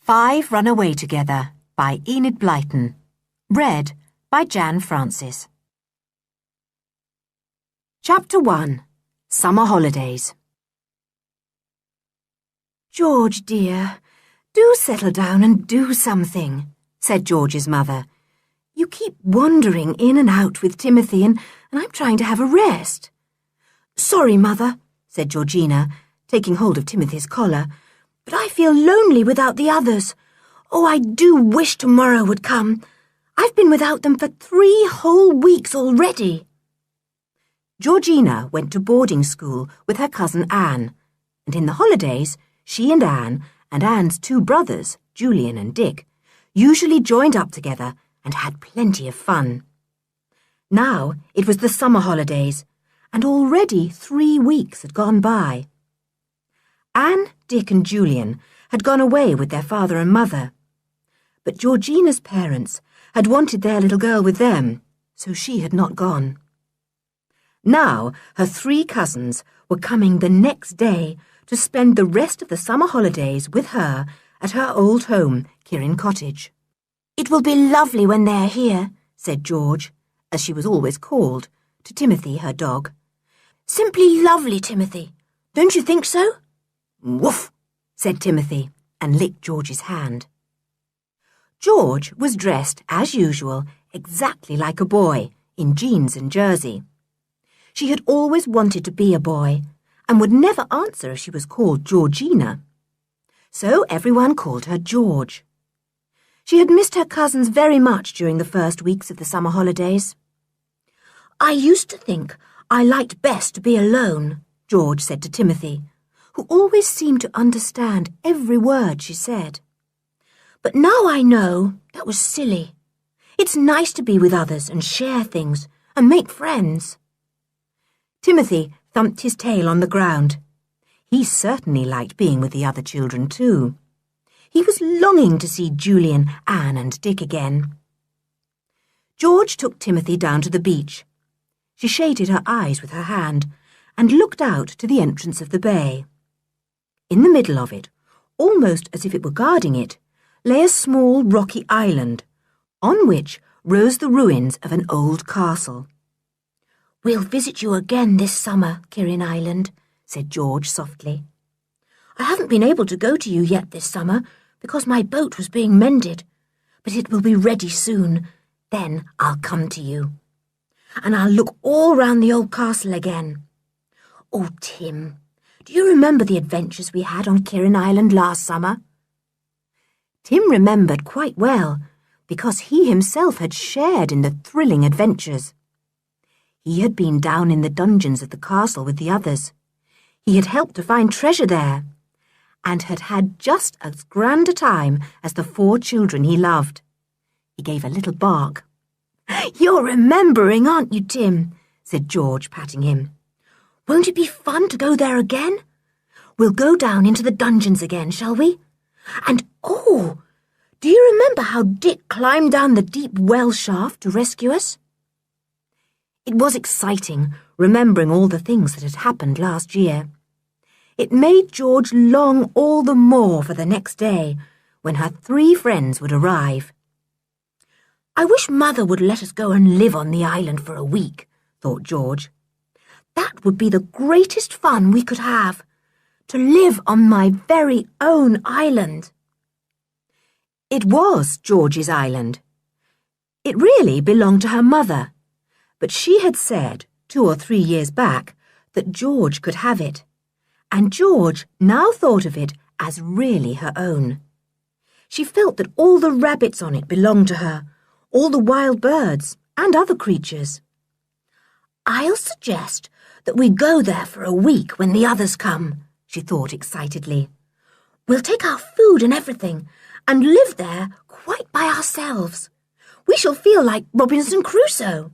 5 Run Away Together by Enid Blyton. Read by Jan Francis. Chapter 1. Summer Holidays. George, dear, do settle down and do something, said George's mother. You keep wandering in and out with Timothy and I'm trying to have a rest. Sorry, Mother, said Georgina, taking hold of Timothy's collar, but I feel lonely without the others. Oh, I do wish tomorrow would come. I've been without them for 3 whole weeks already. Georgina went to boarding school with her cousin Anne, and in the holidays, she and Anne's 2 brothers, Julian and Dick, usually joined up together and had plenty of fun. Now it was the summer holidays, and already 3 weeks had gone by. Anne, Dick and Julian had gone away with their father and mother, but Georgina's parents had wanted their little girl with them, so she had not gone. Now her 3 cousins were coming the next day to spend the rest of the summer holidays with her at her old home, Kirrin Cottage. It will be lovely when they're here, said George, as she was always called, to Timothy, her dog. Simply lovely, Timothy. Don't you think so? Woof, said Timothy, and licked George's hand. George was dressed, as usual, exactly like a boy, in jeans and jersey. She had always wanted to be a boy, and would never answer if she was called Georgina. So everyone called her George. She had missed her cousins very much during the first weeks of the summer holidays. I used to think I liked best to be alone, George said to Timothy, who always seemed to understand every word she said. But now I know that was silly. It's nice to be with others and share things and make friends. Timothy thumped his tail on the ground. He certainly liked being with the other children too. He was longing to see Julian, Anne and Dick again. George took Timothy down to the beach. She shaded her eyes with her hand and looked out to the entrance of the bay. In the middle of it, almost as if it were guarding it, lay a small rocky island, on which rose the ruins of an old castle. We'll visit you again this summer, Kirrin Island, said George softly. I haven't been able to go to you yet this summer because my boat was being mended, but it will be ready soon. Then I'll come to you. And I'll look all round the old castle again. Oh, Tim, do you remember the adventures we had on Kirrin Island last summer? Tim remembered quite well, because he himself had shared in the thrilling adventures. He had been down in the dungeons of the castle with the others. He had helped to find treasure there, and had had just as grand a time as the 4 children he loved. He gave a little bark. You're remembering, aren't you, Tim? Said George, patting him. Won't it be fun to go there again? We'll go down into the dungeons again, shall we? And, oh, do you remember how Dick climbed down the deep well shaft to rescue us? It was exciting, remembering all the things that had happened last year. It made George long all the more for the next day, when her 3 friends would arrive. I wish Mother would let us go and live on the island for a week, thought George. That would be the greatest fun we could have, to live on my very own island. It was George's island. It really belonged to her mother, but she had said 2 or 3 years back that George could have it, and George now thought of it as really her own. She felt that all the rabbits on it belonged to her, all the wild birds and other creatures. I'll suggest that we go there for a week when the others come, she thought excitedly. We'll take our food and everything and live there quite by ourselves. We shall feel like Robinson Crusoe.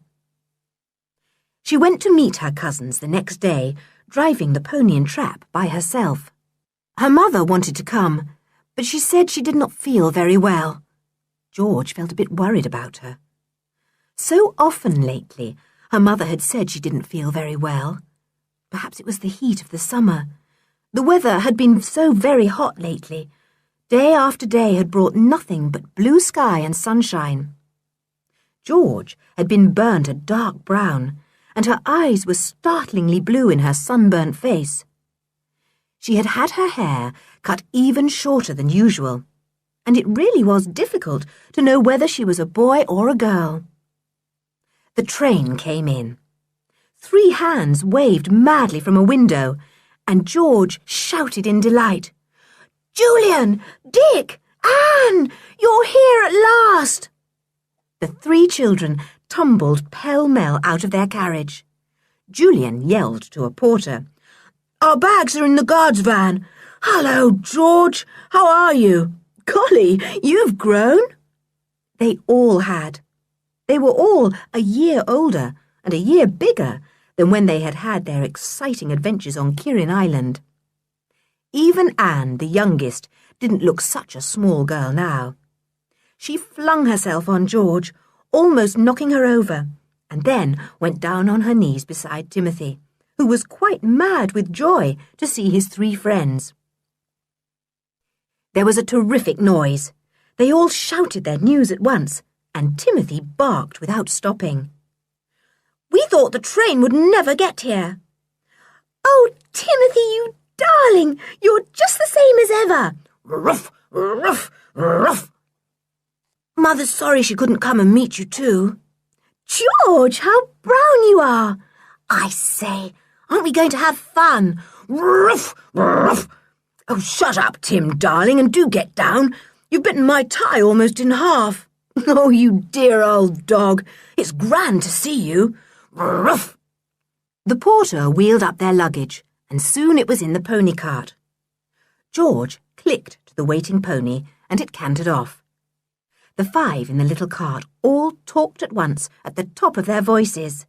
She went to meet her cousins the next day, driving the pony and trap by herself. Her mother wanted to come, but she said she did not feel very well. George felt a bit worried about her. So often lately, her mother had said she didn't feel very well. Perhaps it was the heat of the summer. The weather had been so very hot lately. Day after day had brought nothing but blue sky and sunshine. George had been burnt a dark brown, and her eyes were startlingly blue in her sunburnt face. She had had her hair cut even shorter than usual, and it really was difficult to know whether she was a boy or a girl. The train came in. 3 hands waved madly from a window, and George shouted in delight, "Julian! Dick! Anne! You're here at last!" The 3 children tumbled pell-mell out of their carriage. Julian yelled to a porter, "Our bags are in the guard's van. Hello, George. How are you? Golly, you've grown." They all had. They were all a year older and a year bigger than when they had had their exciting adventures on Kirrin Island. Even Anne, the youngest, didn't look such a small girl now. She flung herself on George, almost knocking her over, and then went down on her knees beside Timothy, who was quite mad with joy to see his 3 friends. There was a terrific noise. They all shouted their news at once, and Timothy barked without stopping. "We thought the train would never get here." "Oh, Timothy, you darling, you're just the same as ever." "Ruff, ruff, ruff." "Mother's sorry she couldn't come and meet you too." "George, how brown you are." "I say, aren't we going to have fun?" "Ruff, ruff." "Oh, shut up, Tim, darling, and do get down. You've bitten my tie almost in half." "Oh, you dear old dog. It's grand to see you." "Ruff." The porter wheeled up their luggage, and soon it was in the pony cart. George clicked to the waiting pony, and it cantered off. The 5 in the little cart all talked at once at the top of their voices.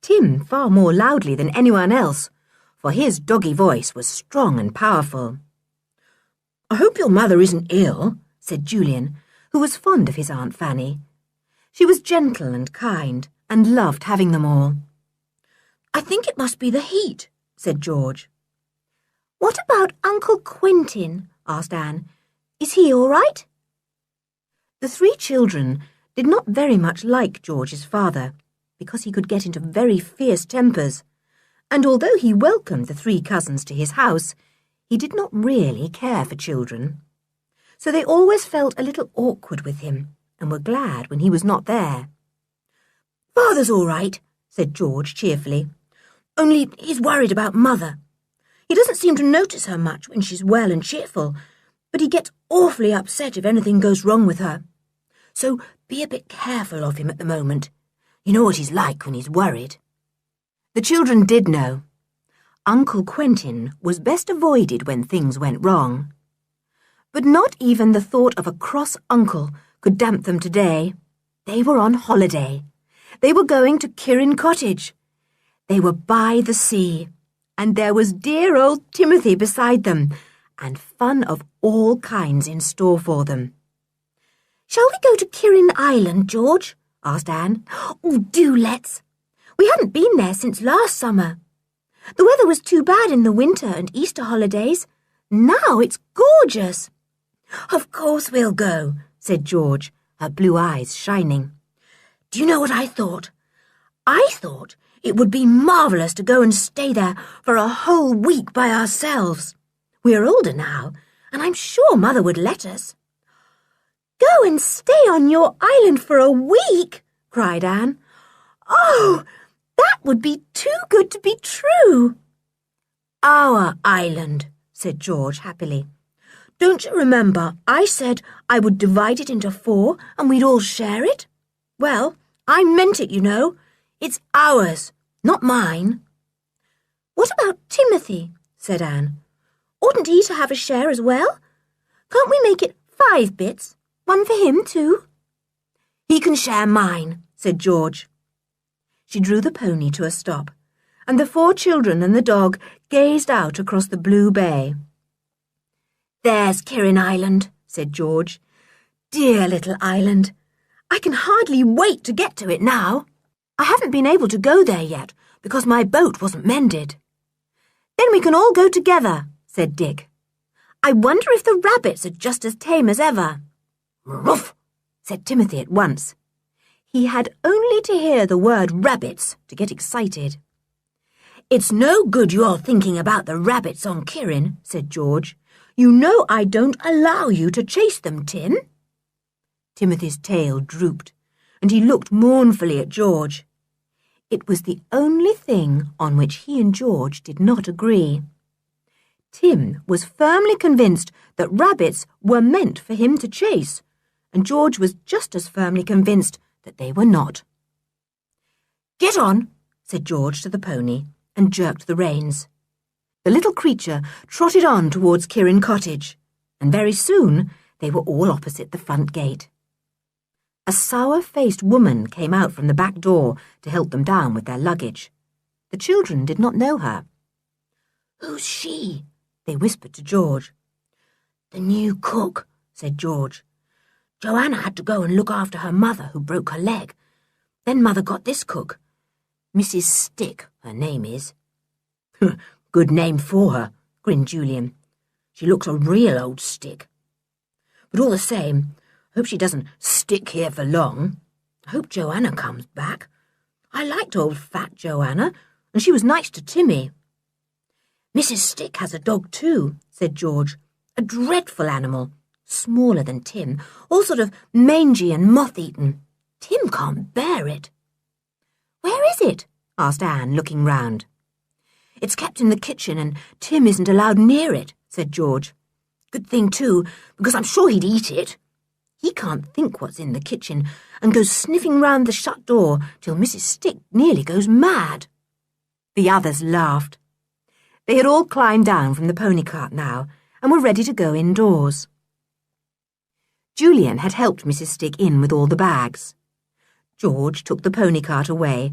Tim far more loudly than anyone else, for his doggy voice was strong and powerful. "I hope your mother isn't ill," said Julian, who was fond of his Aunt Fanny. She was gentle and kind, and loved having them all. "I think it must be the heat," said George. "What about Uncle Quentin?" asked Anne. "Is he all right?" The 3 children did not very much like George's father, because he could get into very fierce tempers, and although he welcomed the 3 cousins to his house, he did not really care for children. So they always felt a little awkward with him, and were glad when he was not there. "Father's all right," said George cheerfully. "Only he's worried about Mother. He doesn't seem to notice her much when she's well and cheerful, but he gets awfully upset if anything goes wrong with her. So be a bit careful of him at the moment. You know what he's like when he's worried." The children did know. Uncle Quentin was best avoided when things went wrong. But not even the thought of a cross uncle could damp them today. They were on holiday. They were going to Kirrin Cottage. They were by the sea, and there was dear old Timothy beside them, and fun of all kinds in store for them. "Shall we go to Kirrin Island, George?" asked Anne. "Oh, do let's. We hadn't been there since last summer. The weather was too bad in the winter and Easter holidays. Now it's gorgeous." "Of course we'll go," said George, her blue eyes shining. "Do you know what I thought? I thought it would be marvellous to go and stay there for a whole week by ourselves. We're older now, and I'm sure Mother would let us." "Go and stay on your island for a week?" cried Anne. "Oh, that would be too good to be true." "Our island," said George happily. "Don't you remember I said I would divide it into 4 and we'd all share it? Well, I meant it, you know. It's ours, not mine." "What about Timothy?" said Anne. "Oughtn't he to have a share as well? Can't we make it 5 bits? One for him too?" "He can share mine," said George. She drew the pony to a stop, and the 4 children and the dog gazed out across the blue bay. "There's Kirrin Island," said George. "Dear little island. I can hardly wait to get to it now. I haven't been able to go there yet because my boat wasn't mended." "Then we can all go together," said Dick. I wonder if the rabbits are just as tame as ever. Ruff, said Timothy at once. He had only to hear the word rabbits to get excited. It's no good you're thinking about the rabbits on Kirrin, said George. You know I don't allow you to chase them, Tim. Timothy's tail drooped, and he looked mournfully at George. It was the only thing on which he and George did not agree. Tim was firmly convinced that rabbits were meant for him to chase, and George was just as firmly convinced that they were not. Get on, said George to the pony, and jerked the reins. The little creature trotted on towards Kirrin Cottage, and very soon they were all opposite the front gate. A sour-faced woman came out from the back door to help them down with their luggage. The children did not know her. Who's she? They whispered to George. The new cook, said George. Joanna had to go and look after her mother who broke her leg. Then Mother got this cook. Mrs. Stick, her name is. Good name for her, grinned Julian. She looks a real old stick. But all the same, I hope she doesn't stick here for long. I hope Joanna comes back. I liked old fat Joanna, and she was nice to Timmy. Mrs. Stick has a dog too, said George. A dreadful animal, smaller than Tim, all sort of mangy and moth-eaten. Tim can't bear it. Where is it? Asked Anne, looking round. It's kept in the kitchen and Tim isn't allowed near it, said George. Good thing too, because I'm sure he'd eat it. He can't think what's in the kitchen and goes sniffing round the shut door till Mrs. Stick nearly goes mad. The others laughed. They had all climbed down from the pony cart now and were ready to go indoors. Julian had helped Mrs. Stick in with all the bags. George took the pony cart away,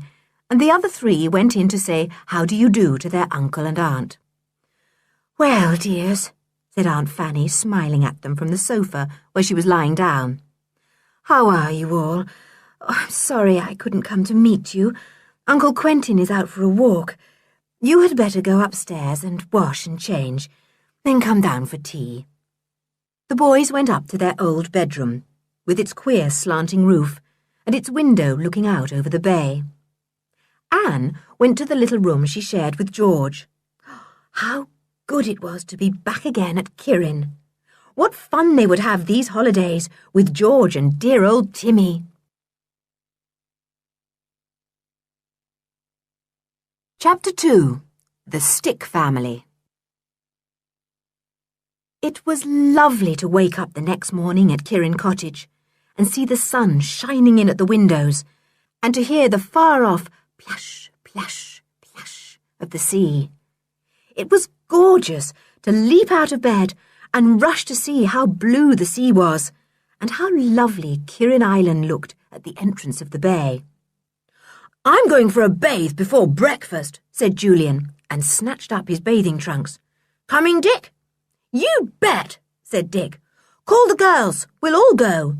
and the other three went in to say how do you do to their uncle and aunt. Well, dears, said Aunt Fanny, smiling at them from the sofa where she was lying down. How are you all? Oh, I'm sorry I couldn't come to meet you. Uncle Quentin is out for a walk. You had better go upstairs and wash and change, then come down for tea. The boys went up to their old bedroom, with its queer slanting roof, and its window looking out over the bay. Anne went to the little room she shared with George. How good it was to be back again at Kirrin. What fun they would have these holidays with George and dear old Timmy. Chapter 2. The Stick Family. It was lovely to wake up the next morning at Kirrin Cottage and see the sun shining in at the windows and to hear the far-off plash, plash, plash of the sea. It was gorgeous to leap out of bed and rush to see how blue the sea was and how lovely Kirrin Island looked at the entrance of the bay. I'm going for a bathe before breakfast, said Julian, and snatched up his bathing trunks. Coming, Dick? You bet, said Dick. Call the girls, we'll all go.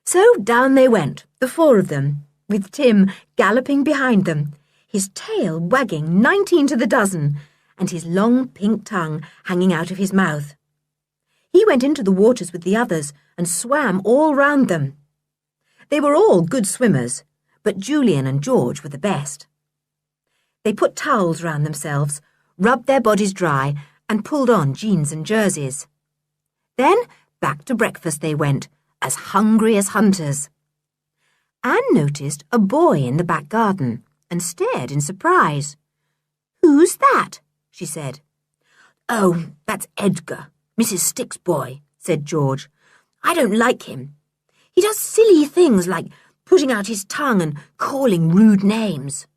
So down they went, the four of them, with Tim galloping behind them, his tail wagging 19 to the dozen, and his long pink tongue hanging out of his mouth. He went into the waters with the others and swam all round them. They were all good swimmers, but Julian and George were the best. They put towels round themselves, rubbed their bodies dry, and pulled on jeans and jerseys. Then back to breakfast they went, as hungry as hunters. Anne noticed a boy in the back garden and stared in surprise. "Who's that?" she said. "Oh, that's Edgar, Mrs. Stick's boy," said George. "I don't like him. He does silly things like putting out his tongue and calling rude names."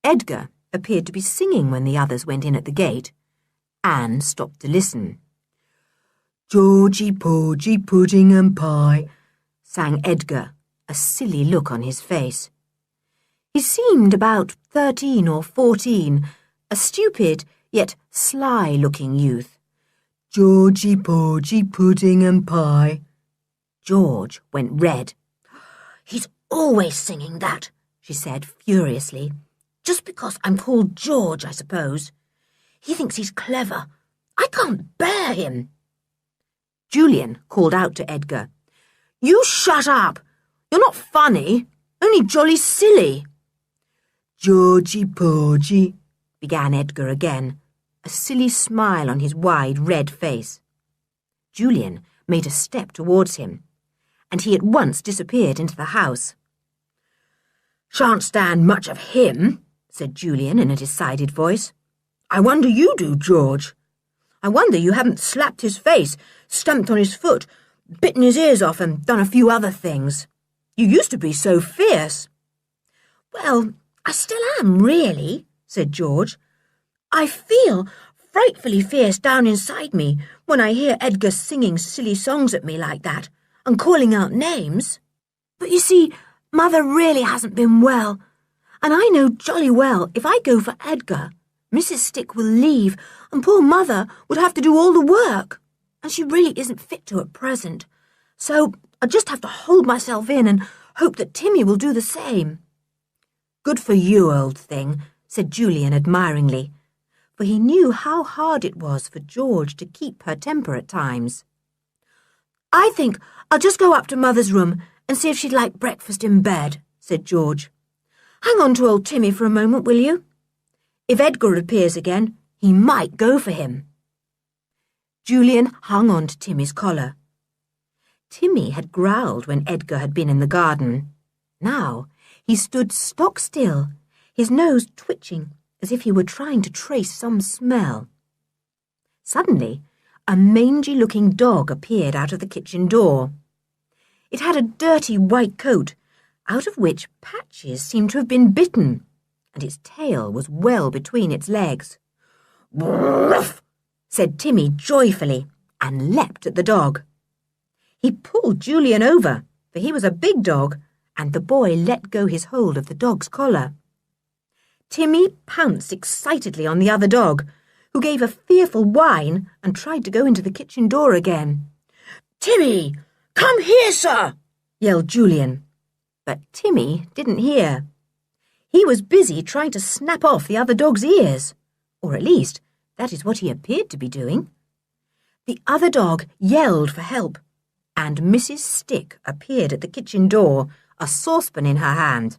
Edgar appeared to be singing when the others went in at the gate. Anne stopped to listen. "Georgie, porgy, pudding and pie," sang Edgar, a silly look on his face. He seemed about 13 or 14, a stupid yet sly-looking youth. "Georgie, porgy, pudding and pie." George went red. "He's always singing that," she said furiously. "Just because I'm called George, I suppose. He thinks he's clever. I can't bear him." Julian called out to Edgar. "You shut up! You're not funny, only jolly silly." "Georgie Porgy," began Edgar again, a silly smile on his wide red face. Julian made a step towards him, and he at once disappeared into the house. "Shan't stand much of him," said Julian in a decided voice. "I wonder you do, George. I wonder you haven't slapped his face, stamped on his foot, bitten his ears off and done a few other things. You used to be so fierce." "Well, I still am, really," said George. "I feel frightfully fierce down inside me when I hear Edgar singing silly songs at me like that and calling out names. But you see, Mother really hasn't been well, and I know jolly well if I go for Edgar, Mrs. Stick will leave and poor Mother would have to do all the work, and she really isn't fit to at present. So I just have to hold myself in and hope that Timmy will do the same." "Good for you, old thing," said Julian admiringly, for he knew how hard it was for George to keep her temper at times. "I think I'll just go up to Mother's room and see if she'd like breakfast in bed," said George. "Hang on to old Timmy for a moment, will you? If Edgar appears again, he might go for him." Julian hung on to Timmy's collar. Timmy had growled when Edgar had been in the garden. Now he stood stock still, his nose twitching as if he were trying to trace some smell. Suddenly, a mangy-looking dog appeared out of the kitchen door. It had a dirty white coat, out of which patches seemed to have been bitten, and its tail was well between its legs. "Ruff!" said Timmy joyfully, and leapt at the dog. He pulled Julian over, for he was a big dog, and the boy let go his hold of the dog's collar. Timmy pounced excitedly on the other dog, who gave a fearful whine and tried to go into the kitchen door again. "Timmy, come here, sir!" yelled Julian. But Timmy didn't hear. He was busy trying to snap off the other dog's ears, or at least that is what he appeared to be doing. The other dog yelled for help, and Mrs. Stick appeared at the kitchen door, a saucepan in her hand.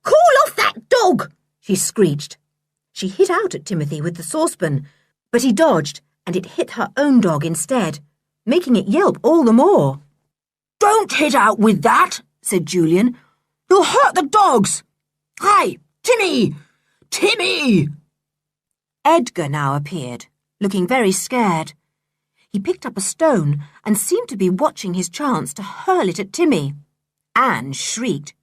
"Call off that dog!" she screeched. She hit out at Timothy with the saucepan, but he dodged, and it hit her own dog instead, making it yelp all the more. "Don't hit out with that," said Julian. "You'll hurt the dogs. Hi, Timmy! Timmy!" Edgar now appeared, looking very scared. He picked up a stone and seemed to be watching his chance to hurl it at Timmy. Anne shrieked.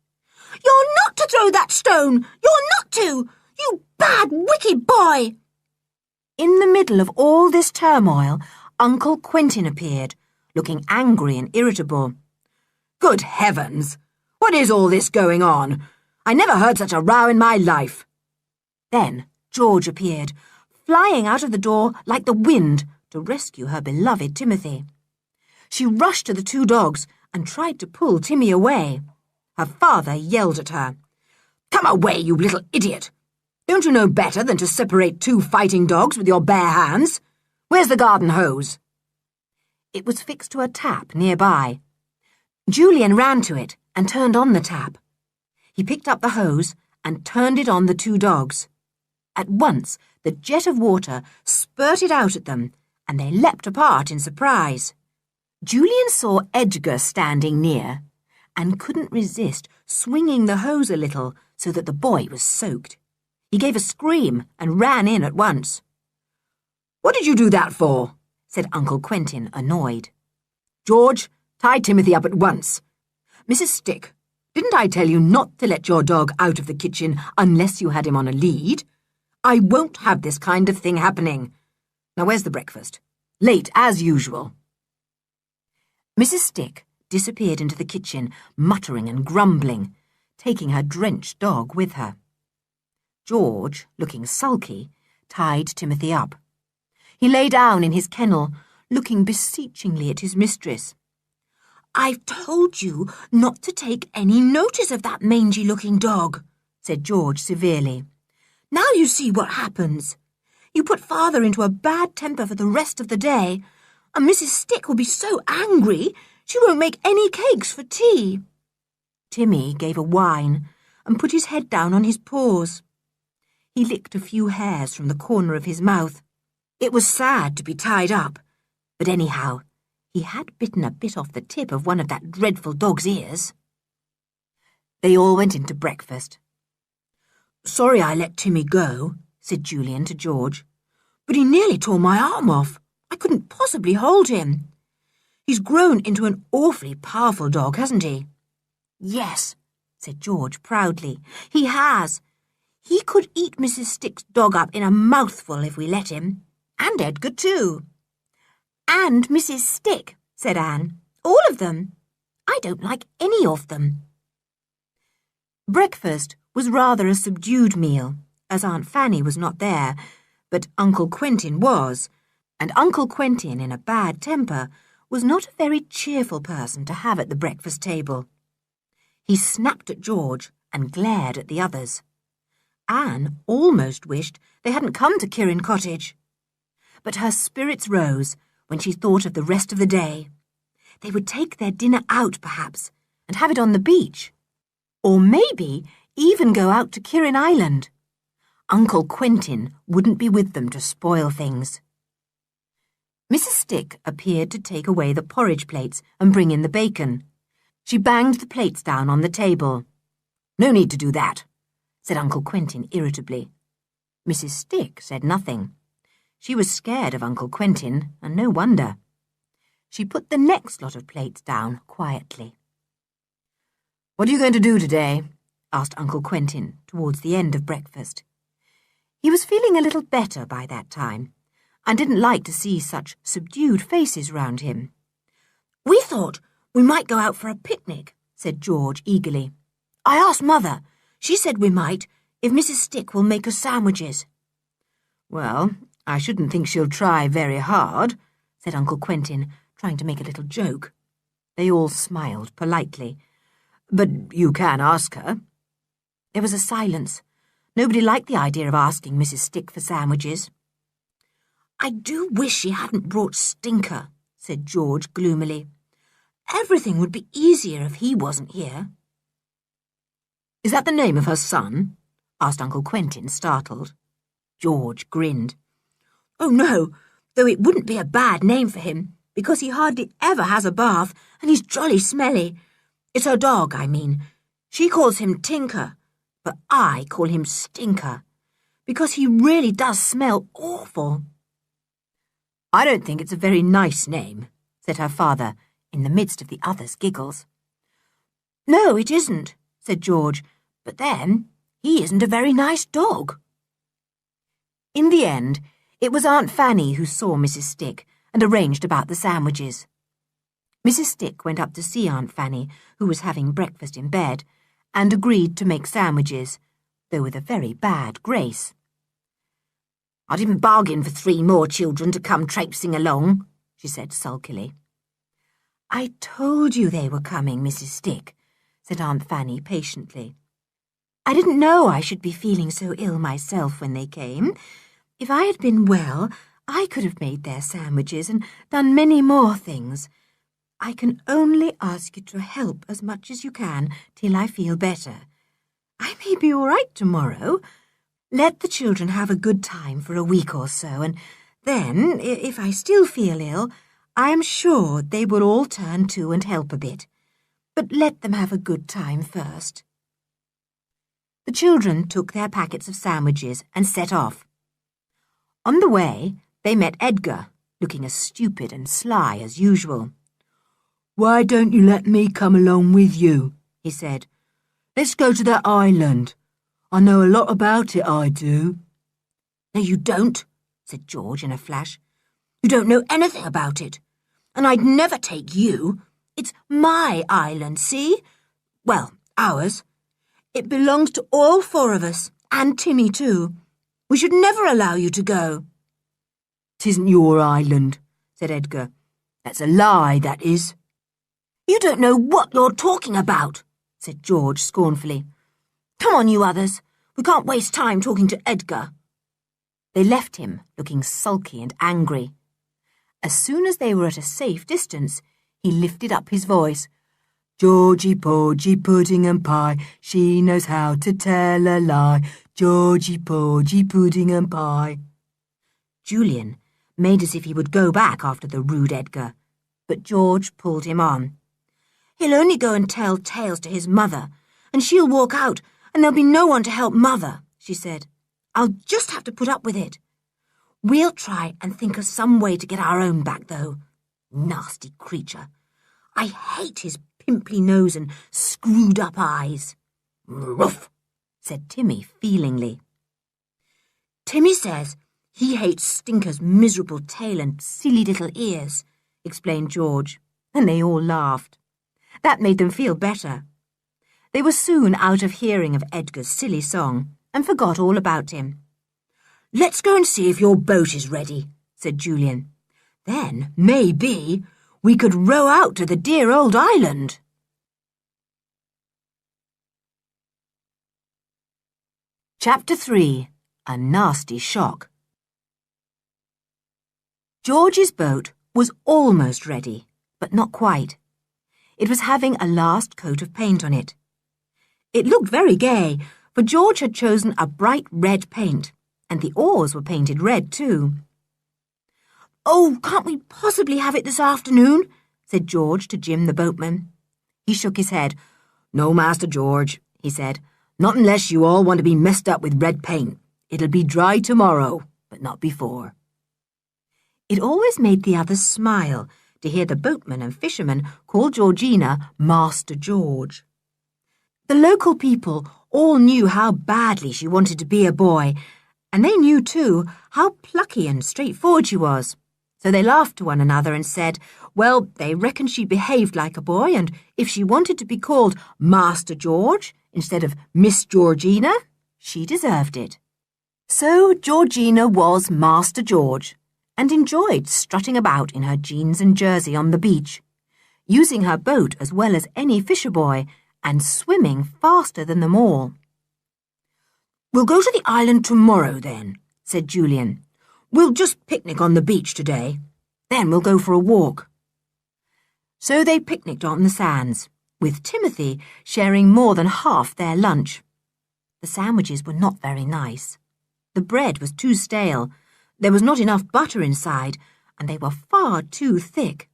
"You're not to throw that stone! You're not to! You bad, wicked boy!" In the middle of all this turmoil, Uncle Quentin appeared, looking angry and irritable. "Good heavens! What is all this going on? I never heard such a row in my life." Then George appeared, flying out of the door like the wind to rescue her beloved Timothy. She rushed to the two dogs and tried to pull Timmy away. Her father yelled at her. "Come away, you little idiot! Don't you know better than to separate two fighting dogs with your bare hands? Where's the garden hose?" It was fixed to a tap nearby. Julian ran to it and turned on the tap. He picked up the hose and turned it on the two dogs. At once, the jet of water spurted out at them, and they leapt apart in surprise. Julian saw Edgar standing near, and couldn't resist swinging the hose a little so that the boy was soaked. He gave a scream and ran in at once. "What did you do that for?" said Uncle Quentin, annoyed. "George, tie Timothy up at once. Mrs. Stick, didn't I tell you not to let your dog out of the kitchen unless you had him on a lead? I won't have this kind of thing happening. Now where's the breakfast? Late as usual." Mrs. Stick disappeared into the kitchen, muttering and grumbling, taking her drenched dog with her. George, looking sulky, tied Timothy up. He lay down in his kennel, looking beseechingly at his mistress. "I've told you not to take any notice of that mangy-looking dog," said George severely. "Now you see what happens. You put Father into a bad temper for the rest of the day, and Mrs. Stick will be so angry she won't make any cakes for tea." Timmy gave a whine and put his head down on his paws. He licked a few hairs from the corner of his mouth. It was sad to be tied up, but anyhow, he had bitten a bit off the tip of one of that dreadful dog's ears. They all went in to breakfast. "Sorry I let Timmy go," said Julian to George, "but he nearly tore my arm off. I couldn't possibly hold him. He's grown into an awfully powerful dog, hasn't he?" "Yes," said George proudly. "He has. He could eat Mrs. Stick's dog up in a mouthful if we let him. And Edgar too." "And Mrs. Stick," said Anne. "All of them. I don't like any of them." Breakfast was rather a subdued meal, as Aunt Fanny was not there, but Uncle Quentin was, and Uncle Quentin, in a bad temper, was not a very cheerful person to have at the breakfast table. He snapped at George and glared at the others. Anne almost wished they hadn't come to Kirrin Cottage. But her spirits rose when she thought of the rest of the day. They would take their dinner out, perhaps, and have it on the beach. Or maybe even go out to Kirrin Island. Uncle Quentin wouldn't be with them to spoil things. Mrs. Stick appeared to take away the porridge plates and bring in the bacon. She banged the plates down on the table. "No need to do that," said Uncle Quentin irritably. Mrs. Stick said nothing. She was scared of Uncle Quentin, and no wonder. She put the next lot of plates down quietly. "What are you going to do today?" asked Uncle Quentin towards the end of breakfast. He was feeling a little better by that time, and didn't like to see such subdued faces round him. "We thought we might go out for a picnic," said George eagerly. "I asked Mother. She said we might, if Mrs. Stick will make us sandwiches." "Well, I shouldn't think she'll try very hard," said Uncle Quentin, trying to make a little joke. They all smiled politely. "But you can ask her." There was a silence. Nobody liked the idea of asking Mrs. Stick for sandwiches. "I do wish she hadn't brought Stinker," said George gloomily. "Everything would be easier if he wasn't here." "Is that the name of her son?" asked Uncle Quentin, startled. George grinned. "Oh, no, though it wouldn't be a bad name for him, because he hardly ever has a bath, and he's jolly smelly. It's her dog, I mean. She calls him Tinker, but I call him Stinker, because he really does smell awful." "I don't think it's a very nice name," said her father, in the midst of the others' giggles. "No, it isn't," said George, "but then, he isn't a very nice dog." In the end, it was Aunt Fanny who saw Mrs. Stick and arranged about the sandwiches. Mrs. Stick went up to see Aunt Fanny, who was having breakfast in bed, and agreed to make sandwiches, though with a very bad grace. "I didn't bargain for 3 more children to come traipsing along," she said sulkily. "I told you they were coming, Mrs. Stick," said Aunt Fanny patiently. "I didn't know I should be feeling so ill myself when they came. If I had been well, I could have made their sandwiches and done many more things. I can only ask you to help as much as you can till I feel better. I may be all right tomorrow. Let the children have a good time for a week or so, and then, if I still feel ill, I am sure they will all turn to and help a bit. But let them have a good time first." The children took their packets of sandwiches and set off. On the way, they met Edgar, looking as stupid and sly as usual. "Why don't you let me come along with you?" he said. "Let's go to that island. I know a lot about it, I do." "No, you don't," said George in a flash. "You don't know anything about it. And I'd never take you. It's my island, see? Well, ours. It belongs to all 4 of us, and Timmy too. We should never allow you to go." "'Tisn't your island," said Edgar. "That's a lie, that is." "You don't know what you're talking about," said George scornfully. "Come on, you others. We can't waste time talking to Edgar." They left him, looking sulky and angry. As soon as they were at a safe distance, he lifted up his voice. Georgie, Porgy, pudding and pie, she knows how to tell a lie. Georgie, Porgy, pudding and pie. Julian made as if he would go back after the rude Edgar, but George pulled him on. He'll only go and tell tales to his mother, and she'll walk out, and there'll be no one to help Mother, she said. I'll just have to put up with it. We'll try and think of some way to get our own back, though. Nasty creature. I hate his pimply nose and screwed-up eyes. Ruff, said Timmy feelingly. Timmy says he hates Stinker's miserable tail and silly little ears, explained George, and they all laughed. That made them feel better. They were soon out of hearing of Edgar's silly song and forgot all about him. Let's go and see if your boat is ready, said Julian. Then, maybe, we could row out to the dear old island. Chapter 3. A Nasty Shock. George's boat was almost ready, but not quite. It was having a last coat of paint on it. It looked very gay, for George had chosen a bright red paint, and the oars were painted red too. Oh, can't we possibly have it this afternoon? Said George to Jim the boatman. He shook his head. No, Master George, he said. Not unless you all want to be messed up with red paint. It'll be dry tomorrow, but not before. It always made the others smile to hear the boatmen and fishermen call Georgina Master George. The local people all knew how badly she wanted to be a boy, and they knew, too, how plucky and straightforward she was. So they laughed to one another and said, well, they reckoned she behaved like a boy, and if she wanted to be called Master George instead of Miss Georgina, she deserved it. So Georgina was Master George, and enjoyed strutting about in her jeans and jersey on the beach, using her boat as well as any fisher boy, and swimming faster than them all. We'll go to the island tomorrow, then, said Julian. We'll just picnic on the beach today. Then we'll go for a walk. So they picnicked on the sands, with Timothy sharing more than half their lunch. The sandwiches were not very nice. The bread was too stale, there was not enough butter inside, and they were far too thick.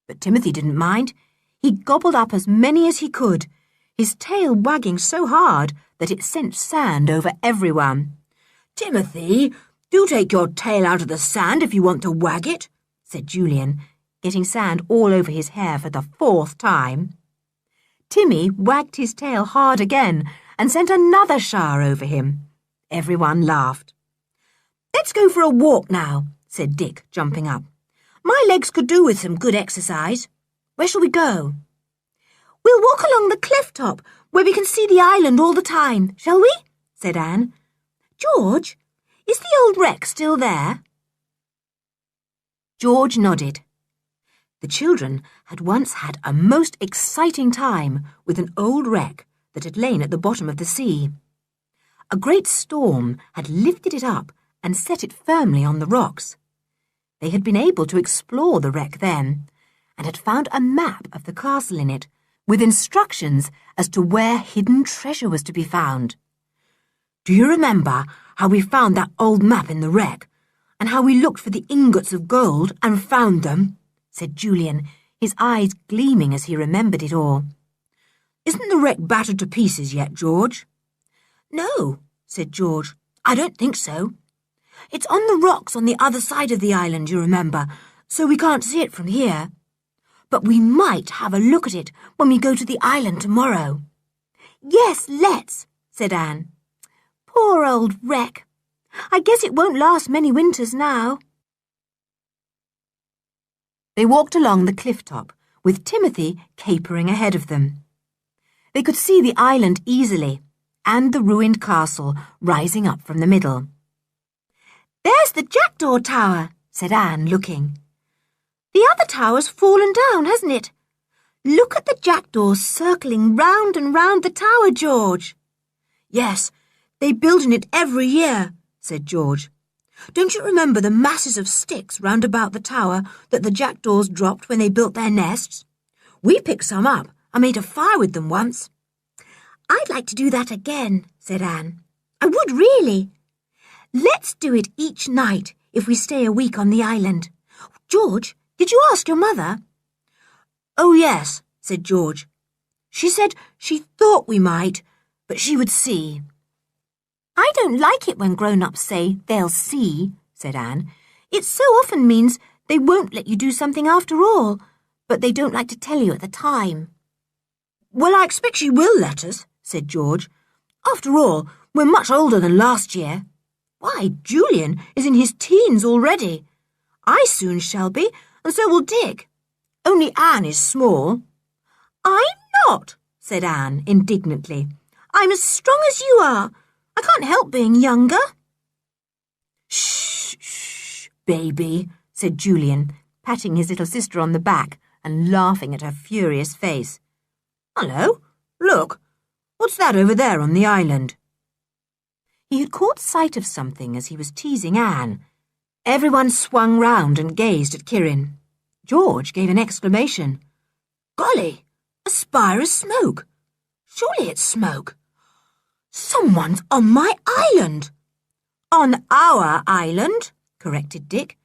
But Timothy didn't mind. He gobbled up as many as he could, his tail wagging so hard that it sent sand over everyone. Timothy, do take your tail out of the sand if you want to wag it, said Julian, getting sand all over his hair for the 4th time. Timmy wagged his tail hard again and sent another shower over him. Everyone laughed. Let's go for a walk now, said Dick, jumping up. My legs could do with some good exercise. Where shall we go? We'll walk along the cliff top, where we can see the island all the time, shall we? Said Anne. George, is the old wreck still there? George nodded. The children had once had a most exciting time with an old wreck that had lain at the bottom of the sea. A great storm had lifted it up and set it firmly on the rocks. They had been able to explore the wreck then, and had found a map of the castle in it, with instructions as to where hidden treasure was to be found. Do you remember how we found that old map in the wreck, and how we looked for the ingots of gold and found them? Said Julian, his eyes gleaming as he remembered it all. Isn't the wreck battered to pieces yet, George? No, said George. I don't think so. It's on the rocks on the other side of the island, you remember, so we can't see it from here. But we might have a look at it when we go to the island tomorrow. Yes, let's, said Anne. Poor old wreck. I guess it won't last many winters now. They walked along the cliff top, with Timothy capering ahead of them. They could see the island easily, and the ruined castle rising up from the middle. There's the jackdaw tower, said Anne, looking. The other tower's fallen down, hasn't it? Look at the jackdaws circling round and round the tower, George. Yes, they build in it every year, said George. Don't you remember the masses of sticks round about the tower that the jackdaws dropped when they built their nests? We picked some up and made a fire with them once. I'd like to do that again, said Anne. I would really. Let's do it each night if we stay a week on the island. George, did you ask your mother? Oh, yes, said George. She said she thought we might, but she would see. I don't like it when grown-ups say they'll see, said Anne. It so often means they won't let you do something after all, but they don't like to tell you at the time. Well, I expect she will let us, said George. After all, we're much older than last year. Why, Julian is in his teens already. I soon shall be, and so will Dick. Only Anne is small. I'm not, said Anne indignantly. I'm as strong as you are. I can't help being younger. Shh, shh, baby, said Julian, patting his little sister on the back and laughing at her furious face. Hello, look, what's that over there on the island? He had caught sight of something as he was teasing Anne. Everyone swung round and gazed at Kirrin. George gave an exclamation. Golly, a spire of smoke. Surely it's smoke. Someone's on my island. On our island, corrected Dick.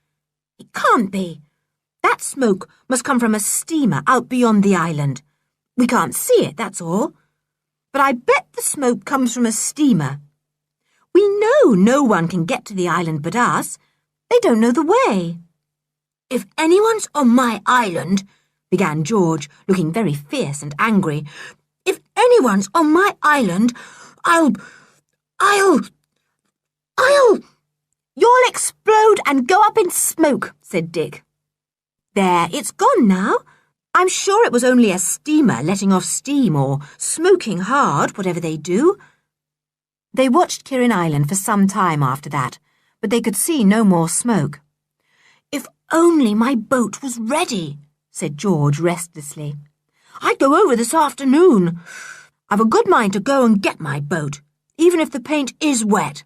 It can't be. That smoke must come from a steamer out beyond the island. We can't see it, that's all. But I bet the smoke comes from a steamer. We know no one can get to the island but us. They don't know the way. If anyone's on my island, began George, looking very fierce and angry. If anyone's on my island, I'll... You'll explode and go up in smoke, said Dick. There, it's gone now. I'm sure it was only a steamer letting off steam or smoking hard, whatever they do. They watched Kirrin Island for some time after that, but they could see no more smoke. If only my boat was ready, said George restlessly. I'd go over this afternoon. I've a good mind to go and get my boat, even if the paint is wet.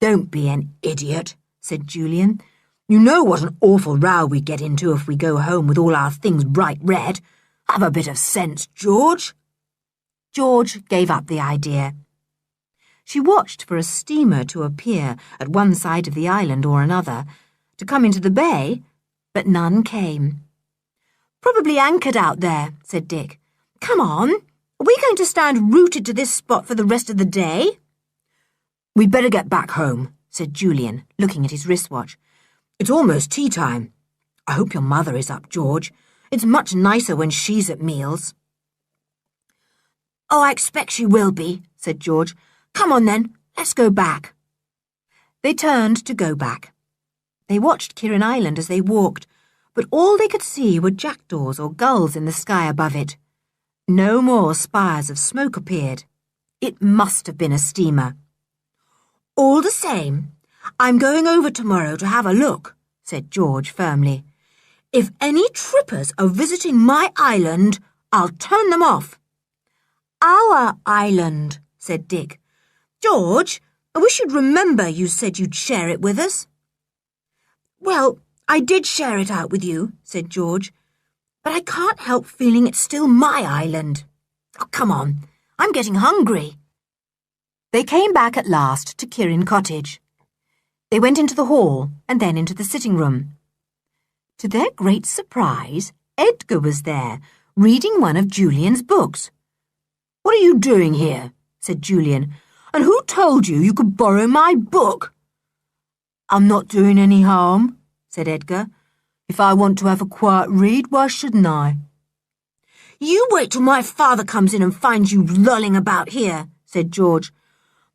Don't be an idiot, said Julian. You know what an awful row we get into if we go home with all our things bright red. Have a bit of sense, George. George gave up the idea. She watched for a steamer to appear at one side of the island or another, to come into the bay, but none came. Probably anchored out there, said Dick. Come on, are we going to stand rooted to this spot for the rest of the day? We'd better get back home, said Julian, looking at his wristwatch. It's almost tea time. I hope your mother is up, George. It's much nicer when she's at meals. Oh, I expect she will be, said George. Come on then, let's go back. They turned to go back. They watched Kirrin Island as they walked, but all they could see were jackdaws or gulls in the sky above it. No more spires of smoke appeared. It must have been a steamer. All the same, I'm going over tomorrow to have a look, said George firmly. If any trippers are visiting my island, I'll turn them off. Our island, said Dick. George, I wish you'd remember you said you'd share it with us. Well, I did share it out with you, said George, but I can't help feeling it's still my island. Oh, come on, I'm getting hungry. They came back at last to Kirrin Cottage. They went into the hall and then into the sitting room. To their great surprise, Edgar was there, reading one of Julian's books. What are you doing here? Said Julian. And who told you you could borrow my book? I'm not doing any harm, said Edgar. If I want to have a quiet read, why shouldn't I? You wait till my father comes in and finds you lolling about here, said George.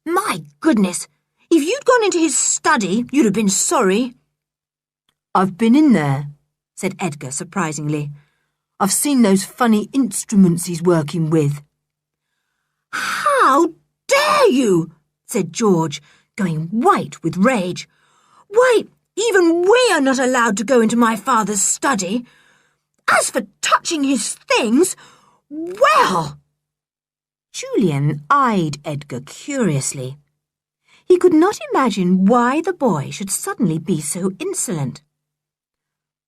My goodness, if you'd gone into his study, you'd have been sorry. I've been in there, said Edgar surprisingly. I've seen those funny instruments he's working with. How dare you, said George, going white with rage. Why, even we are not allowed to go into my father's study. As for touching his things, well... Julian eyed Edgar curiously. He could not imagine why the boy should suddenly be so insolent.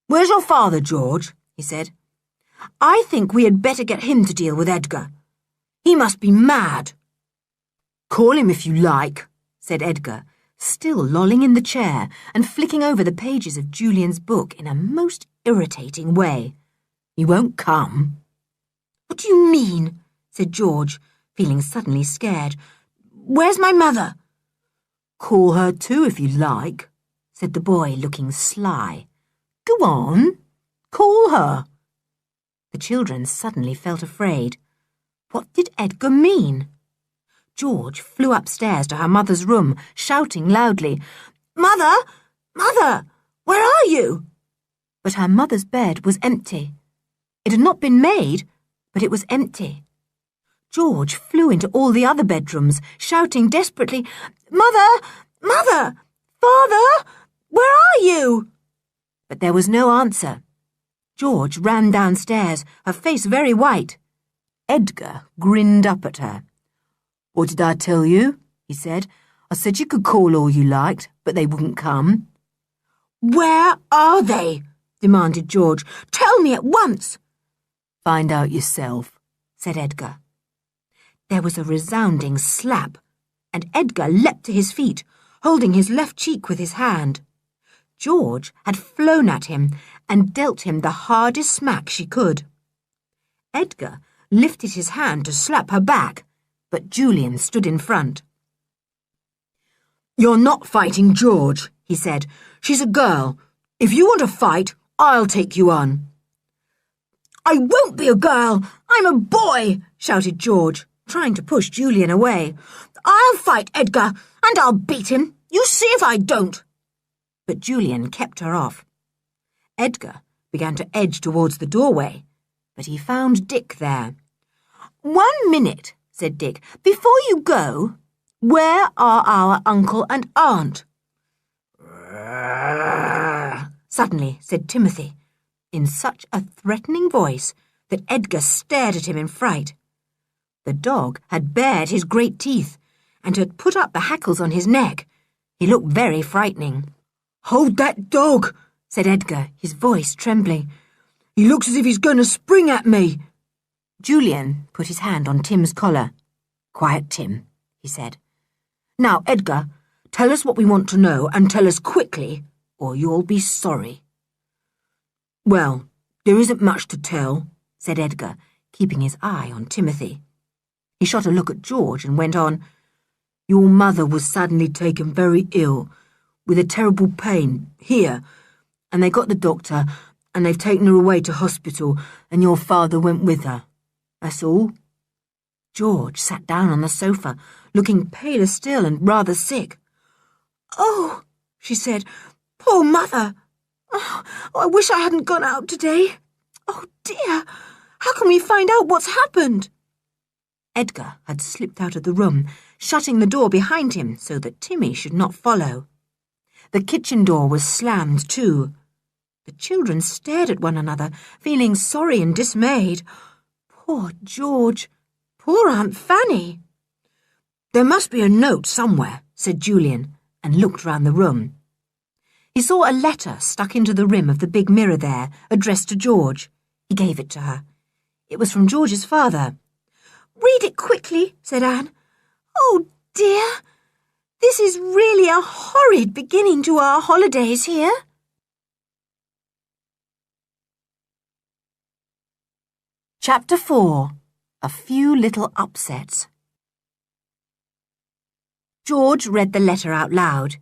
"Where's your father, George?" he said. "I think we had better get him to deal with Edgar. He must be mad." "Call him if you like," said Edgar, still lolling in the chair and flicking over the pages of Julian's book in a most irritating way. "He won't come." "What do you mean?" said George, feeling suddenly scared. "Where's my mother?" "Call her too if you like," said the boy, looking sly. "Go on, call her." The children suddenly felt afraid. What did Edgar mean? George flew upstairs to her mother's room, shouting loudly, "Mother! Mother! Where are you?" But her mother's bed was empty. It had not been made, but it was empty. George flew into all the other bedrooms, shouting desperately, "Mother! Mother! Father! Where are you?" But there was no answer. George ran downstairs, her face very white. Edgar grinned up at her. "What did I tell you?" he said. "I said you could call all you liked, but they wouldn't come." "Where are they?" demanded George. "Tell me at once." "Find out yourself," said Edgar. There was a resounding slap, and Edgar leapt to his feet, holding his left cheek with his hand. George had flown at him and dealt him the hardest smack she could. Edgar lifted his hand to slap her back, but Julian stood in front. "You're not fighting George," he said. "She's a girl. If you want to fight, I'll take you on." "I won't be a girl. I'm a boy," shouted George, trying to push Julian away. "I'll fight Edgar, and I'll beat him. You see if I don't." But Julian kept her off. Edgar began to edge towards the doorway, but he found Dick there. "1 minute," said Dick. "Before you go, where are our uncle and aunt?" Suddenly said Timothy, in such a threatening voice that Edgar stared at him in fright. The dog had bared his great teeth and had put up the hackles on his neck. He looked very frightening. "Hold that dog," said Edgar, his voice trembling. "He looks as if he's going to spring at me." Julian put his hand on Tim's collar. "Quiet, Tim," he said. "Now, Edgar, tell us what we want to know, and tell us quickly, or you'll be sorry." "Well, there isn't much to tell," said Edgar, keeping his eye on Timothy. He shot a look at George and went on, "Your mother was suddenly taken very ill, with a terrible pain, here, and they got the doctor, and they've taken her away to hospital, and your father went with her. That's all." George sat down on the sofa, looking paler still and rather sick. "Oh," she said, "poor mother. Oh, I wish I hadn't gone out today. Oh, dear, how can we find out what's happened?" Edgar had slipped out of the room, shutting the door behind him so that Timmy should not follow. The kitchen door was slammed too. The children stared at one another, feeling sorry and dismayed. Poor George! Poor Aunt Fanny! "There must be a note somewhere," said Julian, and looked round the room. He saw a letter stuck into the rim of the big mirror there, addressed to George. He gave it to her. It was from George's father. "Read it quickly," said Anne. "Oh, dear, this is really a horrid beginning to our holidays here." Chapter 4. A Few Little Upsets. George read the letter out loud.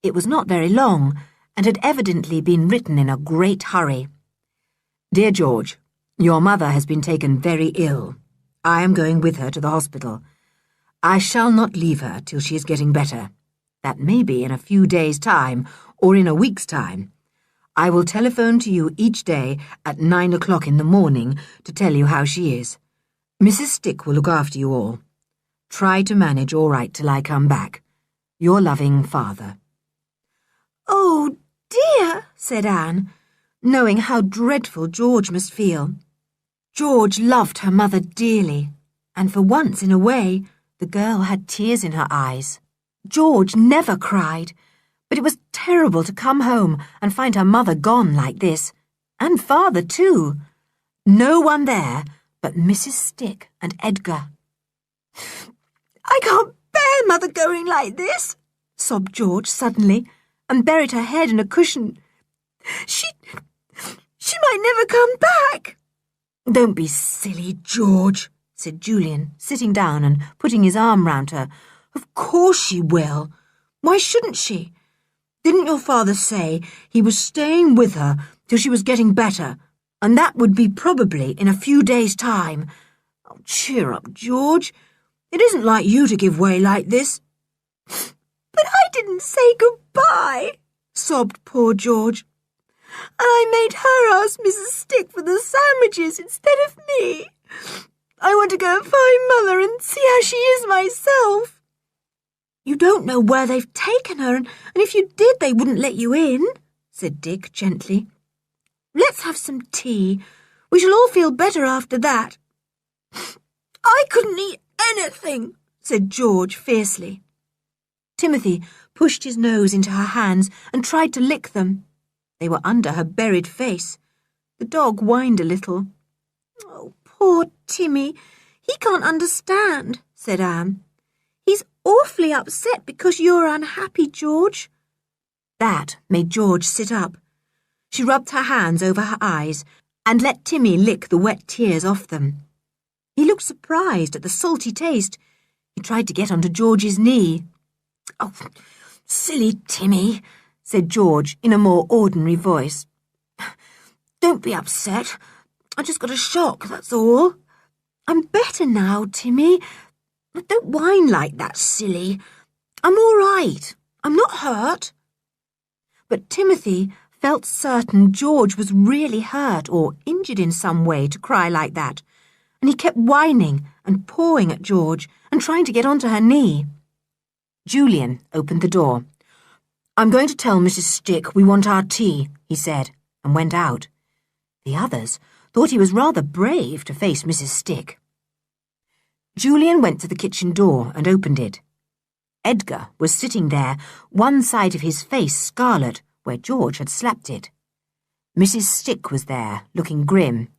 It was not very long, and had evidently been written in a great hurry. "Dear George, your mother has been taken very ill. I am going with her to the hospital. I shall not leave her till she is getting better. That may be in a few days' time, or in a week's time. I will telephone to you each day at 9 o'clock in the morning to tell you how she is. Mrs. Stick will look after you all. Try to manage all right till I come back. Your loving father." "Oh, dear," said Anne, knowing how dreadful George must feel. George loved her mother dearly, and for once in a way, the girl had tears in her eyes. George never cried, but it was terrible to come home and find her mother gone like this, and father too. No one there but Mrs. Stick and Edgar. "I can't bear Mother going like this," sobbed George suddenly, and buried her head in a cushion. She might never come back." "Don't be silly, George," said Julian, sitting down and putting his arm round her. "Of course she will. Why shouldn't she? Didn't your father say he was staying with her till she was getting better, and that would be probably in a few days' time? Oh, cheer up, George. It isn't like you to give way like this." "But I didn't say goodbye," sobbed poor George. "And I made her ask Mrs. Stick for the sandwiches instead of me. I want to go and find Mother and see how she is myself." "You don't know where they've taken her, and if you did, they wouldn't let you in," said Dick gently. "Let's have some tea. We shall all feel better after that." "I couldn't eat anything," said George fiercely. Timothy pushed his nose into her hands and tried to lick them. They were under her buried face. The dog whined a little. "Oh, poor Timmy. He can't understand," said Anne. "He's awfully upset because you're unhappy, George." That made George sit up. She rubbed her hands over her eyes and let Timmy lick the wet tears off them. He looked surprised at the salty taste. He tried to get onto George's knee. "Oh, silly Timmy," said George in a more ordinary voice. "Don't be upset. I just got a shock, that's all." "I'm better now, Timmy. Don't whine like that, silly. I'm all right. I'm not hurt." But Timothy felt certain George was really hurt or injured in some way to cry like that, and he kept whining and pawing at George and trying to get onto her knee. Julian opened the door. "I'm going to tell Mrs. Stick we want our tea," he said, and went out. The others thought he was rather brave to face Mrs. Stick. Julian went to the kitchen door and opened it. Edgar was sitting there, one side of his face scarlet, where George had slapped it. Mrs. Stick was there, looking grim.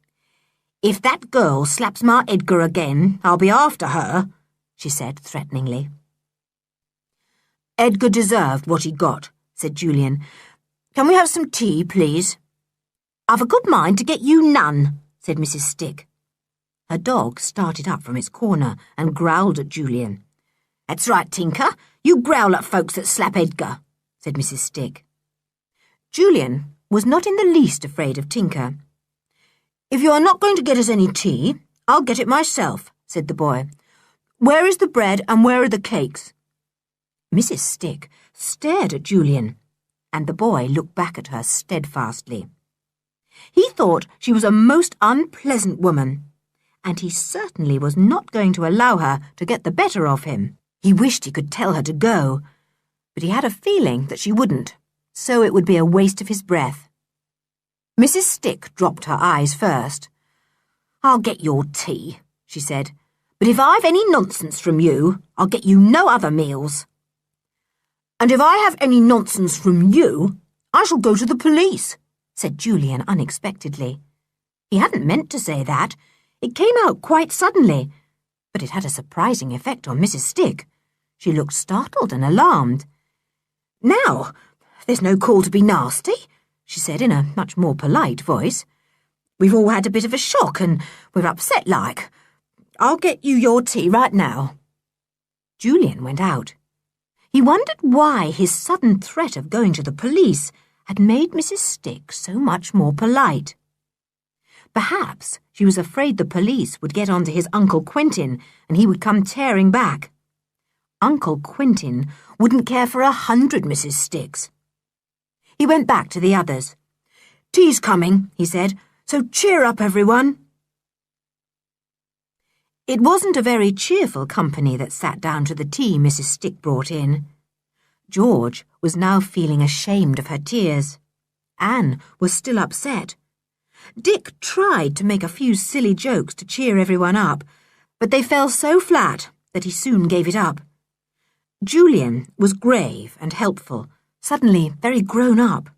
"If that girl slaps my Edgar again, I'll be after her," she said threateningly. "Edgar deserved what he got," said Julian. "Can we have some tea, please?" "I've a good mind to get you none," said Mrs. Stick. Her dog started up from its corner and growled at Julian. "That's right, Tinker. You growl at folks that slap Edgar," said Mrs. Stick. Julian was not in the least afraid of Tinker. "If you are not going to get us any tea, I'll get it myself," said the boy. "Where is the bread and where are the cakes?" Mrs. Stick stared at Julian, and the boy looked back at her steadfastly. He thought she was a most unpleasant woman, and he certainly was not going to allow her to get the better of him. He wished he could tell her to go, but he had a feeling that she wouldn't, so it would be a waste of his breath. Mrs. Stick dropped her eyes first. "I'll get your tea," she said, "but if I've any nonsense from you, I'll get you no other meals." "And if I have any nonsense from you, I shall go to the police," said Julian unexpectedly. He hadn't meant to say that. It came out quite suddenly, but it had a surprising effect on Mrs. Stick. She looked startled and alarmed. "Now, there's no call to be nasty," she said in a much more polite voice. "We've all had a bit of a shock and we're upset like. I'll get you your tea right now." Julian went out. He wondered why his sudden threat of going to the police had made Mrs. Stick so much more polite. Perhaps she was afraid the police would get on to his Uncle Quentin and he would come tearing back. Uncle Quentin wouldn't care for 100 Mrs. Sticks. He went back to the others. "Tea's coming," he said, "so cheer up, everyone." It wasn't a very cheerful company that sat down to the tea Mrs. Stick brought in. George was now feeling ashamed of her tears. Anne was still upset. Dick tried to make a few silly jokes to cheer everyone up, but they fell so flat that he soon gave it up. Julian was grave and helpful, suddenly very grown up.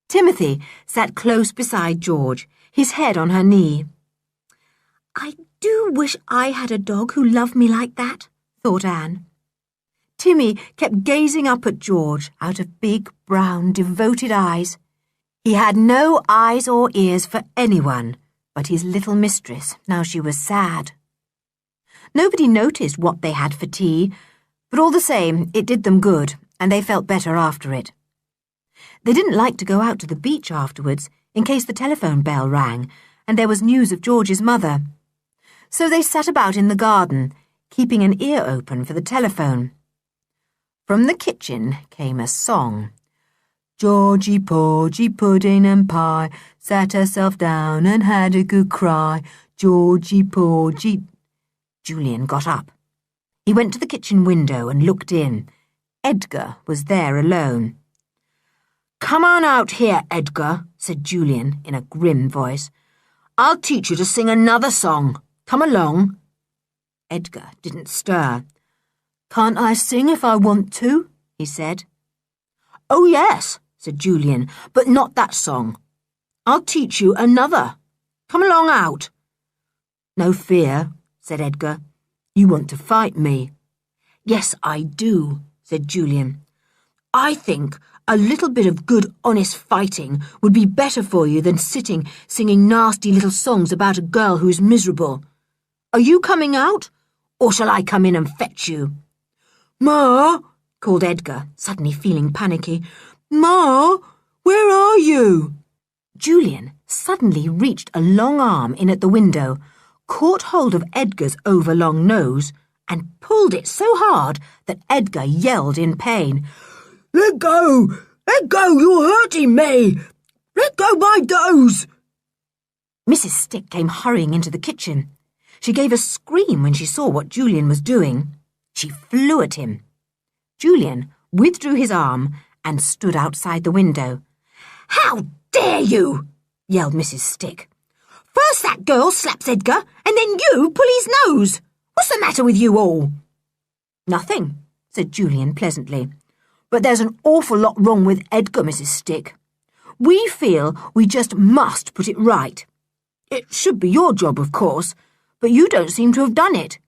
Timothy sat close beside George, his head on her knee. I do wish I had a dog who loved me like that, thought Anne. Timmy kept gazing up at George out of big, brown, devoted eyes. He had no eyes or ears for anyone but his little mistress, now she was sad. Nobody noticed what they had for tea, but all the same, it did them good, and they felt better after it. They didn't like to go out to the beach afterwards, in case the telephone bell rang, and there was news of George's mother. So they sat about in the garden, keeping an ear open for the telephone. From the kitchen came a song. Georgie, Porgy, pudding and pie, sat herself down and had a good cry. Georgie, Porgy. Julian got up. He went to the kitchen window and looked in. Edgar was there alone. "Come on out here, Edgar," said Julian in a grim voice. "I'll teach you to sing another song. Come along." Edgar didn't stir. "Can't I sing if I want to?" he said. "Oh, yes," said Julian, "but not that song. I'll teach you another. Come along out." "No fear," said Edgar. "You want to fight me." "Yes, I do," said Julian. "I think a little bit of good, honest fighting would be better for you than singing nasty little songs about a girl who is miserable. Are you coming out, or shall I come in and fetch you?" "Ma," called Edgar, suddenly feeling panicky. "Ma, where are you?" Julian suddenly reached a long arm in at the window, caught hold of Edgar's overlong nose, and pulled it so hard that Edgar yelled in pain. "Let go! Let go! You're hurting me! Let go my nose!" Mrs. Stick came hurrying into the kitchen. She gave a scream when she saw what Julian was doing. She flew at him. Julian withdrew his arm and stood outside the window. "How dare you!" yelled Mrs. Stick. "First that girl slaps Edgar, and then you pull his nose. What's the matter with you all?" "Nothing," said Julian pleasantly. "But there's an awful lot wrong with Edgar, Mrs. Stick. We feel we just must put it right. It should be your job, of course, but you don't seem to have done it."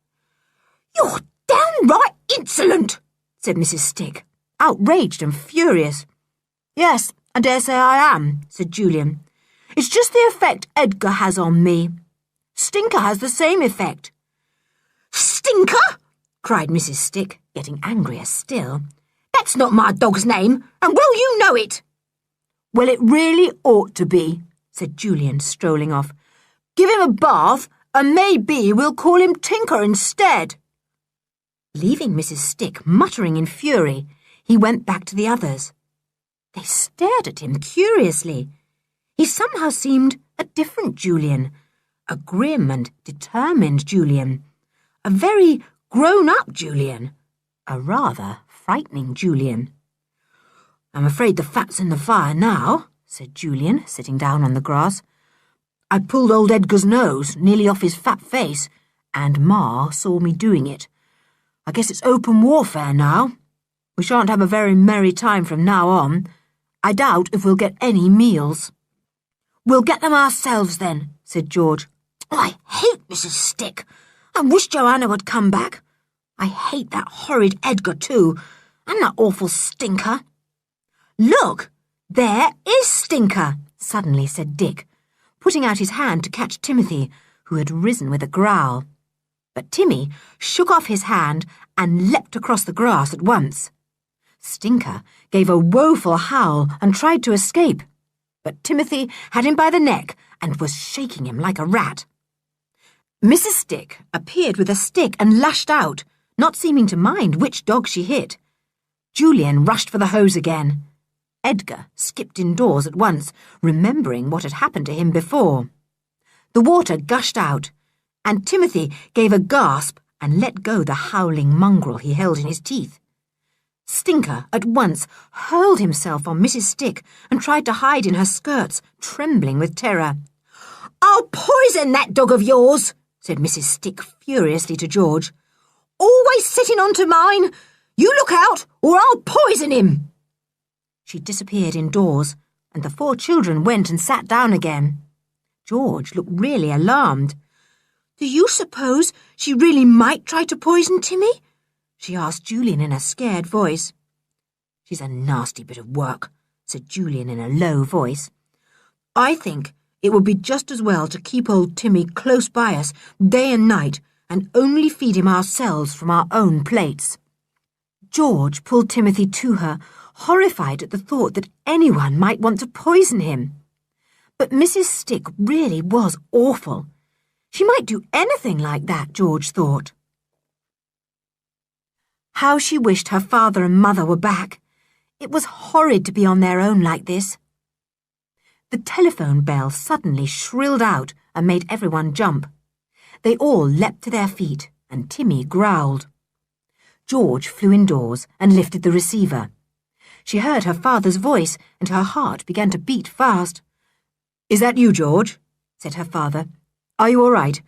"You're downright insolent," said Mrs. Stick, outraged and furious. "Yes, I dare say I am," said Julian. "It's just the effect Edgar has on me. Stinker has the same effect." "Stinker?" cried Mrs. Stick, getting angrier still. "That's not my dog's name, and well you know it." "Well, it really ought to be," said Julian, strolling off. "Give him a bath, and maybe we'll call him Tinker instead." Leaving Mrs. Stick muttering in fury, he went back to the others. They stared at him curiously. He somehow seemed a different Julian, a grim and determined Julian, a very grown-up Julian, a rather frightening Julian. "I'm afraid the fat's in the fire now," said Julian, sitting down on the grass. "I pulled old Edgar's nose nearly off his fat face, and Ma saw me doing it. I guess it's open warfare now. We shan't have a very merry time from now on. I doubt if we'll get any meals." "We'll get them ourselves then," said George. "I hate Mrs. Stick. I wish Joanna would come back. I hate that horrid Edgar too, and that awful Stinker." "Look, there is Stinker," suddenly said Dick, putting out his hand to catch Timothy, who had risen with a growl. But Timmy shook off his hand and leapt across the grass at once. Stinker gave a woeful howl and tried to escape, but Timothy had him by the neck and was shaking him like a rat. Mrs. Stick appeared with a stick and lashed out, not seeming to mind which dog she hit. Julian rushed for the hose again. Edgar skipped indoors at once, remembering what had happened to him before. The water gushed out, and Timothy gave a gasp and let go the howling mongrel he held in his teeth. Stinker at once hurled himself on Mrs. Stick and tried to hide in her skirts, trembling with terror. "I'll poison that dog of yours," said Mrs. Stick furiously to George. "Always sitting on to mine. You look out, or I'll poison him! She disappeared indoors, and the 4 children went and sat down again. George looked really alarmed. Do you suppose she really might try to poison Timmy? She asked Julian in a scared voice. She's a nasty bit of work, said Julian in a low voice. I think it would be just as well to keep old Timmy close by us day and night and only feed him ourselves from our own plates. George pulled Timothy to her, horrified at the thought that anyone might want to poison him. But Mrs. Stick really was awful. She might do anything like that, George thought. How she wished her father and mother were back. It was horrid to be on their own like this. The telephone bell suddenly shrilled out and made everyone jump. They all leapt to their feet, and Timmy growled. George flew indoors and lifted the receiver. She heard her father's voice, and her heart began to beat fast. Is that you, George? Said her father. Are you all right?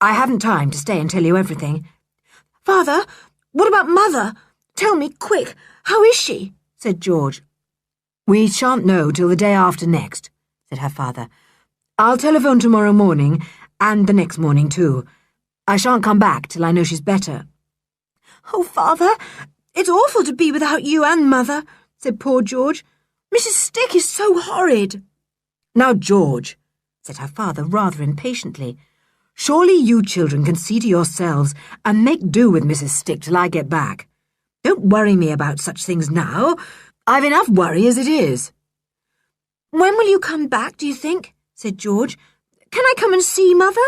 I haven't time to stay and tell you everything. Father, what about Mother? Tell me, quick, how is she? Said George. We shan't know till the day after next, said her father. I'll telephone tomorrow morning, and the next morning too. I shan't come back till I know she's better. Oh, Father, it's awful to be without you and Mother, said poor George. Mrs. Stick is so horrid. Now, George, said her father rather impatiently, surely you children can see to yourselves and make do with Mrs. Stick till I get back. Don't worry me about such things now. I've enough worry as it is. When will you come back, do you think? Said George. Can I come and see Mother?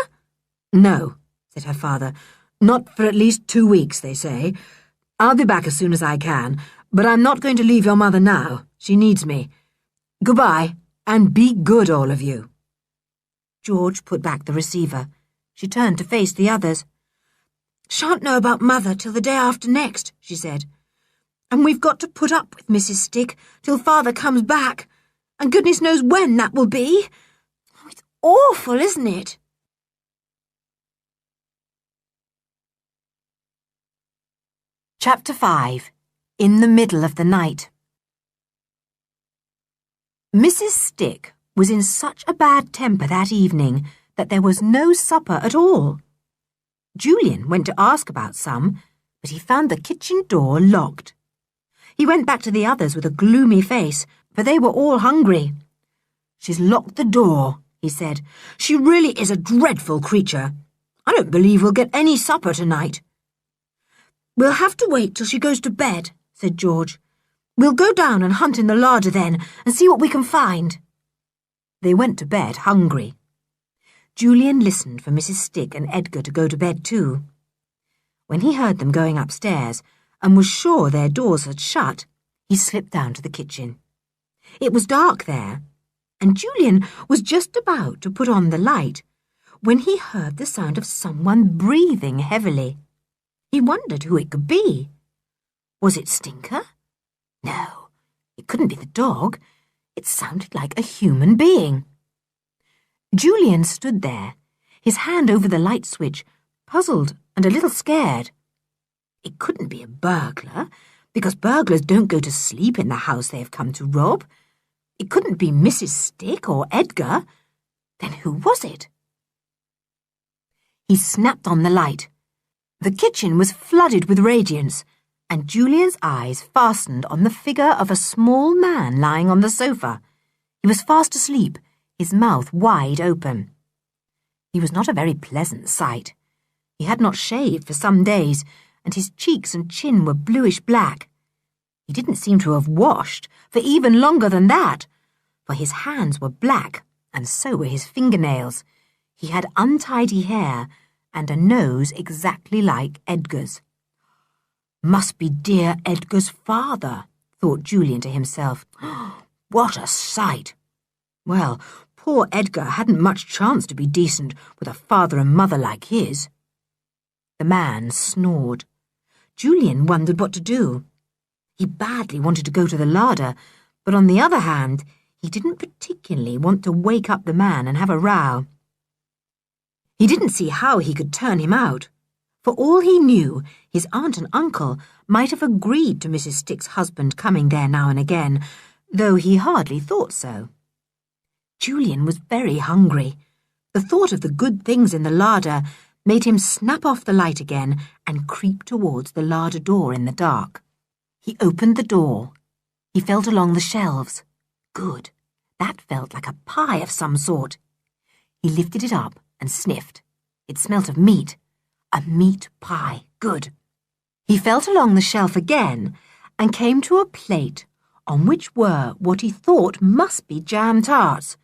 No, said her father. Not for at least 2 weeks, they say. I'll be back as soon as I can, but I'm not going to leave your mother now. She needs me. Goodbye, and be good, all of you. George put back the receiver. She turned to face the others. Shan't know about Mother till the day after next, she said. And we've got to put up with Mrs. Stick till Father comes back, and goodness knows when that will be. Oh, it's awful, isn't it? Chapter 5. In the Middle of the Night. Mrs. Stick was in such a bad temper that evening that there was no supper at all. Julian went to ask about some, but he found the kitchen door locked. He went back to the others with a gloomy face, for they were all hungry. She's locked the door, he said. She really is a dreadful creature. I don't believe we'll get any supper tonight. We'll have to wait till she goes to bed, said George. We'll go down and hunt in the larder then and see what we can find. They went to bed hungry. Julian listened for Mrs. Stick and Edgar to go to bed too. When he heard them going upstairs and was sure their doors had shut, he slipped down to the kitchen. It was dark there, and Julian was just about to put on the light when he heard the sound of someone breathing heavily. He wondered who it could be. Was it Stinker? No, it couldn't be the dog. It sounded like a human being. Julian stood there, his hand over the light switch, puzzled and a little scared. It couldn't be a burglar, because burglars don't go to sleep in the house they have come to rob. It couldn't be Mrs. Stick or Edgar. Then who was it? He snapped on the light. The kitchen was flooded with radiance, and Julian's eyes fastened on the figure of a small man lying on the sofa. He was fast asleep, his mouth wide open. He was not a very pleasant sight. He had not shaved for some days, and his cheeks and chin were bluish-black. He didn't seem to have washed for even longer than that, for his hands were black, and so were his fingernails. He had untidy hair, and a nose exactly like Edgar's. Must be dear Edgar's father, thought Julian to himself. What a sight! Well, poor Edgar hadn't much chance to be decent with a father and mother like his. The man snored. Julian wondered what to do. He badly wanted to go to the larder, but on the other hand, he didn't particularly want to wake up the man and have a row. He didn't see how he could turn him out, For all he knew, his aunt and uncle might have agreed to Mrs. Stick's husband coming there now and again, though he hardly thought so. Julian was very hungry. The thought of the good things in the larder made him snap off the light again and creep towards the larder door in the dark. He opened the door. He felt along the shelves. Good. That felt like a pie of some sort. He lifted it up and sniffed. It smelt of meat. A meat pie. Good. He felt along the shelf again and came to a plate on which were what he thought must be jam tarts,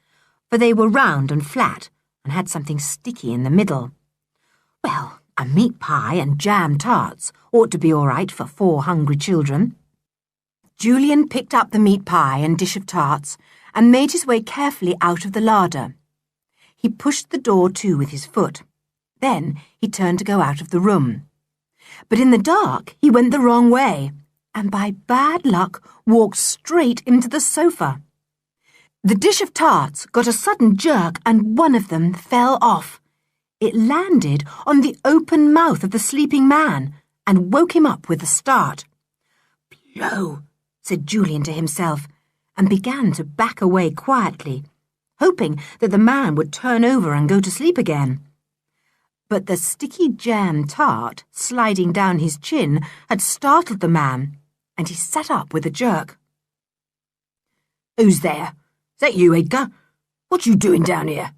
for they were round and flat and had something sticky in the middle. Well, a meat pie and jam tarts ought to be all right for 4 hungry children. Julian picked up the meat pie and dish of tarts and made his way carefully out of the larder. He pushed the door to with his foot. Then he turned to go out of the room. But in the dark he went the wrong way, and by bad luck walked straight into the sofa. The dish of tarts got a sudden jerk and one of them fell off. It landed on the open mouth of the sleeping man and woke him up with a start. "Blow," said Julian to himself, and began to back away quietly, hoping that the man would turn over and go to sleep again. But the sticky jam tart sliding down his chin had startled the man, and he sat up with a jerk. "Who's there? Is that you, Edgar? What you doing down here?"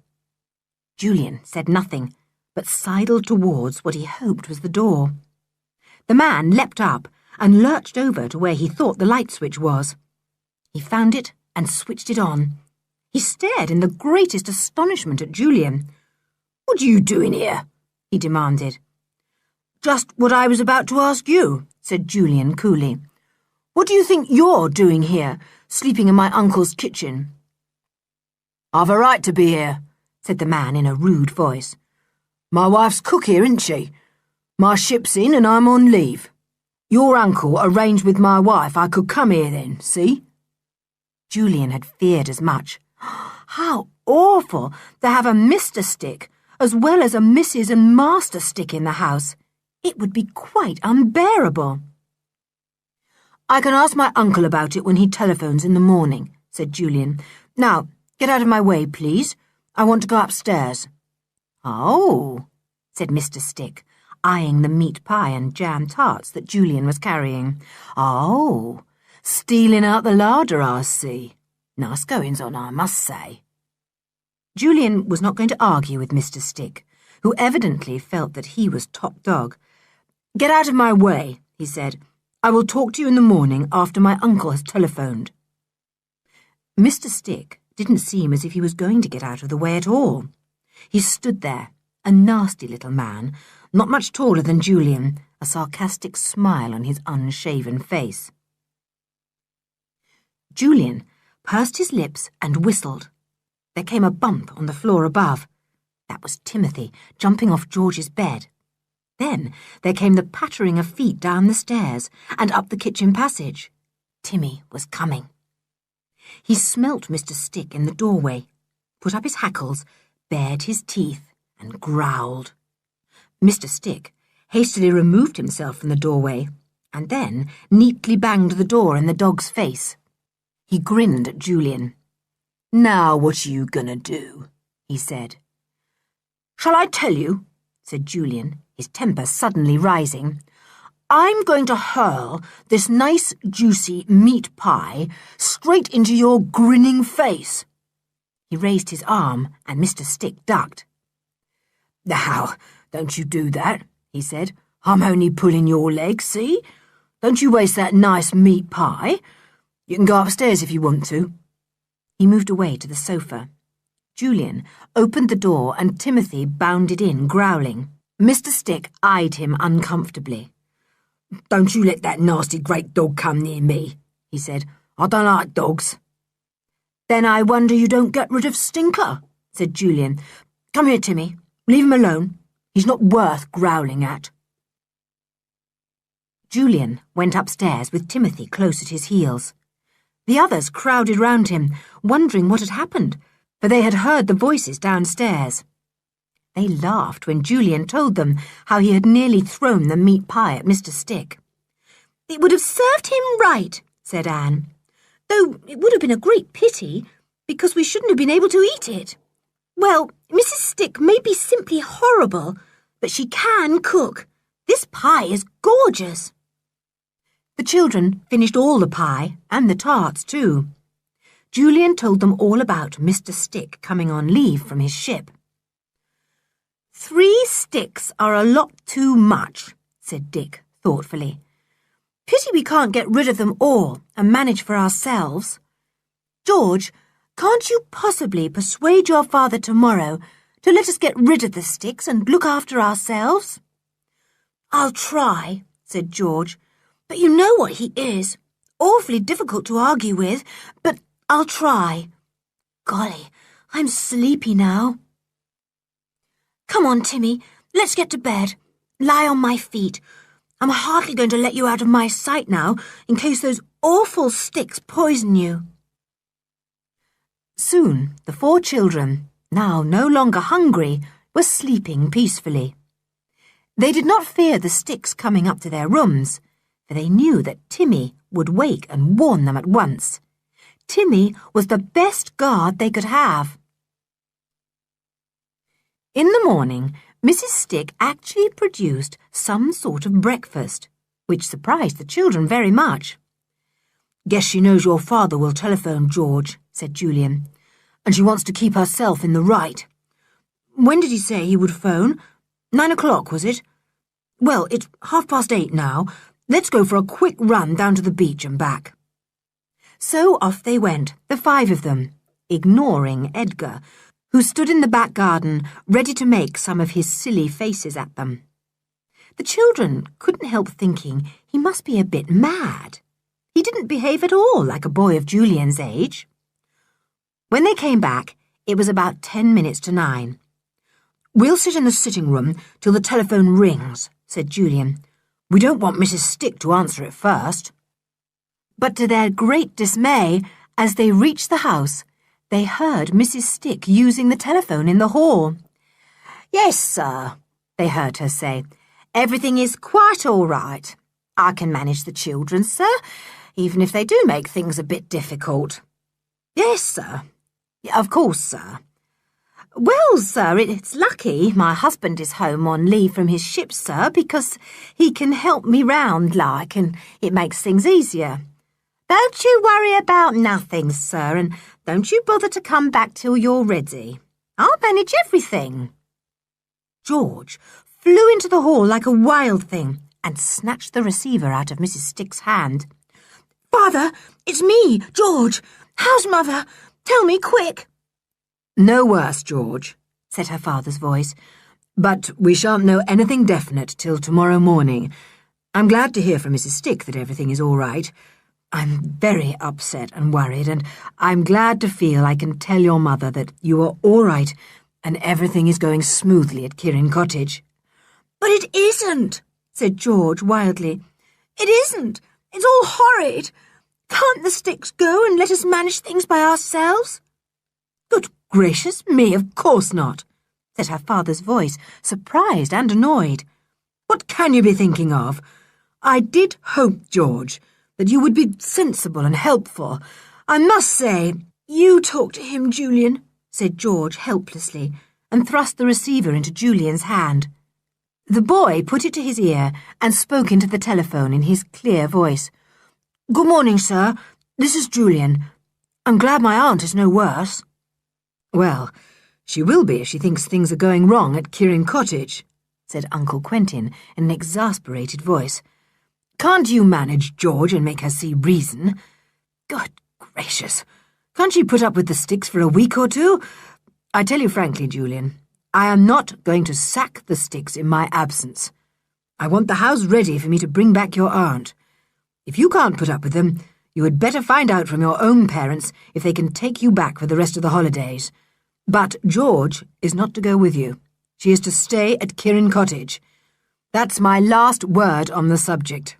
Julian said nothing, but sidled towards what he hoped was the door. The man leapt up and lurched over to where he thought the light switch was. He found it and switched it on. He stared in the greatest astonishment at Julian. "What are you doing here?" he demanded. "Just what I was about to ask you," said Julian coolly. "What do you think you're doing here, sleeping in my uncle's kitchen?" "I've a right to be here," said the man in a rude voice. "My wife's cook here, isn't she? My ship's in and I'm on leave. Your uncle arranged with my wife I could come here then, see?" Julian had feared as much. How awful to have a Mr. Stick as well as a Mrs. and Master Stick in the house. It would be quite unbearable. "I can ask my uncle about it when he telephones in the morning," said Julian. "Now, get out of my way, please. I want to go upstairs." "Oh," said Mr. Stick, eyeing the meat pie and jam tarts that Julian was carrying. "Oh, stealing out the larder, I see. Nice goings on, I must say." Julian was not going to argue with Mr. Stick, who evidently felt that he was top dog. "Get out of my way," he said. "I will talk to you in the morning after my uncle has telephoned." Mr. Stick didn't seem as if he was going to get out of the way at all. He stood there, a nasty little man, not much taller than Julian, a sarcastic smile on his unshaven face. Julian pursed his lips and whistled. There came a bump on the floor above. That was Timothy jumping off George's bed. Then there came the pattering of feet down the stairs and up the kitchen passage. Timmy was coming. He smelt Mr. Stick in the doorway, put up his hackles, bared his teeth, and growled. Mr. Stick hastily removed himself from the doorway, and then neatly banged the door in the dog's face. He grinned at Julian. "Now what you gonna do?" he said. "Shall I tell you?" said Julian, his temper suddenly rising. "I'm going to hurl this nice, juicy meat pie straight into your grinning face." He raised his arm, and Mr. Stick ducked. "Now, don't you do that," he said. "I'm only pulling your leg, see? Don't you waste that nice meat pie. You can go upstairs if you want to." He moved away to the sofa. Julian opened the door and Timothy bounded in, growling. Mr. Stick eyed him uncomfortably. "Don't you let that nasty great dog come near me," he said. "I don't like dogs." "Then I wonder you don't get rid of Stinker," said Julian. "Come here, Timmy. Leave him alone. He's not worth growling at." Julian went upstairs with Timothy close at his heels. The others crowded round him, wondering what had happened, for they had heard the voices downstairs. They laughed when Julian told them how he had nearly thrown the meat pie at Mr. Stick. "It would have served him right," said Anne, "though it would have been a great pity, because we shouldn't have been able to eat it. Well, Mrs. Stick may be simply horrible, but she can cook. This pie is gorgeous." The children finished all the pie and the tarts too. Julian told them all about Mr. Stick coming on leave from his ship. "3 sticks are a lot too much," said Dick thoughtfully. "Pity we can't get rid of them all and manage for ourselves. George, can't you possibly persuade your father tomorrow to let us get rid of the sticks and look after ourselves?" "I'll try," said George, "but you know what he is. Awfully difficult to argue with, but I'll try. Golly, I'm sleepy now." "Come on, Timmy, let's get to bed. Lie on my feet. I'm hardly going to let you out of my sight now, in case those awful sticks poison you." Soon the 4 children, now no longer hungry, were sleeping peacefully. They did not fear the sticks coming up to their rooms, for they knew that Timmy would wake and warn them at once. Timmy was the best guard they could have. In the morning, Mrs. Stick actually produced some sort of breakfast, which surprised the children very much. "Guess she knows your father will telephone, George," said Julian, "and she wants to keep herself in the right. When did he say he would phone? 9 o'clock, was it? Well, it's 8:30 now. Let's go for a quick run down to the beach and back." So off they went, the 5 of them, ignoring Edgar, who stood in the back garden ready to make some of his silly faces at them. The children couldn't help thinking he must be a bit mad. He didn't behave at all like a boy of Julian's age. When they came back, it was about 10 minutes to 9. "We'll sit in the sitting room till the telephone rings," said Julian. "We don't want Mrs. Stick to answer it first." But to their great dismay, as they reached the house, they heard Mrs. Stick using the telephone in the hall. "Yes, sir," they heard her say. "Everything is quite all right. I can manage the children, sir, even if they do make things a bit difficult." "Yes, sir. Of course, sir." "Well, sir, it's lucky my husband is home on leave from his ship, sir, because he can help me round like, and it makes things easier. Don't you worry about nothing, sir, and don't you bother to come back till you're ready. I'll manage everything." George flew into the hall like a wild thing and snatched the receiver out of Mrs. Stick's hand. "Father, it's me, George. How's Mother? Tell me quick." "No worse, George," said her father's voice, "but we shan't know anything definite till tomorrow morning. I'm glad to hear from Mrs. Stick that everything is all right. I'm very upset and worried, and I'm glad to feel I can tell your mother that you are all right and everything is going smoothly at Kirrin Cottage." "But it isn't," said George wildly. "It isn't. It's all horrid. Can't the Sticks go and let us manage things by ourselves?" "Good gracious me, of course not," said her father's voice, surprised and annoyed. "What can you be thinking of? I did hope, George, that you would be sensible and helpful. I must say—" "You talk to him, Julian," said George helplessly, and thrust the receiver into Julian's hand. The boy put it to his ear and spoke into the telephone in his clear voice. "Good morning, sir. This is Julian. I'm glad my aunt is no worse." "Well, she will be if she thinks things are going wrong at Kirrin Cottage," said Uncle Quentin in an exasperated voice. "Can't you manage George and make her see reason? Good gracious! Can't she put up with the Sticks for a week or two? I tell you frankly, Julian, I am not going to sack the Sticks in my absence. I want the house ready for me to bring back your aunt. If you can't put up with them, you had better find out from your own parents if they can take you back for the rest of the holidays. But George is not to go with you. She is to stay at Kirrin Cottage. That's my last word on the subject."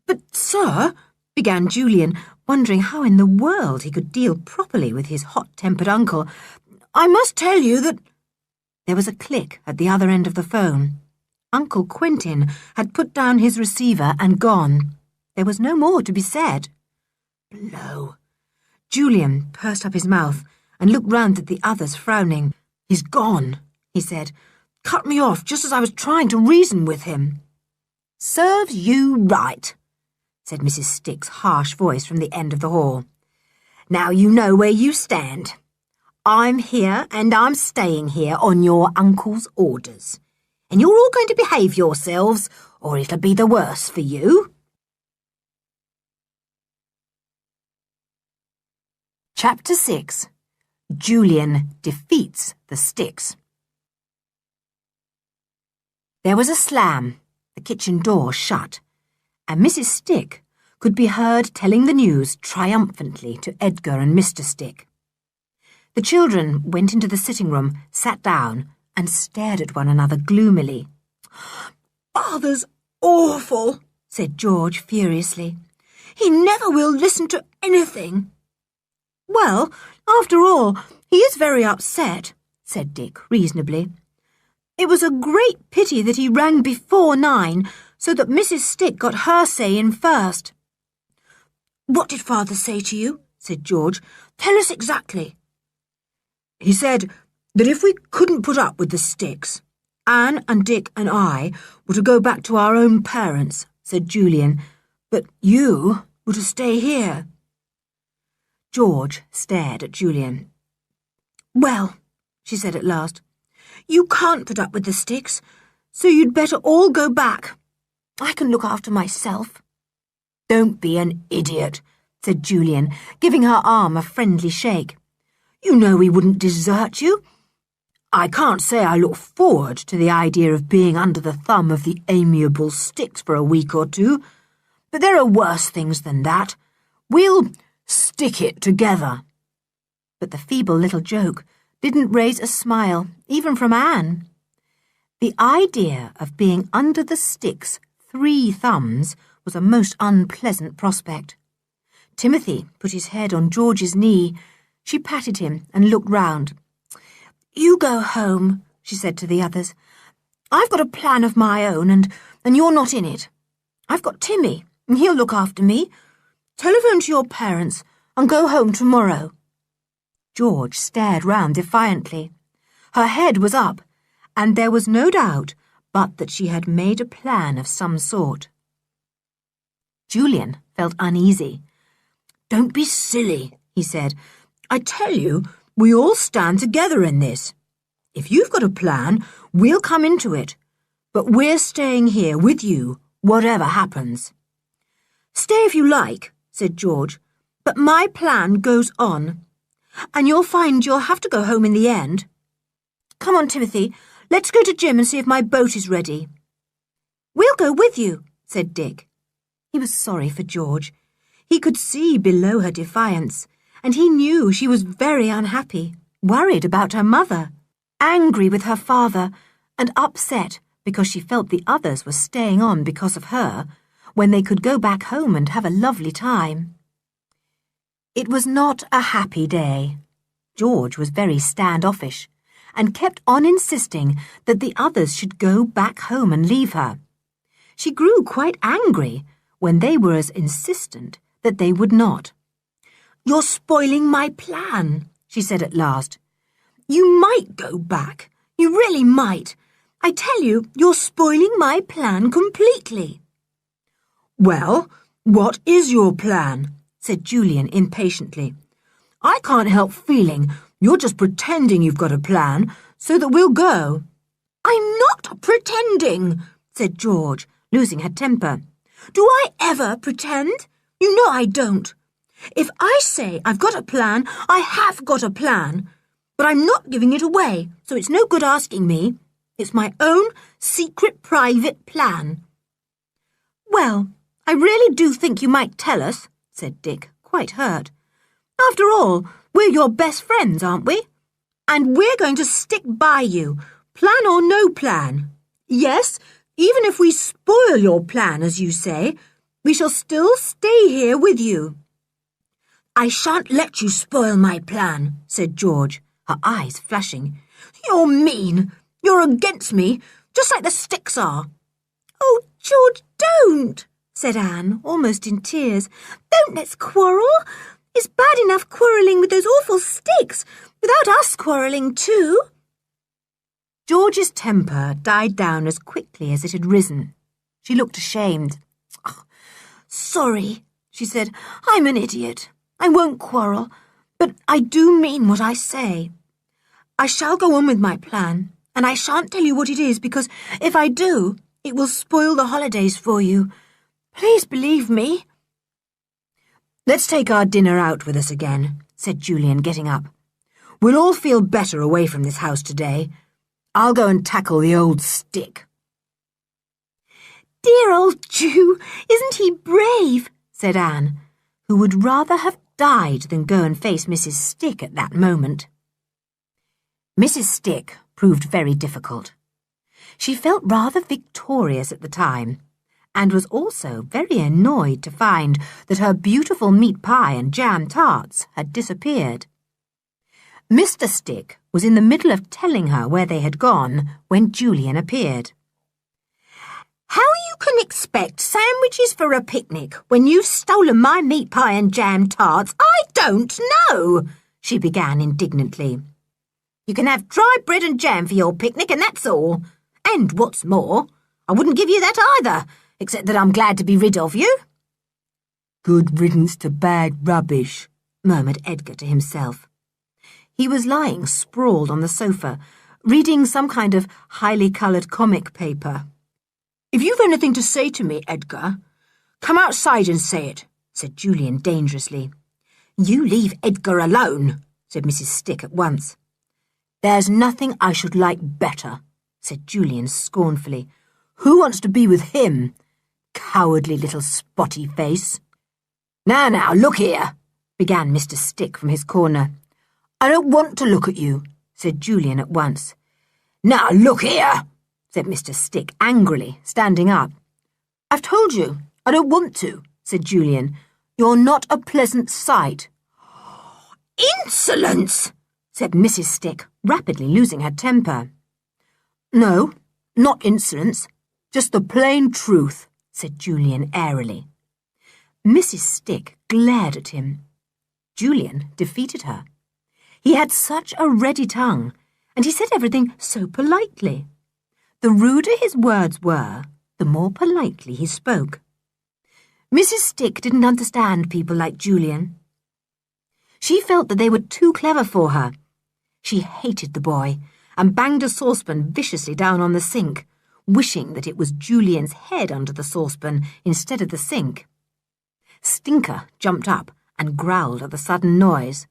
"But, sir," began Julian, wondering how in the world he could deal properly with his hot-tempered uncle, "I must tell you that—" There was a click at the other end of the phone. Uncle Quentin had put down his receiver and gone. There was no more to be said. Blow. Julian pursed up his mouth and looked round at the others, frowning. He's gone, he said. Cut me off just as I was trying to reason with him. Serves you right, said Mrs. Stick's harsh voice from the end of the hall. Now you know where you stand. I'm here and I'm staying here on your uncle's orders. And you're all going to behave yourselves, or it'll be the worse for you. Chapter 6. Julian defeats the Sticks. There was a slam, the kitchen door shut, and Mrs. Stick could be heard telling the news triumphantly to Edgar and Mr. Stick. The children went into the sitting room, sat down, and stared at one another gloomily. "Father's awful," said George furiously. "He never will listen to anything." "Well, after all, he is very upset," said Dick reasonably. "It was a great pity that he rang before 9, so that Mrs. Stick got her say in first." "What did Father say to you?" said George. "Tell us exactly." "He said that if we couldn't put up with the Sticks, Anne and Dick and I were to go back to our own parents," said Julian, "but you were to stay here." George stared at Julian. "Well," she said at last, "you can't put up with the Sticks, so you'd better all go back. I can look after myself." "Don't be an idiot," said Julian, giving her arm a friendly shake. "You know we wouldn't desert you. I can't say I look forward to the idea of being under the thumb of the amiable Sticks for a week or two, but there are worse things than that. We'll stick it together." But the feeble little joke didn't raise a smile, even from Anne. The idea of being under the Sticks' 3 thumbs was a most unpleasant prospect. Timothy put his head on George's knee. She patted him and looked round. "You go home," she said to the others. "I've got a plan of my own, and you're not in it. I've got Timmy, and he'll look after me. Telephone to your parents and go home tomorrow." George stared round defiantly. Her head was up, and there was no doubt but that she had made a plan of some sort. Julian felt uneasy. "Don't be silly," he said. "I tell you, we all stand together in this. If you've got a plan, we'll come into it. But we're staying here with you, whatever happens." "Stay if you like," said George, "but my plan goes on. And you'll find you'll have to go home in the end. Come on, Timothy, let's go to Jim and see if my boat is ready." "We'll go with you," said Dick. He was sorry for George. He could see below her defiance, and he knew she was very unhappy, worried about her mother, angry with her father, and upset because she felt the others were staying on because of her, when they could go back home and have a lovely time. It was not a happy day. George was very standoffish, and kept on insisting that the others should go back home and leave her. She grew quite angry when they were as insistent that they would not. "You're spoiling my plan," she said at last. "You might go back. You really might. I tell you, you're spoiling my plan completely." "Well, what is your plan?" said Julian impatiently. "I can't help feeling you're just pretending you've got a plan so that we'll go." "I'm not pretending," said George, losing her temper. "Do I ever pretend? You know I don't. If I say I've got a plan, I have got a plan. But I'm not giving it away, so it's no good asking me. It's my own secret private plan." "Well, I really do think you might tell us," said Dick, quite hurt. "After all, we're your best friends, aren't we? And we're going to stick by you, plan or no plan. Yes, even if we spoil your plan, as you say, we shall still stay here with you." "I shan't let you spoil my plan," said George, her eyes flashing. You're mean. You're against me, just like the Sticks are. Oh, George, don't, said Anne, almost in tears. Don't let's quarrel. It's bad enough quarrelling with those awful Sticks, without us quarrelling too. George's temper died down as quickly as it had risen. She looked ashamed. Oh, sorry, she said. I'm an idiot. I won't quarrel, but I do mean what I say. I shall go on with my plan, and I shan't tell you what it is, because if I do, it will spoil the holidays for you. Please believe me. Let's take our dinner out with us again, said Julian, getting up. We'll all feel better away from this house today. I'll go and tackle the old Stick. Dear old Jew, isn't he brave? Said Anne, who would rather have died than go and face Mrs. Stick at that moment. Mrs. Stick proved very difficult. She felt rather victorious at the time, and was also very annoyed to find that her beautiful meat pie and jam tarts had disappeared. Mr. Stick was in the middle of telling her where they had gone when Julian appeared. How you can expect sandwiches for a picnic when you've stolen my meat pie and jam tarts, I don't know, she began indignantly. You can have dry bread and jam for your picnic, and that's all. And what's more, I wouldn't give you that either, except that I'm glad to be rid of you. Good riddance to bad rubbish, murmured Edgar to himself. He was lying sprawled on the sofa, reading some kind of highly coloured comic paper. If you've anything to say to me, Edgar, come outside and say it, said Julian dangerously. You leave Edgar alone, said Mrs. Stick at once. There's nothing I should like better, said Julian scornfully. Who wants to be with him? Cowardly little spotty face. Now, look here, began Mr. Stick from his corner. I don't want to look at you, said Julian at once. Now, look here, said Mr. Stick angrily, standing up. I've told you, I don't want to, said Julian. You're not a pleasant sight. Insolence, said Mrs. Stick, rapidly losing her temper. No, not insolence, just the plain truth, said Julian airily. Mrs. Stick glared at him. Julian defeated her. He had such a ready tongue, and he said everything so politely. The ruder his words were, the more politely he spoke. Mrs. Stick didn't understand people like Julian. She felt that they were too clever for her. She hated the boy, and banged a saucepan viciously down on the sink, wishing that it was Julian's head under the saucepan instead of the sink. Stinker jumped up and growled at the sudden noise.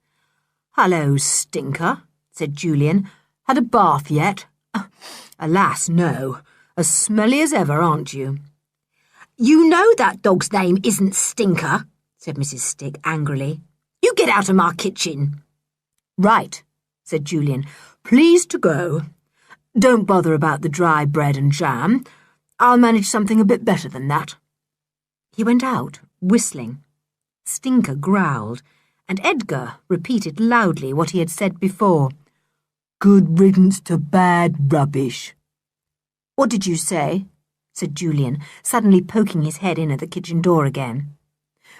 "Hello, Stinker," said Julian. "Had a bath yet?" "Alas, no. As smelly as ever, aren't you?" "You know that dog's name isn't Stinker," said Mrs. Stick angrily. "You get out of my kitchen." "Right," said Julian. "Pleased to go. Don't bother about the dry bread and jam. I'll manage something a bit better than that." He went out, whistling. Stinker growled, and Edgar repeated loudly what he had said before. "Good riddance to bad rubbish." "What did you say?" said Julian, suddenly poking his head in at the kitchen door again.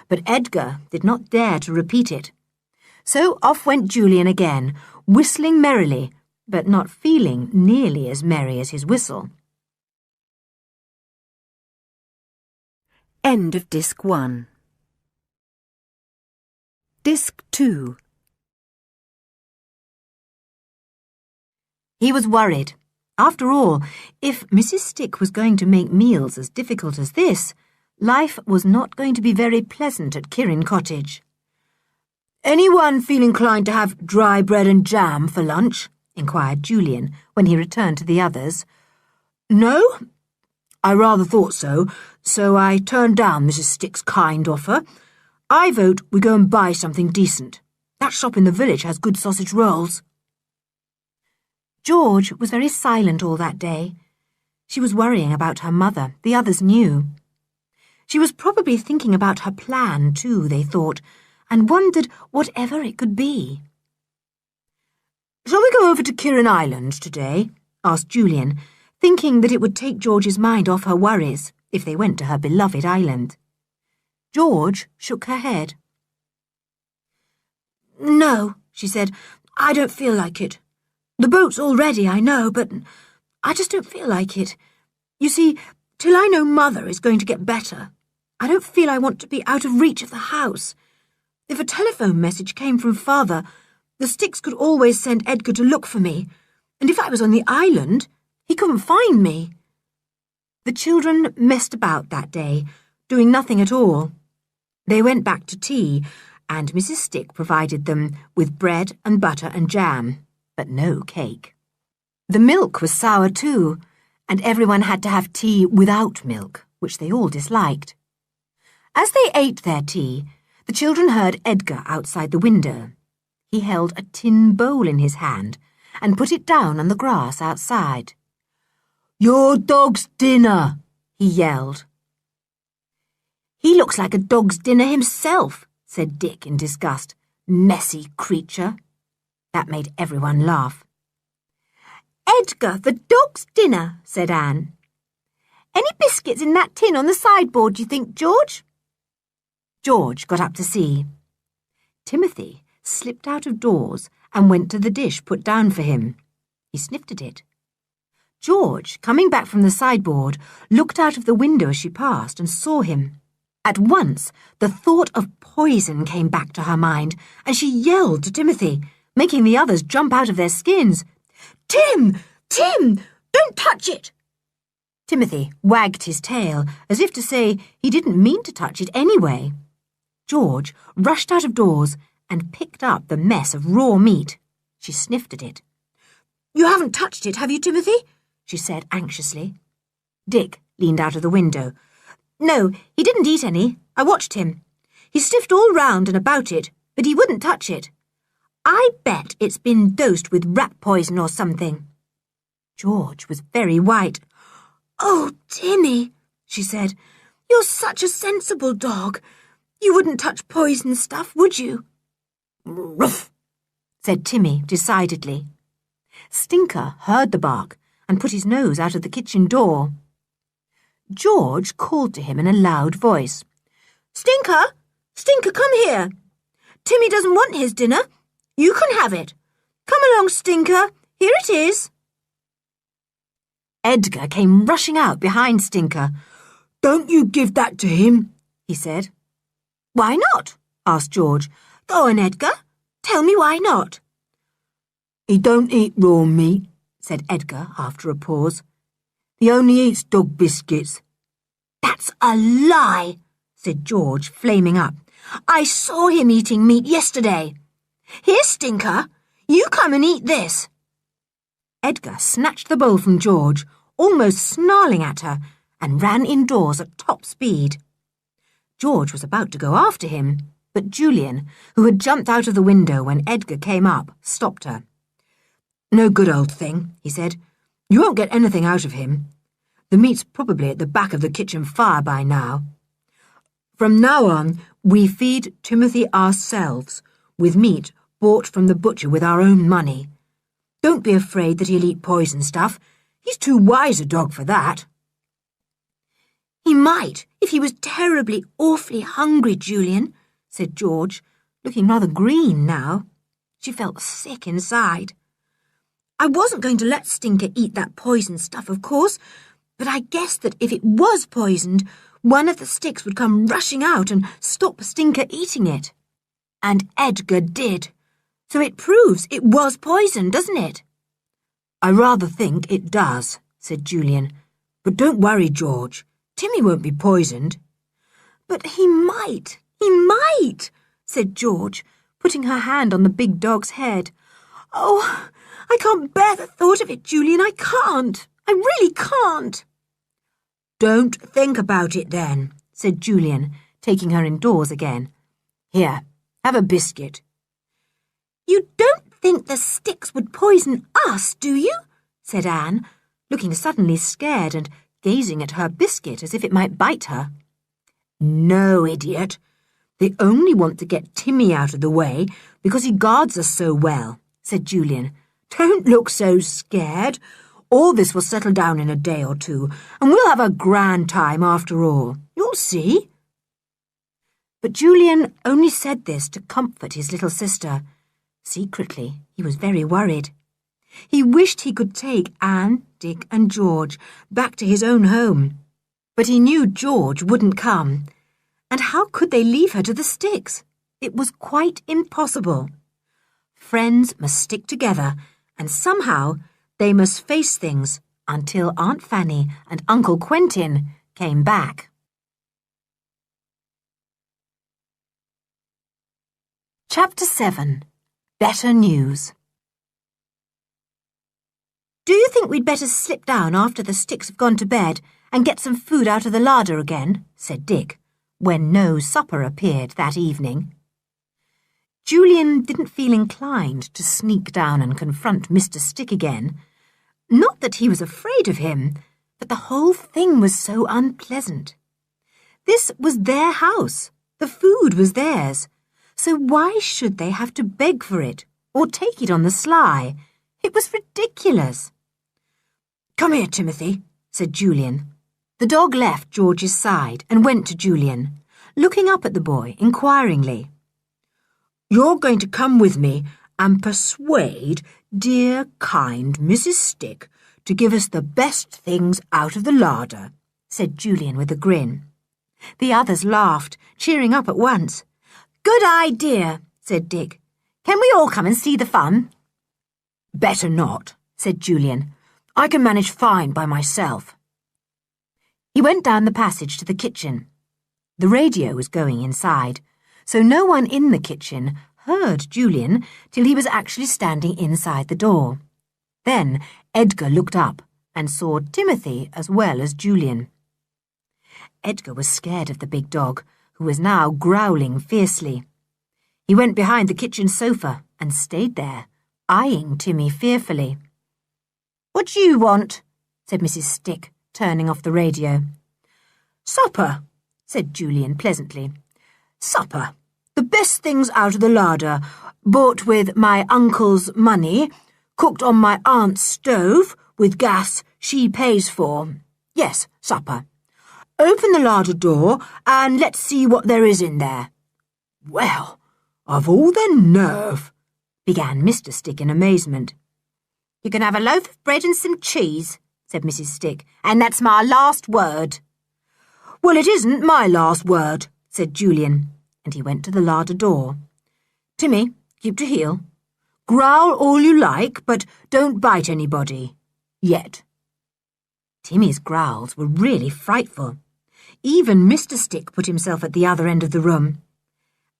But Edgar did not dare to repeat it. So off went Julian again, whistling merrily, but not feeling nearly as merry as his whistle. End of Disc 1. Disc 2. He was worried. After all, if Mrs. Stick was going to make meals as difficult as this, life was not going to be very pleasant at Kirrin Cottage. "Anyone feel inclined to have dry bread and jam for lunch?" inquired Julian when he returned to the others. "No? I rather thought so, so I turned down Mrs. Stick's kind offer. I vote we go and buy something decent. That shop in the village has good sausage rolls." George was very silent all that day. She was worrying about her mother, the others knew. She was probably thinking about her plan, too, they thought, and wondered whatever it could be. Shall we go over to Kirrin Island today? Asked Julian, thinking that it would take George's mind off her worries if they went to her beloved island. George shook her head. No, she said. I don't feel like it. The boat's all ready, I know, but I just don't feel like it. You see, till I know Mother is going to get better, I don't feel I want to be out of reach of the house. If a telephone message came from Father, the Sticks could always send Edgar to look for me, and if I was on the island, he couldn't find me. The children messed about that day, doing nothing at all. They went back to tea, and Mrs. Stick provided them with bread and butter and jam, but no cake. The milk was sour too, and everyone had to have tea without milk, which they all disliked. As they ate their tea, the children heard Edgar outside the window. He held a tin bowl in his hand and put it down on the grass outside. "Your dog's dinner," he yelled. "He looks like a dog's dinner himself," said Dick in disgust. "Messy creature." That made everyone laugh. "Edgar, the dog's dinner," said Anne. "Any biscuits in that tin on the sideboard, do you think, George?" George got up to see. Timothy slipped out of doors and went to the dish put down for him. He sniffed at it. George, coming back from the sideboard, looked out of the window as she passed and saw him. At once, the thought of poison came back to her mind, and she yelled to Timothy, making the others jump out of their skins. "Tim! Tim! Don't touch it!" Timothy wagged his tail, as if to say he didn't mean to touch it anyway. George rushed out of doors and picked up the mess of raw meat. She sniffed at it. "You haven't touched it, have you, Timothy?" she said anxiously. Dick leaned out of the window. "No, he didn't eat any. I watched him. He sniffed all round and about it, but he wouldn't touch it. I bet it's been dosed with rat poison or something." George was very white. "Oh, Timmy," she said, "you're such a sensible dog. You wouldn't touch poison stuff, would you?" "Ruff," said Timmy decidedly. Stinker heard the bark and put his nose out of the kitchen door. George called to him in a loud voice. "Stinker! Stinker, come here. Timmy doesn't want his dinner. You can have it. Come along, Stinker. Here it is." Edgar came rushing out behind Stinker. "Don't you give that to him," he said. "Why not?" asked George. "Go on, Edgar. Tell me why not." "He don't eat raw meat," said Edgar after a pause. "He only eats dog biscuits." "That's a lie," said George, flaming up. "I saw him eating meat yesterday. Here, Stinker, you come and eat this." Edgar snatched the bowl from George, almost snarling at her, and ran indoors at top speed. George was about to go after him, but Julian, who had jumped out of the window when Edgar came up, stopped her. "No good, old thing," he said. "You won't get anything out of him. The meat's probably at the back of the kitchen fire by now. From now on, we feed Timothy ourselves, with meat bought from the butcher with our own money. Don't be afraid that he'll eat poison stuff. He's too wise a dog for that." "He might, if he was terribly, awfully hungry, Julian," said George, looking rather green now. She felt sick inside. "I wasn't going to let Stinker eat that poison stuff, of course, but I guessed that if it was poisoned, one of the Sticks would come rushing out and stop Stinker eating it. And Edgar did. So it proves it was poison, doesn't it?" "I rather think it does," said Julian. "But don't worry, George. Timmy won't be poisoned." "But he might, said George, putting her hand on the big dog's head. "Oh, I can't bear the thought of it, Julian. I can't. I really can't." "Don't think about it then," said Julian, taking her indoors again. "Here, have a biscuit." "You don't think the Sticks would poison us, do you?" said Anne, looking suddenly scared and gazing at her biscuit as if it might bite her. "No, idiot. They only want to get Timmy out of the way because he guards us so well," said Julian, Don't look so scared. All this will settle down in a day or two, and we'll have a grand time after all. You'll see." But Julian only said this to comfort his little sister. Secretly, he was very worried. He wished he could take Anne, Dick and George back to his own home. But he knew George wouldn't come. And how could they leave her to the Sticks? It was quite impossible. Friends must stick together, and somehow they must face things until Aunt Fanny and Uncle Quentin came back. Chapter 7. Better News. "Do you think we'd better slip down after the Sticks have gone to bed and get some food out of the larder again?" said Dick, when no supper appeared that evening. Julian didn't feel inclined to sneak down and confront Mr. Stick again. Not that he was afraid of him, but the whole thing was so unpleasant. This was their house. The food was theirs. So why should they have to beg for it or take it on the sly? It was ridiculous. "Come here, Timothy," said Julian. The dog left George's side and went to Julian, looking up at the boy inquiringly. "You're going to come with me and persuade dear, kind Mrs. Stick to give us the best things out of the larder," said Julian with a grin. The others laughed, cheering up at once. "Good idea," said Dick. "Can we all come and see the fun?" "Better not," said Julian. "I can manage fine by myself." He went down the passage to the kitchen. The radio was going inside, so no one in the kitchen heard Julian till he was actually standing inside the door. Then Edgar looked up and saw Timothy as well as Julian. Edgar was scared of the big dog, who was now growling fiercely. He went behind the kitchen sofa and stayed there, eyeing Timmy fearfully. "What do you want?" said Mrs. Stick, turning off the radio. "Supper," said Julian pleasantly. "Supper. The best things out of the larder, bought with my uncle's money, cooked on my aunt's stove, with gas she pays for. Yes, supper. Open the larder door and let's see what there is in there." "Well, of all the nerve," began Mr. Stick in amazement. "You can have a loaf of bread and some cheese," said Mrs. Stick, "and that's my last word." "Well, it isn't my last word," said Julian, and he went to the larder door. "Timmy, keep to heel. Growl all you like, but don't bite anybody. Yet." Timmy's growls were really frightful. Even Mr. Stick put himself at the other end of the room.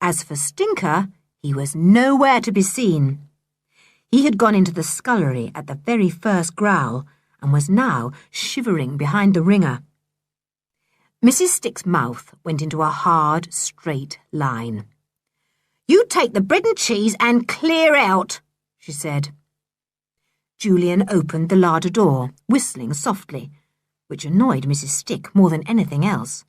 As for Stinker, he was nowhere to be seen. He had gone into the scullery at the very first growl and was now shivering behind the wringer. Mrs. Stick's mouth went into a hard, straight line. "You take the bread and cheese and clear out," she said. Julian opened the larder door, whistling softly, which annoyed Mrs. Stick more than anything else.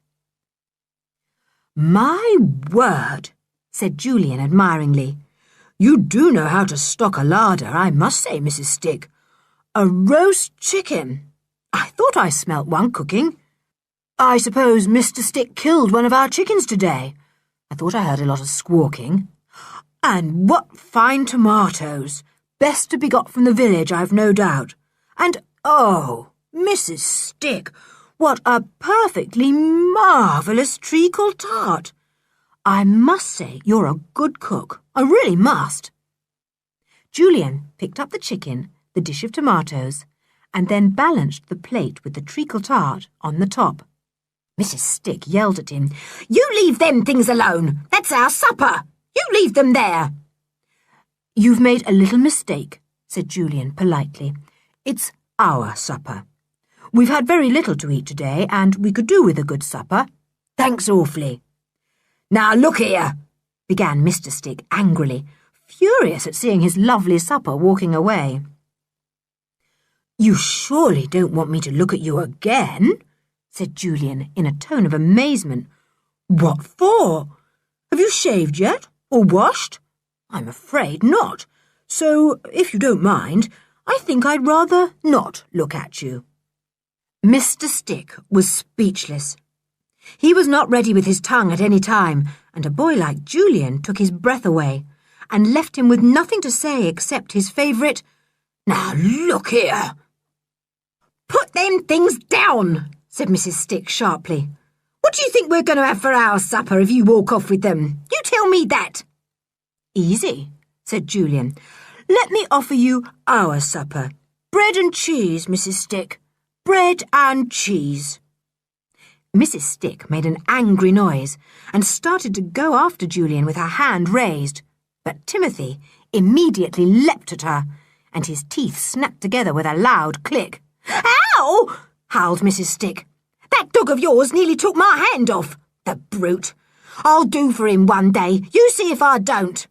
"My word," said Julian admiringly. "You do know how to stock a larder, I must say, Mrs. Stick. A roast chicken. I thought I smelt one cooking. I suppose Mr. Stick killed one of our chickens today. I thought I heard a lot of squawking. And what fine tomatoes. Best to be got from the village, I've no doubt. And, oh, Mrs. Stick, what a perfectly marvellous treacle tart. I must say you're a good cook. I really must." Julian picked up the chicken, the dish of tomatoes, and then balanced the plate with the treacle tart on the top. Mrs. Stick yelled at him, "You leave them things alone! That's our supper! You leave them there!" "You've made a little mistake," said Julian politely. "It's our supper. We've had very little to eat today, and we could do with a good supper. Thanks awfully." "Now look here," began Mr. Stick angrily, furious at seeing his lovely supper walking away. "You surely don't want me to look at you again?" said Julian in a tone of amazement. "What for? Have you shaved yet, or washed? I'm afraid not. So, if you don't mind, I think I'd rather not look at you." Mr. Stick was speechless. He was not ready with his tongue at any time, and a boy like Julian took his breath away and left him with nothing to say except his favourite, "Now look here." "Put them things down," said Mrs. Stick sharply. "What do you think we're going to have for our supper if you walk off with them? You tell me that." "Easy," said Julian. "Let me offer you our supper. Bread and cheese, Mrs. Stick. Bread and cheese." Mrs. Stick made an angry noise and started to go after Julian with her hand raised, but Timothy immediately leapt at her, and his teeth snapped together with a loud click. "Ow!" howled Mrs. Stick. "That dog of yours nearly took my hand off. The brute! I'll do for him one day. You see if I don't."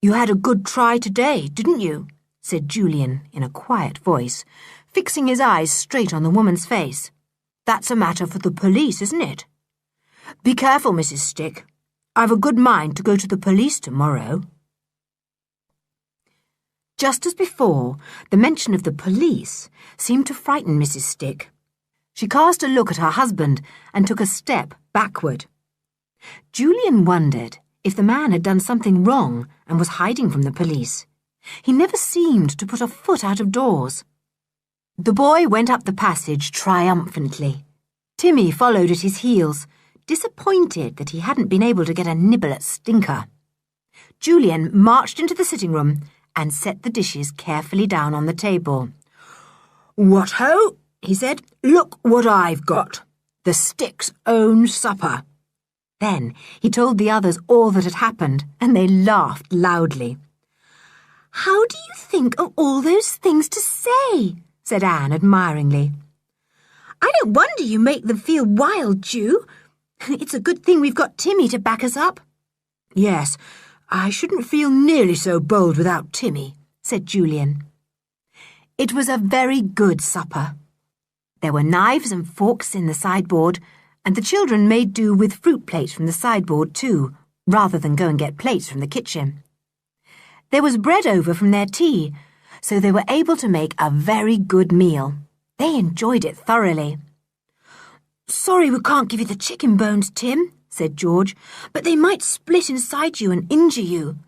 "You had a good try today, didn't you?" said Julian in a quiet voice, fixing his eyes straight on the woman's face. "That's a matter for the police, isn't it? Be careful, Mrs. Stick. I've a good mind to go to the police tomorrow." Just as before, the mention of the police seemed to frighten Mrs. Stick. She cast a look at her husband and took a step backward. Julian wondered if the man had done something wrong and was hiding from the police. He never seemed to put a foot out of doors. The boy went up the passage triumphantly. Timmy followed at his heels, disappointed that he hadn't been able to get a nibble at Stinker. Julian marched into the sitting room and set the dishes carefully down on the table. "What ho!" he said. "Look what I've got. The Stick's own supper." Then he told the others all that had happened, and they laughed loudly. "How do you think of all those things to say?" said Anne admiringly. "I don't wonder you make them feel wild, Ju. It's a good thing we've got Timmy to back us up." "Yes, I shouldn't feel nearly so bold without Timmy," said Julian. It was a very good supper. There were knives and forks in the sideboard, and the children made do with fruit plates from the sideboard too, rather than go and get plates from the kitchen. There was bread over from their tea, so they were able to make a very good meal. They enjoyed it thoroughly. "Sorry we can't give you the chicken bones, Tim," said George, "but they might split inside you and injure you.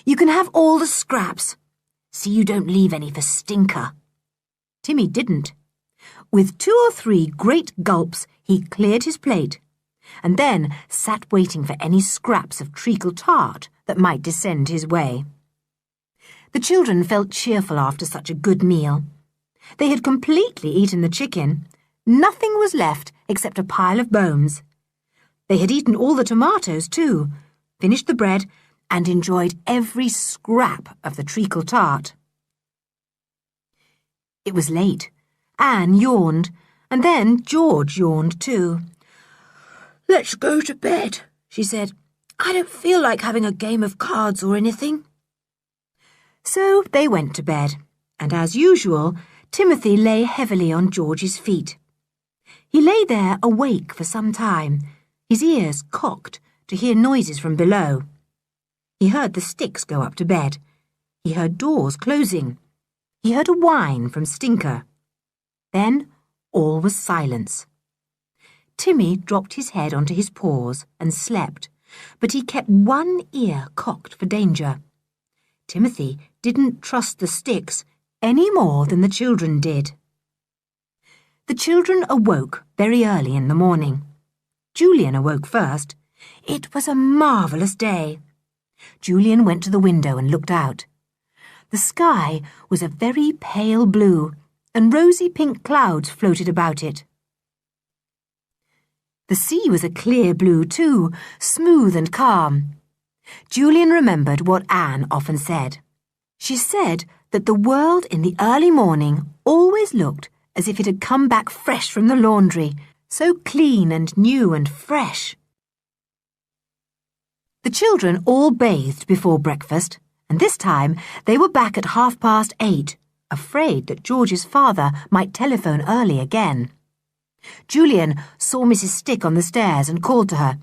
You can have all the scraps. See you don't leave any for Stinker." Timmy didn't. With 2 or 3 great gulps, he cleared his plate, and then sat waiting for any scraps of treacle tart that might descend his way. The children felt cheerful after such a good meal. They had completely eaten the chicken. Nothing was left except a pile of bones. They had eaten all the tomatoes too, finished the bread, and enjoyed every scrap of the treacle tart. It was late. Anne yawned, and then George yawned too. "Let's go to bed," she said. "I don't feel like having a game of cards or anything." So they went to bed, and as usual, Timothy lay heavily on George's feet. He lay there awake for some time, his ears cocked to hear noises from below. He heard the Sticks go up to bed. He heard doors closing. He heard a whine from Stinker. Then all was silence. Timmy dropped his head onto his paws and slept, but he kept one ear cocked for danger. Timothy didn't trust the Sticks any more than the children did. The children awoke very early in the morning. Julian awoke first. It was a marvellous day. Julian went to the window and looked out. The sky was a very pale blue, and rosy pink clouds floated about it. The sea was a clear blue too, smooth and calm. Julian remembered what Anne often said. She said that the world in the early morning always looked as if it had come back fresh from the laundry, so clean and new and fresh. The children all bathed before breakfast, and this time they were back at 8:30, afraid that George's father might telephone early again. Julian saw Mrs. Stick on the stairs and called to her.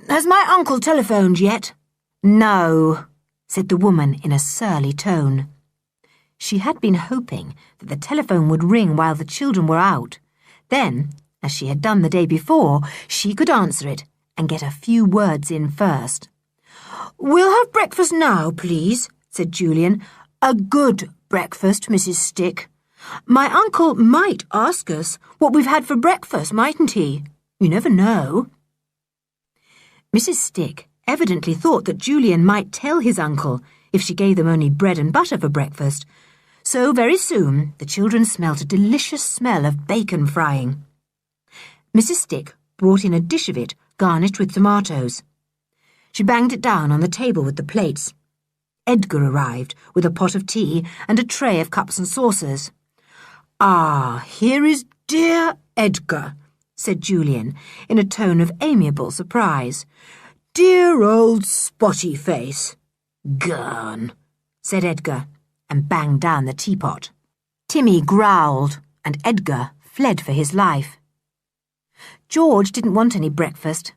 "Has my uncle telephoned yet?" "No," said the woman in a surly tone. She had been hoping that the telephone would ring while the children were out. Then, as she had done the day before, she could answer it and get a few words in first. "We'll have breakfast now, please," said Julian. "A good breakfast, Mrs. Stick. My uncle might ask us what we've had for breakfast, mightn't he? You never know." Mrs. Stick evidently thought that Julian might tell his uncle if she gave them only bread and butter for breakfast. So very soon the children smelt a delicious smell of bacon frying. Mrs. Stick brought in a dish of it garnished with tomatoes. She banged it down on the table with the plates. Edgar arrived with a pot of tea and a tray of cups and saucers. "Ah, here is dear Edgar," said Julian in a tone of amiable surprise. "Dear old spotty face." "Gone," said Edgar, and banged down the teapot. Timmy growled, and Edgar fled for his life. George didn't want any breakfast.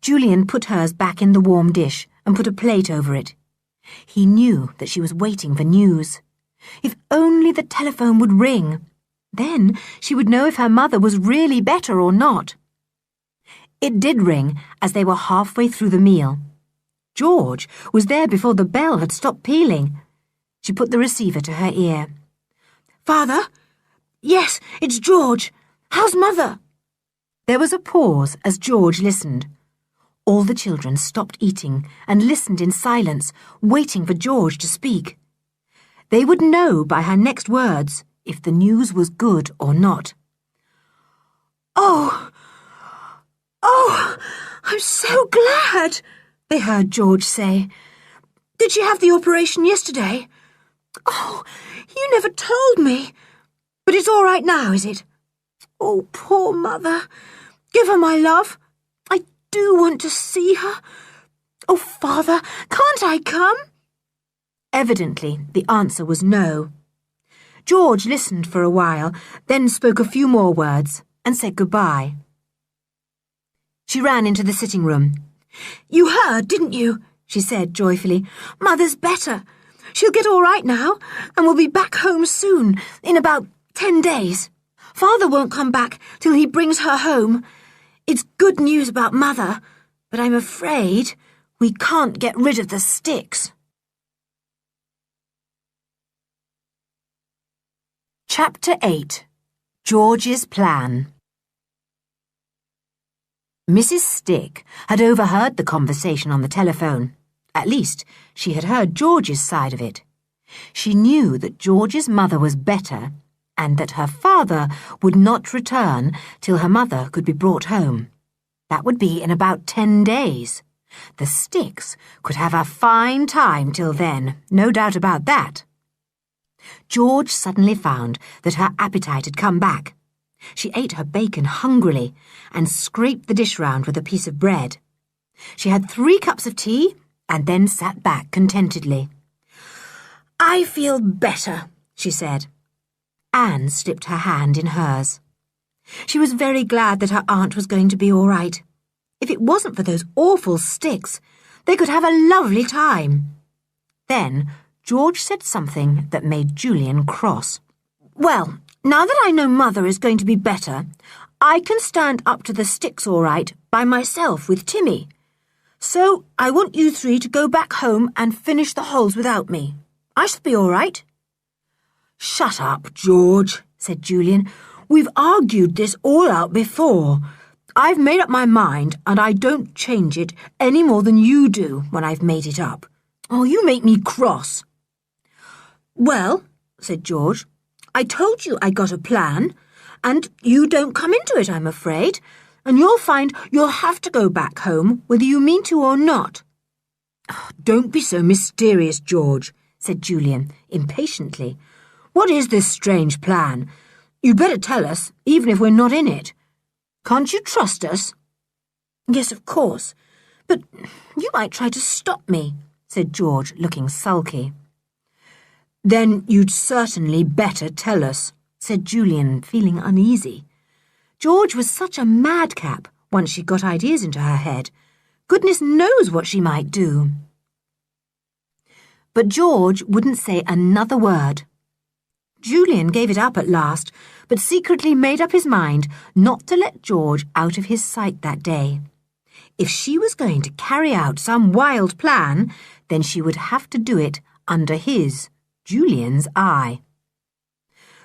Julian put hers back in the warm dish and put a plate over it. He knew that she was waiting for news. If only the telephone would ring. Then she would know if her mother was really better or not. It did ring as they were halfway through the meal. George was there before the bell had stopped pealing. She put the receiver to her ear. "Father? Yes, it's George. How's Mother?" There was a pause as George listened. All the children stopped eating and listened in silence, waiting for George to speak. They would know by her next words if the news was good or not. Oh, I'm so glad," they heard George say. "Did she have the operation yesterday? Oh, you never told me. But it's all right now, is it? Oh, poor Mother. Give her my love. I do want to see her. Oh, Father, can't I come?" Evidently, the answer was no. George listened for a while, then spoke a few more words and said goodbye. She ran into the sitting room. "You heard, didn't you?" she said joyfully. "Mother's better. She'll get all right now, and we'll be back home soon, in about 10 days. Father won't come back till he brings her home. It's good news about Mother, but I'm afraid we can't get rid of the sticks." Chapter 8. George's Plan. Mrs. Stick had overheard the conversation on the telephone. At least, she had heard George's side of it. She knew that George's mother was better and that her father would not return till her mother could be brought home. That would be in about 10 days. The Sticks could have a fine time till then, no doubt about that. George suddenly found that her appetite had come back. She ate her bacon hungrily and scraped the dish round with a piece of bread. She had 3 cups of tea and then sat back contentedly. "I feel better," she said. Anne slipped her hand in hers. She was very glad that her aunt was going to be all right. If it wasn't for those awful sticks, they could have a lovely time. Then George said something that made Julian cross. "Well, now that I know Mother is going to be better, I can stand up to the sticks all right by myself with Timmy. So I want you 3 to go back home and finish the holes without me. I shall be all right." "Shut up, George," said Julian. "We've argued this all out before. I've made up my mind, and I don't change it any more than you do when I've made it up. Oh, you make me cross." "Well," said George, "I told you I got a plan, and you don't come into it, I'm afraid, and you'll find you'll have to go back home whether you mean to or not." "Don't be so mysterious, George," said Julian impatiently. "What is this strange plan? You'd better tell us, even if we're not in it. Can't you trust us?" "Yes, of course, but you might try to stop me," said George, looking sulky. "Then you'd certainly better tell us," said Julian, feeling uneasy. George was such a madcap once she got ideas into her head. Goodness knows what she might do. But George wouldn't say another word. Julian gave it up at last, but secretly made up his mind not to let George out of his sight that day. If she was going to carry out some wild plan, then she would have to do it under his, Julian's, eye.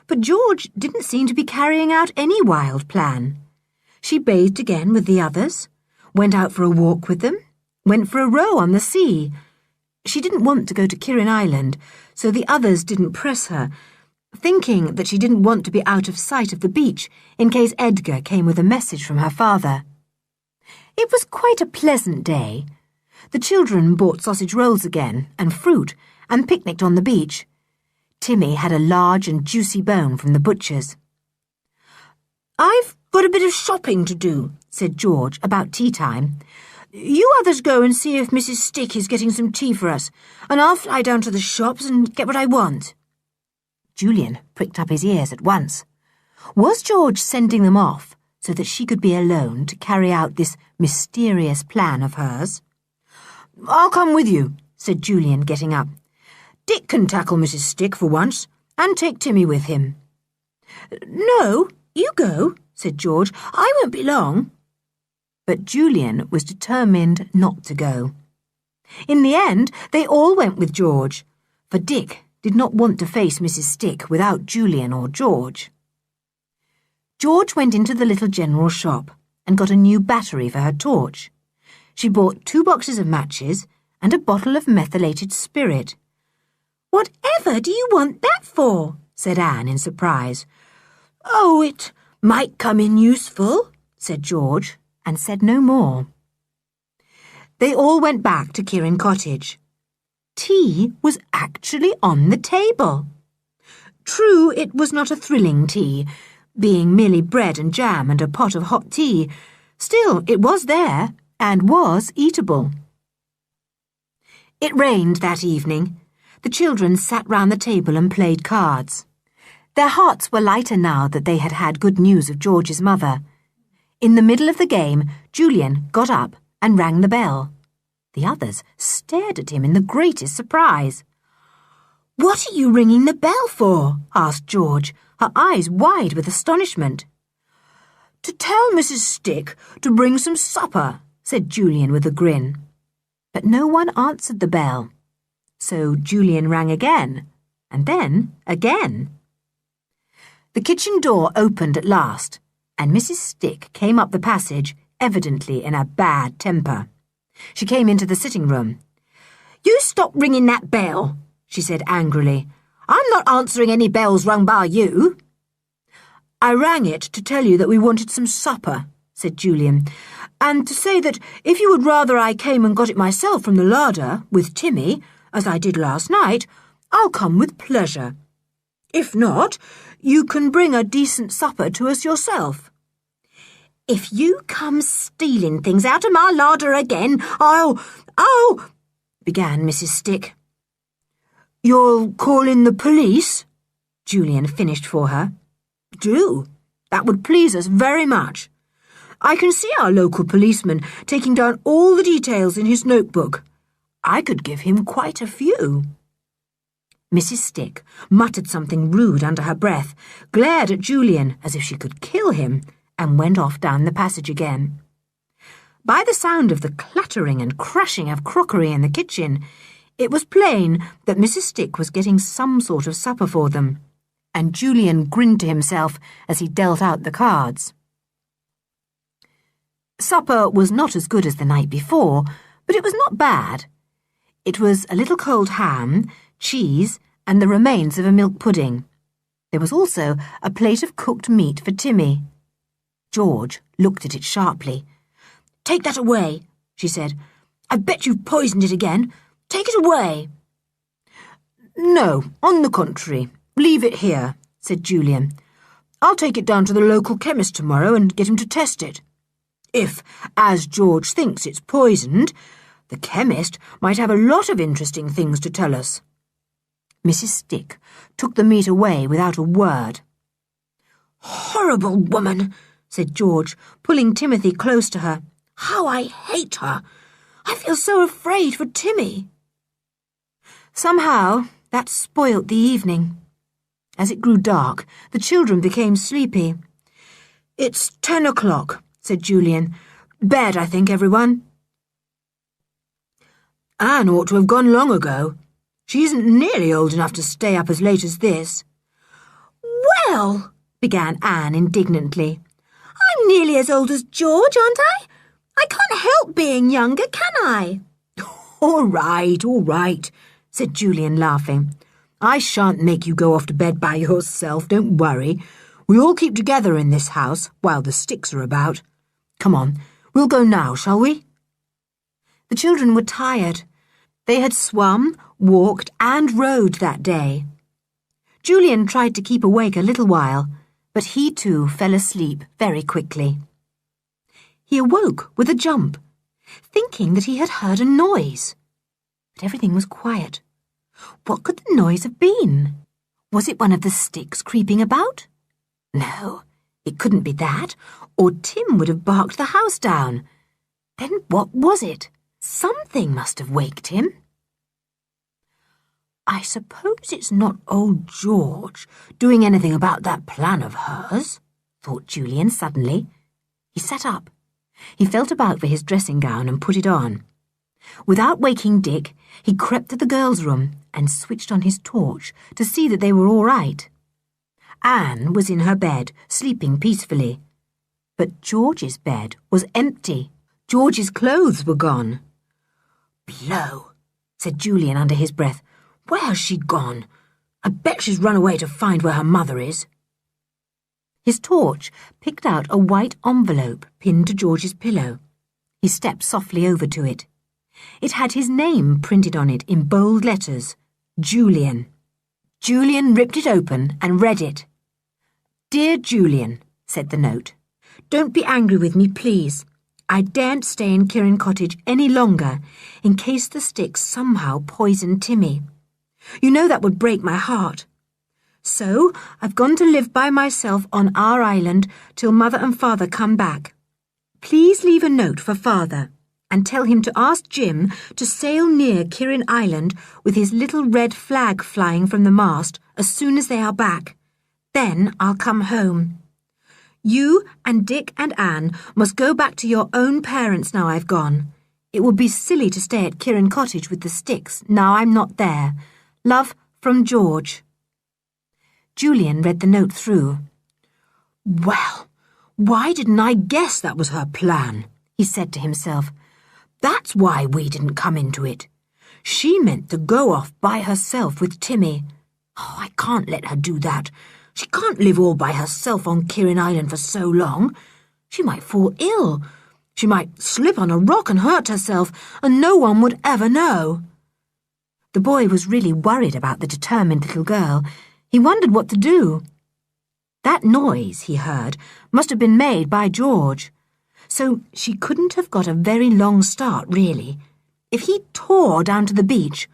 But George didn't seem to be carrying out any wild plan. She bathed again with the others, went out for a walk with them, went for a row on the sea. She didn't want to go to Kirrin Island, so the others didn't press her, thinking that she didn't want to be out of sight of the beach in case Edgar came with a message from her father. It was quite a pleasant day. The children bought sausage rolls again and fruit and picnicked on the beach. Timmy had a large and juicy bone from the butcher's. "I've got a bit of shopping to do," said George about tea time. "You others go and see if Mrs. Stick is getting some tea for us, and I'll fly down to the shops and get what I want." Julian pricked up his ears at once. Was George sending them off so that she could be alone to carry out this mysterious plan of hers? "I'll come with you," said Julian, getting up. "Dick can tackle Mrs. Stick for once, and take Timmy with him." "No, you go," said George. "I won't be long." But Julian was determined not to go. In the end, they all went with George, for Dick did not want to face Mrs. Stick without Julian or George. George went into the little general shop and got a new battery for her torch. She bought 2 boxes of matches and a bottle of methylated spirit. "Whatever do you want that for?" said Anne in surprise. "Oh, it might come in useful," said George, and said no more. They all went back to Kirrin Cottage. Tea was actually on the table. True, it was not a thrilling tea, being merely bread and jam and a pot of hot tea. Still, it was there and was eatable. It rained that evening. The children sat round the table and played cards. Their hearts were lighter now that they had had good news of George's mother. In the middle of the game, Julian got up and rang the bell. The others stared at him in the greatest surprise. "What are you ringing the bell for?" asked George, her eyes wide with astonishment. "To tell Mrs. Stick to bring some supper," said Julian with a grin. But no one answered the bell. So Julian rang again, and then again. The kitchen door opened at last, and Mrs. Stick came up the passage, evidently in a bad temper. She came into the sitting room. "You stop ringing that bell," she said angrily. "I'm not answering any bells rung by you." "I rang it to tell you that we wanted some supper," said Julian, "and to say that if you would rather I came and got it myself from the larder with Timmy, as I did last night, I'll come with pleasure. If not, you can bring a decent supper to us yourself." "If you come stealing things out of my larder again, I'll, began Mrs. Stick. "You'll call in the police?" Julian finished for her. "Do. That would please us very much. I can see our local policeman taking down all the details in his notebook. I could give him quite a few." Mrs. Stick muttered something rude under her breath, glared at Julian as if she could kill him, and went off down the passage again. By the sound of the clattering and crashing of crockery in the kitchen, it was plain that Mrs. Stick was getting some sort of supper for them, and Julian grinned to himself as he dealt out the cards. Supper was not as good as the night before, but it was not bad. It was a little cold ham, cheese, and the remains of a milk pudding. There was also a plate of cooked meat for Timmy. George looked at it sharply. "Take that away," she said. "I bet you've poisoned it again. Take it away." "No, on the contrary. Leave it here," said Julian. "I'll take it down to the local chemist tomorrow and get him to test it. If, as George thinks, it's poisoned, the chemist might have a lot of interesting things to tell us." Mrs. Stick took the meat away without a word. "Horrible woman," said George, pulling Timothy close to her. "How I hate her! I feel so afraid for Timmy." Somehow, that spoilt the evening. As it grew dark, the children became sleepy. "It's 10 o'clock," said Julian. "Bed, I think, everyone." "Anne ought to have gone long ago. She isn't nearly old enough to stay up as late as this." "Well," began Anne indignantly, "I'm nearly as old as George, aren't I? I can't help being younger, can I?" All right, said Julian, laughing. "I shan't make you go off to bed by yourself, don't worry. We all keep together in this house while the Sticks are about. Come on, we'll go now, shall we?" The children were tired. They had swum, walked, and rowed that day. Julian tried to keep awake a little while, but he too fell asleep very quickly. He awoke with a jump, thinking that he had heard a noise. But everything was quiet. What could the noise have been? Was it one of the Sticks creeping about? No, it couldn't be that, or Tim would have barked the house down. Then what was it? Something must have waked him. "I suppose it's not old George doing anything about that plan of hers," thought Julian suddenly. He sat up. He felt about for his dressing gown and put it on. Without waking Dick, he crept to the girls' room and switched on his torch to see that they were all right. Anne was in her bed, sleeping peacefully. But George's bed was empty. George's clothes were gone. "Blow," said Julian under his breath. "Where's she gone? I bet she's run away to find where her mother is." His torch picked out a white envelope pinned to George's pillow. He stepped softly over to it. It had his name printed on it in bold letters, Julian. Julian ripped it open and read it. "Dear Julian," said the note, "don't be angry with me, please. I daren't stay in Kirrin Cottage any longer in case the Sticks somehow poisoned Timmy. You know that would break my heart. So I've gone to live by myself on our island till Mother and Father come back. Please leave a note for Father and tell him to ask Jim to sail near Kirrin Island with his little red flag flying from the mast as soon as they are back. Then I'll come home. You and Dick and Anne must go back to your own parents now I've gone. It would be silly to stay at Kirrin Cottage with the Sticks now I'm not there. Love from George." Julian read the note through. "Well, why didn't I guess that was her plan?" he said to himself. "That's why we didn't come into it. She meant to go off by herself with Timmy. Oh, I can't let her do that. She can't live all by herself on Kirrin Island for so long. She might fall ill. She might slip on a rock and hurt herself, and no one would ever know." The boy was really worried about the determined little girl. He wondered what to do. That noise, he heard, must have been made by George. So she couldn't have got a very long start, really. If he tore down to the beach,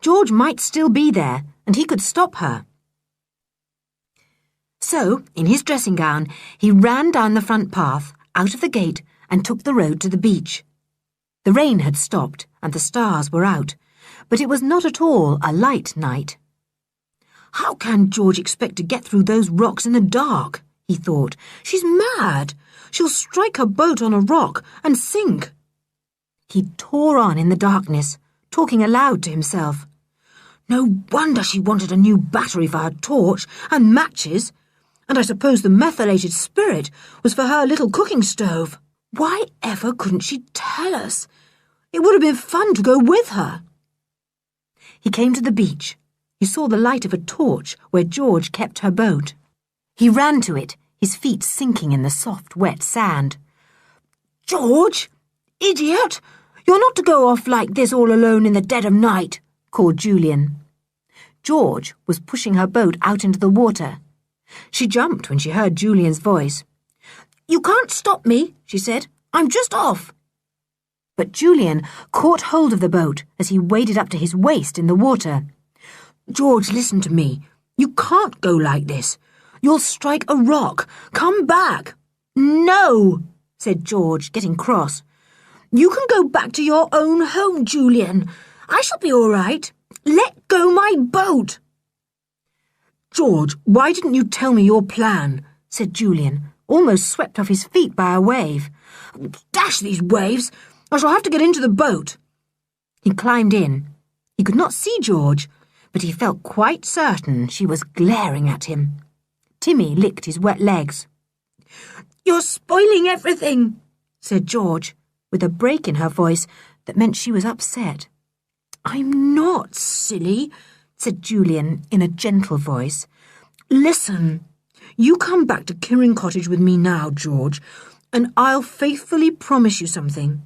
George might still be there, and he could stop her. So, in his dressing gown, he ran down the front path, out of the gate, and took the road to the beach. The rain had stopped, and the stars were out, but it was not at all a light night. "How can George expect to get through those rocks in the dark?" he thought. "She's mad. She'll strike her boat on a rock and sink." He tore on in the darkness, talking aloud to himself. "No wonder she wanted a new battery for her torch and matches. And I suppose the methylated spirit was for her little cooking stove. Why ever couldn't she tell us? It would have been fun to go with her." He came to the beach. He saw the light of a torch where George kept her boat. He ran to it, his feet sinking in the soft, wet sand. "George! Idiot! You're not to go off like this all alone in the dead of night," called Julian. George was pushing her boat out into the water. She jumped when she heard Julian's voice. "You can't stop me," she said. "I'm just off." But Julian caught hold of the boat as he waded up to his waist in the water. "George, listen to me. You can't go like this. You'll strike a rock. Come back." "No," said George, getting cross. "You can go back to your own home, Julian. I shall be all right. Let go my boat! George, why didn't you tell me your plan? Said Julian, almost swept off his feet by a wave. Dash these waves! I shall have to get into the boat. He climbed in. He could not see George, but he felt quite certain she was glaring at him. Timmy licked his wet legs. You're spoiling everything, said George, with a break in her voice that meant she was upset. I'm not, silly, said Julian in a gentle voice. Listen, you come back to Kirrin Cottage with me now, George, and I'll faithfully promise you something.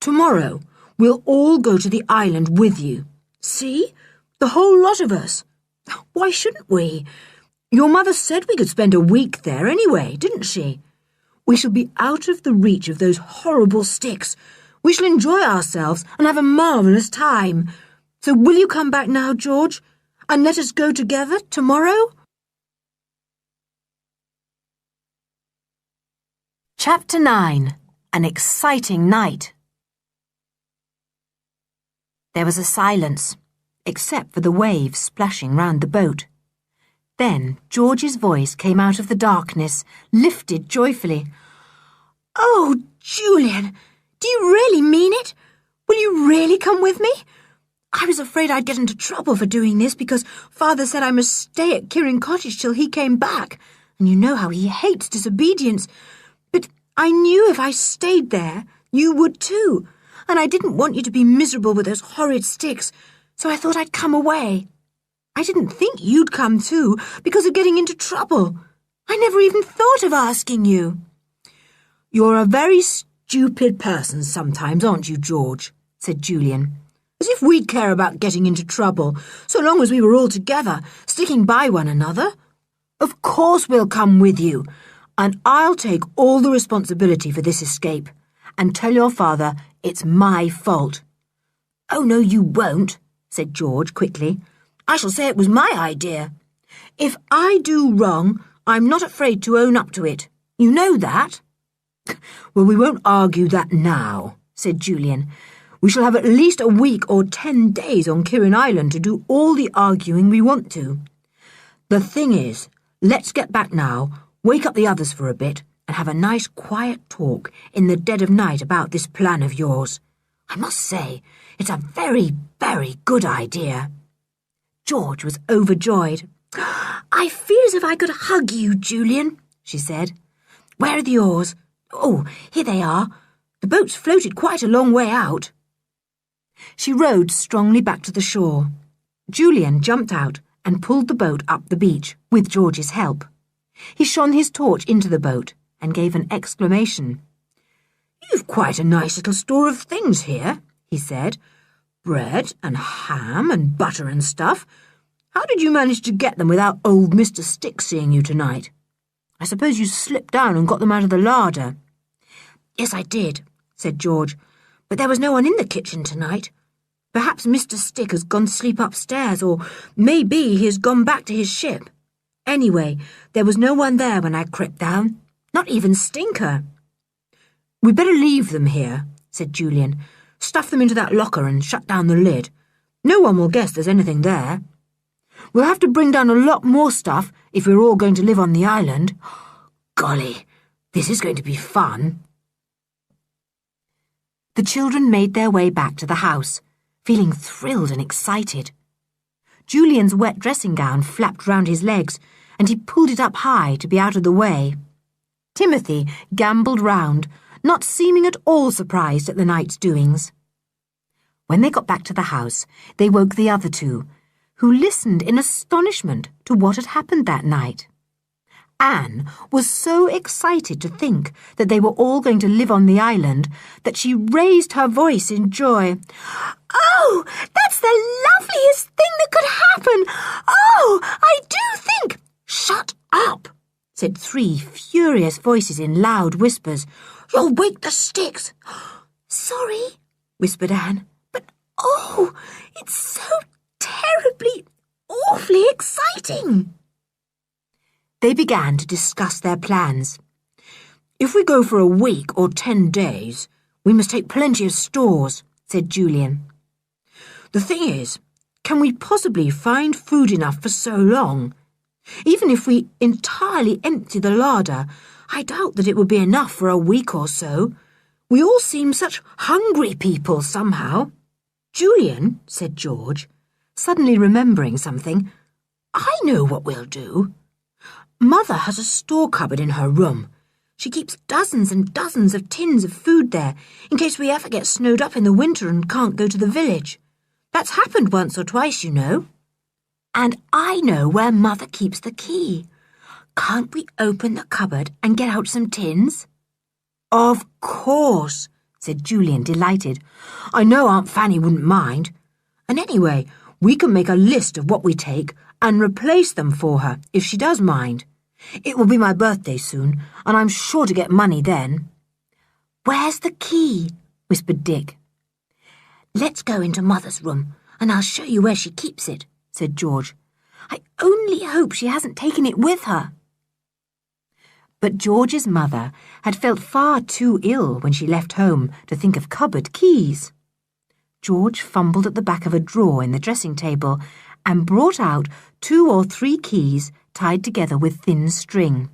Tomorrow, we'll all go to the island with you. See? The whole lot of us. Why shouldn't we? Your mother said we could spend a week there anyway, didn't she? We shall be out of the reach of those horrible sticks. We shall enjoy ourselves and have a marvellous time. So will you come back now, George, and let us go together tomorrow? Chapter 9. An Exciting Night. There was a silence, except for the waves splashing round the boat. Then George's voice came out of the darkness, lifted joyfully. Oh, Julian, do you really mean it? Will you really come with me? I was afraid I'd get into trouble for doing this because Father said I must stay at Kirrin Cottage till he came back, and you know how he hates disobedience. But I knew if I stayed there, you would too, and I didn't want you to be miserable with those horrid sticks, so I thought I'd come away. I didn't think you'd come too, because of getting into trouble. I never even thought of asking you. You're a very stupid person sometimes, aren't you, George? Said Julian. As if we'd care about getting into trouble, so long as we were all together, sticking by one another. Of course we'll come with you, and I'll take all the responsibility for this escape, and tell your father it's my fault. Oh, no, you won't, said George quickly. I shall say it was my idea. If I do wrong, I'm not afraid to own up to it. You know that? Well, we won't argue that now, said Julian. We shall have at least a week or 10 days on Kirrin Island to do all the arguing we want to. The thing is, let's get back now, wake up the others for a bit, and have a nice quiet talk in the dead of night about this plan of yours. I must say, it's a very, very good idea. George was overjoyed. I feel as if I could hug you, Julian, she said. Where are the oars? Oh, here they are. The boat's floated quite a long way out. She rowed strongly back to the shore. Julian jumped out and pulled the boat up the beach, with George's help. He shone his torch into the boat and gave an exclamation. You've quite a nice little store of things here, he said. Bread and ham and butter and stuff. How did you manage to get them without old Mr. Stick seeing you tonight? I suppose you slipped down and got them out of the larder. Yes, I did, said George, but there was no one in the kitchen tonight. Perhaps Mr. Stick has gone to sleep upstairs, or maybe he has gone back to his ship. Anyway, there was no one there when I crept down, not even Stinker. We'd better leave them here, said Julian. Stuff them into that locker and shut down the lid. No one will guess there's anything there. We'll have to bring down a lot more stuff if we're all going to live on the island. Golly, this is going to be fun. The children made their way back to the house, feeling thrilled and excited. Julian's wet dressing gown flapped round his legs, and he pulled it up high to be out of the way. Timothy gambolled round, not seeming at all surprised at the night's doings. When they got back to the house, they woke the other two, who listened in astonishment to what had happened that night. Anne was so excited to think that they were all going to live on the island that she raised her voice in joy. Oh, that's the loveliest thing that could happen! Oh, I do think— Shut up, said 3 furious voices in loud whispers. You'll wake the Sticks. Sorry, whispered Anne, but oh, it's so terribly, awfully exciting. They began to discuss their plans. If we go for a week or 10 days, we must take plenty of stores, said Julian. The thing is, can we possibly find food enough for so long? Even if we entirely empty the larder, I doubt that it would be enough for a week or so. We all seem such hungry people somehow. Julian, said George, suddenly remembering something, I know what we'll do. Mother has a store cupboard in her room. She keeps dozens and dozens of tins of food there in case we ever get snowed up in the winter and can't go to the village. That's happened once or twice, you know. And I know where Mother keeps the key. Can't we open the cupboard and get out some tins? Of course, said Julian, delighted. I know Aunt Fanny wouldn't mind. And anyway, we can make a list of what we take and replace them for her if she does mind. It will be my birthday soon, and I'm sure to get money then. Where's the key? Whispered Dick. Let's go into Mother's room, and I'll show you where she keeps it, said George. I only hope she hasn't taken it with her. But George's mother had felt far too ill when she left home to think of cupboard keys. George fumbled at the back of a drawer in the dressing table and brought out 2 or 3 keys tied together with thin string.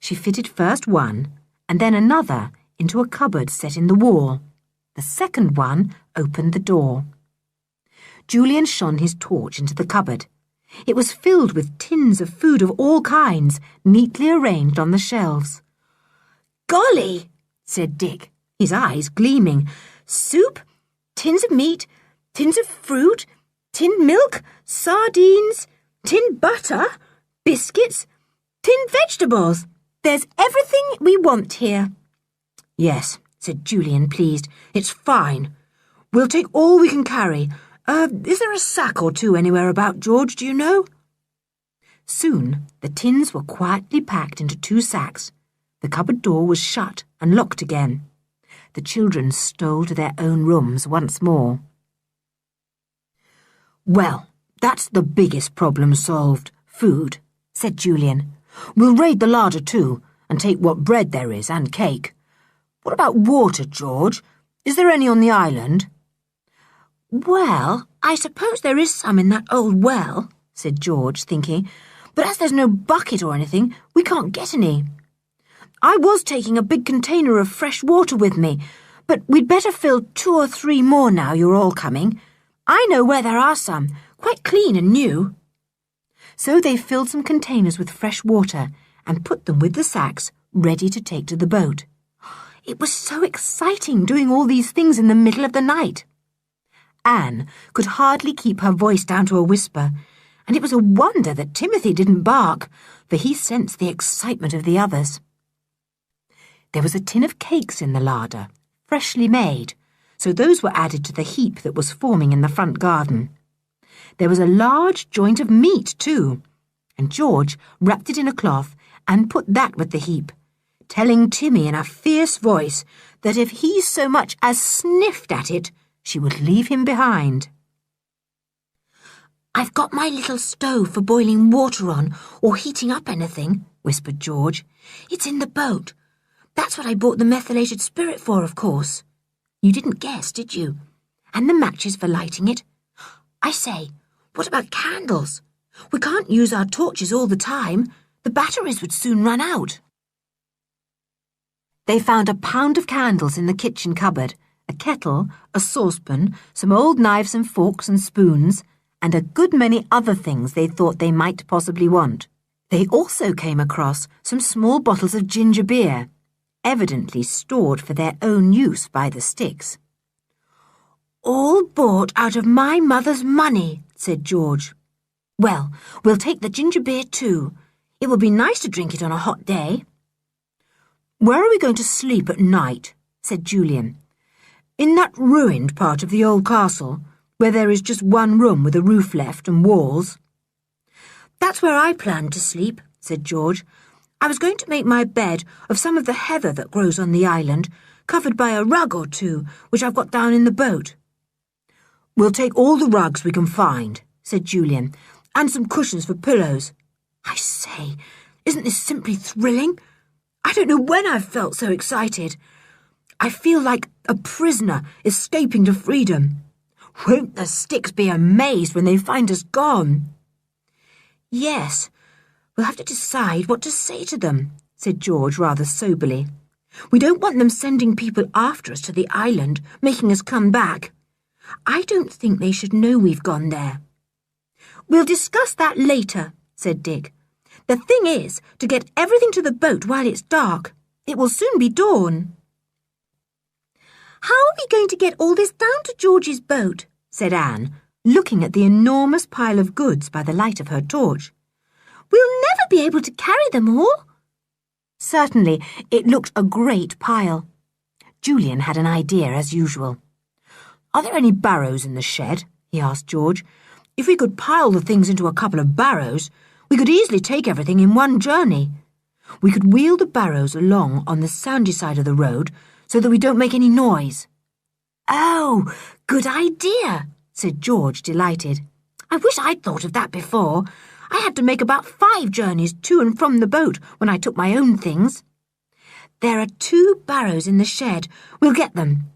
She fitted first one and then another into a cupboard set in the wall. The second one opened the door. Julian shone his torch into the cupboard. It was filled with tins of food of all kinds, neatly arranged on the shelves. Golly, said Dick, his eyes gleaming. Soup, tins of meat, tins of fruit, tinned milk, sardines, tinned butter, biscuits, tinned vegetables. There's everything we want here. Yes, said Julian, pleased. It's fine. We'll take all we can carry. Is there a sack or 2 anywhere about, George, do you know? Soon the tins were quietly packed into 2 sacks. The cupboard door was shut and locked again. The children stole to their own rooms once more. Well, that's the biggest problem solved, food, said Julian. We'll raid the larder too, and take what bread there is and cake. What about water, George? Is there any on the island? Well, I suppose there is some in that old well, said George, thinking, but as there's no bucket or anything, we can't get any. I was taking a big container of fresh water with me, but we'd better fill 2 or 3 more now you're all coming. I know where there are some, quite clean and new. So they filled some containers with fresh water and put them with the sacks ready to take to the boat. It was so exciting doing all these things in the middle of the night. Anne could hardly keep her voice down to a whisper, and it was a wonder that Timothy didn't bark, for he sensed the excitement of the others. There was a tin of cakes in the larder, freshly made, so those were added to the heap that was forming in the front garden. There was a large joint of meat, too, and George wrapped it in a cloth and put that with the heap, telling Timmy in a fierce voice that if he so much as sniffed at it, she would leave him behind. I've got my little stove for boiling water on or heating up anything, whispered George. It's in the boat. That's what I bought the methylated spirit for, of course. You didn't guess, did you? And the matches for lighting it. I say, what about candles? We can't use our torches all the time. The batteries would soon run out. They found a pound of candles in the kitchen cupboard, a kettle, a saucepan, some old knives and forks and spoons, and a good many other things they thought they might possibly want. They also came across some small bottles of ginger beer, evidently stored for their own use by the Sticks. All bought out of my mother's money, said George. Well, we'll take the ginger beer too. It will be nice to drink it on a hot day. Where are we going to sleep at night? Said Julian. In that ruined part of the old castle, where there is just one room with a roof left and walls. That's where I planned to sleep, said George. I was going to make my bed of some of the heather that grows on the island, covered by a rug or 2, which I've got down in the boat. We'll take all the rugs we can find, said Julian, and some cushions for pillows. I say, isn't this simply thrilling? I don't know when I've felt so excited. I feel like a prisoner escaping to freedom. Won't the Sticks be amazed when they find us gone?" "Yes, we'll have to decide what to say to them," said George rather soberly. "We don't want them sending people after us to the island, making us come back. I don't think they should know we've gone there." "We'll discuss that later," said Dick. "The thing is to get everything to the boat while it's dark. It will soon be dawn." "How are we going to get all this down to George's boat?" said Anne, looking at the enormous pile of goods by the light of her torch. "We'll never be able to carry them all." Certainly, it looked a great pile. Julian had an idea as usual. "Are there any barrows in the shed?" he asked George. "If we could pile the things into a couple of barrows, we could easily take everything in one journey. We could wheel the barrows along on the sandy side of the road so that we don't make any noise." "Oh, good idea," said George, delighted. "I wish I'd thought of that before. I had to make about 5 journeys to and from the boat when I took my own things. There are 2 barrows in the shed. We'll get them.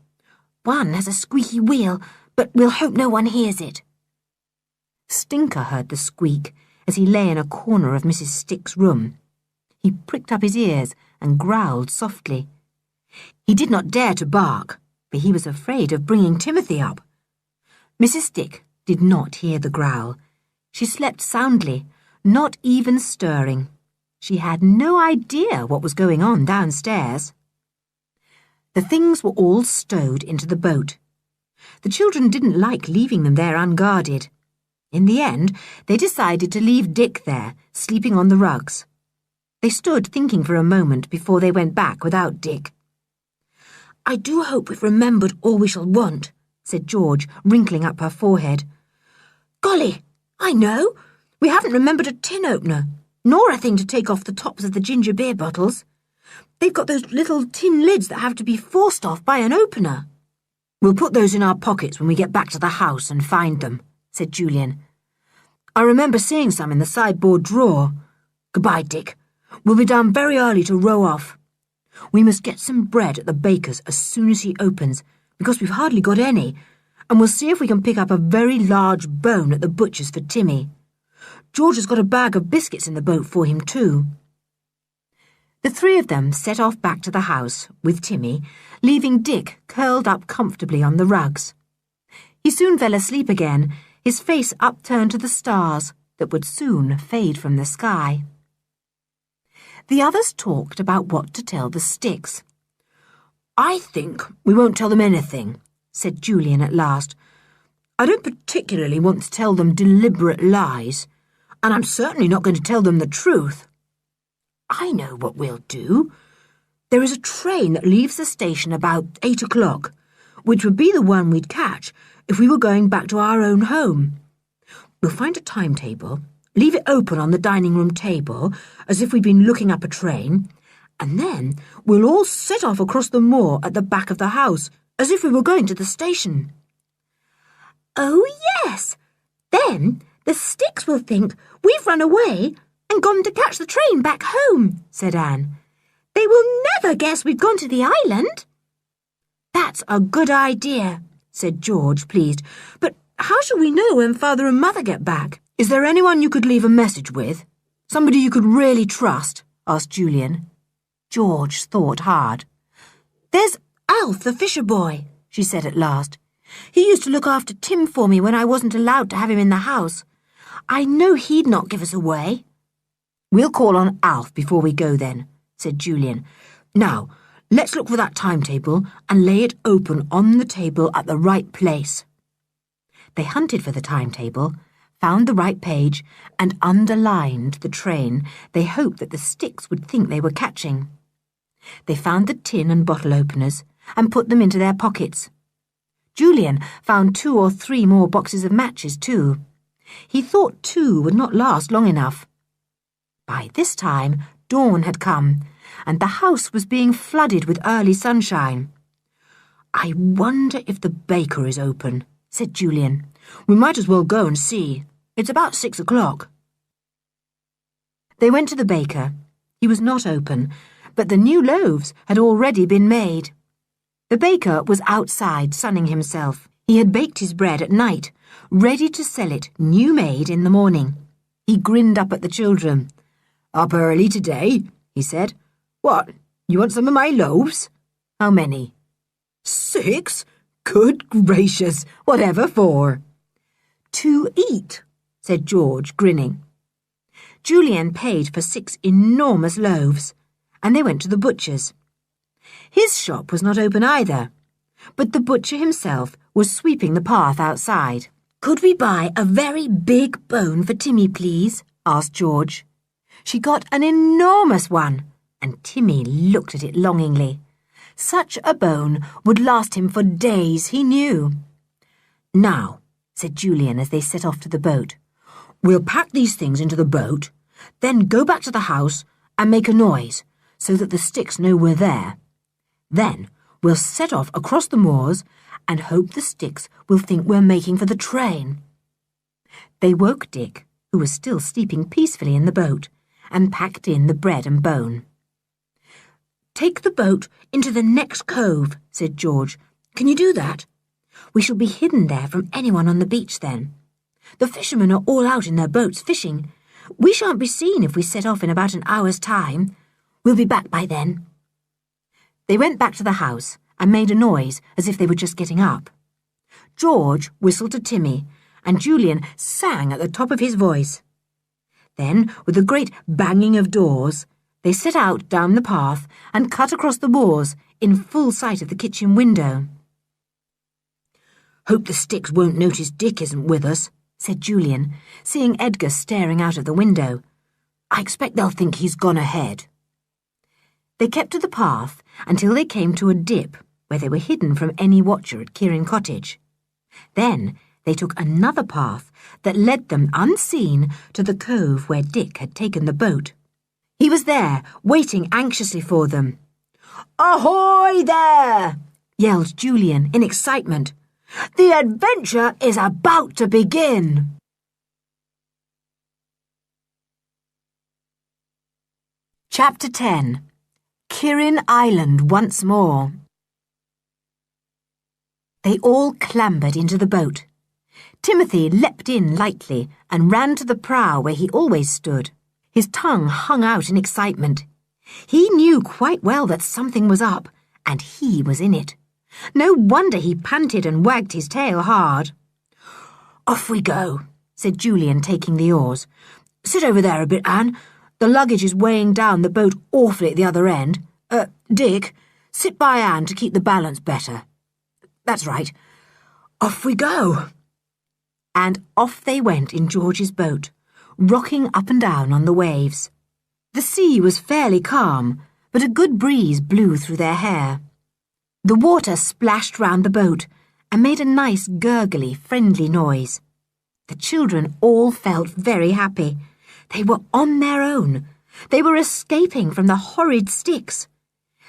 One has a squeaky wheel, but we'll hope no one hears it." Stinker heard the squeak as he lay in a corner of Mrs. Stick's room. He pricked up his ears and growled softly. He did not dare to bark, for he was afraid of bringing Timothy up. Mrs. Stick did not hear the growl. She slept soundly, not even stirring. She had no idea what was going on downstairs. The things were all stowed into the boat. The children didn't like leaving them there unguarded. In the end, they decided to leave Dick there, sleeping on the rugs. They stood thinking for a moment before they went back without Dick. "I do hope we've remembered all we shall want," said George, wrinkling up her forehead. "Golly, I know. We haven't remembered a tin opener, nor a thing to take off the tops of the ginger beer bottles. They've got those little tin lids that have to be forced off by an opener." "We'll put those in our pockets when we get back to the house and find them," said Julian. "I remember seeing some in the sideboard drawer. Goodbye, Dick. We'll be down very early to row off. We must get some bread at the baker's as soon as he opens, because we've hardly got any, and we'll see if we can pick up a very large bone at the butcher's for Timmy. George has got a bag of biscuits in the boat for him too." The 3 of them set off back to the house with Timmy, leaving Dick curled up comfortably on the rugs. He soon fell asleep again, his face upturned to the stars that would soon fade from the sky. The others talked about what to tell the Sticks. "I think we won't tell them anything," said Julian at last. "I don't particularly want to tell them deliberate lies, and I'm certainly not going to tell them the truth. I know what we'll do. There is a train that leaves the station about 8 o'clock, which would be the one we'd catch if we were going back to our own home. We'll find a timetable, leave it open on the dining room table, as if we'd been looking up a train, and then we'll all set off across the moor at the back of the house, as if we were going to the station." "Oh, yes. Then the Sticks will think we've run away and gone to catch the train back home," said Anne. "They will never guess we've gone to the island." "That's a good idea," said George, pleased. "But how shall we know when Father and Mother get back? Is there anyone you could leave a message with? Somebody you could really trust?" asked Julian. George thought hard. "There's Alf, the fisher boy," she said at last. "He used to look after Tim for me when I wasn't allowed to have him in the house. I know he'd not give us away." "We'll call on Alf before we go then," said Julian. "Now, let's look for that timetable and lay it open on the table at the right place." They hunted for the timetable, found the right page, and underlined the train they hoped that the Sticks would think they were catching. They found the tin and bottle openers and put them into their pockets. Julian found 2 or 3 more boxes of matches too. He thought 2 would not last long enough. By this time, dawn had come, and the house was being flooded with early sunshine. "I wonder if the baker is open," said Julian. "We might as well go and see. It's about 6 o'clock." They went to the baker. He was not open, but the new loaves had already been made. The baker was outside sunning himself. He had baked his bread at night, ready to sell it new-made in the morning. He grinned up at the children. "Up early today," he said. "What, you want some of my loaves?" "How many?" "6? Good gracious, whatever for?" "To eat," said George, grinning. Julian paid for 6 enormous loaves, and they went to the butcher's. His shop was not open either, but the butcher himself was sweeping the path outside. "Could we buy a very big bone for Timmy, please?" asked George. She got an enormous one, and Timmy looked at it longingly. Such a bone would last him for days, he knew. "Now," said Julian as they set off to the boat, "we'll pack these things into the boat, then go back to the house and make a noise so that the sticks know we're there. Then we'll set off across the moors and hope the sticks will think we're making for the train." They woke Dick, who was still sleeping peacefully in the boat, and packed in the bread and bone. "Take the boat into the next cove," said George. "Can you do that? We shall be hidden there from anyone on the beach then. The fishermen are all out in their boats fishing. We shan't be seen if we set off in about an hour's time. We'll be back by then." They went back to the house and made a noise as if they were just getting up. George whistled to Timmy, and Julian sang at the top of his voice. Then, with a great banging of doors, they set out down the path and cut across the moors in full sight of the kitchen window. "Hope the sticks won't notice Dick isn't with us," said Julian, seeing Edgar staring out of the window. "I expect they'll think he's gone ahead." They kept to the path until they came to a dip where they were hidden from any watcher at Kirrin Cottage. Then they took another path that led them unseen to the cove where Dick had taken the boat. He was there, waiting anxiously for them. "Ahoy there!" yelled Julian in excitement. "The adventure is about to begin!" Chapter 10. Kirrin Island once more. They all clambered into the boat. Timothy leapt in lightly and ran to the prow where he always stood. His tongue hung out in excitement. He knew quite well that something was up, and he was in it. No wonder he panted and wagged his tail hard. "Off we go," said Julian, taking the oars. "Sit over there a bit, Anne. The luggage is weighing down the boat awfully at the other end. Dick, sit by Anne to keep the balance better. That's right. Off we go." And off they went in George's boat, rocking up and down on the waves. The sea was fairly calm, but a good breeze blew through their hair. The water splashed round the boat and made a nice gurgly, friendly noise. The children all felt very happy. They were on their own. They were escaping from the horrid sticks.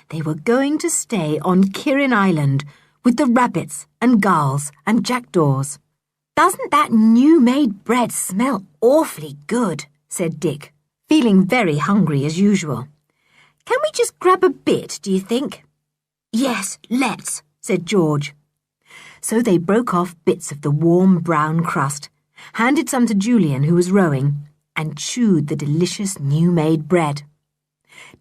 They were going to stay on Kirrin Island with the rabbits and gulls and jackdaws. "Doesn't that new-made bread smell awfully good?" said Dick, feeling very hungry as usual. "Can we just grab a bit, do you think?" "Yes, let's," said George. So they broke off bits of the warm brown crust, handed some to Julian, who was rowing, and chewed the delicious new-made bread.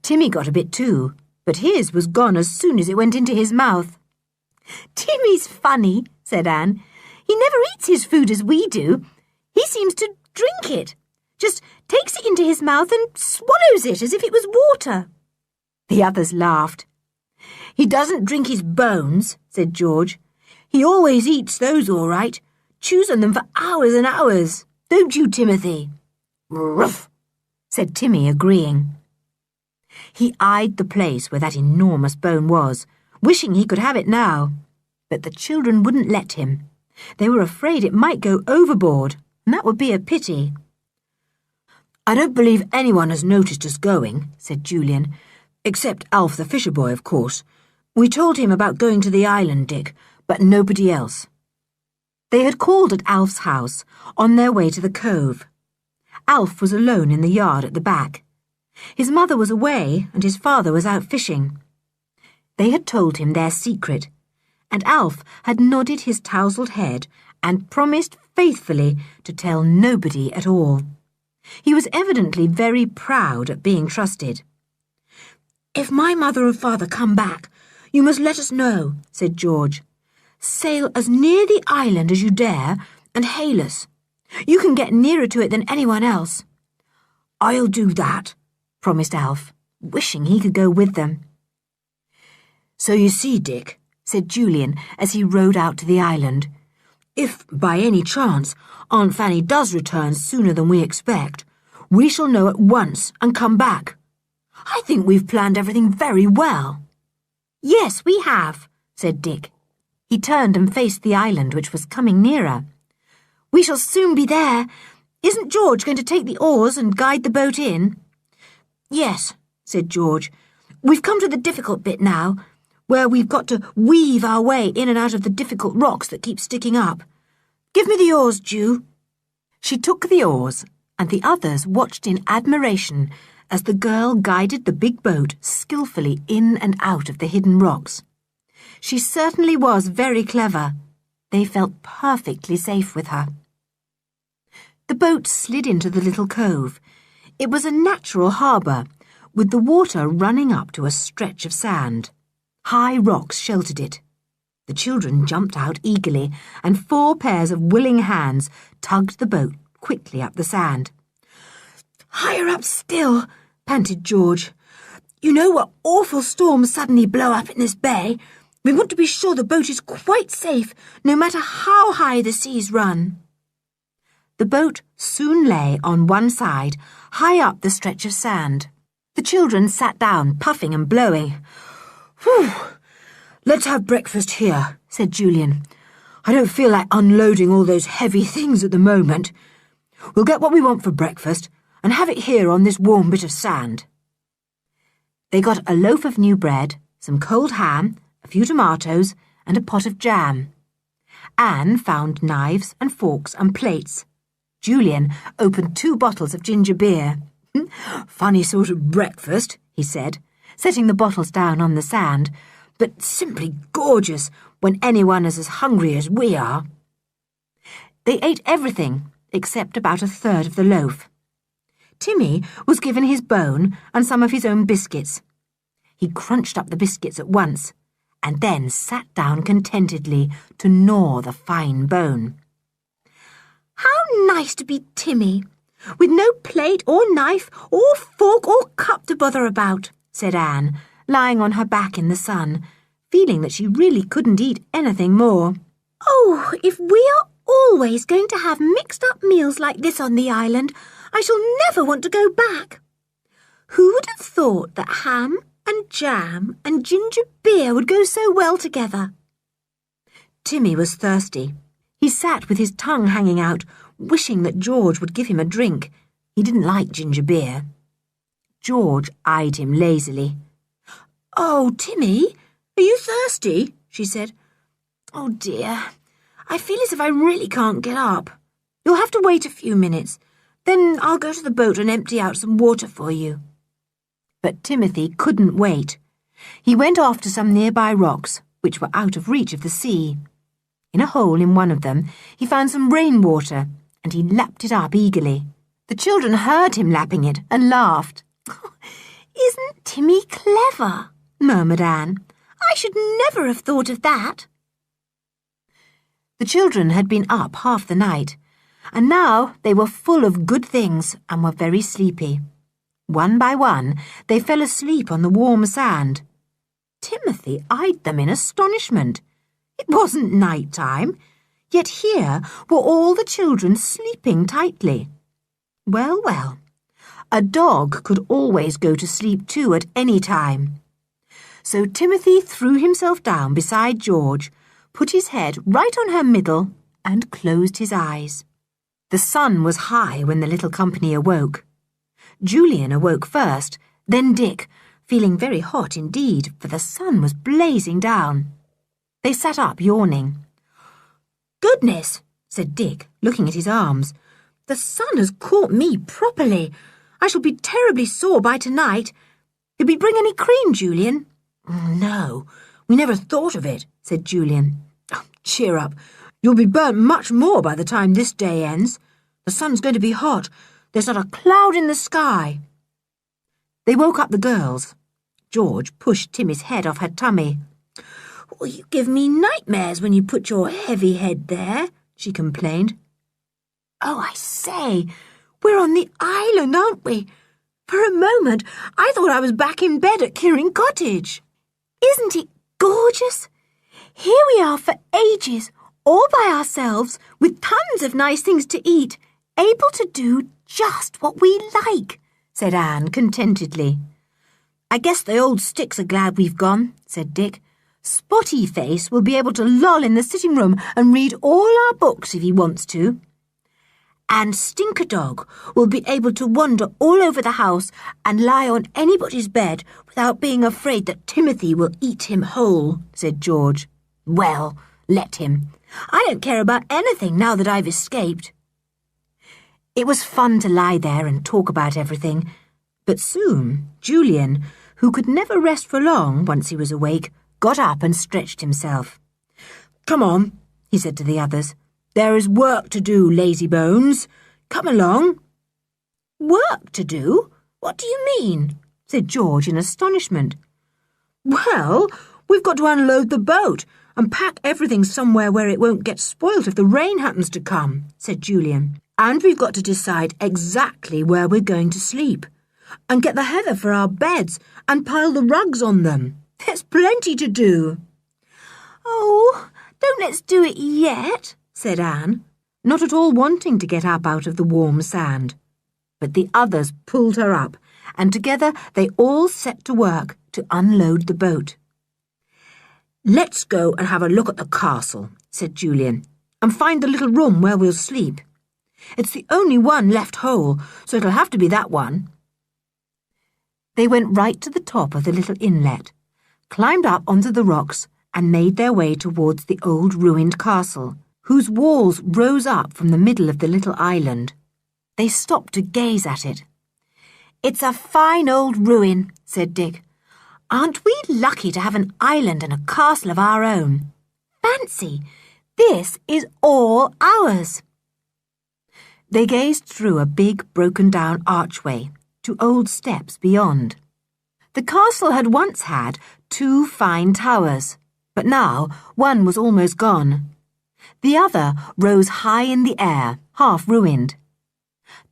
Timmy got a bit too, but his was gone as soon as it went into his mouth. "Timmy's funny," said Anne. "He never eats his food as we do. He seems to drink it, just takes it into his mouth and swallows it as if it was water." The others laughed. "He doesn't drink his bones," said George. "He always eats those all right, chews on them for hours and hours. Don't you, Timothy?" "Ruff," said Timmy, agreeing. He eyed the place where that enormous bone was, wishing he could have it now. But the children wouldn't let him. They were afraid it might go overboard, and that would be a pity. "I don't believe anyone has noticed us going," said Julian, "except Alf the fisher boy, of course. We told him about going to the island, Dick, but nobody else." They had called at Alf's house on their way to the cove. Alf was alone in the yard at the back. His mother was away and his father was out fishing. They had told him their secret, and Alf had nodded his tousled head and promised faithfully to tell nobody at all. He was evidently very proud at being trusted. "If my mother and father come back, you must let us know," said George. "Sail as near the island as you dare and hail us. You can get nearer to it than anyone else." "I'll do that," promised Alf, wishing he could go with them. "So you see, Dick," said Julian as he rowed out to the island, "if by any chance Aunt Fanny does return sooner than we expect, we shall know at once and come back. I think we've planned everything very well." "Yes, we have," said Dick. He turned and faced the island, which was coming nearer. "We shall soon be there. Isn't George going to take the oars and guide the boat in?" "Yes," said George. "We've come to the difficult bit now, where we've got to weave our way in and out of the difficult rocks that keep sticking up. Give me the oars, Ju." She took the oars, and the others watched in admiration as the girl guided the big boat skillfully in and out of the hidden rocks. She certainly was very clever. They felt perfectly safe with her. The boat slid into the little cove. It was a natural harbour, with the water running up to a stretch of sand. High rocks sheltered it. The children jumped out eagerly, and 4 pairs of willing hands tugged the boat quickly up the sand. "Higher up still," panted George. "You know what awful storms suddenly blow up in this bay. We want to be sure the boat is quite safe, no matter how high the seas run." The boat soon lay on one side, high up the stretch of sand. The children sat down, puffing and blowing. "Whew! Let's have breakfast here," said Julian. "I don't feel like unloading all those heavy things at the moment. We'll get what we want for breakfast and have it here on this warm bit of sand." They got a loaf of new bread, some cold ham, a few tomatoes, and a pot of jam. Anne found knives and forks and plates. Julian opened 2 bottles of ginger beer. "Funny sort of breakfast," he said, setting the bottles down on the sand, "but simply gorgeous when anyone is as hungry as we are." They ate everything except about a third of the loaf. Timmy was given his bone and some of his own biscuits. He crunched up the biscuits at once, and then sat down contentedly to gnaw the fine bone. "How nice to be Timmy, with no plate or knife or fork or cup to bother about," said Anne, lying on her back in the sun, feeling that she really couldn't eat anything more. "Oh, if we are always going to have mixed-up meals like this on the island, I shall never want to go back. Who would have thought that ham and jam and ginger beer would go so well together?" Timmy was thirsty. He sat with his tongue hanging out, wishing that George would give him a drink. He didn't like ginger beer. George eyed him lazily. "Oh, Timmy, are you thirsty?" she said. "Oh, dear, I feel as if I really can't get up. You'll have to wait a few minutes. Then I'll go to the boat and empty out some water for you." But Timothy couldn't wait. He went off to some nearby rocks, which were out of reach of the sea. In a hole in one of them, he found some rainwater, and he lapped it up eagerly. The children heard him lapping it and laughed. "Isn't Timmy clever?" murmured Anne. "I should never have thought of that." The children had been up half the night, and now they were full of good things and were very sleepy. One by one, they fell asleep on the warm sand. Timothy eyed them in astonishment. It wasn't night time, yet here were all the children sleeping tightly. Well, well, a dog could always go to sleep too at any time. So Timothy threw himself down beside George, put his head right on her middle, and closed his eyes. The sun was high when the little company awoke. Julian awoke first, then Dick, feeling very hot indeed, for the sun was blazing down. They sat up, yawning. "Goodness," said Dick, looking at his arms. "The sun has caught me properly. I shall be terribly sore by tonight. Did we bring any cream, Julian?" "No, We never thought of it, said Julian. Oh, cheer up. You'll be burnt much more by the time this day ends. The sun's going to be hot. There's not a cloud in the sky. They woke up the girls. George pushed Timmy's head off her tummy. "Oh, you give me nightmares when you put your heavy head there," she complained. "Oh, I say, we're on the island, aren't we? For a moment, I thought I was back in bed at Kirrin Cottage. Isn't it gorgeous? Here we are for ages, all by ourselves, with tons of nice things to eat, able to do just what we like," said Anne contentedly. "I guess the old sticks are glad we've gone," said Dick. "Spotty Face will be able to loll in the sitting room and read all our books if he wants to. And Stinker Dog will be able to wander all over the house and lie on anybody's bed without being afraid that Timothy will eat him whole," said George. "Well, let him. I don't care about anything now that I've escaped." It was fun to lie there and talk about everything, but soon Julian, who could never rest for long once he was awake, got up and stretched himself. "Come on," he said to the others. "There is work to do, lazy bones. Come along." "Work to do? What do you mean?" said George in astonishment. "Well, we've got to unload the boat and pack everything somewhere where it won't get spoilt if the rain happens to come," said Julian. "And we've got to decide exactly where we're going to sleep, and get the heather for our beds and pile the rugs on them. There's plenty to do." "Oh, don't let's do it yet," said Anne, not at all wanting to get up out of the warm sand. But the others pulled her up, and together they all set to work to unload the boat. "Let's go and have a look at the castle," said Julian, "and find the little room where we'll sleep. It's the only one left whole, so it'll have to be that one." They went right to the top of the little inlet, climbed up onto the rocks, and made their way towards the old ruined castle, whose walls rose up from the middle of the little island. They stopped to gaze at it. "It's a fine old ruin," said Dick. "Aren't we lucky to have an island and a castle of our own? Fancy, this is all ours." They gazed through a big broken-down archway to old steps beyond. The castle had once had 2 fine towers, but now one was almost gone. The other rose high in the air, half ruined.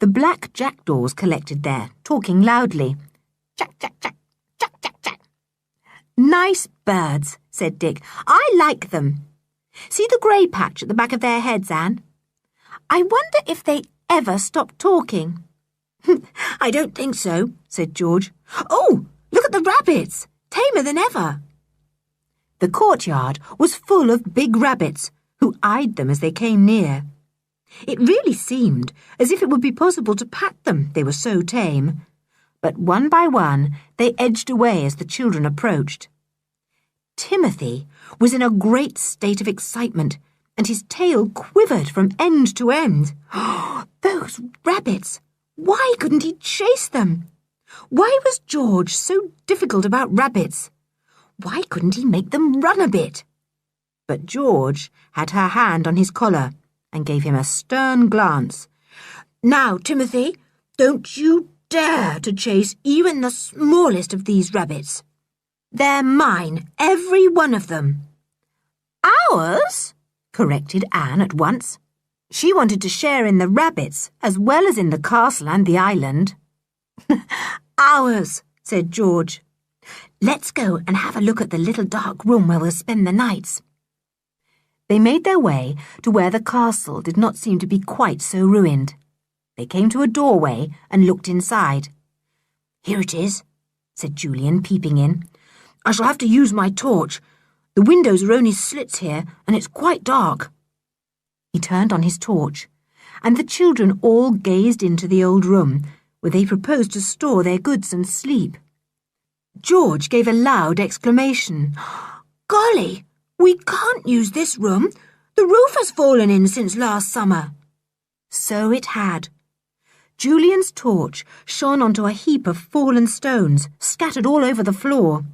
The black jackdaws collected there, talking loudly. "Jack, jack, jack, jack, jack, jack." "Nice birds," said Dick. "I like them. See the grey patch at the back of their heads, Anne? I wonder if they ever stop talking." "I don't think so," said George. "Oh, look at the rabbits, tamer than ever." The courtyard was full of big rabbits, who eyed them as they came near. It really seemed as if it would be possible to pat them, they were so tame. But one by one they edged away as the children approached. Timothy was in a great state of excitement, and his tail quivered from end to end. Those rabbits! Why couldn't he chase them? Why was George so difficult about rabbits? Why couldn't he make them run a bit? But George had her hand on his collar and gave him a stern glance. "Now, Timothy, don't you dare to chase even the smallest of these rabbits. They're mine, every one of them." "Ours?" corrected Anne at once. She wanted to share in the rabbits as well as in the castle and the island. "Ours," said George. "Let's go and have a look at the little dark room where we'll spend the nights." They made their way to where the castle did not seem to be quite so ruined. They came to a doorway and looked inside. "Here it is," said Julian, peeping in. "I shall have to use my torch. The windows are only slits here, and it's quite dark." He turned on his torch, and the children all gazed into the old room, where they proposed to store their goods and sleep. George gave a loud exclamation. "Golly! We can't use this room. The roof has fallen in since last summer." So it had. Julian's torch shone onto a heap of fallen stones scattered all over the floor.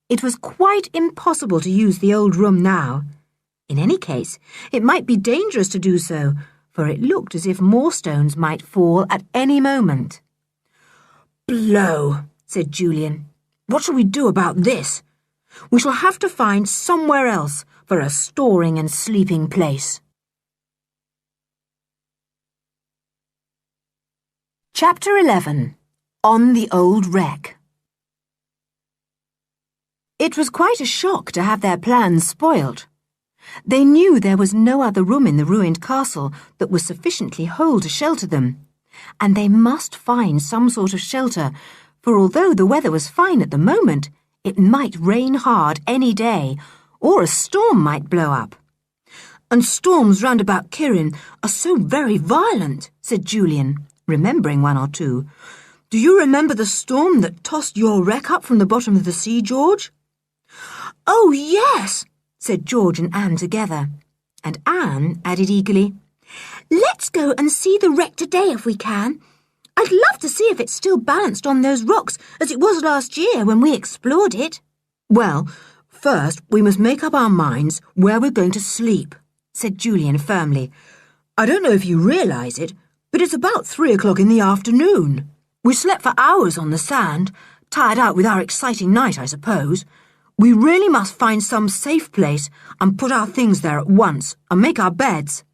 It was quite impossible to use the old room now. In any case, it might be dangerous to do so, for it looked as if more stones might fall at any moment. "Blow," said Julian. "What shall we do about this? We shall have to find somewhere else for a storing and sleeping place." Chapter 11. On the Old Wreck. It was quite a shock to have their plans spoilt. They knew there was no other room in the ruined castle that was sufficiently whole to shelter them, and they must find some sort of shelter, for although the weather was fine at the moment, it might rain hard any day, or a storm might blow up. "And storms round about Kirrin are so very violent," said Julian, remembering one or two. "Do you remember the storm that tossed your wreck up from the bottom of the sea, George?" "Oh, yes," said George and Anne together, and Anne added eagerly, "Let's go and see the wreck today if we can. I'd love to see if it's still balanced on those rocks as it was last year when we explored it." "Well, first we must make up our minds where we're going to sleep," said Julian firmly. "I don't know if you realise it, but it's about 3 o'clock in the afternoon. We slept for hours on the sand, tired out with our exciting night, I suppose. We really must find some safe place and put our things there at once and make our beds."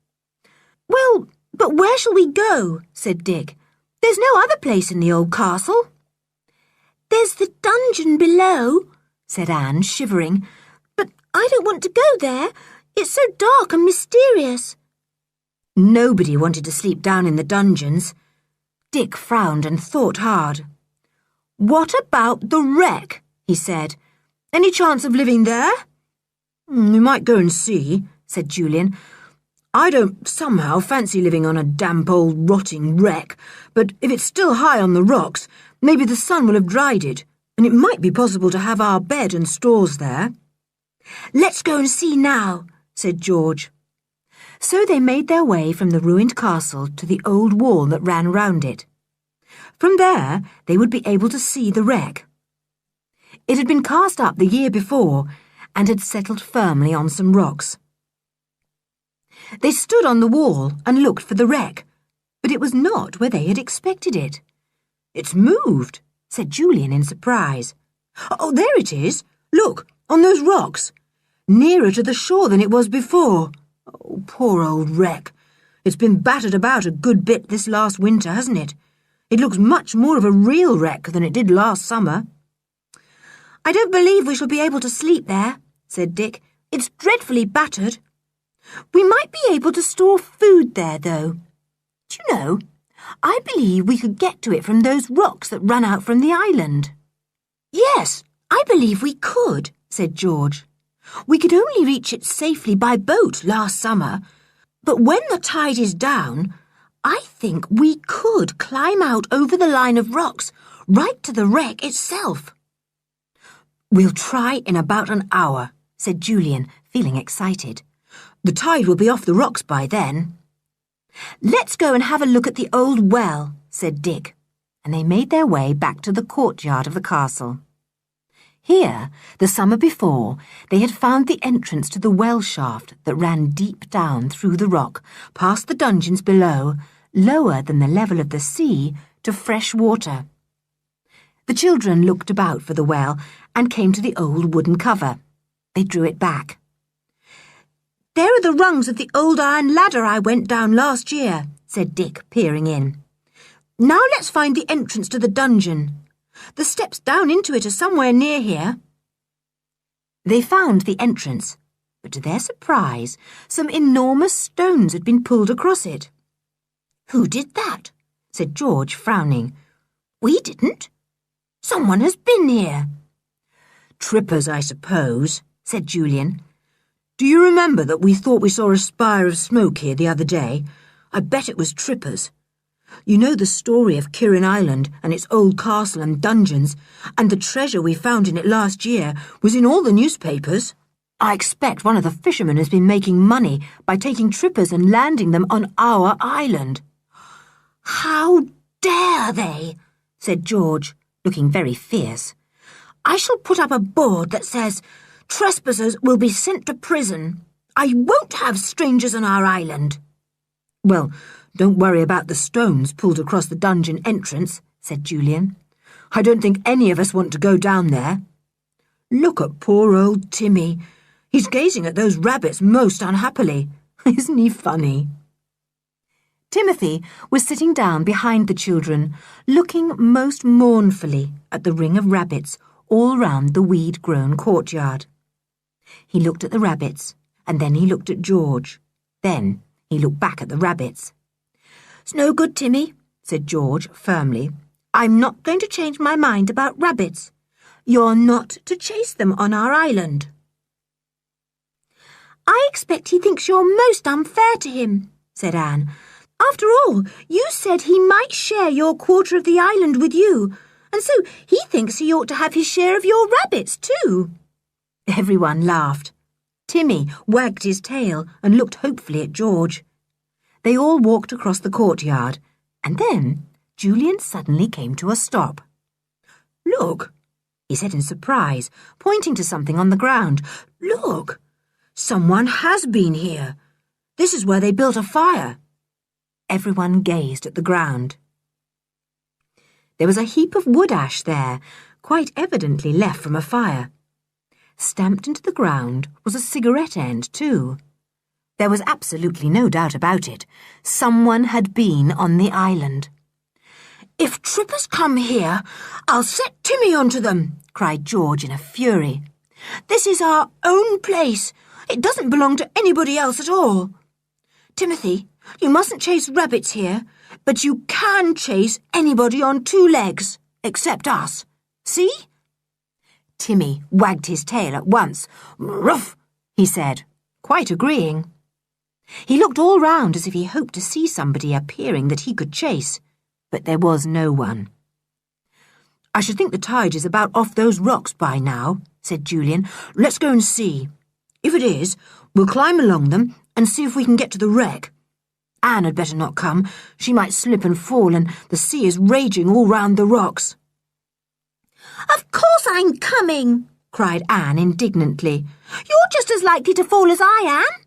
"Well, but where shall we go?" said Dick. "There's no other place in the old castle." "There's the dungeon below," said Anne, shivering. "But I don't want to go there. It's so dark and mysterious." Nobody wanted to sleep down in the dungeons. Dick frowned and thought hard. "What about the wreck?" he said. "Any chance of living there?" "We might go and see," said Julian. "I don't somehow fancy living on a damp old rotting wreck, but if it's still high on the rocks, maybe the sun will have dried it, and it might be possible to have our bed and stores there." "Let's go and see now," said George. So they made their way from the ruined castle to the old wall that ran round it. From there, they would be able to see the wreck. It had been cast up the year before and had settled firmly on some rocks. They stood on the wall and looked for the wreck, but it was not where they had expected it. "It's moved," said Julian in surprise. "Oh, there it is. Look, on those rocks. Nearer to the shore than it was before. Oh, poor old wreck. It's been battered about a good bit this last winter, hasn't it? It looks much more of a real wreck than it did last summer." "I don't believe we shall be able to sleep there," said Dick. "It's dreadfully battered. We might be able to store food there, though. Do you know, I believe we could get to it from those rocks that run out from the island." "Yes, I believe we could," said George. "We could only reach it safely by boat last summer, but when the tide is down, I think we could climb out over the line of rocks right to the wreck itself." "We'll try in about an hour," said Julian, feeling excited. "The tide will be off the rocks by then." "Let's go and have a look at the old well," said Dick, and they made their way back to the courtyard of the castle. Here, the summer before, they had found the entrance to the well shaft that ran deep down through the rock, past the dungeons below, lower than the level of the sea, to fresh water. The children looked about for the well and came to the old wooden cover. They drew it back. "There are the rungs of the old iron ladder I went down last year," said Dick, peering in. "Now let's find the entrance to the dungeon. The steps down into it are somewhere near here." They found the entrance, but to their surprise, some enormous stones had been pulled across it. "Who did that?" said George, frowning. "We didn't. Someone has been here." "Trippers, I suppose," said Julian. "Do you remember that we thought we saw a spire of smoke here the other day? I bet it was trippers. You know the story of Kirrin Island and its old castle and dungeons, and the treasure we found in it last year was in all the newspapers. I expect one of the fishermen has been making money by taking trippers and landing them on our island." "How dare they?" said George, looking very fierce. I shall put up a board that says, 'Trespassers will be sent to prison. I won't have strangers on our island.'" "Well, don't worry about the stones pulled across the dungeon entrance," said Julian. "I don't think any of us want to go down there. Look at poor old Timmy. He's gazing at those rabbits most unhappily. Isn't he funny?" Timothy was sitting down behind the children, looking most mournfully at the ring of rabbits all round the weed-grown courtyard. He looked at the rabbits, and then he looked at George. Then he looked back at the rabbits. "It's no good, Timmy," said George firmly. "I'm not going to change my mind about rabbits. You're not to chase them on our island." "I expect he thinks you're most unfair to him," said Anne. "After all, you said he might share your quarter of the island with you, and so he thinks he ought to have his share of your rabbits too." Everyone laughed. Timmy wagged his tail and looked hopefully at George. They all walked across the courtyard, and then Julian suddenly came to a stop. "Look," he said in surprise, pointing to something on the ground. "Look! Someone has been here. This is where they built a fire." Everyone gazed at the ground. There was a heap of wood ash there, quite evidently left from a fire. Stamped into the ground was a cigarette end, too. There was absolutely no doubt about it. Someone had been on the island. "If trippers come here, I'll set Timmy onto them," cried George in a fury. "This is our own place. It doesn't belong to anybody else at all. Timothy, you mustn't chase rabbits here, but you can chase anybody on 2 legs, except us. See?" Timmy wagged his tail at once. "Ruff," he said, quite agreeing. He looked all round as if he hoped to see somebody appearing that he could chase, but there was no one. "I should think the tide is about off those rocks by now," said Julian. "Let's go and see. If it is, we'll climb along them and see if we can get to the wreck. Anne had better not come. She might slip and fall, and the sea is raging all round the rocks." "Of course I'm coming," cried Anne indignantly. "You're just as likely to fall as I am."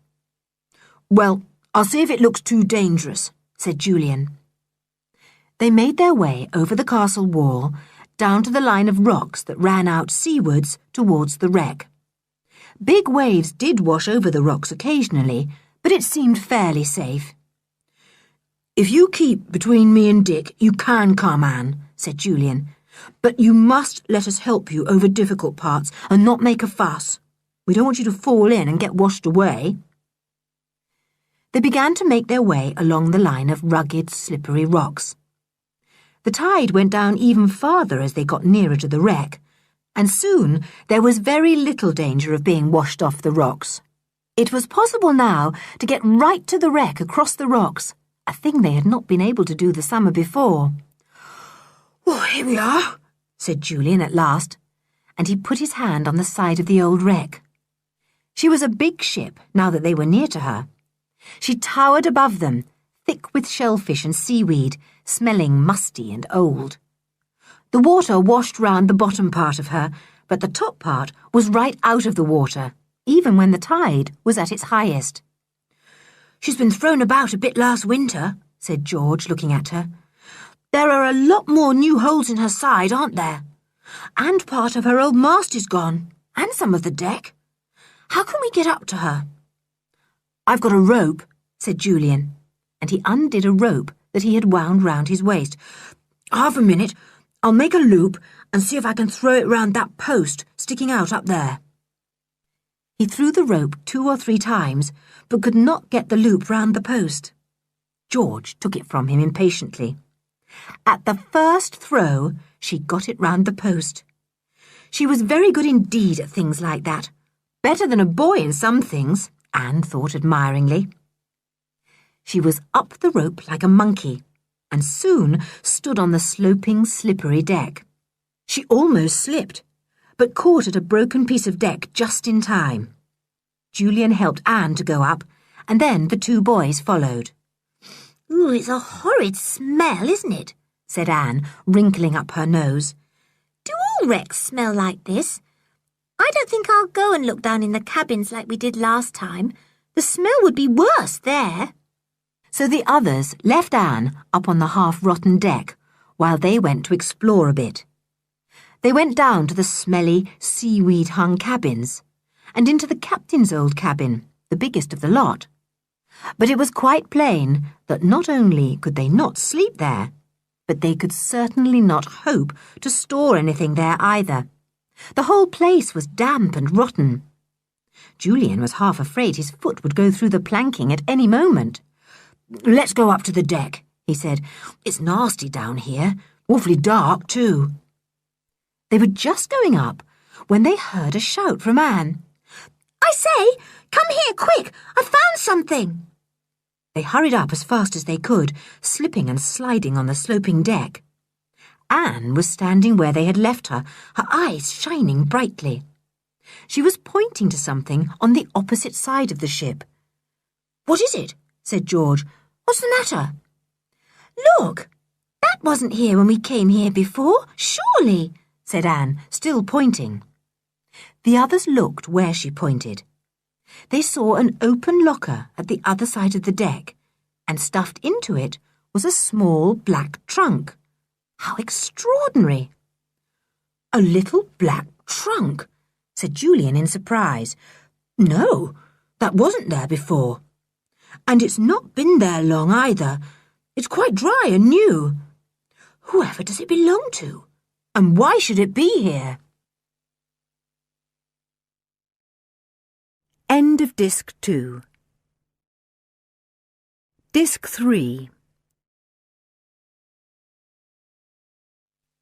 "Well, I'll see if it looks too dangerous," said Julian. They made their way over the castle wall, down to the line of rocks that ran out seawards towards the wreck. Big waves did wash over the rocks occasionally, but it seemed fairly safe. "If you keep between me and Dick, you can come, Anne," said Julian. "But you must let us help you over difficult parts and not make a fuss. We don't want you to fall in and get washed away." They began to make their way along the line of rugged, slippery rocks. The tide went down even farther as they got nearer to the wreck, and soon there was very little danger of being washed off the rocks. It was possible now to get right to the wreck across the rocks, a thing they had not been able to do the summer before. "Oh, here we are," said Julian at last, and he put his hand on the side of the old wreck. She was a big ship now that they were near to her. She towered above them, thick with shellfish and seaweed, smelling musty and old. The water washed round the bottom part of her, but the top part was right out of the water, even when the tide was at its highest. "She's been thrown about a bit last winter," said George, looking at her. "There are a lot more new holes in her side, aren't there? And part of her old mast is gone, and some of the deck. How can we get up to her?" "I've got a rope," said Julian, and he undid a rope that he had wound round his waist. "Half a minute. I'll make a loop and see if I can throw it round that post sticking out up there." He threw the rope 2 or 3 times, but could not get the loop round the post. George took it from him impatiently. At the first throw, she got it round the post. She was very good indeed at things like that. Better than a boy in some things, Anne thought admiringly. She was up the rope like a monkey, and soon stood on the sloping, slippery deck. She almost slipped, but caught at a broken piece of deck just in time. Julian helped Anne to go up, and then the 2 boys followed. "Ooh, it's a horrid smell, isn't it?" said Anne, wrinkling up her nose. "Do all wrecks smell like this. I don't think I'll go and look down in the cabins like we did last time. The smell would be worse there. So the others left Anne up on the half-rotten deck while they went to explore a bit. They went down to the smelly, seaweed-hung cabins and into the captain's old cabin, the biggest of the lot. But it was quite plain that not only could they not sleep there, but they could certainly not hope to store anything there either. The whole place was damp and rotten. Julian was half afraid his foot would go through the planking at any moment. "Let's go up to the deck," he said. "It's nasty down here. Awfully dark, too." They were just going up when they heard a shout from Anne. I say, come here quick. I found something. They hurried up as fast as they could, slipping and sliding on the sloping deck. Anne was standing where they had left her, her eyes shining brightly. She was pointing to something on the opposite side of the ship. "What is it?" said George. "What's the matter?" Look, that wasn't here when we came here before, surely, said Anne, still pointing. The others looked where she pointed. They saw an open locker at the other side of the deck, and stuffed into it was a small black trunk. How extraordinary! "A little black trunk," said Julian in surprise. "No, that wasn't there before. And it's not been there long either. It's quite dry and new. Whoever does it belong to? And why should it be here?" End of Disc 2. Disc 3.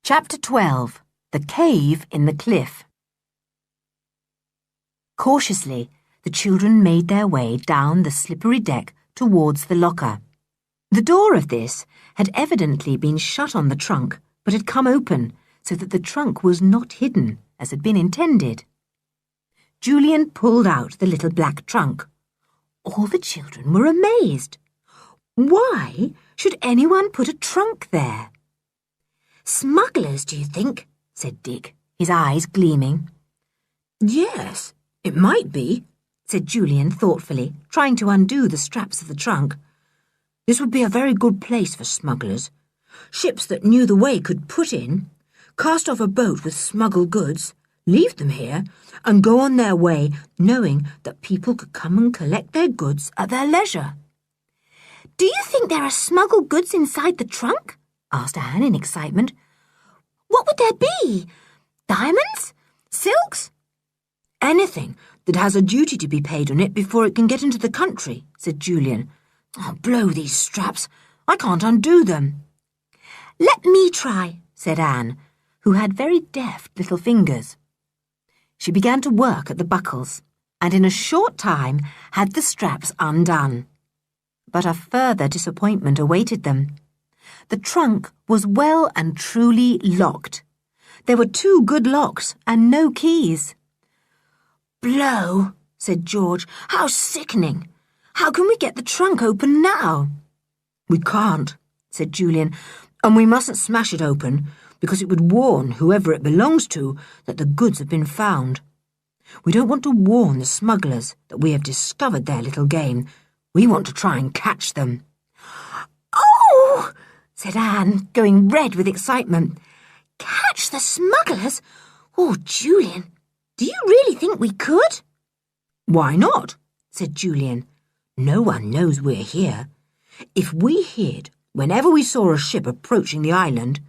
Chapter 12. The Cave in the Cliff. Cautiously, the children made their way down the slippery deck towards the locker. The door of this had evidently been shut on the trunk, but had come open, so that the trunk was not hidden, as had been intended. Julian pulled out the little black trunk. All the children were amazed. Why should anyone put a trunk there? "Smugglers, do you think?" said Dick, his eyes gleaming. "Yes, it might be," said Julian thoughtfully, trying to undo the straps of the trunk. "This would be a very good place for smugglers. Ships that knew the way could put in, cast off a boat with smuggled goods, leave them here, and go on their way, knowing that people could come and collect their goods at their leisure." Do you think there are smuggled goods inside the trunk? asked Anne in excitement. What would there be? Diamonds? Silks? "Anything that has a duty to be paid on it before it can get into the country," said Julian. "Oh, blow these straps. I can't undo them." "Let me try," said Anne, who had very deft little fingers. She began to work at the buckles, and in a short time had the straps undone. But a further disappointment awaited them. The trunk was well and truly locked. There were 2 good locks and no keys. "Blow," said George. "How sickening. How can we get the trunk open now?" "We can't," said Julian, "and we mustn't smash it open, because it would warn whoever it belongs to that the goods have been found. We don't want to warn the smugglers that we have discovered their little game. We want to try and catch them." "Oh!" said Anne, going red with excitement. "Catch the smugglers? Oh, Julian, do you really think we could?" "Why not?" said Julian. "No one knows we're here. If we hid whenever we saw a ship approaching the island,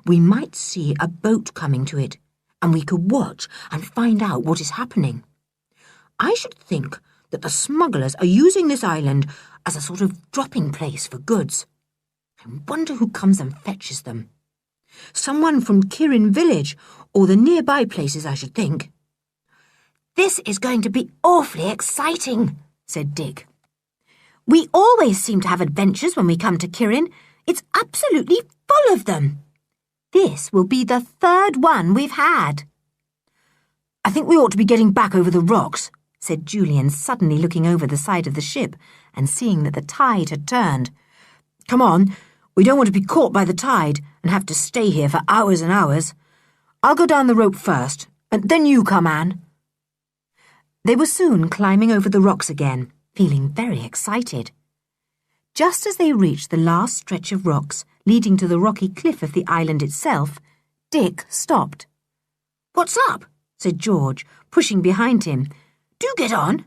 we might see a boat coming to it, and we could watch and find out what is happening. I should think that the smugglers are using this island as a sort of dropping place for goods. I wonder who comes and fetches them. Someone from Kirrin village, or the nearby places, I should think." "This is going to be awfully exciting," said Dick. "We always seem to have adventures when we come to Kirrin. It's absolutely full of them. This will be the 3rd one we've had." "I think we ought to be getting back over the rocks," said Julian, suddenly looking over the side of the ship and seeing that the tide had turned. "Come on, we don't want to be caught by the tide and have to stay here for hours and hours. I'll go down the rope first, and then you come, Anne. They were soon climbing over the rocks again, feeling very excited. Just as they reached the last stretch of rocks leading to the rocky cliff of the island itself, Dick stopped. "What's up?" said George, pushing behind him. "Do get on."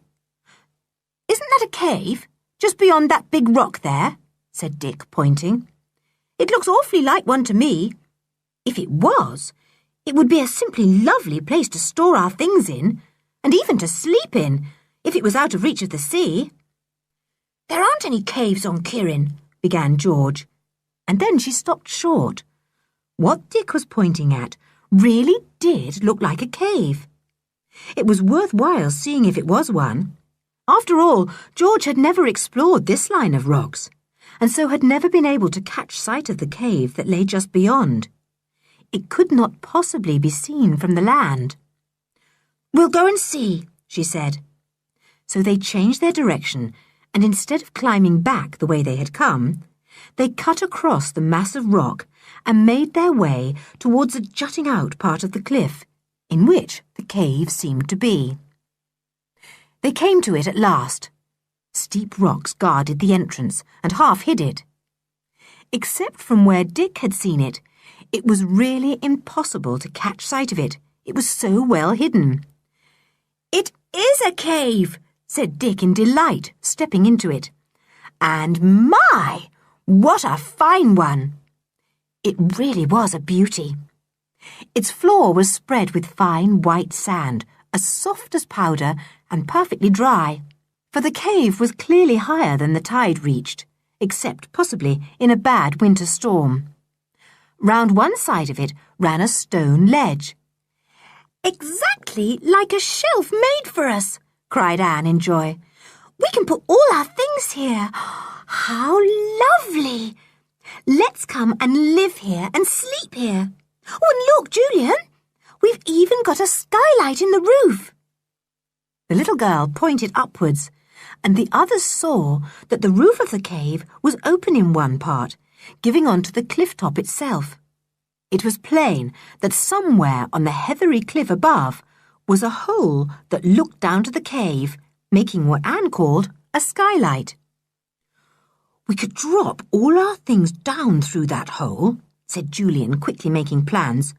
"Isn't that a cave, just beyond that big rock there?" said Dick, pointing. "It looks awfully like one to me. If it was, it would be a simply lovely place to store our things in, and even to sleep in, if it was out of reach of the sea." "There aren't any caves on Kirrin," began George, and then she stopped short. What Dick was pointing at really did look like a cave. It was worthwhile seeing if it was one. After all, George had never explored this line of rocks, and so had never been able to catch sight of the cave that lay just beyond. It could not possibly be seen from the land. "We'll go and see," she said. So they changed their direction, and instead of climbing back the way they had come, they cut across the mass of rock and made their way towards a jutting out part of the cliff, in which the cave seemed to be. They came to it at last. Steep rocks guarded the entrance and half hid it. Except from where Dick had seen it, it was really impossible to catch sight of it. It was so well hidden. "It is a cave," said Dick in delight, stepping into it. "And my, what a fine one!" It really was a beauty. Its floor was spread with fine white sand, as soft as powder and perfectly dry, for the cave was clearly higher than the tide reached, except possibly in a bad winter storm. Round one side of it ran a stone ledge. "Exactly like a shelf made for us," cried Anne in joy. "We can put all our things here. How lovely! Let's come and live here and sleep here. Oh, and look, Julian, we've even got a skylight in the roof." The little girl pointed upwards, and the others saw that the roof of the cave was open in one part, giving on to the cliff top itself. It was plain that somewhere on the heathery cliff above was a hole that looked down to the cave, making what Anne called a skylight. "We could drop all our things down through that hole," said Julian, quickly making plans.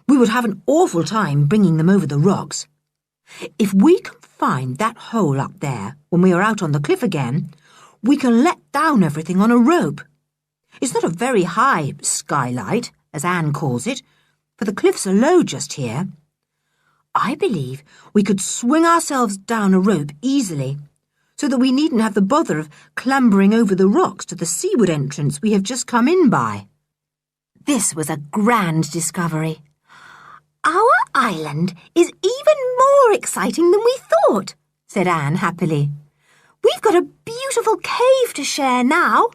"We would have an awful time bringing them over the rocks. If we can find that hole up there when we are out on the cliff again, we can let down everything on a rope. It's not a very high skylight, as Anne calls it, for the cliffs are low just here. I believe we could swing ourselves down a rope easily, so that we needn't have the bother of clambering over the rocks to the seaward entrance we have just come in by." This was a grand discovery. "Our island is even more exciting than we thought," said Anne happily. "We've got a beautiful cave to share now."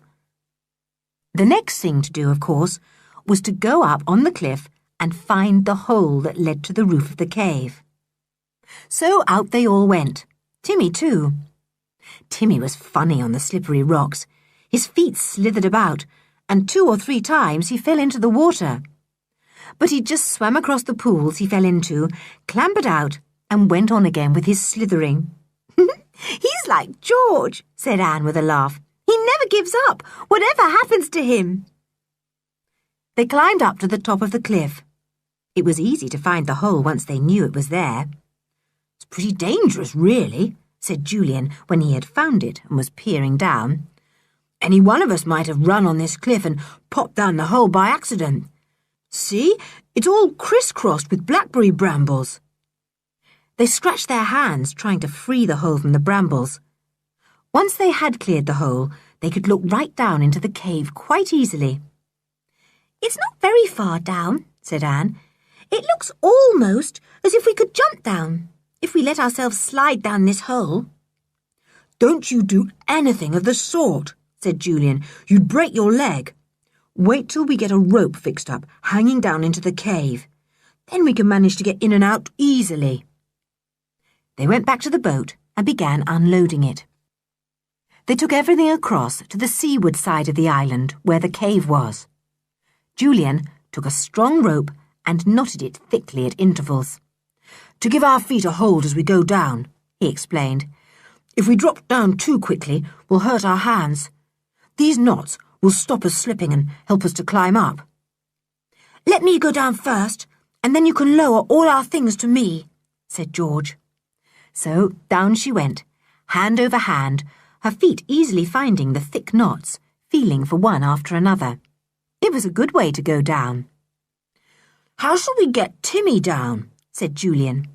The next thing to do, of course, was to go up on the cliff and find the hole that led to the roof of the cave. So out they all went, Timmy too. Timmy was funny on the slippery rocks. His feet slithered about, and 2 or 3 times he fell into the water. But he just swam across the pools he fell into, clambered out, and went on again with his slithering. "He's like George," said Anne with a laugh. "He never gives up, whatever happens to him." They climbed up to the top of the cliff. It was easy to find the hole once they knew it was there. "It's pretty dangerous, really," said Julian when he had found it and was peering down. "Any one of us might have run on this cliff and popped down the hole by accident. See, it's all crisscrossed with blackberry brambles." They scratched their hands trying to free the hole from the brambles. Once they had cleared the hole, they could look right down into the cave quite easily. "It's not very far down," said Anne. "It looks almost as if we could jump down, if we let ourselves slide down this hole." "Don't you do anything of the sort," said Julian. "You'd break your leg. Wait till we get a rope fixed up, hanging down into the cave. Then we can manage to get in and out easily." They went back to the boat and began unloading it. They took everything across to the seaward side of the island where the cave was. Julian took a strong rope and knotted it thickly at intervals. To give our feet a hold as we go down, he explained. If we drop down too quickly, we'll hurt our hands. These knots will stop us slipping and help us to climb up. Let me go down first, and then you can lower all our things to me, said George. So down she went, hand over hand, her feet easily finding the thick knots, feeling for one after another. It was a good way to go down. How shall we get Timmy down? Said Julian.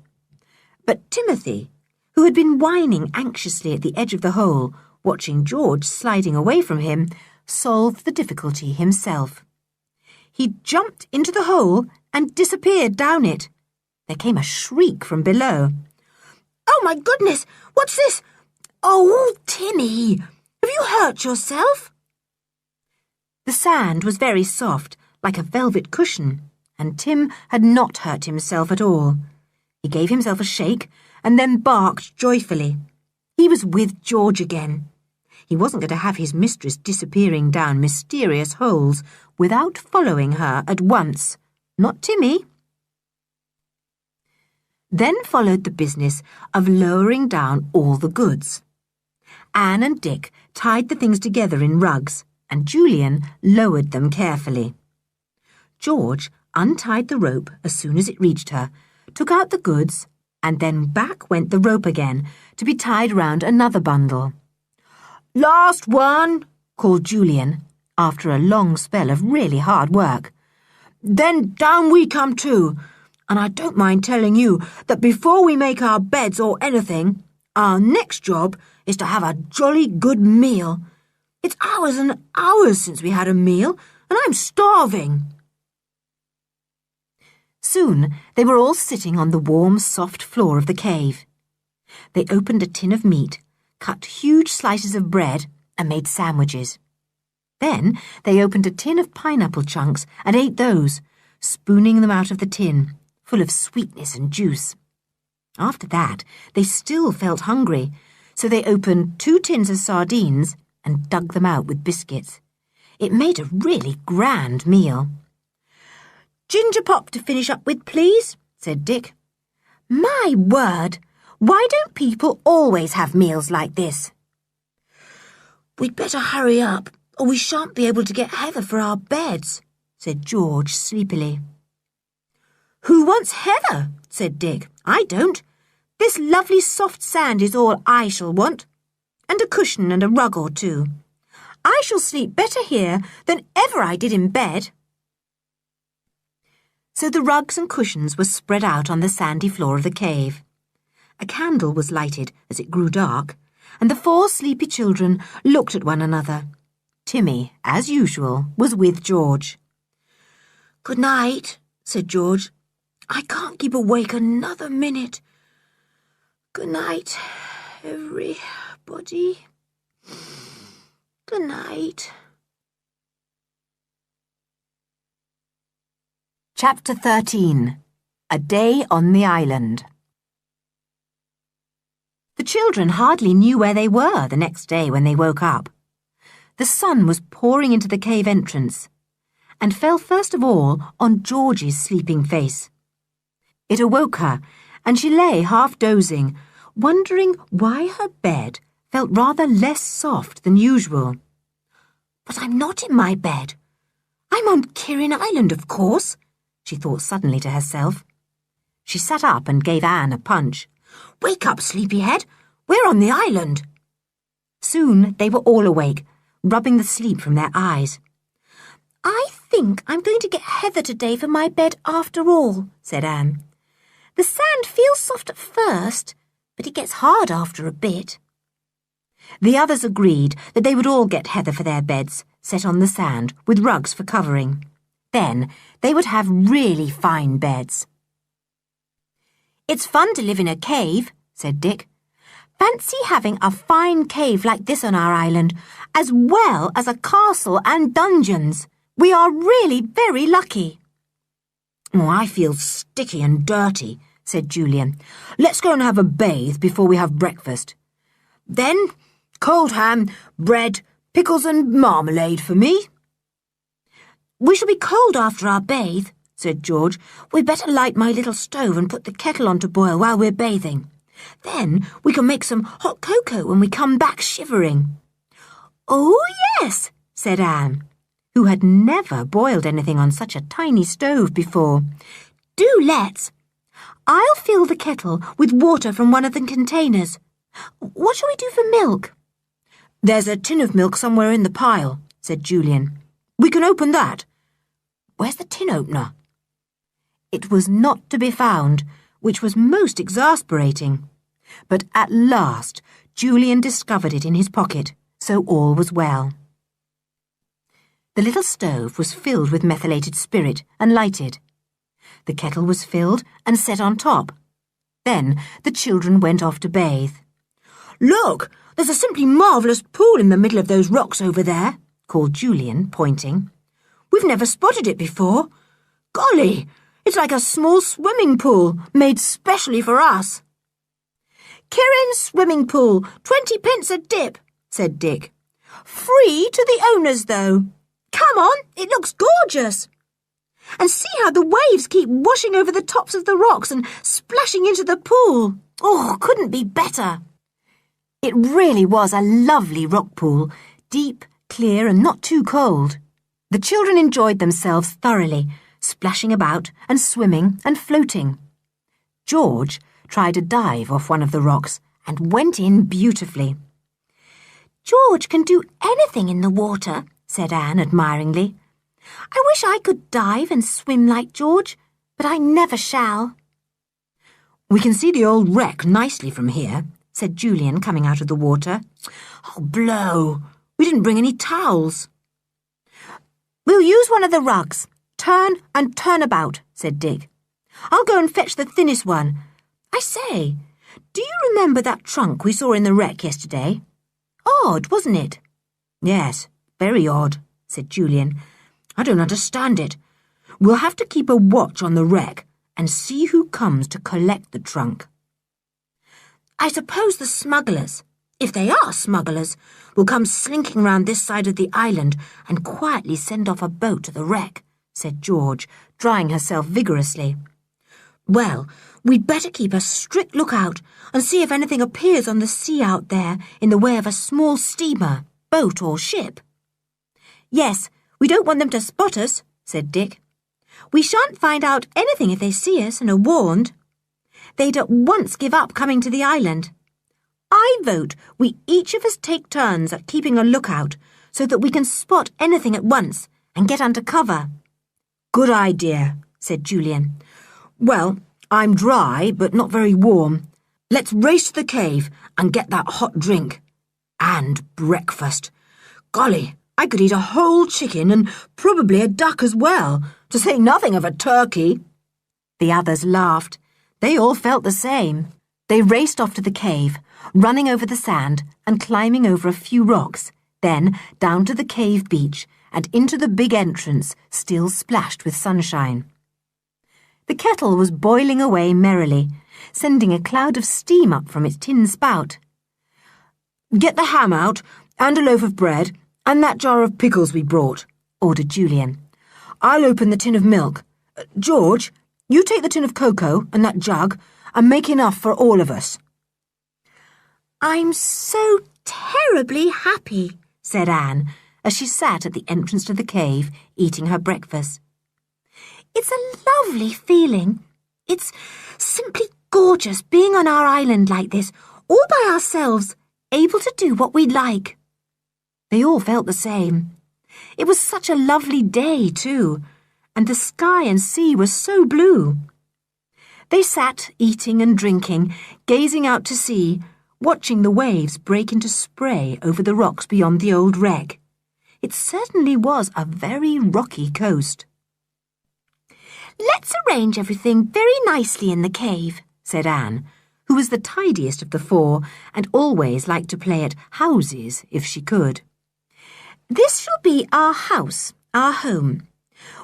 But Timothy, who had been whining anxiously at the edge of the hole, watching George sliding away from him, solved the difficulty himself. He jumped into the hole and disappeared down it. There came a shriek from below. Oh, my goodness! What's this? Oh, Timmy! Have you hurt yourself? The sand was very soft, like a velvet cushion, and Tim had not hurt himself at all. He gave himself a shake and then barked joyfully. He was with George again. He wasn't going to have his mistress disappearing down mysterious holes without following her at once. Not Timmy. Then followed the business of lowering down all the goods. Anne and Dick tied the things together in rugs, and Julian lowered them carefully. George untied the rope as soon as it reached her, took out the goods, and then back went the rope again to be tied round another bundle. Last one, called Julian, after a long spell of really hard work. Then down we come too. And I don't mind telling you that before we make our beds or anything, our next job is to have a jolly good meal. It's hours and hours since we had a meal, and I'm starving. Soon they were all sitting on the warm, soft floor of the cave. They opened a tin of meat, cut huge slices of bread, and made sandwiches. Then they opened a tin of pineapple chunks and ate those, spooning them out of the tin, full of sweetness and juice. After that, they still felt hungry, so they opened 2 tins of sardines and dug them out with biscuits. It made a really grand meal. Ginger pop to finish up with, please, said Dick. My word! Why don't people always have meals like this? We'd better hurry up, or we shan't be able to get Heather for our beds, said George sleepily. Who wants Heather? Said Dick. I don't. This lovely soft sand is all I shall want. And a cushion and a rug or two. I shall sleep better here than ever I did in bed. So the rugs and cushions were spread out on the sandy floor of the cave. A candle was lighted as it grew dark, and the 4 sleepy children looked at one another. Timmy, as usual, was with George. Good night, said George. I can't keep awake another minute. Good night, everybody. Good night. Chapter 13. A Day on the Island. The children hardly knew where they were the next day when they woke up. The sun was pouring into the cave entrance and fell first of all on George's sleeping face. It awoke her, and she lay half dozing, wondering why her bed felt rather less soft than usual. But I'm not in my bed. I'm on Kirrin Island, of course, she thought suddenly to herself. She sat up and gave Anne a punch. Wake up, sleepyhead. We're on the island. Soon they were all awake, rubbing the sleep from their eyes. I think I'm going to get Heather today for my bed after all, said Anne. The sand feels soft at first, but it gets hard after a bit. The others agreed that they would all get Heather for their beds, set on the sand, with rugs for covering. Then they would have really fine beds. It's fun to live in a cave, said Dick. Fancy having a fine cave like this on our island, as well as a castle and dungeons. We are really very lucky. Oh, I feel sticky and dirty, said Julian. Let's go and have a bathe before we have breakfast. Then, cold ham, bread, pickles and marmalade for me. We shall be cold after our bathe, said George. "We'd better light my little stove and put the kettle on to boil while we're bathing. Then we can make some hot cocoa when we come back shivering." "Oh, yes," said Anne, who had never boiled anything on such a tiny stove before. "Do let's. I'll fill the kettle with water from one of the containers. What shall we do for milk?" "There's a tin of milk somewhere in the pile," said Julian. "We can open that. Where's the tin opener?" It was not to be found, which was most exasperating. But at last Julian discovered it in his pocket, so all was well. The little stove was filled with methylated spirit and lighted. The kettle was filled and set on top. Then the children went off to bathe. "Look, there's a simply marvellous pool in the middle of those rocks over there," called Julian, pointing. "We've never spotted it before. Golly, it's like a small swimming pool made specially for us." "Kirrin's swimming pool, 20 pence a dip," said Dick. "Free to the owners, though. Come on, it looks gorgeous. And see how the waves keep washing over the tops of the rocks and splashing into the pool. Oh, couldn't be better." It really was a lovely rock pool, deep, clear, and not too cold. The children enjoyed themselves thoroughly, splashing about and swimming and floating. George tried a dive off one of the rocks and went in beautifully. "George can do anything in the water," said Anne admiringly. "I wish I could dive and swim like George, but I never shall." "We can see the old wreck nicely from here," said Julian, coming out of the water. "Oh, blow! We didn't bring any towels." "We'll use one of the rugs. Turn and turn about," said Dick. "I'll go and fetch the thinnest one. I say, do you remember that trunk we saw in the wreck yesterday? Odd, wasn't it?" "Yes, very odd," said Julian. "I don't understand it. We'll have to keep a watch on the wreck and see who comes to collect the trunk." "I suppose the smugglers, if they are smugglers, will come slinking round this side of the island and quietly send off a boat to the wreck," said George, drying herself vigorously. "Well, we'd better keep a strict lookout and see if anything appears on the sea out there in the way of a small steamer, boat or ship." "Yes, we don't want them to spot us," said Dick. "We shan't find out anything if they see us and are warned. They'd at once give up coming to the island. I vote we each of us take turns at keeping a lookout so that we can spot anything at once and get under cover." "Good idea," said Julian. "Well, I'm dry but not very warm. Let's race to the cave and get that hot drink. And breakfast. Golly, I could eat a whole chicken and probably a duck as well, to say nothing of a turkey." The others laughed. They all felt the same. They raced off to the cave, running over the sand and climbing over a few rocks, then down to the cave beach and into the big entrance, still splashed with sunshine. The kettle was boiling away merrily, sending a cloud of steam up from its tin spout. "Get the ham out, and a loaf of bread, and that jar of pickles we brought," ordered Julian. "I'll open the tin of milk. George, you take the tin of cocoa and that jug, and make enough for all of us." "I'm so terribly happy," said Anne, as she sat at the entrance to the cave, eating her breakfast. "It's a lovely feeling. It's simply gorgeous being on our island like this, all by ourselves, able to do what we like." They all felt the same. It was such a lovely day, too, and the sky and sea were so blue. They sat eating and drinking, gazing out to sea, watching the waves break into spray over the rocks beyond the old wreck. It certainly was a very rocky coast. "Let's arrange everything very nicely in the cave," said Anne, who was the tidiest of the four and always liked to play at houses if she could. "This shall be our house, our home.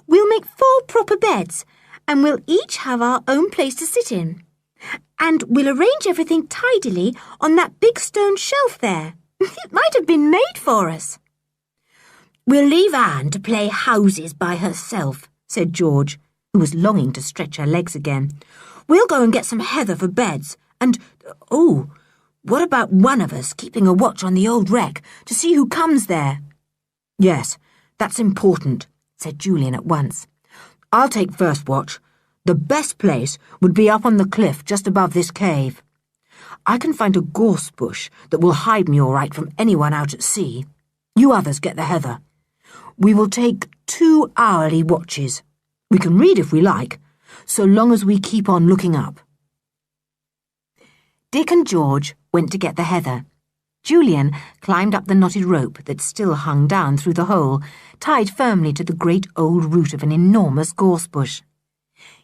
We'll make 4 proper beds, and we'll each have our own place to sit in. And we'll arrange everything tidily on that big stone shelf there. It might have been made for us." "We'll leave Anne to play houses by herself," said George, who was longing to stretch her legs again. "We'll go and get some heather for beds, and, oh, what about one of us keeping a watch on the old wreck to see who comes there?" "Yes, that's important," said Julian at once. "I'll take first watch. The best place would be up on the cliff just above this cave. I can find a gorse bush that will hide me all right from anyone out at sea. You others get the heather. We will take 2 hourly watches. We can read if we like, so long as we keep on looking up." Dick and George went to get the heather. Julian climbed up the knotted rope that still hung down through the hole, tied firmly to the great old root of an enormous gorse bush.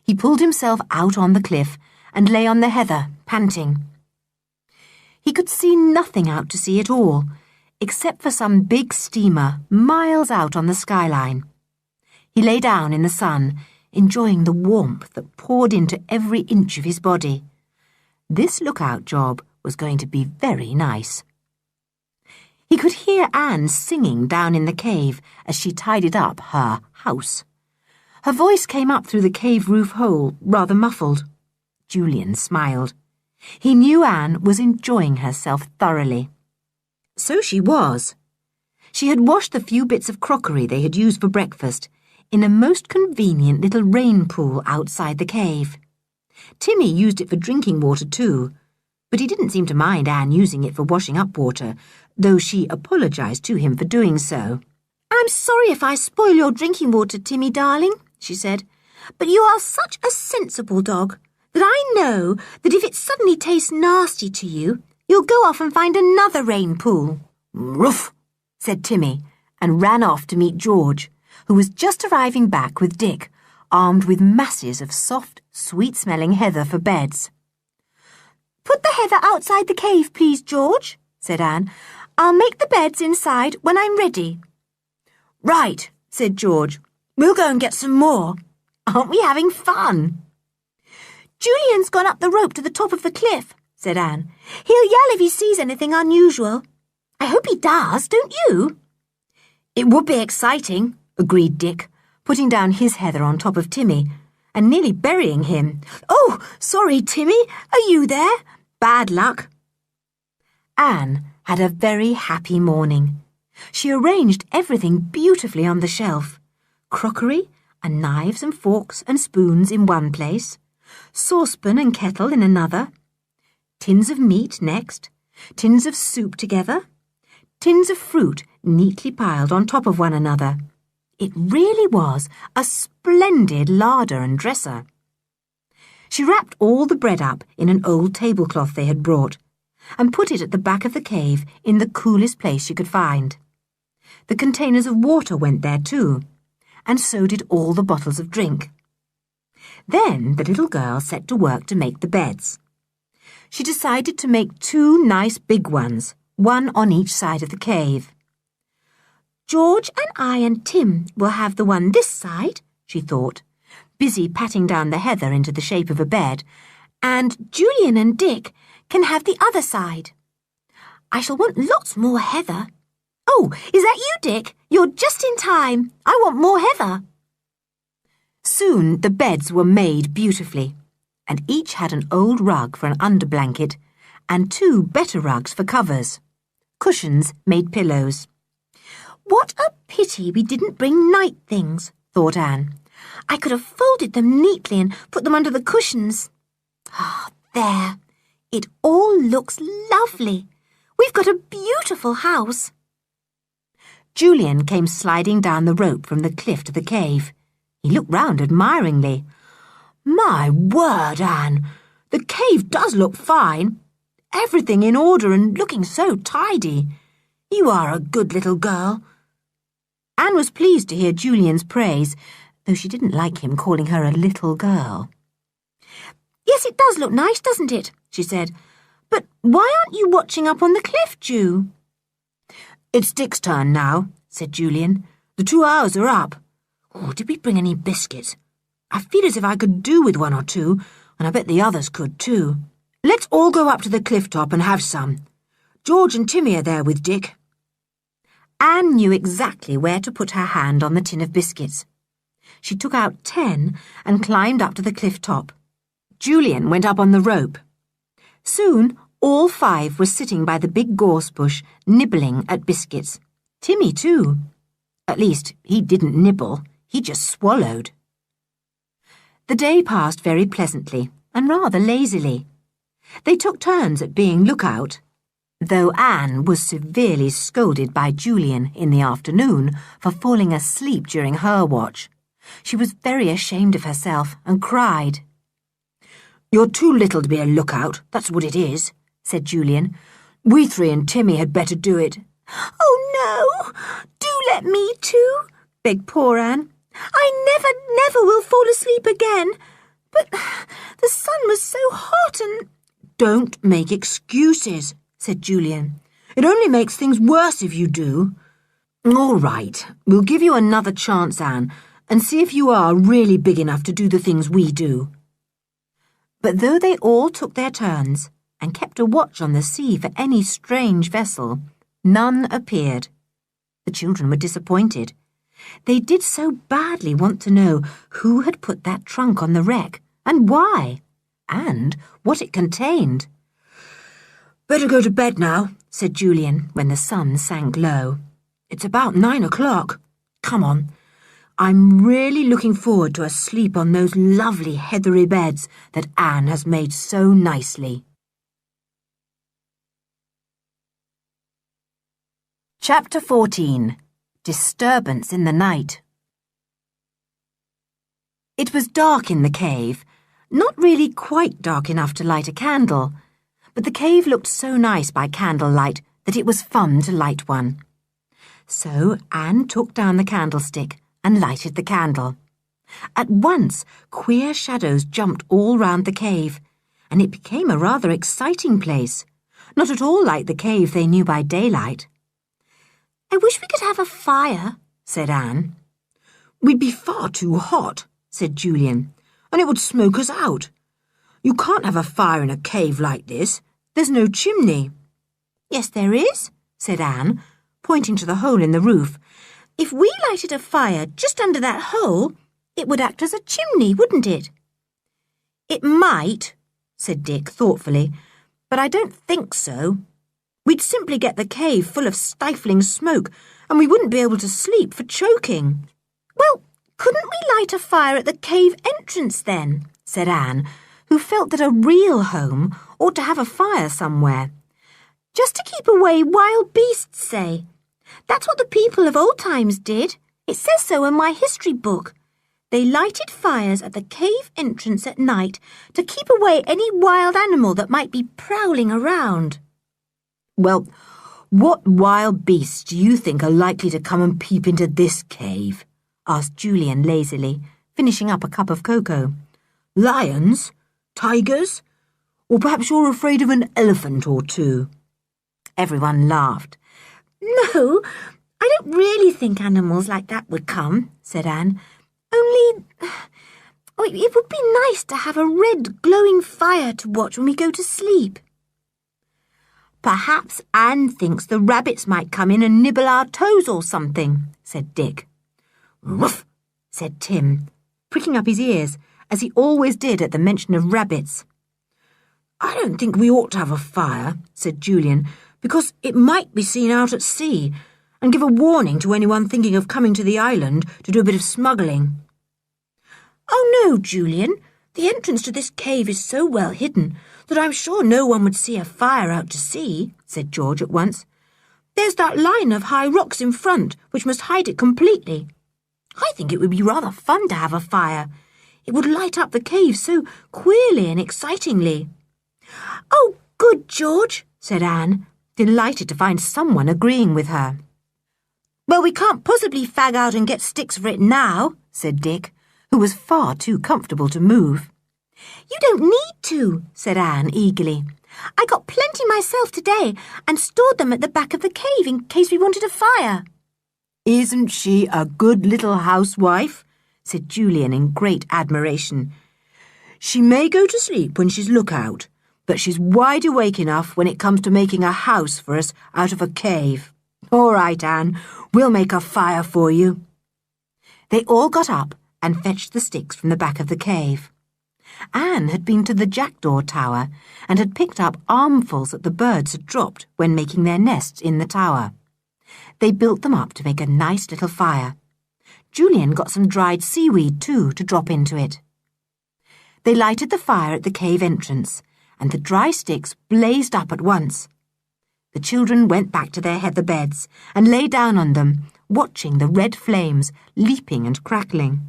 He pulled himself out on the cliff and lay on the heather, panting. He could see nothing out to sea at all, except for some big steamer miles out on the skyline. He lay down in the sun, enjoying the warmth that poured into every inch of his body. This lookout job was going to be very nice. He could hear Anne singing down in the cave as she tidied up her house. Her voice came up through the cave roof hole, rather muffled. Julian smiled. He knew Anne was enjoying herself thoroughly. So she was. She had washed the few bits of crockery they had used for breakfast in a most convenient little rain pool outside the cave. Timmy used it for drinking water too, but he didn't seem to mind Anne using it for washing up water, though she apologised to him for doing so. "I'm sorry if I spoil your drinking water, Timmy, darling," she said, "but you are such a sensible dog that I know that if it suddenly tastes nasty to you, you'll go off and find another rain pool." "Ruff," said Timmy, and ran off to meet George, who was just arriving back with Dick, armed with masses of soft, sweet-smelling heather for beds. "Put the heather outside the cave, please, George," said Anne. "I'll make the beds inside when I'm ready." "Right," said George. "We'll go and get some more. Aren't we having fun?" "Julian's gone up the rope to the top of the cliff," said Anne. "He'll yell if he sees anything unusual. I hope he does, don't you?" "It would be exciting," agreed Dick, putting down his heather on top of Timmy and nearly burying him. "Oh, sorry, Timmy. Are you there? Bad luck." Anne had a very happy morning. She arranged everything beautifully on the shelf. Crockery and knives and forks and spoons in one place, saucepan and kettle in another, tins of meat next, tins of soup together, tins of fruit neatly piled on top of one another. It really was a splendid larder and dresser. She wrapped all the bread up in an old tablecloth they had brought and put it at the back of the cave in the coolest place she could find. The containers of water went there too, and so did all the bottles of drink. Then the little girl set to work to make the beds. She decided to make 2 nice big ones, one on each side of the cave. "George and I and Tim will have the one this side," she thought, busy patting down the heather into the shape of a bed, "and Julian and Dick can have the other side. I shall want lots more heather. Oh, is that you, Dick? You're just in time. I want more heather." Soon the beds were made beautifully, and each had an old rug for an underblanket and 2 better rugs for covers. Cushions made pillows. "What a pity we didn't bring night things," thought Anne. "I could have folded them neatly and put them under the cushions. Ah, there. It all looks lovely. We've got a beautiful house." Julian came sliding down the rope from the cliff to the cave. He looked round admiringly. "My word, Anne, the cave does look fine. Everything in order and looking so tidy. You are a good little girl." Anne was pleased to hear Julian's praise, though she didn't like him calling her a little girl. "Yes, it does look nice, doesn't it?" she said. "But why aren't you watching up on the cliff, Ju?" "It's Dick's turn now," said Julian. "The 2 hours are up. Oh, did we bring any biscuits? I feel as if I could do with 1 or 2, and I bet the others could too. Let's all go up to the cliff top and have some. George and Timmy are there with Dick." Anne knew exactly where to put her hand on the tin of biscuits. She took out 10 and climbed up to the cliff top. Julian went up on the rope. Soon, all 5 were sitting by the big gorse bush, nibbling at biscuits. Timmy, too. At least, he didn't nibble, he just swallowed. The day passed very pleasantly and rather lazily. They took turns at being lookout, though Anne was severely scolded by Julian in the afternoon for falling asleep during her watch. She was very ashamed of herself and cried. "You're too little to be a lookout, that's what it is," said Julian. "We 3 and Timmy had better do it." "Oh, no! Do let me too," begged poor Anne. "I never will fall asleep again. But the sun was so hot and—" "Don't make excuses," said Julian. "It only makes things worse if you do." "All right, we'll give you another chance, Anne, and see if you are really big enough to do the things we do." But though they all took their turns and kept a watch on the sea for any strange vessel, none appeared. The children were disappointed. They did so badly want to know who had put that trunk on the wreck, and why, and what it contained. "Better go to bed now," said Julian when the sun sank low. "It's about 9 o'clock. Come on. I'm really looking forward to a sleep on those lovely heathery beds that Anne has made so nicely." Chapter 14. Disturbance in the Night. It was dark in the cave, not really quite dark enough to light a candle, but the cave looked so nice by candlelight that it was fun to light one. So Anne took down the candlestick and lighted the candle. At once, queer shadows jumped all round the cave, and it became a rather exciting place, not at all like the cave they knew by daylight. "I wish we could have a fire," said Anne. "We'd be far too hot," said Julian, "and it would smoke us out. You can't have a fire in a cave like this. There's no chimney." "Yes, there is," said Anne, pointing to the hole in the roof. "If we lighted a fire just under that hole, it would act as a chimney, wouldn't it?" "It might," said Dick thoughtfully, "but I don't think so. We'd simply get the cave full of stifling smoke, and we wouldn't be able to sleep for choking." "Well, couldn't we light a fire at the cave entrance then?" said Anne, who felt that a real home ought to have a fire somewhere. "Just to keep away wild beasts, say. That's what the people of old times did. It says so in my history book. They lighted fires at the cave entrance at night to keep away any wild animal that might be prowling around." "Well, what wild beasts do you think are likely to come and peep into this cave?" asked Julian lazily, finishing up a cup of cocoa. "Lions? Tigers? Or perhaps you're afraid of an elephant or two?" Everyone laughed. "No, I don't really think animals like that would come," said Anne. "Only, it would be nice to have a red glowing fire to watch when we go to sleep." "Perhaps Anne thinks the rabbits might come in and nibble our toes or something," said Dick. "Ruff," said Tim, pricking up his ears, as he always did at the mention of rabbits. "I don't think we ought to have a fire," said Julian, "because it might be seen out at sea, and give a warning to anyone thinking of coming to the island to do a bit of smuggling." "Oh no, Julian, the entrance to this cave is so well hidden that I'm sure no one would see a fire out to sea," said George at once. "There's that line of high rocks in front, which must hide it completely. I think it would be rather fun to have a fire. It would light up the cave so queerly and excitingly." "Oh, good, George," said Anne, delighted to find someone agreeing with her. "Well, we can't possibly fag out and get sticks for it now," said Dick, who was far too comfortable to move. "You don't need to," said Anne eagerly. "I got plenty myself today and stored them at the back of the cave in case we wanted a fire." "Isn't she a good little housewife?" said Julian in great admiration. "She may go to sleep when she's lookout, but she's wide awake enough when it comes to making a house for us out of a cave. All right, Anne, we'll make a fire for you." They all got up and fetched the sticks from the back of the cave. Anne had been to the jackdaw tower and had picked up armfuls that the birds had dropped when making their nests in the tower. They built them up to make a nice little fire. Julian got some dried seaweed, too, to drop into it. They lighted the fire at the cave entrance, and the dry sticks blazed up at once. The children went back to their heather beds and lay down on them, watching the red flames leaping and crackling.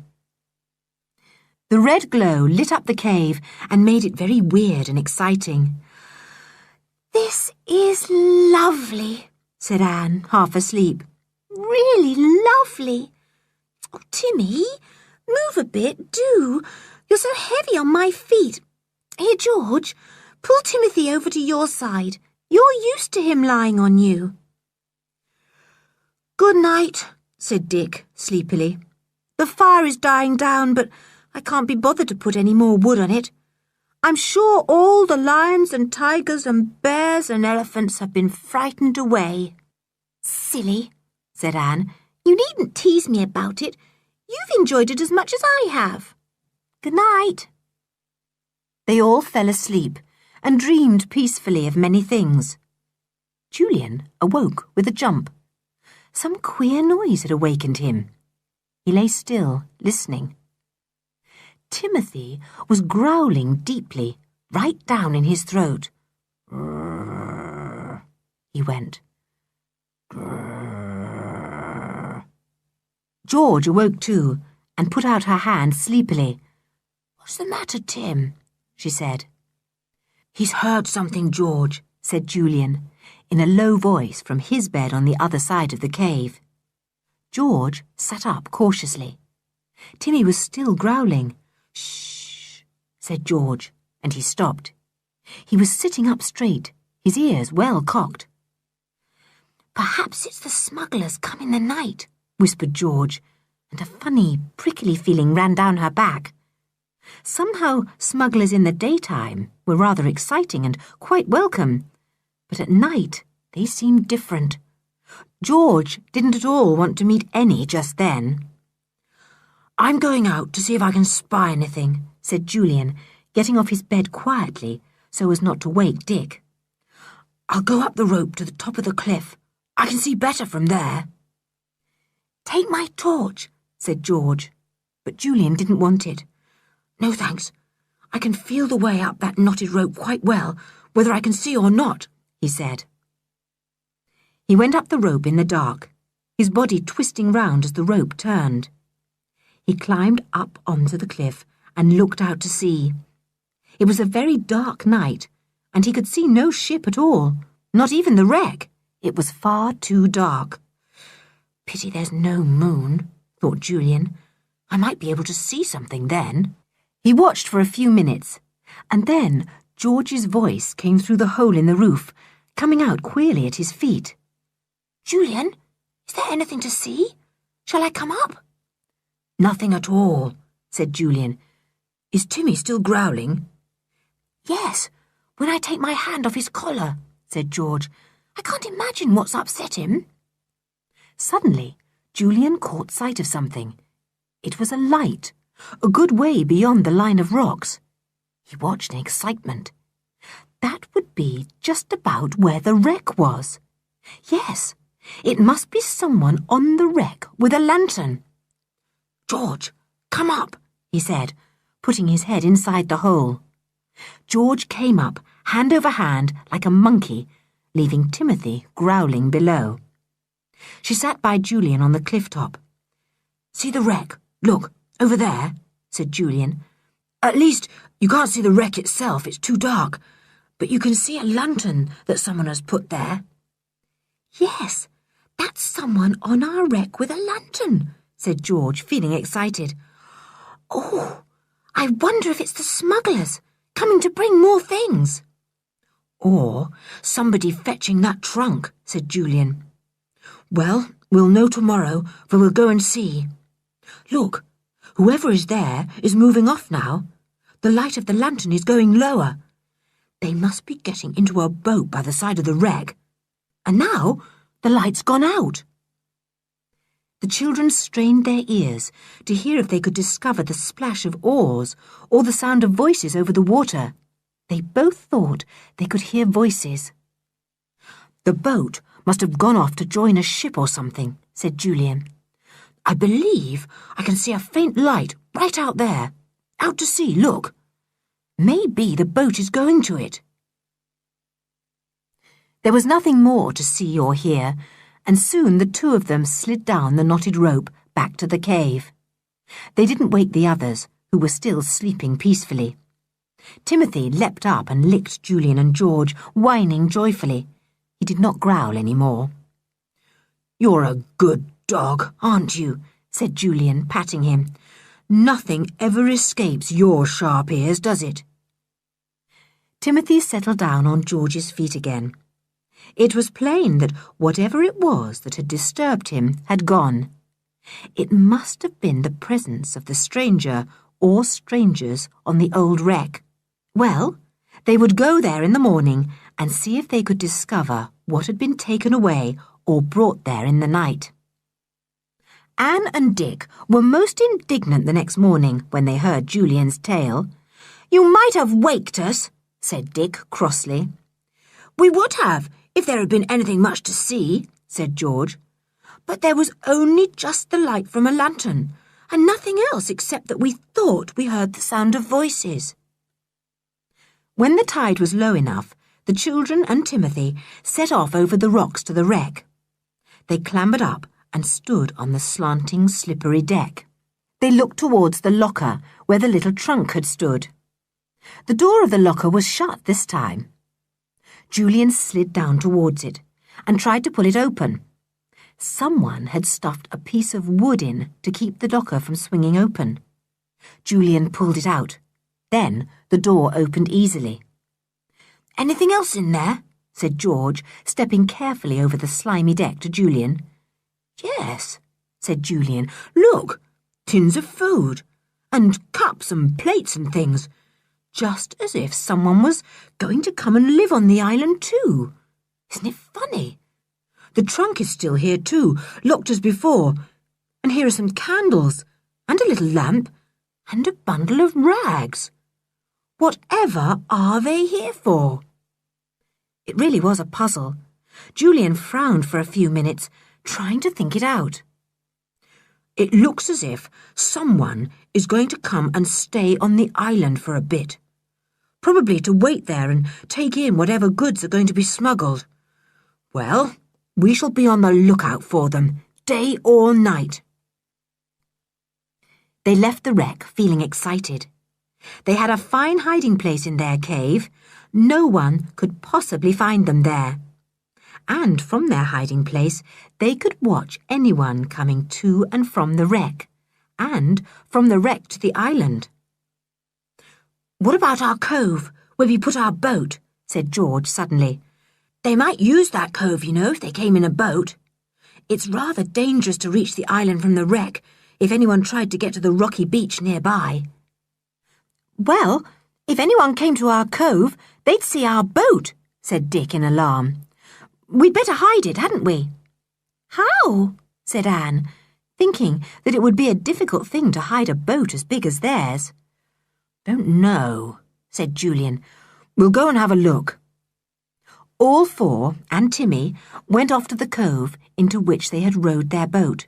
The red glow lit up the cave and made it very weird and exciting. "This is lovely," said Anne, half asleep. "Really lovely. Oh, Timmy, move a bit, do. You're so heavy on my feet. Here, George, pull Timothy over to your side. You're used to him lying on you." "Good night," said Dick, sleepily. "The fire is dying down, but I can't be bothered to put any more wood on it. I'm sure all the lions and tigers and bears and elephants have been frightened away." "Silly," said Anne. "You needn't tease me about it. You've enjoyed it as much as I have. Good night." They all fell asleep and dreamed peacefully of many things. Julian awoke with a jump. Some queer noise had awakened him. He lay still, listening. Timothy was growling deeply, right down in his throat. "Grrr," he went. "Grrr." George awoke too and put out her hand sleepily. "What's the matter, Tim?" she said. "He's heard something, George," said Julian, in a low voice from his bed on the other side of the cave. George sat up cautiously. Timmy was still growling. "Shh," said George, and he stopped. He was sitting up straight, his ears well cocked. "Perhaps it's the smugglers come in the night," whispered George, and a funny, prickly feeling ran down her back. Somehow smugglers in the daytime were rather exciting and quite welcome, but at night they seemed different. George didn't at all want to meet any just then. "I'm going out to see if I can spy anything," said Julian, getting off his bed quietly so as not to wake Dick. "I'll go up the rope to the top of the cliff. I can see better from there." "Take my torch," said George, but Julian didn't want it. "No, thanks. I can feel the way up that knotted rope quite well, whether I can see or not," he said. He went up the rope in the dark, his body twisting round as the rope turned. He climbed up onto the cliff and looked out to sea. It was a very dark night, and he could see no ship at all, not even the wreck. It was far too dark. "Pity there's no moon," thought Julian. "I might be able to see something then." He watched for a few minutes, and then George's voice came through the hole in the roof, coming out queerly at his feet. "Julian, is there anything to see? Shall I come up?" "Nothing at all," said Julian. "Is Timmy still growling?" "Yes, when I take my hand off his collar," said George. "I can't imagine what's upset him." Suddenly, Julian caught sight of something. It was a light, a good way beyond the line of rocks. He watched in excitement. That would be just about where the wreck was. Yes, it must be someone on the wreck with a lantern. "George, come up," he said, putting his head inside the hole. George came up, hand over hand, like a monkey, leaving Timothy growling below. She sat by Julian on the cliff top. "See the wreck? Look, over there," said Julian. "At least, you can't see the wreck itself, it's too dark, but you can see a lantern that someone has put there." "Yes, that's someone on our wreck with a lantern," said George, feeling excited. "Oh, I wonder if it's the smugglers coming to bring more things." "Or somebody fetching that trunk," said Julian. "Well, we'll know tomorrow, for we'll go and see. Look, whoever is there is moving off now. The light of the lantern is going lower. They must be getting into a boat by the side of the wreck. And now the light's gone out." The children strained their ears to hear if they could discover the splash of oars or the sound of voices over the water. They both thought they could hear voices. "The boat must have gone off to join a ship or something," said Julian. "I believe I can see a faint light right out there. Out to sea, look. Maybe the boat is going to it." There was nothing more to see or hear, and soon the two of them slid down the knotted rope back to the cave. They didn't wake the others, who were still sleeping peacefully. Timothy leapt up and licked Julian and George, whining joyfully. He did not growl any more. "You're a good dog, aren't you?" said Julian, patting him. "Nothing ever escapes your sharp ears, does it?" Timothy settled down on George's feet again. It was plain that whatever it was that had disturbed him had gone. It must have been the presence of the stranger or strangers on the old wreck. Well, they would go there in the morning and see if they could discover what had been taken away or brought there in the night. Anne and Dick were most indignant the next morning when they heard Julian's tale. "You might have waked us," said Dick crossly. "We would have, if there had been anything much to see," said George. "But there was only just the light from a lantern, and nothing else except that we thought we heard the sound of voices." When the tide was low enough, the children and Timothy set off over the rocks to the wreck. They clambered up and stood on the slanting, slippery deck. They looked towards the locker where the little trunk had stood. The door of the locker was shut this time. Julian slid down towards it and tried to pull it open. Someone had stuffed a piece of wood in to keep the locker from swinging open. Julian pulled it out. Then the door opened easily. "Anything else in there?" said George, stepping carefully over the slimy deck to Julian. "Yes," said Julian. "Look, tins of food, and cups and plates and things. Just as if someone was going to come and live on the island too. Isn't it funny? The trunk is still here too, locked as before. And here are some candles, and a little lamp, and a bundle of rags. Whatever are they here for?" It really was a puzzle. Julian frowned for a few minutes, trying to think it out. "It looks as if someone is going to come and stay on the island for a bit. Probably to wait there and take in whatever goods are going to be smuggled. Well, we shall be on the lookout for them, day or night." They left the wreck feeling excited. They had a fine hiding place in their cave. No one could possibly find them there. And from their hiding place, they could watch anyone coming to and from the wreck, and from the wreck to the island. "What about our cove, where we put our boat?" said George suddenly. "They might use that cove, you know, if they came in a boat. It's rather dangerous to reach the island from the wreck if anyone tried to get to the rocky beach nearby." "Well, if anyone came to our cove, they'd see our boat," said Dick in alarm. "We'd better hide it, hadn't we?" "How?" said Anne, thinking that it would be a difficult thing to hide a boat as big as theirs. "Don't know," said Julian. "We'll go and have a look." All four and Timmy went off to the cove into which they had rowed their boat.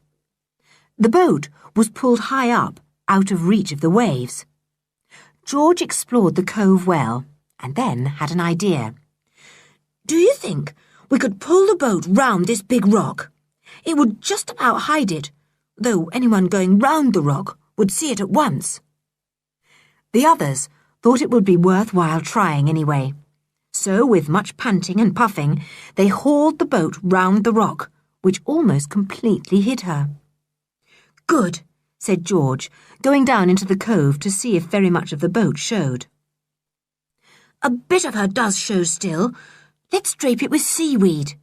The boat was pulled high up, out of reach of the waves. George explored the cove well, and then had an idea. "Do you think we could pull the boat round this big rock? It would just about hide it, though anyone going round the rock would see it at once." The others thought it would be worthwhile trying anyway. So, with much panting and puffing, they hauled the boat round the rock, which almost completely hid her. "Good," said George, going down into the cove to see if very much of the boat showed. "A bit of her does show still. Let's drape it with seaweed."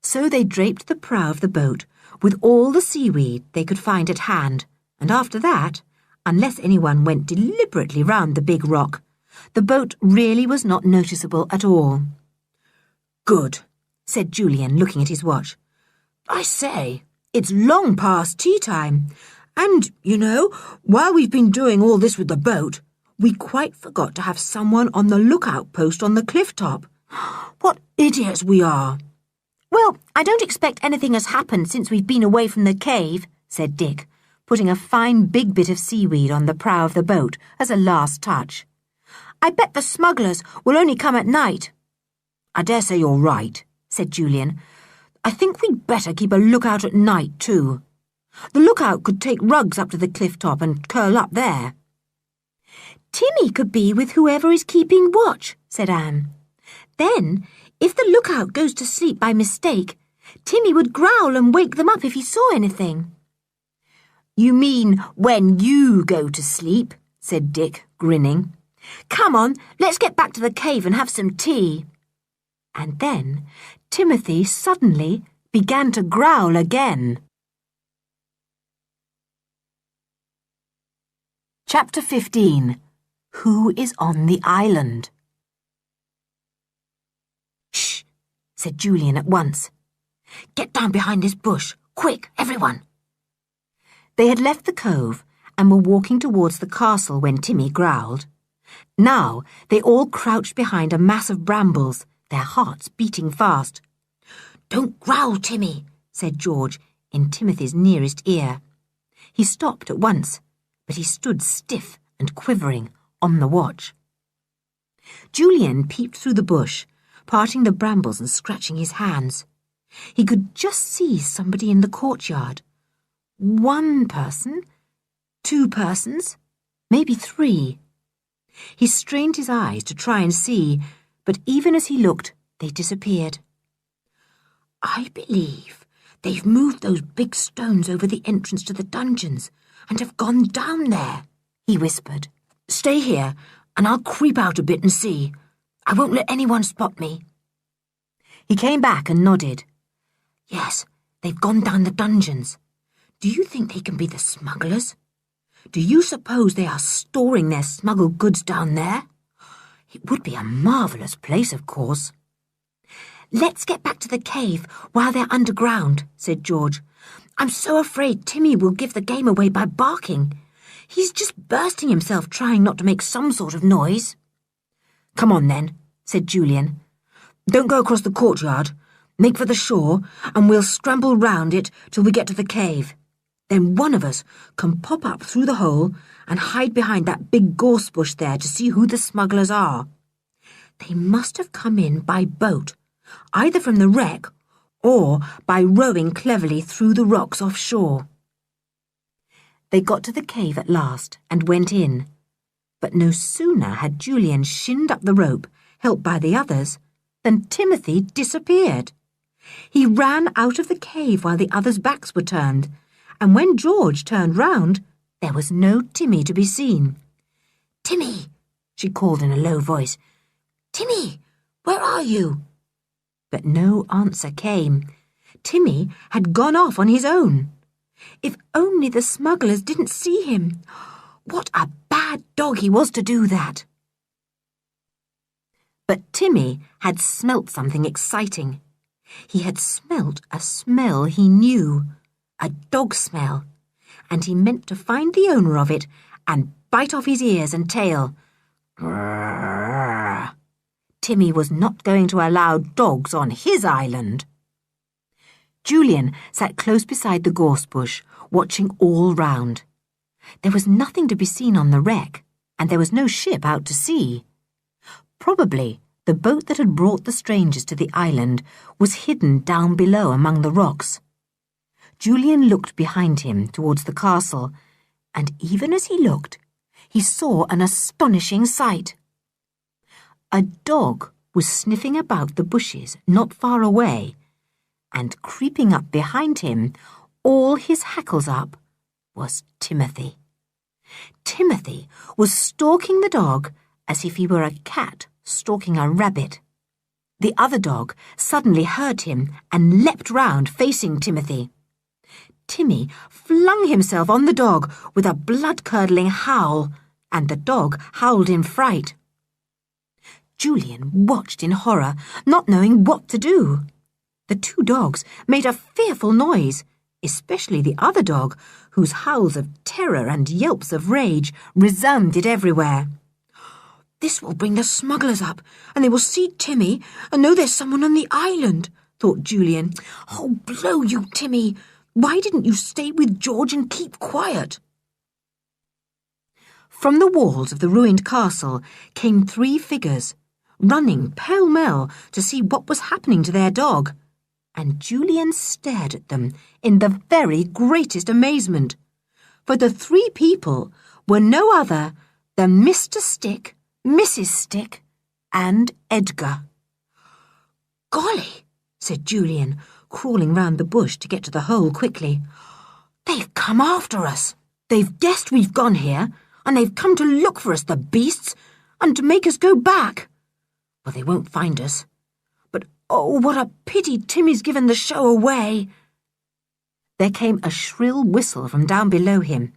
So they draped the prow of the boat with all the seaweed they could find at hand, and after that, unless anyone went deliberately round the big rock, the boat really was not noticeable at all. "Good," said Julian, looking at his watch. "I say, It's long past tea time. And, you know, while we've been doing all this with the boat, we quite forgot to have someone on the lookout post on the cliff top. What idiots we are. Well, I don't expect anything has happened since we've been away from the cave, said Dick, putting a fine big bit of seaweed on the prow of the boat as a last touch. I bet the smugglers will only come at night. I dare say you're right, said Julian. I think we'd better keep a lookout at night, too. The lookout could take rugs up to the cliff top and curl up there. Timmy could be with whoever is keeping watch, said Anne. Then, if the lookout goes to sleep by mistake, Timmy would growl and wake them up if he saw anything. You mean when you go to sleep, said Dick, grinning. Come on, let's get back to the cave and have some tea. And then Timothy suddenly began to growl again. Chapter 15. Who is on the island? Shh, said Julian at once. Get down behind this bush. Quick, everyone. They had left the cove and were walking towards the castle when Timmy growled. Now they all crouched behind a mass of brambles, their hearts beating fast. Don't growl, Timmy, said George in Timothy's nearest ear. He stopped at once, but he stood stiff and quivering on the watch. Julian peeped through the bush, parting the brambles and scratching his hands. He could just see somebody in the courtyard. 1 person, 2 persons, maybe 3. He strained his eyes to try and see, but even as he looked, they disappeared. I believe they've moved those big stones over the entrance to the dungeons and have gone down there, he whispered. Stay here, and I'll creep out a bit and see. I won't let anyone spot me. He came back and nodded. Yes, they've gone down the dungeons. Do you think they can be the smugglers? Do you suppose they are storing their smuggled goods down there? It would be a marvellous place, of course. Let's get back to the cave while they're underground, said George. I'm so afraid Timmy will give the game away by barking. He's just bursting himself trying not to make some sort of noise. Come on, then, said Julian. Don't go across the courtyard. Make for the shore, and we'll scramble round it till we get to the cave. Then one of us can pop up through the hole and hide behind that big gorse bush there to see who the smugglers are. They must have come in by boat, either from the wreck or by rowing cleverly through the rocks offshore. They got to the cave at last and went in. But no sooner had Julian shinned up the rope, helped by the others, than Timothy disappeared. He ran out of the cave while the others' backs were turned, and when George turned round, there was no Timmy to be seen. Timmy, she called in a low voice. Timmy, where are you? But no answer came. Timmy had gone off on his own. If only the smugglers didn't see him. What a bad dog he was to do that. But Timmy had smelt something exciting. He had smelt a smell he knew, a dog smell, and he meant to find the owner of it and bite off his ears and tail. Grrr. Timmy was not going to allow dogs on his island. Julian sat close beside the gorse bush, watching all round. There was nothing to be seen on the wreck, and there was no ship out to sea. Probably the boat that had brought the strangers to the island was hidden down below among the rocks. Julian looked behind him towards the castle, and even as he looked, he saw an astonishing sight. A dog was sniffing about the bushes not far away, and creeping up behind him, all his hackles up, was Timothy. Timothy was stalking the dog as if he were a cat stalking a rabbit. The other dog suddenly heard him and leapt round facing Timothy. Timmy flung himself on the dog with a blood-curdling howl, and the dog howled in fright. Julian watched in horror, not knowing what to do. The 2 dogs made a fearful noise, especially the other dog, whose howls of terror and yelps of rage resounded everywhere. "This will bring the smugglers up, and they will see Timmy and know there's someone on the island," thought Julian. "Oh, blow you, Timmy! Why didn't you stay with George and keep quiet?" From the walls of the ruined castle came 3 figures, running pell-mell to see what was happening to their dog, and Julian stared at them in the very greatest amazement, for the 3 people were no other than Mr. Stick, Mrs. Stick, and Edgar. "Golly," said Julian, crawling round the bush to get to the hole quickly. "They've come after us. They've guessed we've gone here, and they've come to look for us, the beasts, and to make us go back. Well, they won't find us. But oh, what a pity Timmy's given the show away." There came a shrill whistle from down below him.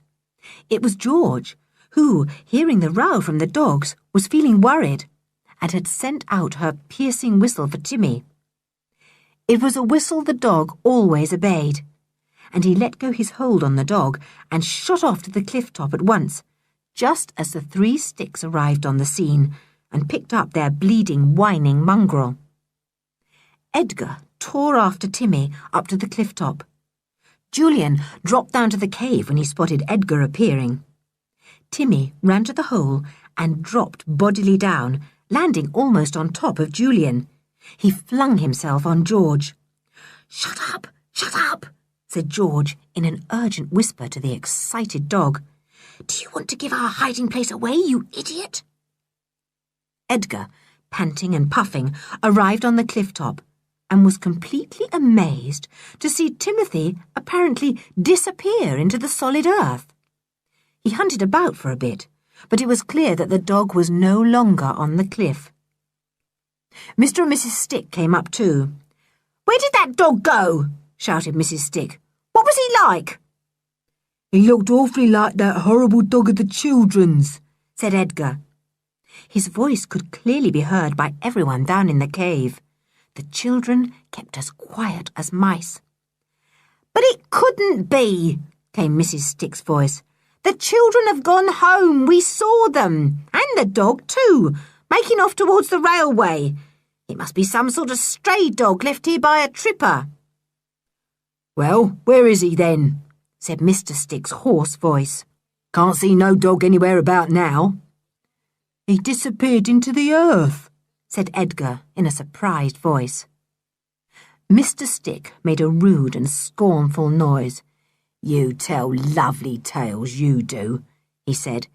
It was George, who, hearing the row from the dogs, was feeling worried, and had sent out her piercing whistle for Timmy. It was a whistle the dog always obeyed, and he let go his hold on the dog and shot off to the cliff top at once, just as the 3 Sticks arrived on the scene and picked up their bleeding, whining mongrel. Edgar tore after Timmy up to the cliff top. Julian dropped down to the cave when he spotted Edgar appearing. Timmy ran to the hole and dropped bodily down, landing almost on top of Julian. He flung himself on George. Shut up, said George in an urgent whisper to the excited dog. "Do you want to give our hiding place away, you idiot?" Edgar, panting and puffing, arrived on the cliff top and was completely amazed to see Timothy apparently disappear into the solid earth. He hunted about for a bit, but it was clear that the dog was no longer on the cliff. Mr. and Mrs. Stick came up too. "Where did that dog go?" shouted Mrs. Stick. "What was he like?" "He looked awfully like that horrible dog of the children's," said Edgar. His voice could clearly be heard by everyone down in the cave. The children kept as quiet as mice. "But it couldn't be," came Mrs. Stick's voice. "The children have gone home. We saw them, and the dog too, making off towards the railway. It must be some sort of stray dog left here by a tripper." "Well, where is he then?" said Mr. Stick's hoarse voice. "Can't see no dog anywhere about now." "He disappeared into the earth," said Edgar in a surprised voice. Mr. Stick made a rude and scornful noise. "You tell lovely tales, you do," he said.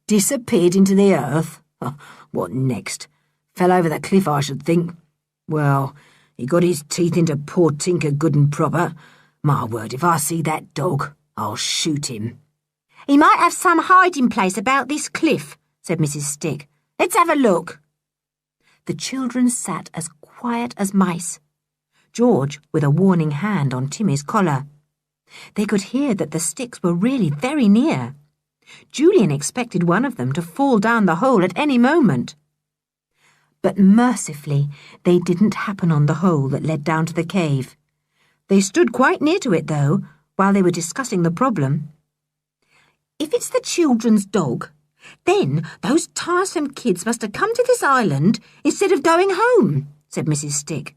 "Disappeared into the earth? What next? Fell over the cliff, I should think. Well, he got his teeth into poor Tinker good and proper. My word, if I see that dog, I'll shoot him." "He might have some hiding place about this cliff," said Mrs. Stick. "Let's have a look." The children sat as quiet as mice, George with a warning hand on Timmy's collar. They could hear that the Sticks were really very near. Julian expected one of them to fall down the hole at any moment. But mercifully, they didn't happen on the hole that led down to the cave. They stood quite near to it, though, while they were discussing the problem. "If it's the children's dog, then those tiresome kids must have come to this island instead of going home," said Mrs. Stick.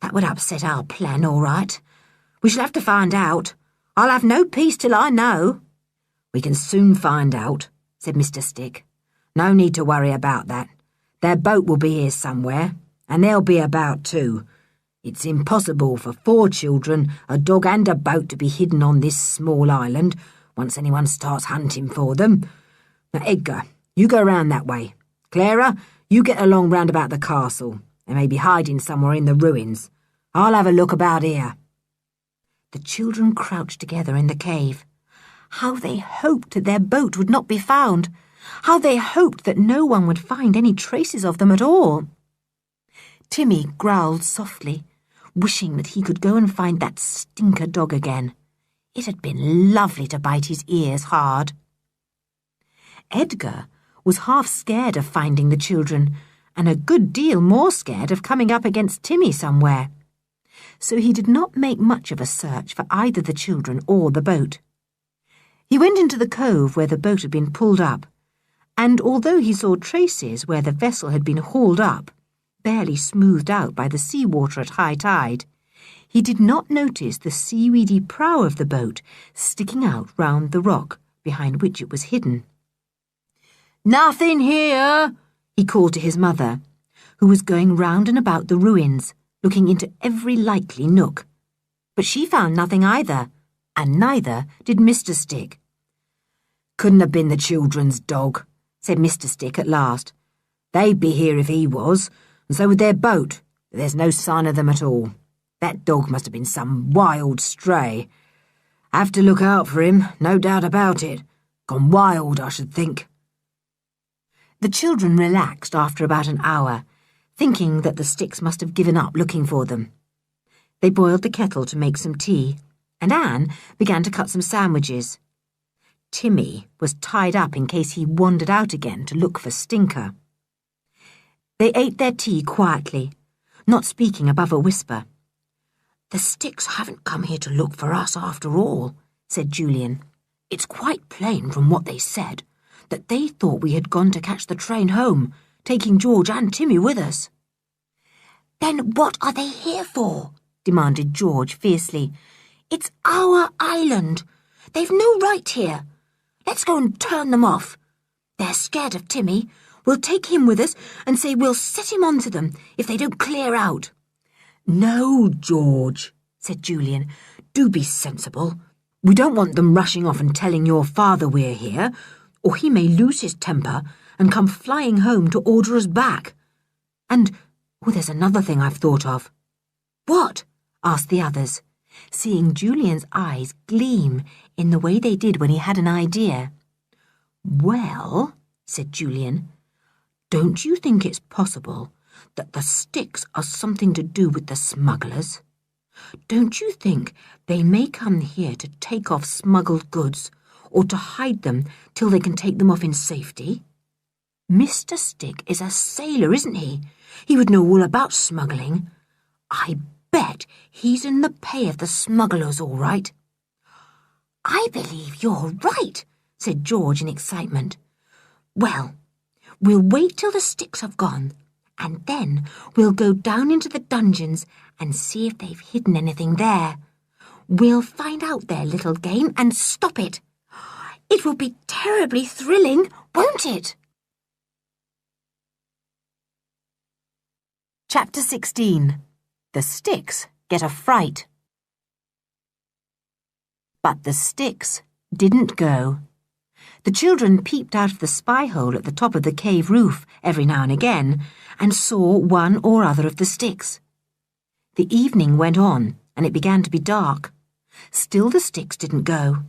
"That would upset our plan, all right. We shall have to find out. I'll have no peace till I know." "We can soon find out," said Mr. Stick. "No need to worry about that. Their boat will be here somewhere, and they'll be about too. It's impossible for 4 children, a dog and a boat to be hidden on this small island once anyone starts hunting for them. Now, Edgar, you go round that way. Clara, you get along round about the castle. They may be hiding somewhere in the ruins. I'll have a look about here." The children crouched together in the cave. How they hoped that their boat would not be found. How they hoped that no one would find any traces of them at all. Timmy growled softly, wishing that he could go and find that stinker dog again. It had been lovely to bite his ears hard. Edgar was half scared of finding the children, and a good deal more scared of coming up against Timmy somewhere. so he did not make much of a search for either the children or the boat. He went into the cove where the boat had been pulled up, and although he saw traces where the vessel had been hauled up, barely smoothed out by the sea-water at high tide, he did not notice the seaweedy prow of the boat sticking out round the rock behind which it was hidden. "Nothing here," he called to his mother, who was going round and about the ruins, looking into every likely nook. But she found nothing either, and neither did Mr. Stick. "Couldn't have been the children's dog," said Mr. Stick at last. "They'd be here if he was, and so would their boat, but there's no sign of them at all. That dog must have been some wild stray. Have to look out for him, no doubt about it. Gone wild, I should think." The children relaxed after about an hour, thinking that the Sticks must have given up looking for them. They boiled the kettle to make some tea, and Anne began to cut some sandwiches. Timmy was tied up in case he wandered out again to look for Stinker. They ate their tea quietly, not speaking above a whisper. "The Sticks haven't come here to look for us after all," said Julian. "It's quite plain from what they said that they thought we had gone to catch the train home, taking George and Timmy with us." "Then what are they here for?" demanded George fiercely. "It's our island. They've no right here. Let's go and turn them off. They're scared of Timmy. We'll take him with us and say we'll set him on to them if they don't clear out." "No, George," said Julian. "Do be sensible. We don't want them rushing off and telling your father we're here, or he may lose his temper and come flying home to order us back. And, there's another thing I've thought of." "What?" asked the others, seeing Julian's eyes gleam in the way they did when he had an idea. "Well," said Julian, "don't you think it's possible that the Sticks are something to do with the smugglers? Don't you think they may come here to take off smuggled goods, or to hide them till they can take them off in safety? Mr. Stick is a sailor, isn't he? He would know all about smuggling. I bet he's in the pay of the smugglers, all right." "I believe you're right," said George in excitement. "Well, we'll wait till the Sticks have gone, and then we'll go down into the dungeons and see if they've hidden anything there. We'll find out their little game and stop it. It will be terribly thrilling, won't it?" Chapter 16. The Sticks Get a Fright. But the Sticks didn't go. The children peeped out of the spy hole at the top of the cave roof every now and again and saw one or other of the Sticks. The evening went on and it began to be dark. Still the Sticks didn't go.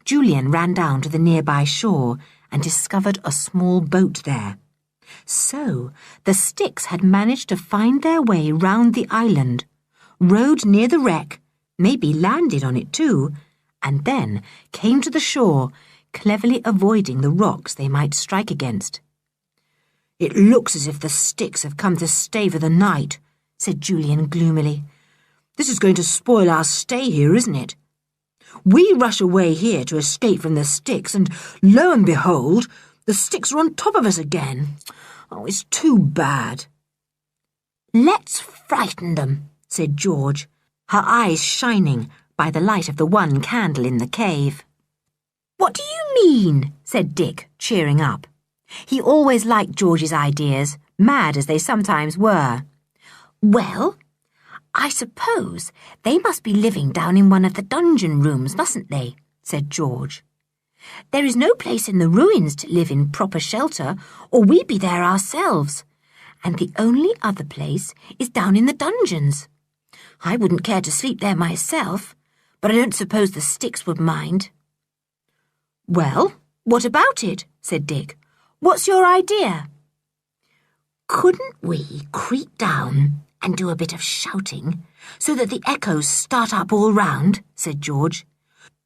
Julian ran down to the nearby shore and discovered a small boat there. So the Sticks had managed to find their way round the island, rowed near the wreck, maybe landed on it too, and then came to the shore, cleverly avoiding the rocks they might strike against. "It looks as if the Sticks have come to stay for the night," said Julian gloomily. "This is going to spoil our stay here, isn't it? We rush away here to escape from the Sticks, and lo and behold, the Sticks are on top of us again. Oh, it's too bad." "Let's frighten them," said George, her eyes shining by the light of the one candle in the cave. "What do you mean?" said Dick, cheering up. He always liked George's ideas, mad as they sometimes were. "Well, I suppose they must be living down in one of the dungeon rooms, mustn't they?" said George. "There is no place in the ruins to live in proper shelter, or we'd be there ourselves, and the only other place is down in the dungeons. I wouldn't care to sleep there myself, but I don't suppose the Sticks would mind." "Well, what about it?" said Dick. "What's your idea?" "Couldn't we creep down and do a bit of shouting so that the echoes start up all round?" said George.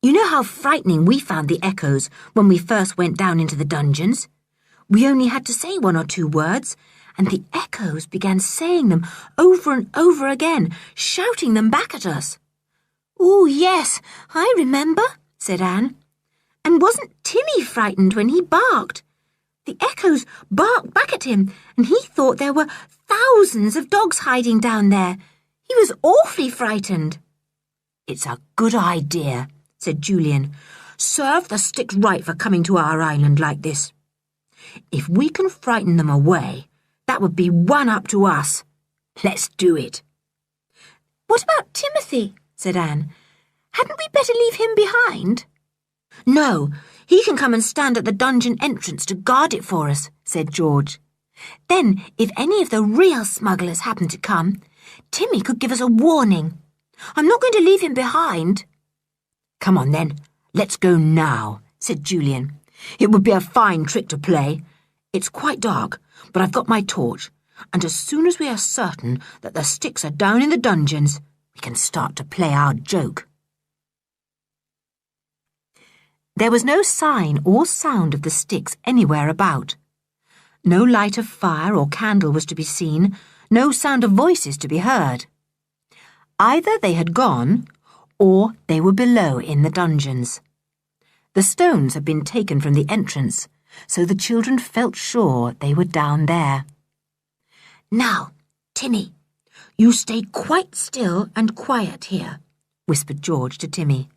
"You know how frightening we found the echoes when we first went down into the dungeons? We only had to say one or two words, and the echoes began saying them over and over again, shouting them back at us. "Oh, yes, I remember," said Anne. "And wasn't Timmy frightened when he barked? The echoes barked back at him, and he thought there were thousands of dogs hiding down there. He was awfully frightened." "It's a good idea," said Julian. "Serve the sticks right for coming to our island like this. If we can frighten them away, that would be one up to us. Let's do it." "What about Timothy?" said Anne. "Hadn't we better leave him behind?" "No, he can come and stand at the dungeon entrance to guard it for us," said George. "Then, if any of the real smugglers happen to come, Timmy could give us a warning. I'm not going to leave him behind." "Come on then, let's go now," said Julian. "It would be a fine trick to play. It's quite dark, but I've got my torch, and as soon as we are certain that the sticks are down in the dungeons, we can start to play our joke." There was no sign or sound of the sticks anywhere about. No light of fire or candle was to be seen, no sound of voices to be heard. Either they had gone, or they were below in the dungeons. The stones had been taken from the entrance, so the children felt sure they were down there. "Now, Timmy, you stay quite still and quiet here," whispered George to Timmy.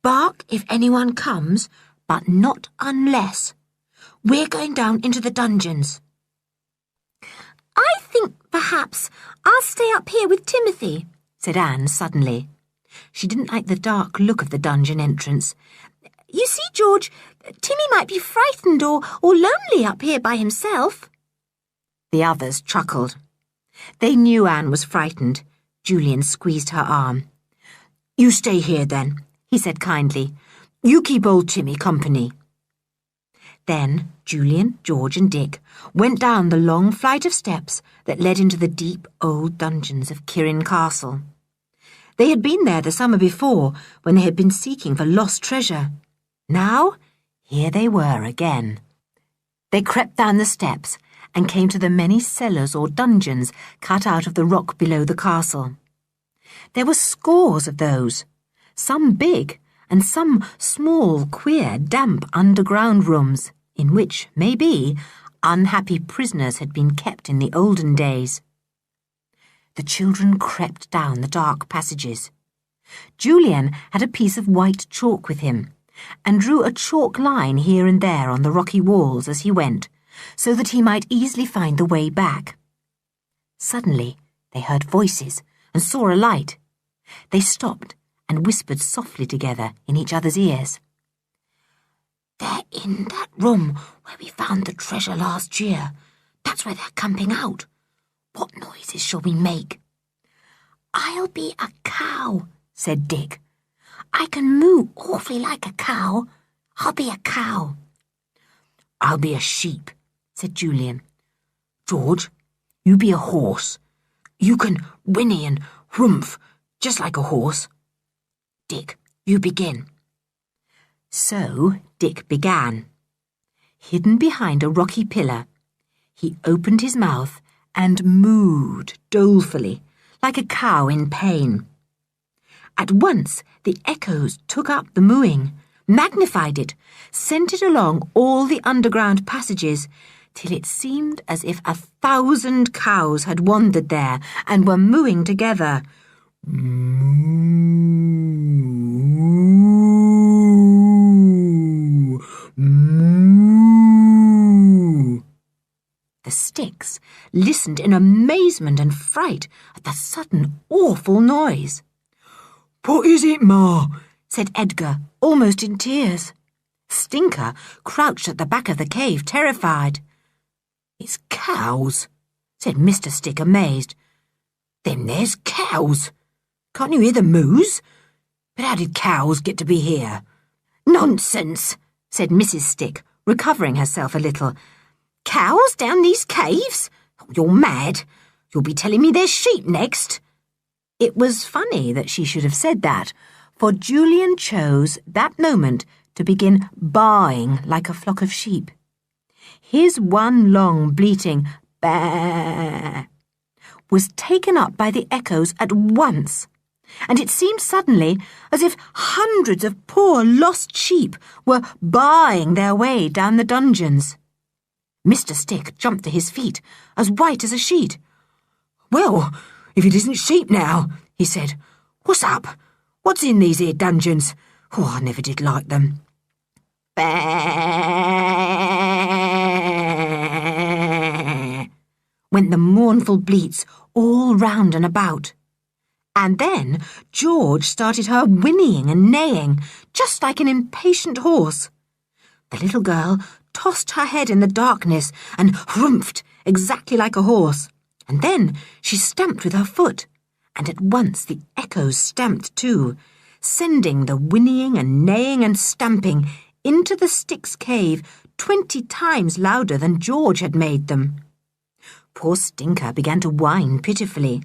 "Bark if anyone comes, but not unless. We're going down into the dungeons." "I think perhaps I'll stay up here with Timothy," said Anne suddenly. She didn't like the dark look of the dungeon entrance. "You see, George, Timmy might be frightened or lonely up here by himself." The others chuckled. They knew Anne was frightened. Julian squeezed her arm. "You stay here then," he said kindly. "You keep old Timmy company." Then Julian, George and Dick went down the long flight of steps that led into the deep old dungeons of Kirrin Castle. They had been there the summer before, when they had been seeking for lost treasure. Now, here they were again. They crept down the steps and came to the many cellars or dungeons cut out of the rock below the castle. There were scores of those, some big and some small, queer, damp underground rooms, in which, maybe, unhappy prisoners had been kept in the olden days. The children crept down the dark passages. Julian had a piece of white chalk with him, and drew a chalk line here and there on the rocky walls as he went, so that he might easily find the way back. Suddenly they heard voices and saw a light. They stopped and whispered softly together in each other's ears. "They're in that room where we found the treasure last year. That's where they're camping out. What noises shall we make?" "I'll be a cow," said Dick. "I can moo awfully like a cow. I'll be a cow." "I'll be a sheep," said Julian. "George, you be a horse. You can whinny and whumph just like a horse. Dick, you begin." So Dick began. Hidden behind a rocky pillar, he opened his mouth and mooed dolefully, like a cow in pain. At once the echoes took up the mooing, magnified it, sent it along all the underground passages, till it seemed as if 1,000 cows had wandered there and were mooing together. Moo, moo. The sticks listened in amazement and fright at the sudden awful noise. "What is it, Ma?" said Edgar, almost in tears. Stinker crouched at the back of the cave, terrified. "It's cows," said Mr. Stick, amazed. "Then there's cows. Can't you hear the moos? But how did cows get to be here?" "Nonsense," said Mrs. Stick, recovering herself a little. "Cows down these caves? You're mad. You'll be telling me there's sheep next." It was funny that she should have said that, for Julian chose that moment to begin baaing like a flock of sheep. His one long bleating "Bah!" was taken up by the echoes at once, and it seemed suddenly as if hundreds of poor lost sheep were baaing their way down the dungeons. Mr. Stick jumped to his feet, as white as a sheet. "Well, if it isn't sheep now," he said. "What's up? What's in these here dungeons? Oh, I never did like them." "Bah!" went the mournful bleats all round and about. And then George started her whinnying and neighing, just like an impatient horse. The little girl tossed her head in the darkness and hrumphed exactly like a horse, and then she stamped with her foot, and at once the echoes stamped too, sending the whinnying and neighing and stamping into the Sticks' cave 20 times louder than George had made them. Poor Stinker began to whine pitifully.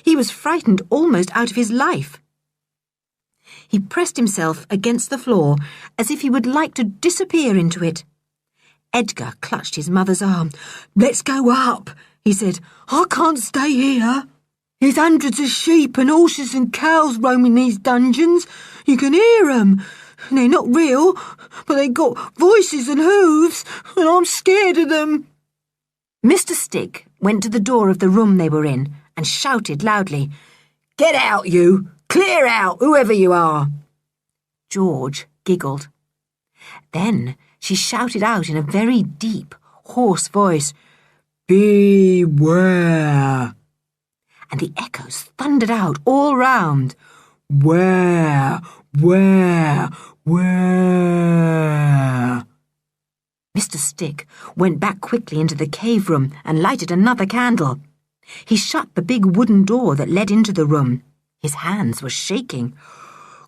He was frightened almost out of his life. He pressed himself against the floor as if he would like to disappear into it. Edgar clutched his mother's arm. "Let's go up," he said. "I can't stay here. There's hundreds of sheep and horses and cows roaming these dungeons. You can hear 'em. They're not real, but they've got voices and hooves, and I'm scared of them." Mr. Stick went to the door of the room they were in and shouted loudly, "Get out, you! Clear out, whoever you are!" George giggled. Then she shouted out in a very deep, hoarse voice, "Beware!" And the echoes thundered out all round, "Where? Where? Where?" Mr. Stick went back quickly into the cave room and lighted another candle. He shut the big wooden door that led into the room. His hands were shaking.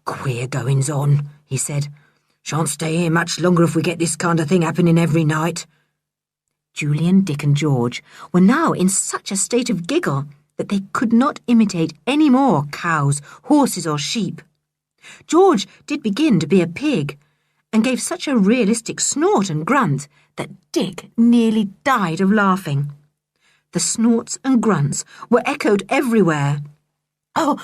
"Queer goings on," he said. "Shan't stay here much longer if we get this kind of thing happening every night." Julian, Dick and George were now in such a state of giggle that they could not imitate any more cows, horses or sheep. George did begin to be a pig, and gave such a realistic snort and grunt that Dick nearly died of laughing. The snorts and grunts were echoed everywhere. Oh,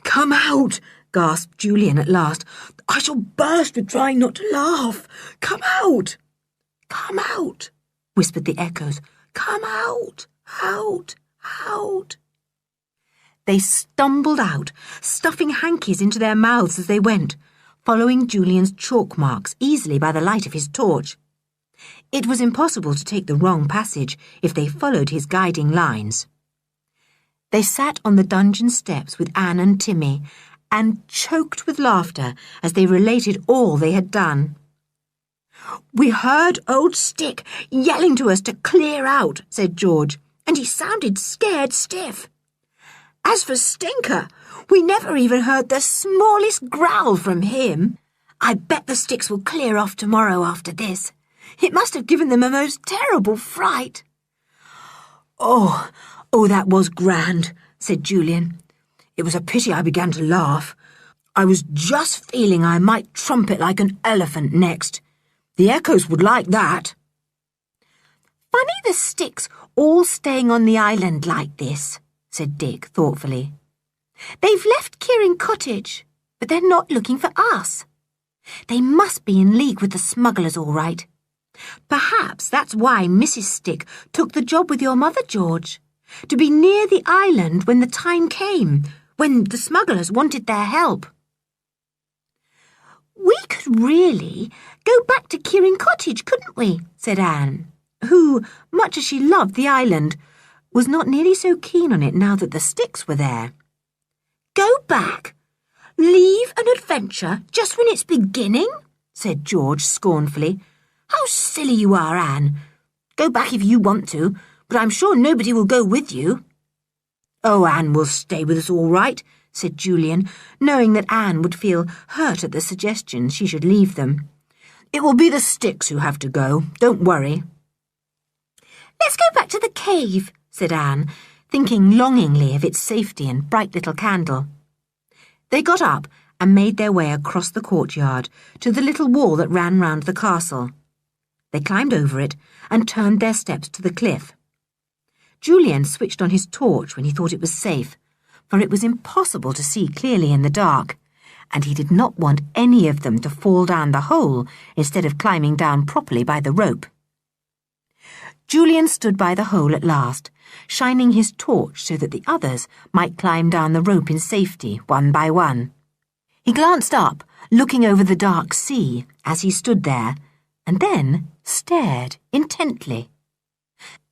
come out," gasped Julian at last. "I shall burst with trying not to laugh. Come out." "Come out," whispered the echoes. "Come out, out, out." They stumbled out, stuffing hankies into their mouths as they went, following Julian's chalk marks easily by the light of his torch. It was impossible to take the wrong passage if they followed his guiding lines. They sat on the dungeon steps with Anne and Timmy, and choked with laughter as they related all they had done. "We heard old Stick yelling to us to clear out," said George, "and he sounded scared stiff. As for Stinker, we never even heard the smallest growl from him. I bet the Sticks will clear off tomorrow after this. It must have given them a most terrible fright." Oh, that was grand," said Julian. "It was a pity I began to laugh. I was just feeling I might trumpet like an elephant next. The echoes would like that." "Funny the Sticks all staying on the island like this," said Dick thoughtfully. "They've left Kirrin Cottage, but they're not looking for us. They must be in league with the smugglers, all right. Perhaps that's why Mrs. Stick took the job with your mother, George, to be near the island when the time came, when the smugglers wanted their help." "We could really go back to Kirrin Cottage, couldn't we?" said Anne, who, much as she loved the island, was not nearly so keen on it now that the Sticks were there. "Go back? Leave an adventure just when it's beginning?" said George scornfully. "How silly you are, Anne. Go back if you want to, but I'm sure nobody will go with you." "Oh, Anne will stay with us all right," said Julian, knowing that Anne would feel hurt at the suggestion she should leave them. "It will be the Sticks who have to go. Don't worry." "Let's go back to the cave," said Anne, thinking longingly of its safety and bright little candle. They got up and made their way across the courtyard to the little wall that ran round the castle. They climbed over it and turned their steps to the cliff. Julian switched on his torch when he thought it was safe, for it was impossible to see clearly in the dark, and he did not want any of them to fall down the hole instead of climbing down properly by the rope. Julian stood by the hole at last, shining his torch so that the others might climb down the rope in safety, one by one. He glanced up, looking over the dark sea as he stood there, and then stared intently.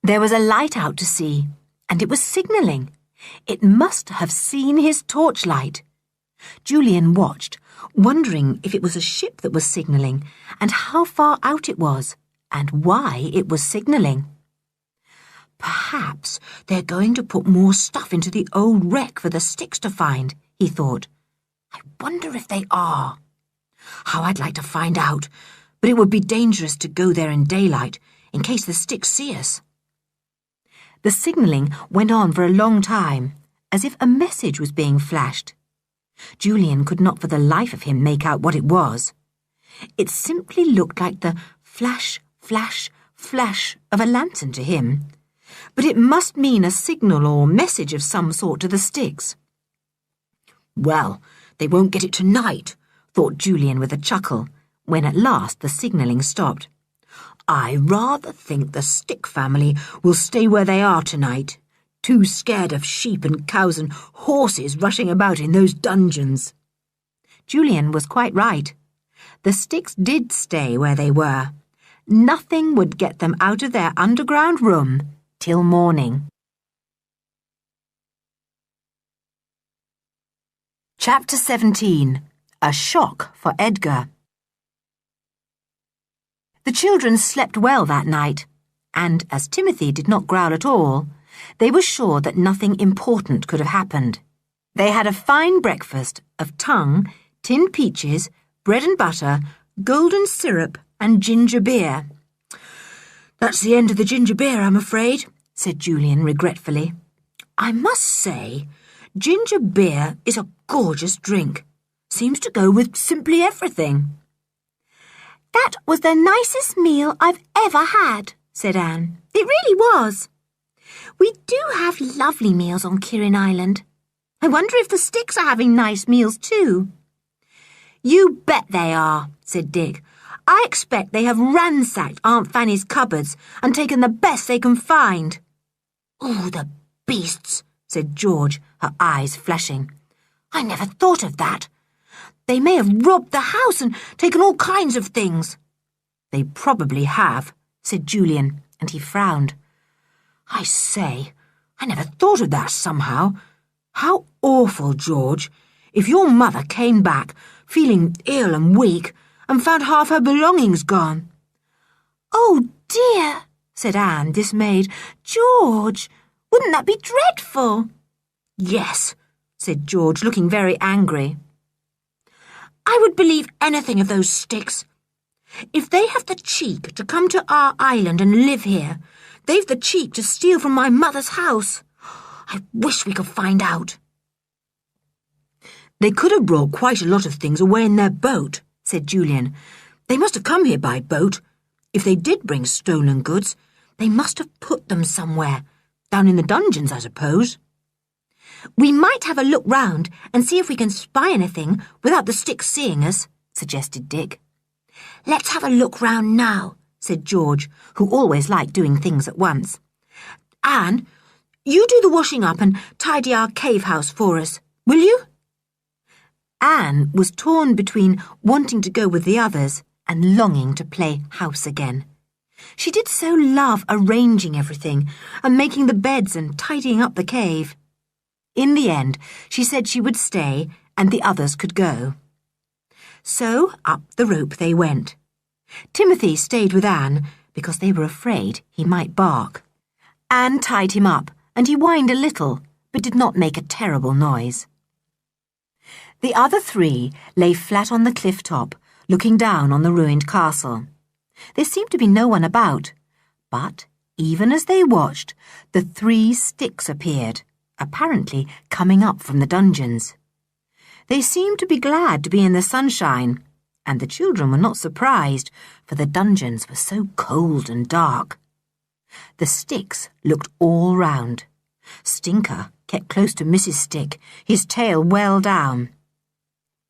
There was a light out to sea, and it was signalling. It must have seen his torchlight. Julian watched, wondering if it was a ship that was signalling, and how far out it was, and why it was signalling. Perhaps they're going to put more stuff into the old wreck for the sticks to find, he thought. I wonder if they are. How I'd like to find out, but it would be dangerous to go there in daylight, in case the sticks see us. The signalling went on for a long time, as if a message was being flashed. Julian could not for the life of him make out what it was. It simply looked like the flash, flash, flash of a lantern to him, but it must mean a signal or message of some sort to the sticks. Well, they won't get it tonight, thought Julian with a chuckle, when at last the signalling stopped. I rather think the Stick family will stay where they are tonight, too scared of sheep and cows and horses rushing about in those dungeons. Julian was quite right. The Sticks did stay where they were. Nothing would get them out of their underground room till morning. Chapter 17. A Shock for Edgar. The children slept well that night, and as Timothy did not growl at all, they were sure that nothing important could have happened. They had a fine breakfast of tongue, tinned peaches, bread and butter, golden syrup, and ginger beer. That's the end of the ginger beer, I'm afraid, said Julian regretfully. I must say, ginger beer is a gorgeous drink. Seems to go with simply everything. That was the nicest meal I've ever had, said Anne. It really was. We do have lovely meals on Kirrin Island. I wonder if the Sticks are having nice meals too. You bet they are, said Dick. I expect they have ransacked Aunt Fanny's cupboards and taken the best they can find. Oh, the beasts, said George, her eyes flashing. I never thought of that. They may have robbed the house and taken all kinds of things. They probably have, said Julian, and he frowned. I say, I never thought of that somehow. How awful, George, if your mother came back feeling ill and weak and found half her belongings gone. Oh, dear, said Anne, dismayed. George, wouldn't that be dreadful? Yes, said George, looking very angry. I would believe anything of those Sticks. If they have the cheek to come to our island and live here, they've the cheek to steal from my mother's house. I wish we could find out. They could have brought quite a lot of things away in their boat, said Julian. They must have come here by boat. If they did bring stolen goods, they must have put them somewhere. Down in the dungeons, I suppose. We might have a look round and see if we can spy anything without the Sticks seeing us, suggested Dick. Let's have a look round now, said George, who always liked doing things at once. Anne, you do the washing up and tidy our cave house for us, will you? Anne was torn between wanting to go with the others and longing to play house again. She did so love arranging everything and making the beds and tidying up the cave. In the end, she said she would stay and the others could go. So up the rope they went. Timothy stayed with Anne because they were afraid he might bark. Anne tied him up and he whined a little but did not make a terrible noise. The other three lay flat on the cliff top, looking down on the ruined castle. There seemed to be no one about, but even as they watched, the 3 Sticks appeared, apparently coming up from the dungeons. They seemed to be glad to be in the sunshine, and the children were not surprised, for the dungeons were so cold and dark. The Sticks looked all round. Stinker kept close to Mrs. Stick, his tail well down.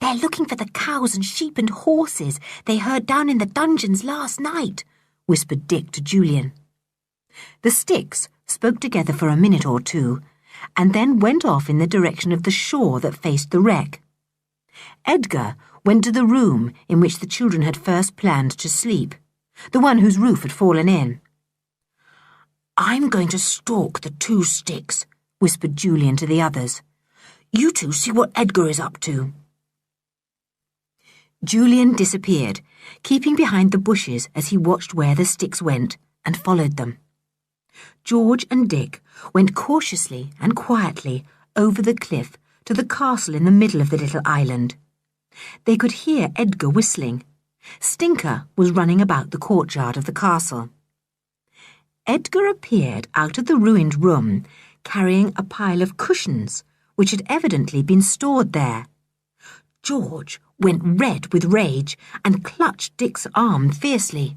"They're looking for the cows and sheep and horses they heard down in the dungeons last night," whispered Dick to Julian. The Sticks spoke together for a minute or two, and then went off in the direction of the shore that faced the wreck. Edgar went to the room in which the children had first planned to sleep, the one whose roof had fallen in. "I'm going to stalk the two Sticks," whispered Julian to the others. "You two see what Edgar is up to." Julian disappeared, keeping behind the bushes as he watched where the Sticks went, and followed them. George and Dick went cautiously and quietly over the cliff to the castle in the middle of the little island. They could hear Edgar whistling. Stinker was running about the courtyard of the castle. Edgar appeared out of the ruined room, carrying a pile of cushions, which had evidently been stored there. George went red with rage and clutched Dick's arm fiercely.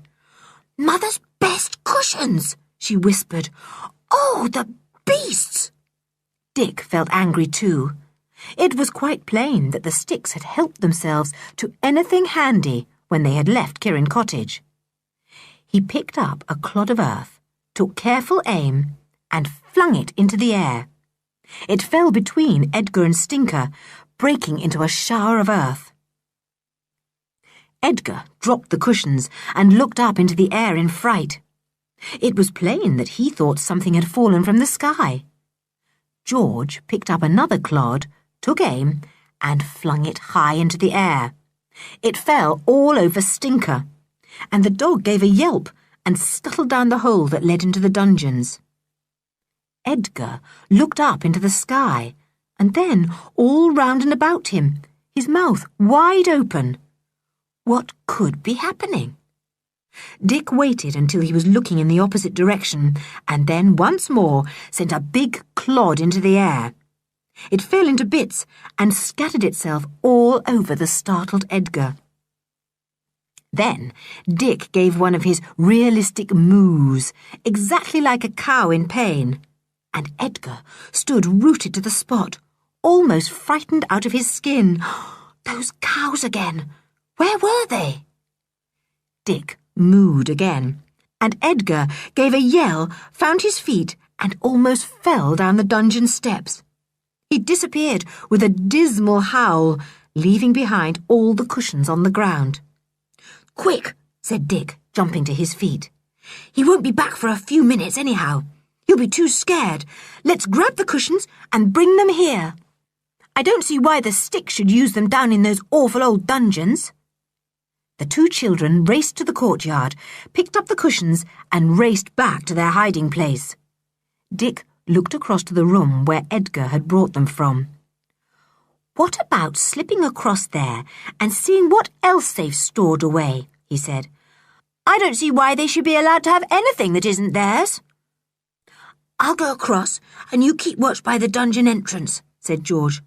"Mother's best cushions!" she whispered. "Oh, the beasts!" Dick felt angry too. It was quite plain that the Sticks had helped themselves to anything handy when they had left Kirrin Cottage. He picked up a clod of earth, took careful aim, and flung it into the air. It fell between Edgar and Stinker, breaking into a shower of earth. Edgar dropped the cushions and looked up into the air in fright. It was plain that he thought something had fallen from the sky. George picked up another clod, took aim, and flung it high into the air. It fell all over Stinker, and the dog gave a yelp and scuttled down the hole that led into the dungeons. Edgar looked up into the sky, and then all round and about him, his mouth wide open. What could be happening? Dick waited until he was looking in the opposite direction, and then once more sent a big clod into the air. It fell into bits and scattered itself all over the startled Edgar. Then Dick gave one of his realistic moos, exactly like a cow in pain, and Edgar stood rooted to the spot, almost frightened out of his skin. Those cows again! Where were they? Dick mooed again, and Edgar gave a yell, found his feet, and almost fell down the dungeon steps. He disappeared with a dismal howl, leaving behind all the cushions on the ground. "Quick," said Dick, jumping to his feet. "He won't be back for a few minutes anyhow. He'll be too scared. Let's grab the cushions and bring them here. I don't see why the Sticks should use them down in those awful old dungeons." The two children raced to the courtyard, picked up the cushions, and raced back to their hiding place. Dick looked across to the room where Edgar had brought them from. "What about slipping across there and seeing what else they've stored away?" he said. "I don't see why they should be allowed to have anything that isn't theirs." "I'll go across, and you keep watch by the dungeon entrance," said George.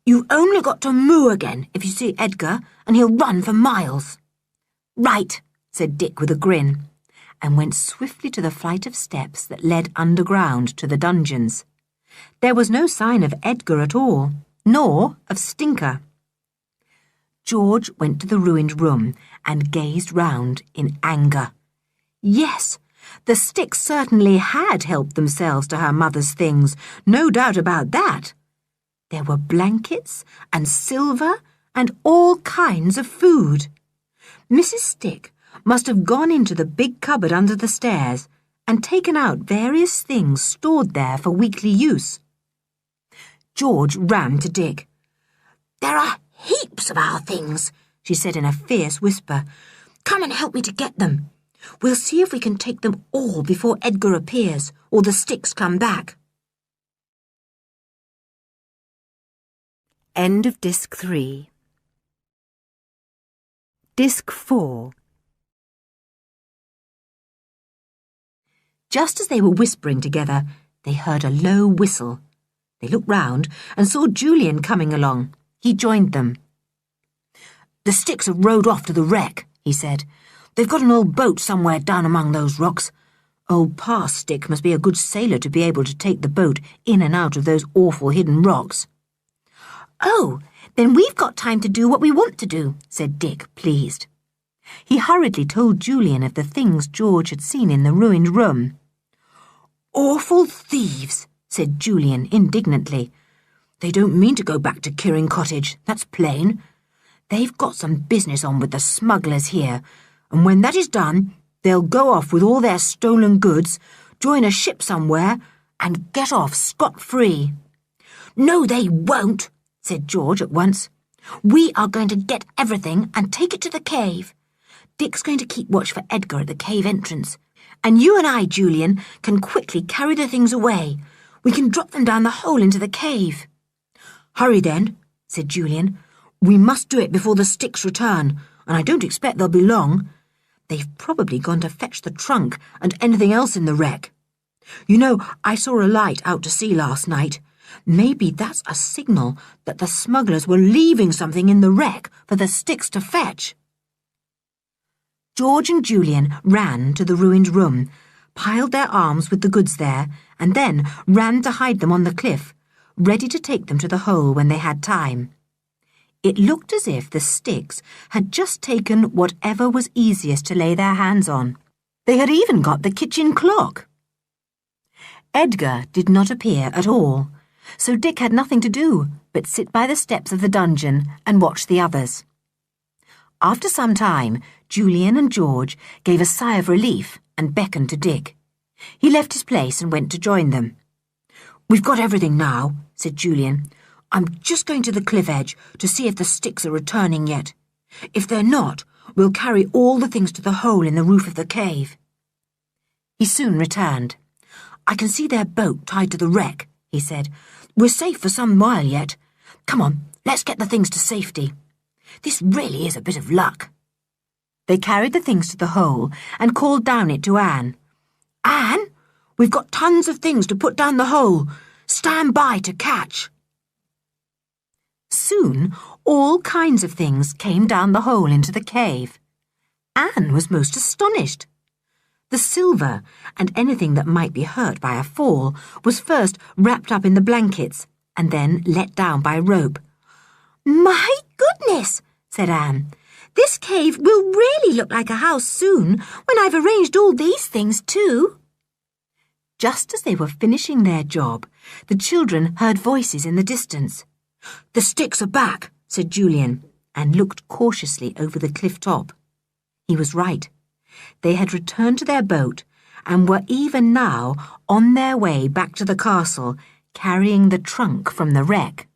"You've only got to moo again if you see Edgar, and he'll run for miles." "Right," said Dick with a grin, and went swiftly to the flight of steps that led underground to the dungeons. There was no sign of Edgar at all, nor of Stinker. George went to the ruined room and gazed round in anger. Yes, the Sticks certainly had helped themselves to her mother's things, no doubt about that. There were blankets and silver and all kinds of food. Mrs. Stick must have gone into the big cupboard under the stairs and taken out various things stored there for weekly use. George ran to Dick. "There are heaps of our things," she said in a fierce whisper. "Come and help me to get them. We'll see if we can take them all before Edgar appears or the Sticks come back." End of Disc 3. Disc 4. Just as they were whispering together, they heard a low whistle. They looked round and saw Julian coming along. He joined them. "The Sticks have rowed off to the wreck," he said. "They've got an old boat somewhere down among those rocks. Old Pa Stick must be a good sailor to be able to take the boat in and out of those awful hidden rocks. Oh, then we've got time to do what we want to do, said Dick, pleased. He hurriedly told Julian of the things George had seen in the ruined room. Awful thieves, said Julian indignantly. They don't mean to go back to Kirrin Cottage, that's plain. They've got some business on with the smugglers here, and when that is done, they'll go off with all their stolen goods, join a ship somewhere, and get off scot-free. No, they won't, said George at once. We are going to get everything and take it to the cave. Dick's going to keep watch for Edgar at the cave entrance. And you and I, Julian, can quickly carry the things away. We can drop them down the hole into the cave. Hurry then, said Julian. We must do it before the Sticks return, and I don't expect they'll be long. They've probably gone to fetch the trunk and anything else in the wreck. You know, I saw a light out to sea last night. Maybe that's a signal that the smugglers were leaving something in the wreck for the Sticks to fetch. George and Julian ran to the ruined room, piled their arms with the goods there, and then ran to hide them on the cliff, ready to take them to the hole when they had time. It looked as if the Sticks had just taken whatever was easiest to lay their hands on. They had even got the kitchen clock. Edgar did not appear at all, so Dick had nothing to do but sit by the steps of the dungeon and watch the others. After some time, Julian and George gave a sigh of relief and beckoned to Dick. He left his place and went to join them. We've got everything now, said Julian. I'm just going to the cliff edge to see if the Sticks are returning yet. If they're not, we'll carry all the things to the hole in the roof of the cave. He soon returned. I can see their boat tied to the wreck, he said. We're safe for some while yet. Come on, let's get the things to safety. This really is a bit of luck. They carried the things to the hole and called down it to Anne. Anne, we've got tons of things to put down the hole. Stand by to catch. Soon, all kinds of things came down the hole into the cave. Anne was most astonished. The silver and anything that might be hurt by a fall was first wrapped up in the blankets and then let down by rope. My goodness, said Anne. This cave will really look like a house soon when I've arranged all these things too. Just as they were finishing their job, the children heard voices in the distance. The Sticks are back, said Julian, and looked cautiously over the cliff top. He was right. They had returned to their boat and were even now on their way back to the castle, carrying the trunk from the wreck.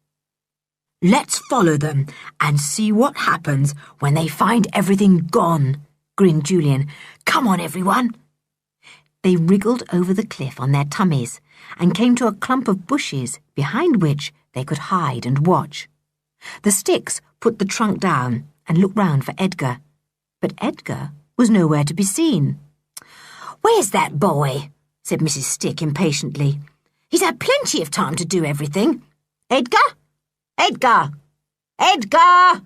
Let's follow them and see what happens when they find everything gone, grinned Julian. Come on, everyone. They wriggled over the cliff on their tummies and came to a clump of bushes behind which they could hide and watch. The Sticks put the trunk down and looked round for Edgar, but Edgar was nowhere to be seen. Where's that boy? Said Mrs. Stick impatiently. He's had plenty of time to do everything. Edgar? Edgar! Edgar!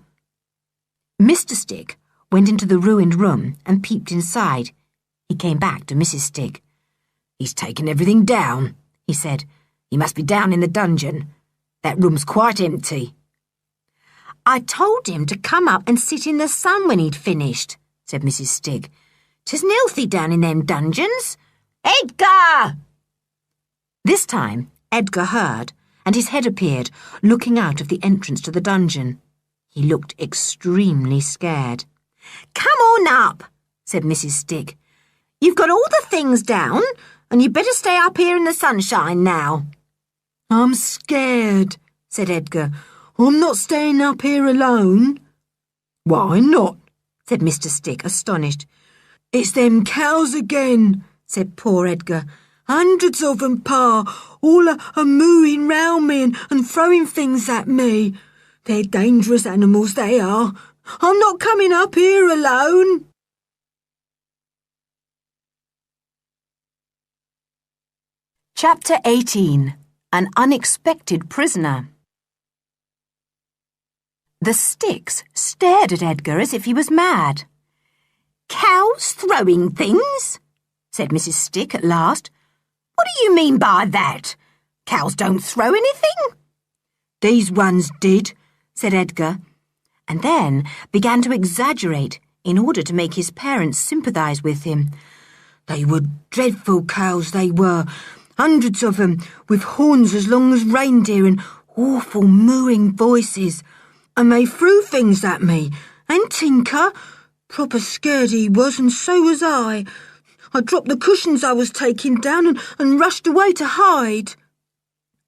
Mr. Stick went into the ruined room and peeped inside. He came back to Mrs. Stick. He's taken everything down, he said. He must be down in the dungeon. That room's quite empty. I told him to come up and sit in the sun when he'd finished, said Mrs. Stick. 'Tisn't healthy down in them dungeons. Edgar! This time Edgar heard, and his head appeared, looking out of the entrance to the dungeon. He looked extremely scared. Come on up, said Mrs. Stick. You've got all the things down, and you'd better stay up here in the sunshine now. I'm scared, said Edgar. I'm not staying up here alone. Why not? Said Mr. Stick, astonished. It's them cows again, said poor Edgar. Hundreds of 'em, Pa, all a-mooing round me and throwing things at me. They're dangerous animals, they are. I'm not coming up here alone. Chapter 18. An Unexpected Prisoner. The Sticks stared at Edgar as if he was mad. Cows throwing things? said Mrs. Stick at last. "What do you mean by that? Cows don't throw anything." "These ones did," said Edgar, and then began to exaggerate in order to make his parents sympathise with him. "They were dreadful cows, they were. Hundreds of them, with horns as long as reindeer and awful mooing voices. And they threw things at me. And Tinker, proper scared he was, and so was I. I dropped the cushions I was taking down and rushed away to hide."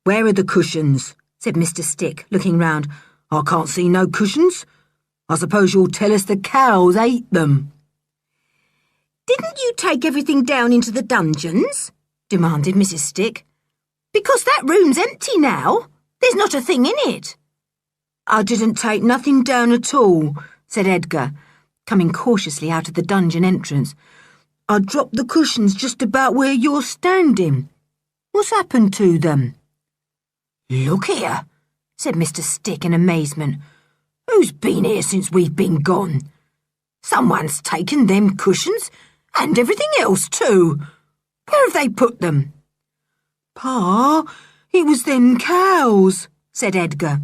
"Where are the cushions?" said Mr. Stick, looking round. "I can't see no cushions. I suppose you'll tell us the cows ate them." "Didn't you take everything down into the dungeons?" demanded Mrs. Stick. "Because that room's empty now. There's not a thing in it." "I didn't take nothing down at all," said Edgar, coming cautiously out of the dungeon entrance. "I dropped the cushions just about where you're standing. What's happened to them?" "Look here," said Mr. Stick in amazement. "Who's been here since we've been gone? Someone's taken them cushions and everything else too. Where have they put them?" "Pa, it was them cows," said Edgar,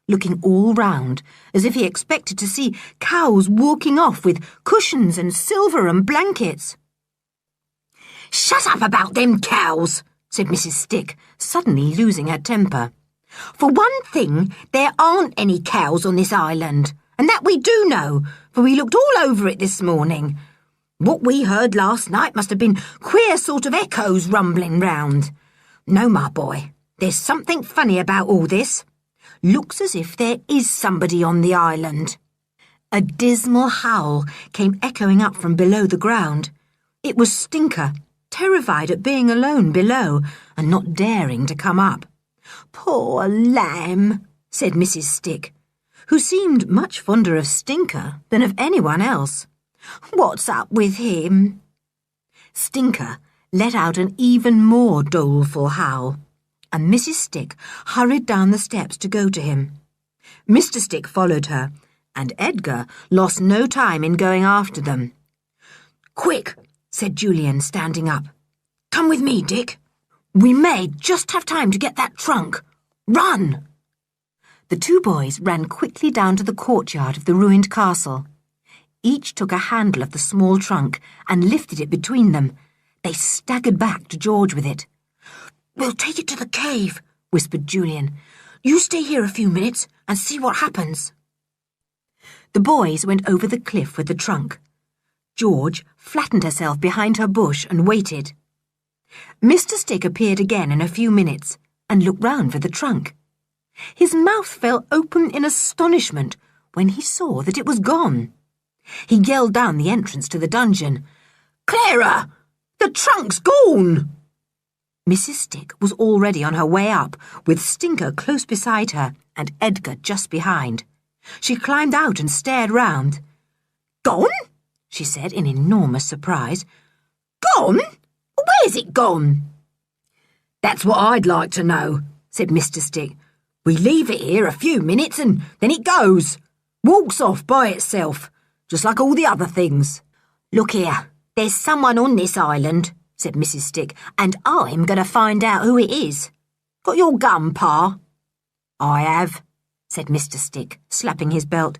looking all round as if he expected to see cows walking off with cushions and silver and blankets. "Shut up about them cows," said Mrs. Stick, suddenly losing her temper. "For one thing, there aren't any cows on this island, and that we do know, for we looked all over it this morning. What we heard last night must have been queer sort of echoes rumbling round. No, my boy, there's something funny about all this. Looks as if there is somebody on the island." A dismal howl came echoing up from below the ground. It was Stinker, terrified at being alone below and not daring to come up. "Poor lamb," said Mrs. Stick, who seemed much fonder of Stinker than of anyone else. "What's up with him?" Stinker let out an even more doleful howl, and Mrs. Stick hurried down the steps to go to him. Mr. Stick followed her, and Edgar lost no time in going after them. "Quick," said Julian, standing up. "Come with me, Dick. We may just have time to get that trunk. Run!" The two boys ran quickly down to the courtyard of the ruined castle. Each took a handle of the small trunk and lifted it between them. They staggered back to George with it. "We'll take it to the cave," whispered Julian. "You stay here a few minutes and see what happens." The boys went over the cliff with the trunk. George flattened herself behind her bush and waited. Mr. Stick appeared again in a few minutes and looked round for the trunk. His mouth fell open in astonishment when he saw that it was gone. He yelled down the entrance to the dungeon, "Clara, the trunk's gone!" Mrs. Stick was already on her way up, with Stinker close beside her and Edgar just behind. She climbed out and stared round. "Gone?" she said in enormous surprise. "Gone? Where's it gone?" "That's what I'd like to know," said Mr. Stick. "We leave it here a few minutes and then it goes. Walks off by itself, just like all the other things." "Look here, there's someone on this island," said Mrs. Stick, "and I'm going to find out who it is. Got your gun, Pa?" "I have," said Mr. Stick, slapping his belt.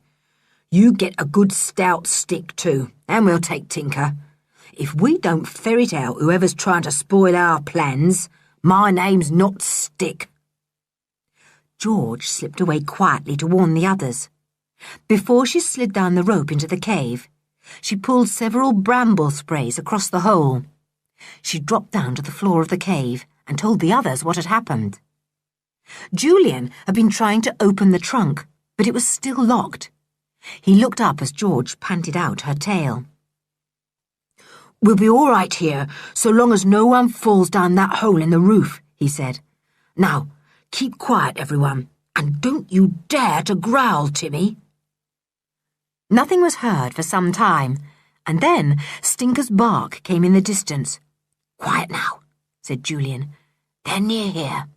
"You get a good stout stick too, and we'll take Tinker. If we don't ferret out whoever's trying to spoil our plans, my name's not Stick." George slipped away quietly to warn the others. Before she slid down the rope into the cave, she pulled several bramble sprays across the hole. She dropped down to the floor of the cave and told the others what had happened. Julian had been trying to open the trunk, but it was still locked. He looked up as George panted out her tale. "We'll be all right here, so long as no one falls down that hole in the roof," he said. "Now, keep quiet, everyone, and don't you dare to growl, Timmy." Nothing was heard for some time, and then Stinker's bark came in the distance. "Quiet now," said Julian. "They're near here."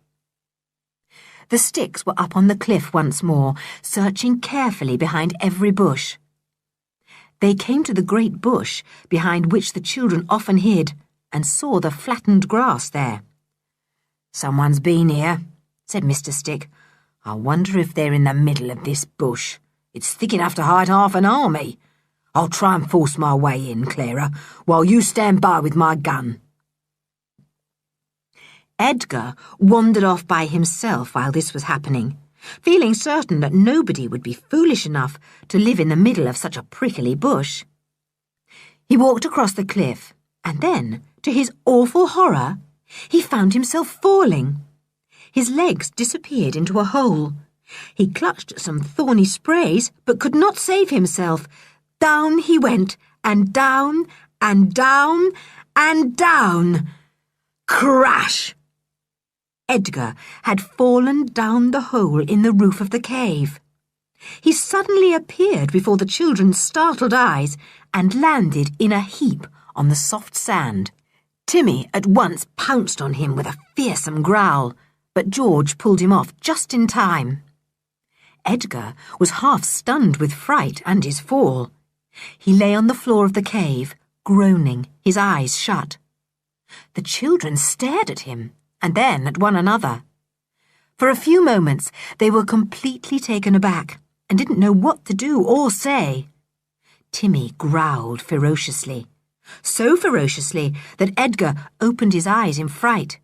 The Sticks were up on the cliff once more, searching carefully behind every bush. They came to the great bush behind which the children often hid and saw the flattened grass there. "Someone's been here," said Mr. Stick. "I wonder if they're in the middle of this bush. It's thick enough to hide half an army. I'll try and force my way in, Clara, while you stand by with my gun." Edgar wandered off by himself while this was happening, feeling certain that nobody would be foolish enough to live in the middle of such a prickly bush. He walked across the cliff, and then, to his awful horror, he found himself falling. His legs disappeared into a hole. He clutched at some thorny sprays, but could not save himself. Down he went, and down, and down, and down. Crash! Edgar had fallen down the hole in the roof of the cave. He suddenly appeared before the children's startled eyes and landed in a heap on the soft sand. Timmy at once pounced on him with a fearsome growl, but George pulled him off just in time. Edgar was half stunned with fright and his fall. He lay on the floor of the cave, groaning, his eyes shut. The children stared at him, and then at one another. For a few moments they were completely taken aback and didn't know what to do or say. Timmy growled ferociously, so ferociously that Edgar opened his eyes in fright.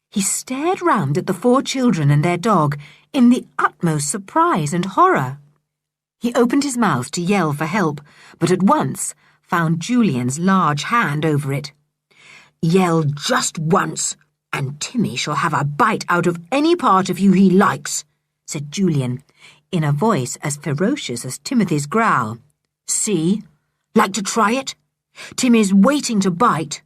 He stared round at the four children and their dog in the utmost surprise and horror. He opened his mouth to yell for help, but at once found Julian's large hand over it. "Yell just once, and Timmy shall have a bite out of any part of you he likes," said Julian, in a voice as ferocious as Timothy's growl. "See? Like to try it? Timmy's waiting to bite."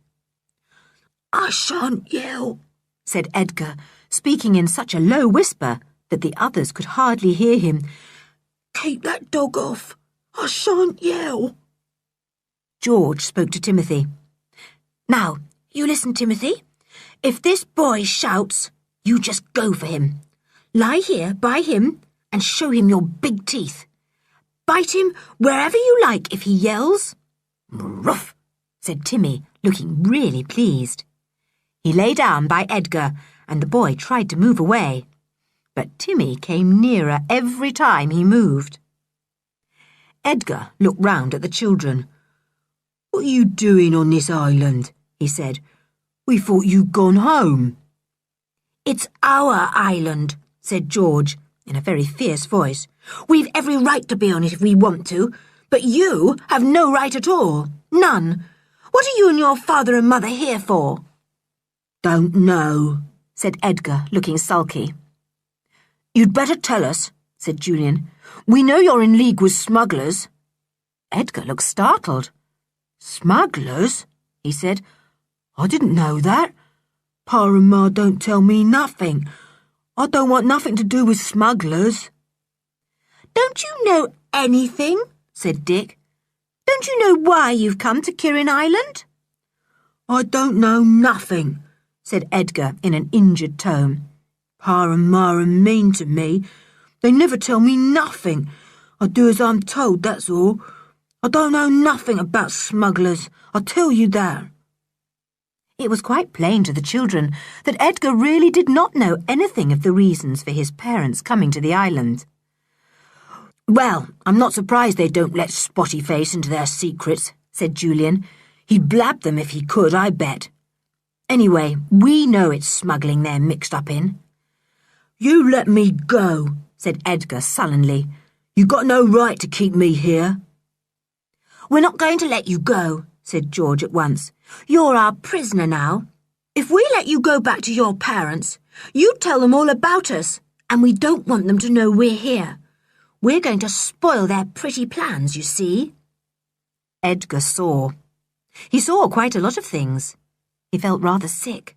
"I shan't yell," said Edgar, speaking in such a low whisper that the others could hardly hear him. "Keep that dog off. I shan't yell." George spoke to Timothy. "Now, you listen, Timothy. If this boy shouts, you just go for him. Lie here by him and show him your big teeth. Bite him wherever you like if he yells." "Ruff," said Timmy, looking really pleased. He lay down by Edgar, and the boy tried to move away. But Timmy came nearer every time he moved. Edgar looked round at the children. "What are you doing on this island?" he said. "We thought you'd gone home." "It's our island," said George, in a very fierce voice. "We've every right to be on it if we want to, but you have no right at all. None. What are you and your father and mother here for?" "Don't know," said Edgar, looking sulky. "You'd better tell us," said Julian. "We know you're in league with smugglers." Edgar looked startled. "Smugglers?" he said. "I didn't know that. Pa and Ma don't tell me nothing. I don't want nothing to do with smugglers." "Don't you know anything?" said Dick. "Don't you know why you've come to Kirrin Island?" "I don't know nothing," said Edgar in an injured tone. "Pa and Ma are mean to me. They never tell me nothing. I do as I'm told, that's all. I don't know nothing about smugglers, I tell you that." It was quite plain to the children that Edgar really did not know anything of the reasons for his parents coming to the island. "Well, I'm not surprised they don't let Spotty Face into their secrets," said Julian. "He'd blab them if he could, I bet. Anyway, we know it's smuggling they're mixed up in." "You let me go," said Edgar sullenly. "You got no right to keep me here." "We're not going to let you go," said George at once. "You're our prisoner now. If we let you go back to your parents, you tell them all about us, and we don't want them to know we're here. We're going to spoil their pretty plans, you see." Edgar saw. He saw quite a lot of things. He felt rather sick.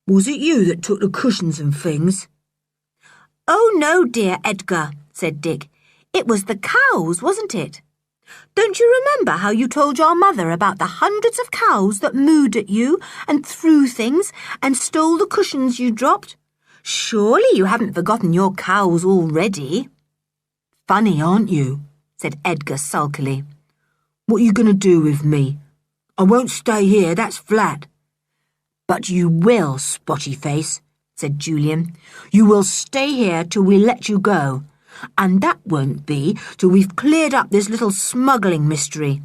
"Was it you that took the cushions and things?" "Oh, no, dear Edgar," said Dick. "It was the cows, wasn't it? Don't you remember how you told your mother about the hundreds of cows that mooed at you and threw things and stole the cushions you dropped? Surely you haven't forgotten your cows already." "Funny, aren't you?" said Edgar sulkily. "What are you going to do with me? I won't stay here, that's flat. But you will, Spotty Face, said Julian. You will stay here till we let you go, and that won't be till we've cleared up this little smuggling mystery.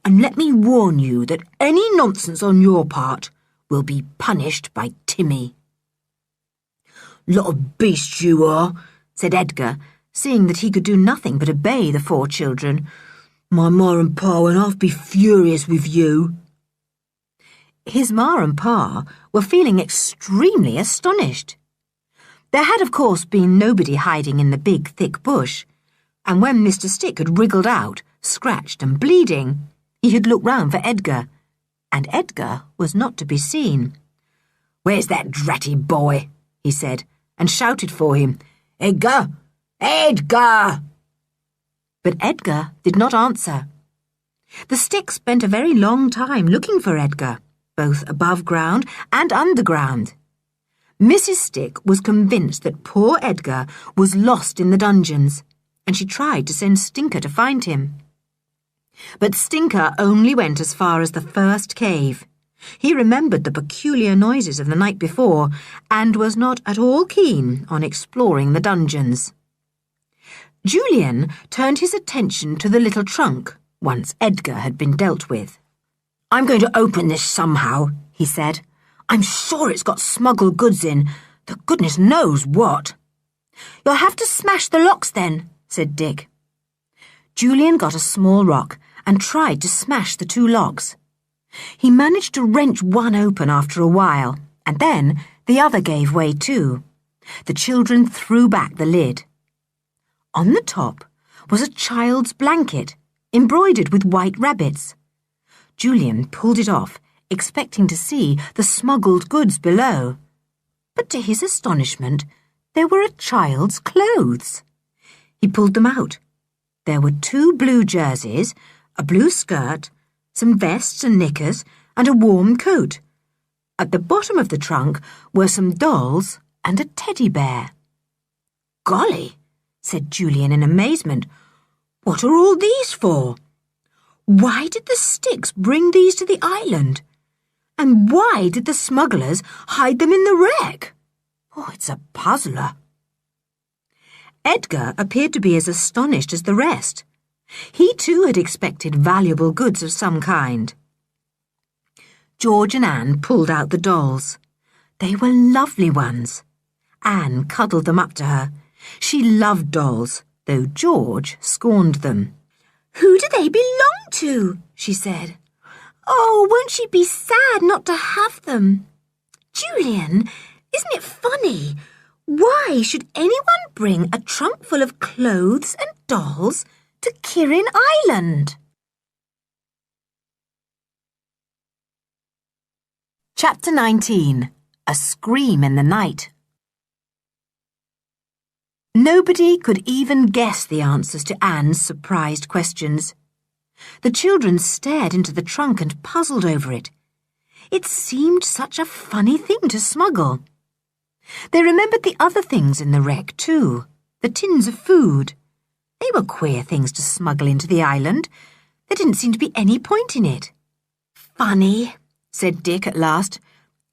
And let me warn you that any nonsense on your part will be punished by Timmy. Lot of beasts you are, said Edgar, seeing that he could do nothing but obey the 4 children. My ma and pa and I'll be furious with you. His ma and pa were feeling extremely astonished. There had, of course, been nobody hiding in the big, thick bush, and when Mr. Stick had wriggled out, scratched and bleeding, he had looked round for Edgar, and Edgar was not to be seen. "Where's that dratty boy?" he said, and shouted for him. "Edgar! Edgar!" But Edgar did not answer. The Stick spent a very long time looking for Edgar, both above ground and underground. Mrs. Stick was convinced that poor Edgar was lost in the dungeons, and she tried to send Stinker to find him. But Stinker only went as far as the first cave. He remembered the peculiar noises of the night before, and was not at all keen on exploring the dungeons. Julian turned his attention to the little trunk, once Edgar had been dealt with. "I'm going to open this somehow," he said. "I'm sure it's got smuggled goods in, the goodness knows what." "You'll have to smash the locks then," said Dick. Julian got a small rock and tried to smash the 2 locks. He managed to wrench one open after a while, and then the other gave way too. The children threw back the lid. On the top was a child's blanket, embroidered with white rabbits. Julian pulled it off, expecting to see the smuggled goods below. But to his astonishment, there were a child's clothes. He pulled them out. There were 2 blue jerseys, a blue skirt, some vests and knickers, and a warm coat. At the bottom of the trunk were some dolls and a teddy bear. "Golly," said Julian in amazement. "what are all these for? Why did the Sticks bring these to the island? And why did the smugglers hide them in the wreck? Oh, it's a puzzler." Edgar appeared to be as astonished as the rest. He too had expected valuable goods of some kind. George and Anne pulled out the dolls. They were lovely ones. Anne cuddled them up to her. She loved dolls, though George scorned them. "Who do they belong to?" she said. "Oh, won't she be sad not to have them? Julian, isn't it funny? Why should anyone bring a trunk full of clothes and dolls to Kirrin Island?" Chapter 19. A Scream in the Night. Nobody could even guess the answers to Anne's surprised questions. The children stared into the trunk and puzzled over it. It seemed such a funny thing to smuggle. They remembered the other things in the wreck, too, the tins of food. They were queer things to smuggle into the island. There didn't seem to be any point in it. "Funny," said Dick at last.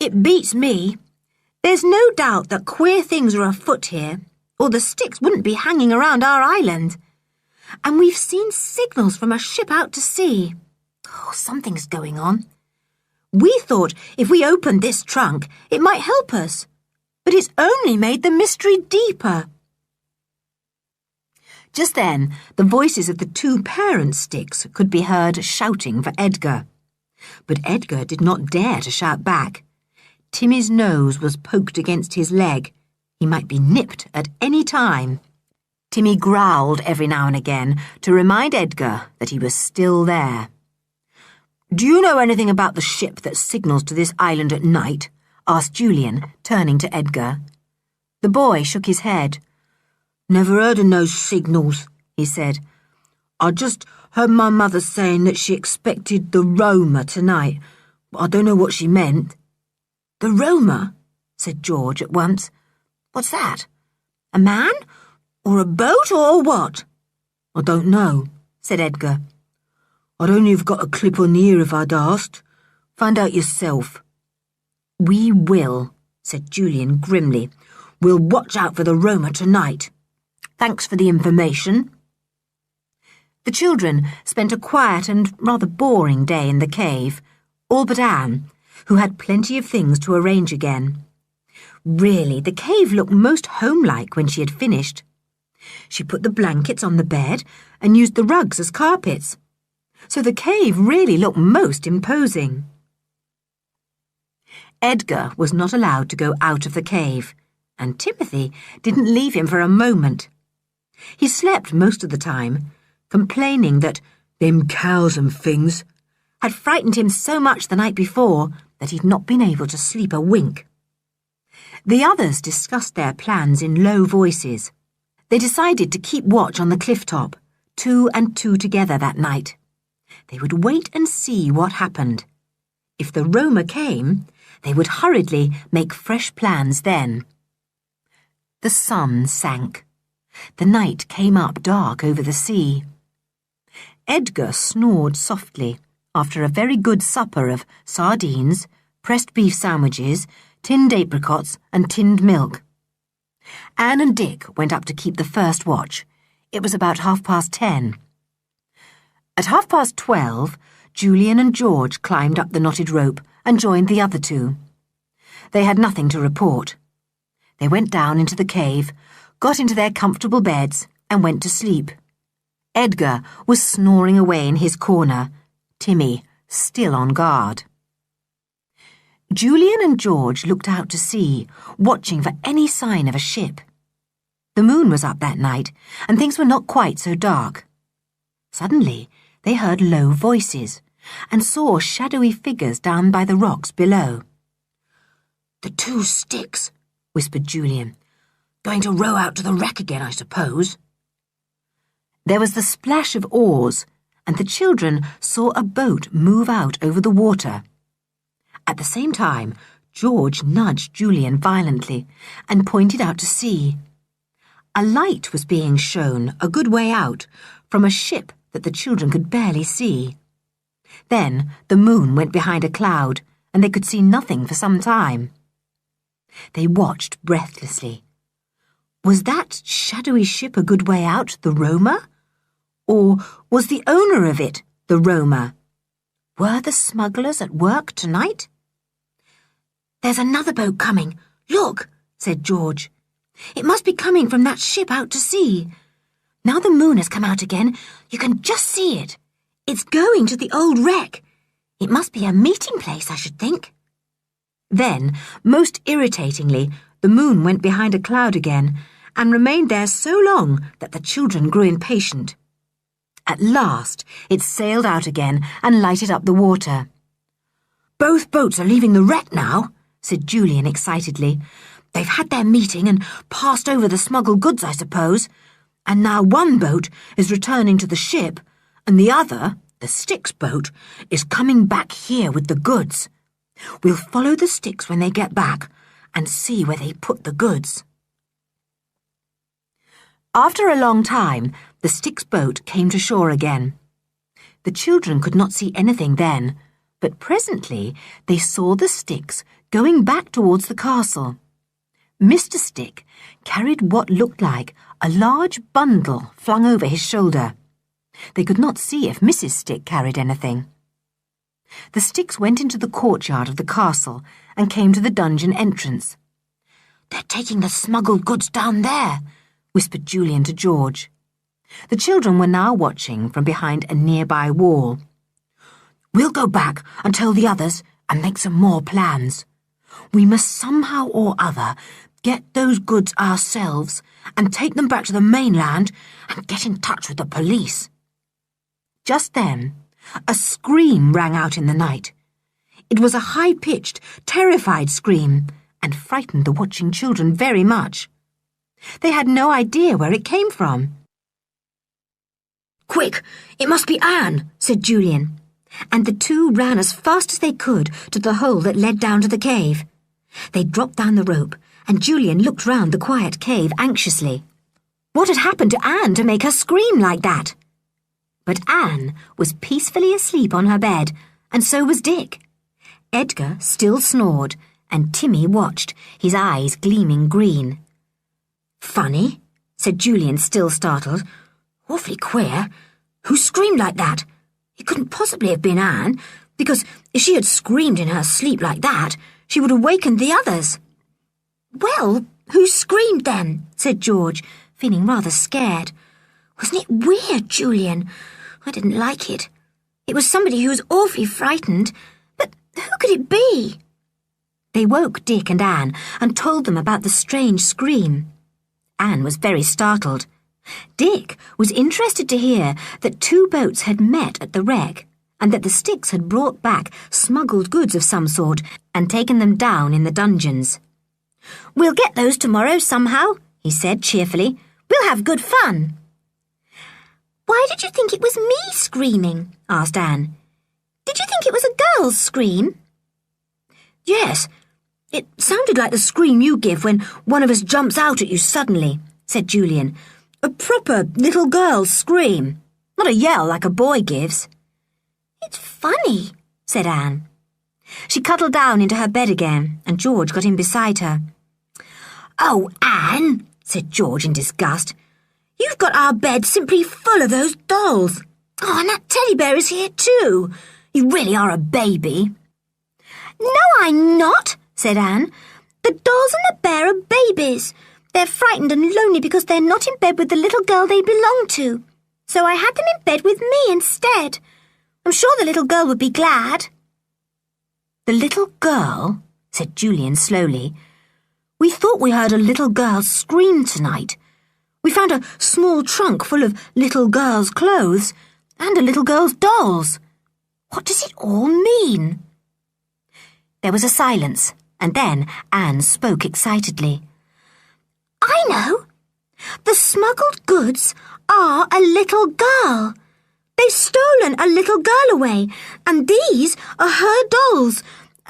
"It beats me. There's no doubt that queer things are afoot here, or the Sticks wouldn't be hanging around our island. And we've seen signals from a ship out to sea. Oh, something's going on. We thought if we opened this trunk, it might help us. But it's only made the mystery deeper." Just then, the voices of the 2 parent Sticks could be heard shouting for Edgar. But Edgar did not dare to shout back. Timmy's nose was poked against his leg. He might be nipped at any time. Timmy growled every now and again to remind Edgar that he was still there. "Do you know anything about the ship that signals to this island at night?" asked Julian, turning to Edgar. The boy shook his head. "Never heard of no signals," he said. "I just heard my mother saying that she expected the Roma tonight, but I don't know what she meant." "The Roma?" said George at once. "What's that? A man? Or a boat, or what?" "I don't know," said Edgar. I'd only have got a clip on the ear if I'd asked. Find out yourself. We will, said Julian grimly. We'll watch out for the Roma tonight. Thanks for the information. The children spent a quiet and rather boring day in the cave, all but Anne, who had plenty of things to arrange again. Really, the cave looked most homelike when she had finished. She put the blankets on the bed and used the rugs as carpets. So the cave really looked most imposing. Edgar was not allowed to go out of the cave, and Timothy didn't leave him for a moment. He slept most of the time, complaining that them cows and things had frightened him so much the night before that he'd not been able to sleep a wink. The others discussed their plans in low voices. They decided to keep watch on the cliff top, 2 and 2 together that night. They would wait and see what happened. If the Roma came, they would hurriedly make fresh plans then. The sun sank. The night came up dark over the sea. Edgar snored softly after a very good supper of sardines, pressed beef sandwiches, tinned apricots and tinned milk. Anne and Dick went up to keep the first watch. It was about 10:30. At 12:30, Julian and George climbed up the knotted rope and joined the other two. They had nothing to report. They went down into the cave, got into their comfortable beds, and went to sleep. Edgar was snoring away in his corner, Timmy still on guard. Julian and George looked out to sea, watching for any sign of a ship. The moon was up that night, and things were not quite so dark. Suddenly, they heard low voices and saw shadowy figures down by the rocks below. "The 2 sticks," whispered Julian. "Going to row out to the wreck again, I suppose." There was the splash of oars, and the children saw a boat move out over the water. At the same time, George nudged Julian violently and pointed out to sea. A light was being shown a good way out from a ship that the children could barely see. Then the moon went behind a cloud, and they could see nothing for some time. They watched breathlessly. Was that shadowy ship a good way out the Roma? Or was the owner of it the Roma? Were the smugglers at work tonight? "There's another boat coming. Look," said George. "It must be coming from that ship out to sea. Now the moon has come out again, you can just see it. It's going to the old wreck. It must be a meeting place, I should think." Then, most irritatingly, the moon went behind a cloud again and remained there so long that the children grew impatient. At last, it sailed out again and lighted up the water. "Both boats are leaving the wreck now," said Julian excitedly. "They've had their meeting and passed over the smuggled goods, I suppose. And now one boat is returning to the ship, and the other, the Sticks boat, is coming back here with the goods. We'll follow the Sticks when they get back and see where they put the goods." After a long time, the Sticks boat came to shore again. The children could not see anything then, but presently they saw the Sticks going back towards the castle. Mr. Stick carried what looked like a large bundle flung over his shoulder. They could not see if Mrs. Stick carried anything. The Sticks went into the courtyard of the castle and came to the dungeon entrance. "They're taking the smuggled goods down there," whispered Julian to George. The children were now watching from behind a nearby wall. "We'll go back and tell the others and make some more plans. We must somehow or other get those goods ourselves and take them back to the mainland and get in touch with the police." Just then, a scream rang out in the night. It was a high-pitched, terrified scream and frightened the watching children very much. They had no idea where it came from. "Quick, it must be Anne," said Julian, and the two ran as fast as they could to the hole that led down to the cave. They dropped down the rope, and Julian looked round the quiet cave anxiously. What had happened to Anne to make her scream like that? But Anne was peacefully asleep on her bed, and so was Dick. Edgar still snored, and Timmy watched, his eyes gleaming green. "Funny," said Julian, still startled. "Awfully queer. Who screamed like that? It couldn't possibly have been Anne, because if she had screamed in her sleep like that, she would have wakened the others." "Well, who screamed then?" said George, feeling rather scared. "Wasn't it weird, Julian? I didn't like it. It was somebody who was awfully frightened, but who could it be?" They woke Dick and Anne and told them about the strange scream. Anne was very startled. Dick was interested to hear that 2 boats had met at the wreck, and that the Sticks had brought back smuggled goods of some sort and taken them down in the dungeons. "We'll get those tomorrow somehow," he said cheerfully. "We'll have good fun." "Why did you think it was me screaming?" asked Anne. "Did you think it was a girl's scream?" "Yes, it sounded like the scream you give when one of us jumps out at you suddenly," said Julian. "A proper little girl's scream, not a yell like a boy gives." "It's funny," said Anne. She cuddled down into her bed again, and George got in beside her. "Oh, Anne," said George in disgust. "You've got our bed simply full of those dolls. Oh, and that teddy bear is here too. You really are a baby." "No, I'm not," said Anne. "The dolls and the bear are babies. They're frightened and lonely because they're not in bed with the little girl they belong to. So I had them in bed with me instead. I'm sure the little girl would be glad." "The little girl?" said Julian slowly. "We thought we heard a little girl scream tonight. We found a small trunk full of little girl's clothes and a little girl's dolls. What does it all mean?" There was a silence, and then Anne spoke excitedly. "I know. The smuggled goods are a little girl. They've stolen a little girl away, and these are her dolls,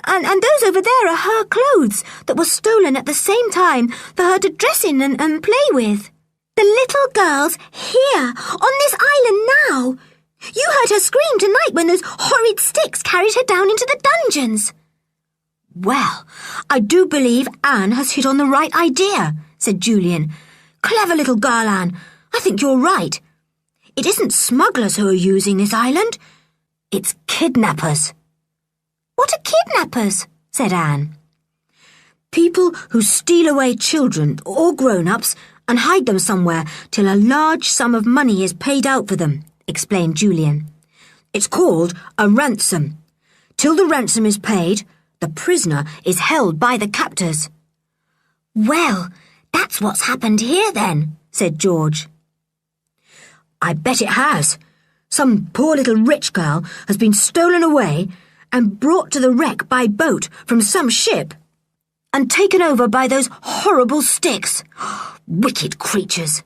and those over there are her clothes that were stolen at the same time for her to dress in and play with. The little girl's here, on this island now. You heard her scream tonight when those horrid Sticks carried her down into the dungeons." "Well, I do believe Anne has hit on the right idea," said Julian. "Clever little girl, Anne. I think you're right. It isn't smugglers who are using this island. It's kidnappers." "What are kidnappers?" said Anne. "People who steal away children or grown-ups and hide them somewhere till a large sum of money is paid out for them," explained Julian. "It's called a ransom. Till the ransom is paid, the prisoner is held by the captors." "Well, that's what's happened here then," said George. "I bet it has. Some poor little rich girl has been stolen away and brought to the wreck by boat from some ship and taken over by those horrible Sticks. Wicked creatures."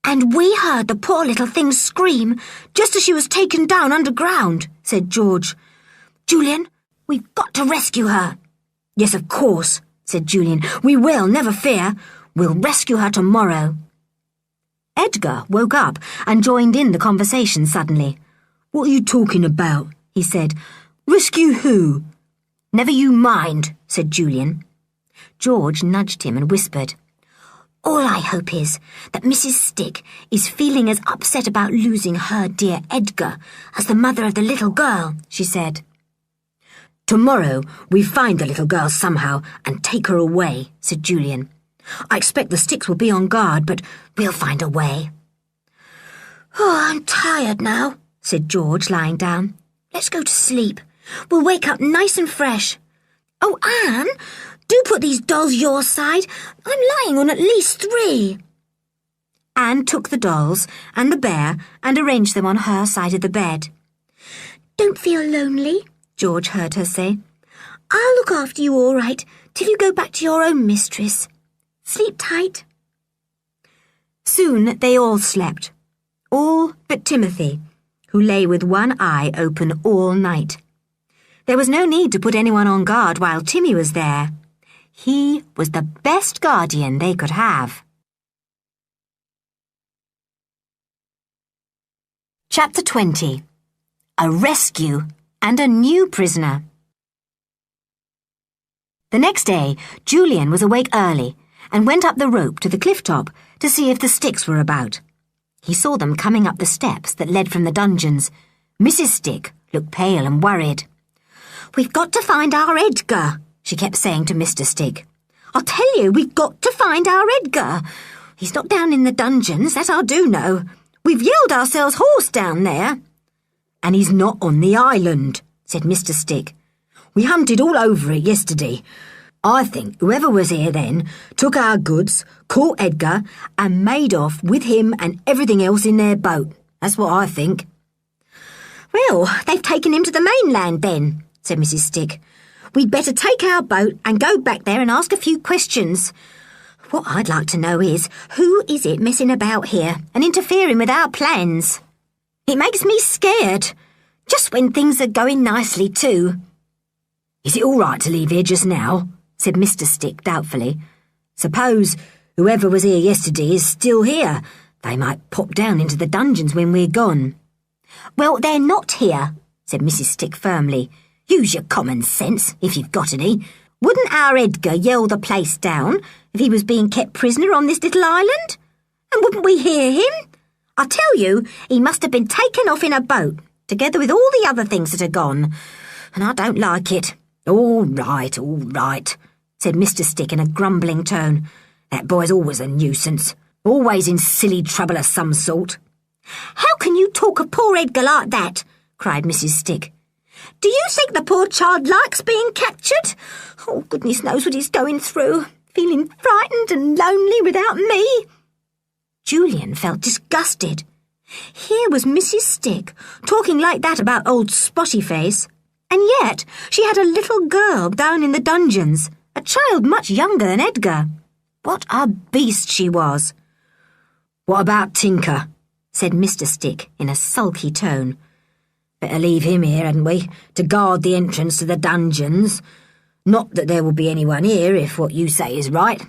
"And we heard the poor little thing scream just as she was taken down underground," said George. "Julian, we've got to rescue her." "Yes, of course," said Julian. "We will, never fear. We'll rescue her tomorrow." Edgar woke up and joined in the conversation suddenly. "What are you talking about?" he said. "Rescue who?" "Never you mind," said Julian. George nudged him and whispered, "All I hope is that Mrs. Stick is feeling as upset about losing her dear Edgar as the mother of the little girl," she said. "Tomorrow we find the little girl somehow and take her away," said Julian. "I expect the Sticks will be on guard, but we'll find a way." "Oh, I'm tired now," said George, lying down. "Let's go to sleep. We'll wake up nice and fresh. Oh, Anne, do put these dolls your side. I'm lying on at least 3. Anne took the dolls and the bear and arranged them on her side of the bed. "Don't feel lonely," George heard her say. "I'll look after you all right till you go back to your own mistress. Sleep tight." Soon they all slept, all but Timothy, who lay with one eye open all night. There was no need to put anyone on guard while Timmy was there. He was the best guardian they could have. Chapter 20. A Rescue and a New Prisoner. The next day, Julian was awake early and went up the rope to the cliff top to see if the Sticks were about. He saw them coming up the steps that led from the dungeons. Mrs. Stick looked pale and worried. "We've got to find our Edgar," she kept saying to Mr. Stick. "I'll tell you, we've got to find our Edgar. He's not down in the dungeons, that I do know. We've yelled ourselves hoarse down there." "And he's not on the island," said Mr. Stick. "We hunted all over it yesterday. I think whoever was here then took our goods, caught Edgar, and made off with him and everything else in their boat. That's what I think." "Well, they've taken him to the mainland then," said Mrs. Stick. "We'd better take our boat and go back there and ask a few questions. What I'd like to know is, who is it messing about here and interfering with our plans? It makes me scared, just when things are going nicely too." "Is it all right to leave here just now?" said Mr. Stick doubtfully. "Suppose whoever was here yesterday is still here. They might pop down into the dungeons when we're gone." "Well, they're not here," said Mrs. Stick firmly. "Use your common sense, if you've got any. Wouldn't our Edgar yell the place down if he was being kept prisoner on this little island? And wouldn't we hear him? I tell you, he must have been taken off in a boat, together with all the other things that are gone. And I don't like it." All right, said Mr. Stick in a grumbling tone. "That boy's always a nuisance, always in silly trouble of some sort." "How can you talk of poor Edgar like that?" cried Mrs. Stick. "Do you think the poor child likes being captured? Oh, goodness knows what he's going through, feeling frightened and lonely without me." Julian felt disgusted. Here was Mrs. Stick talking like that about old Spotty Face, and yet she had a little girl down in the dungeons, a child much younger than Edgar. What a beast she was! "What about Tinker?" said Mr. Stick in a sulky tone. "Better leave him here, hadn't we, to guard the entrance to the dungeons? Not that there will be anyone here if what you say is right."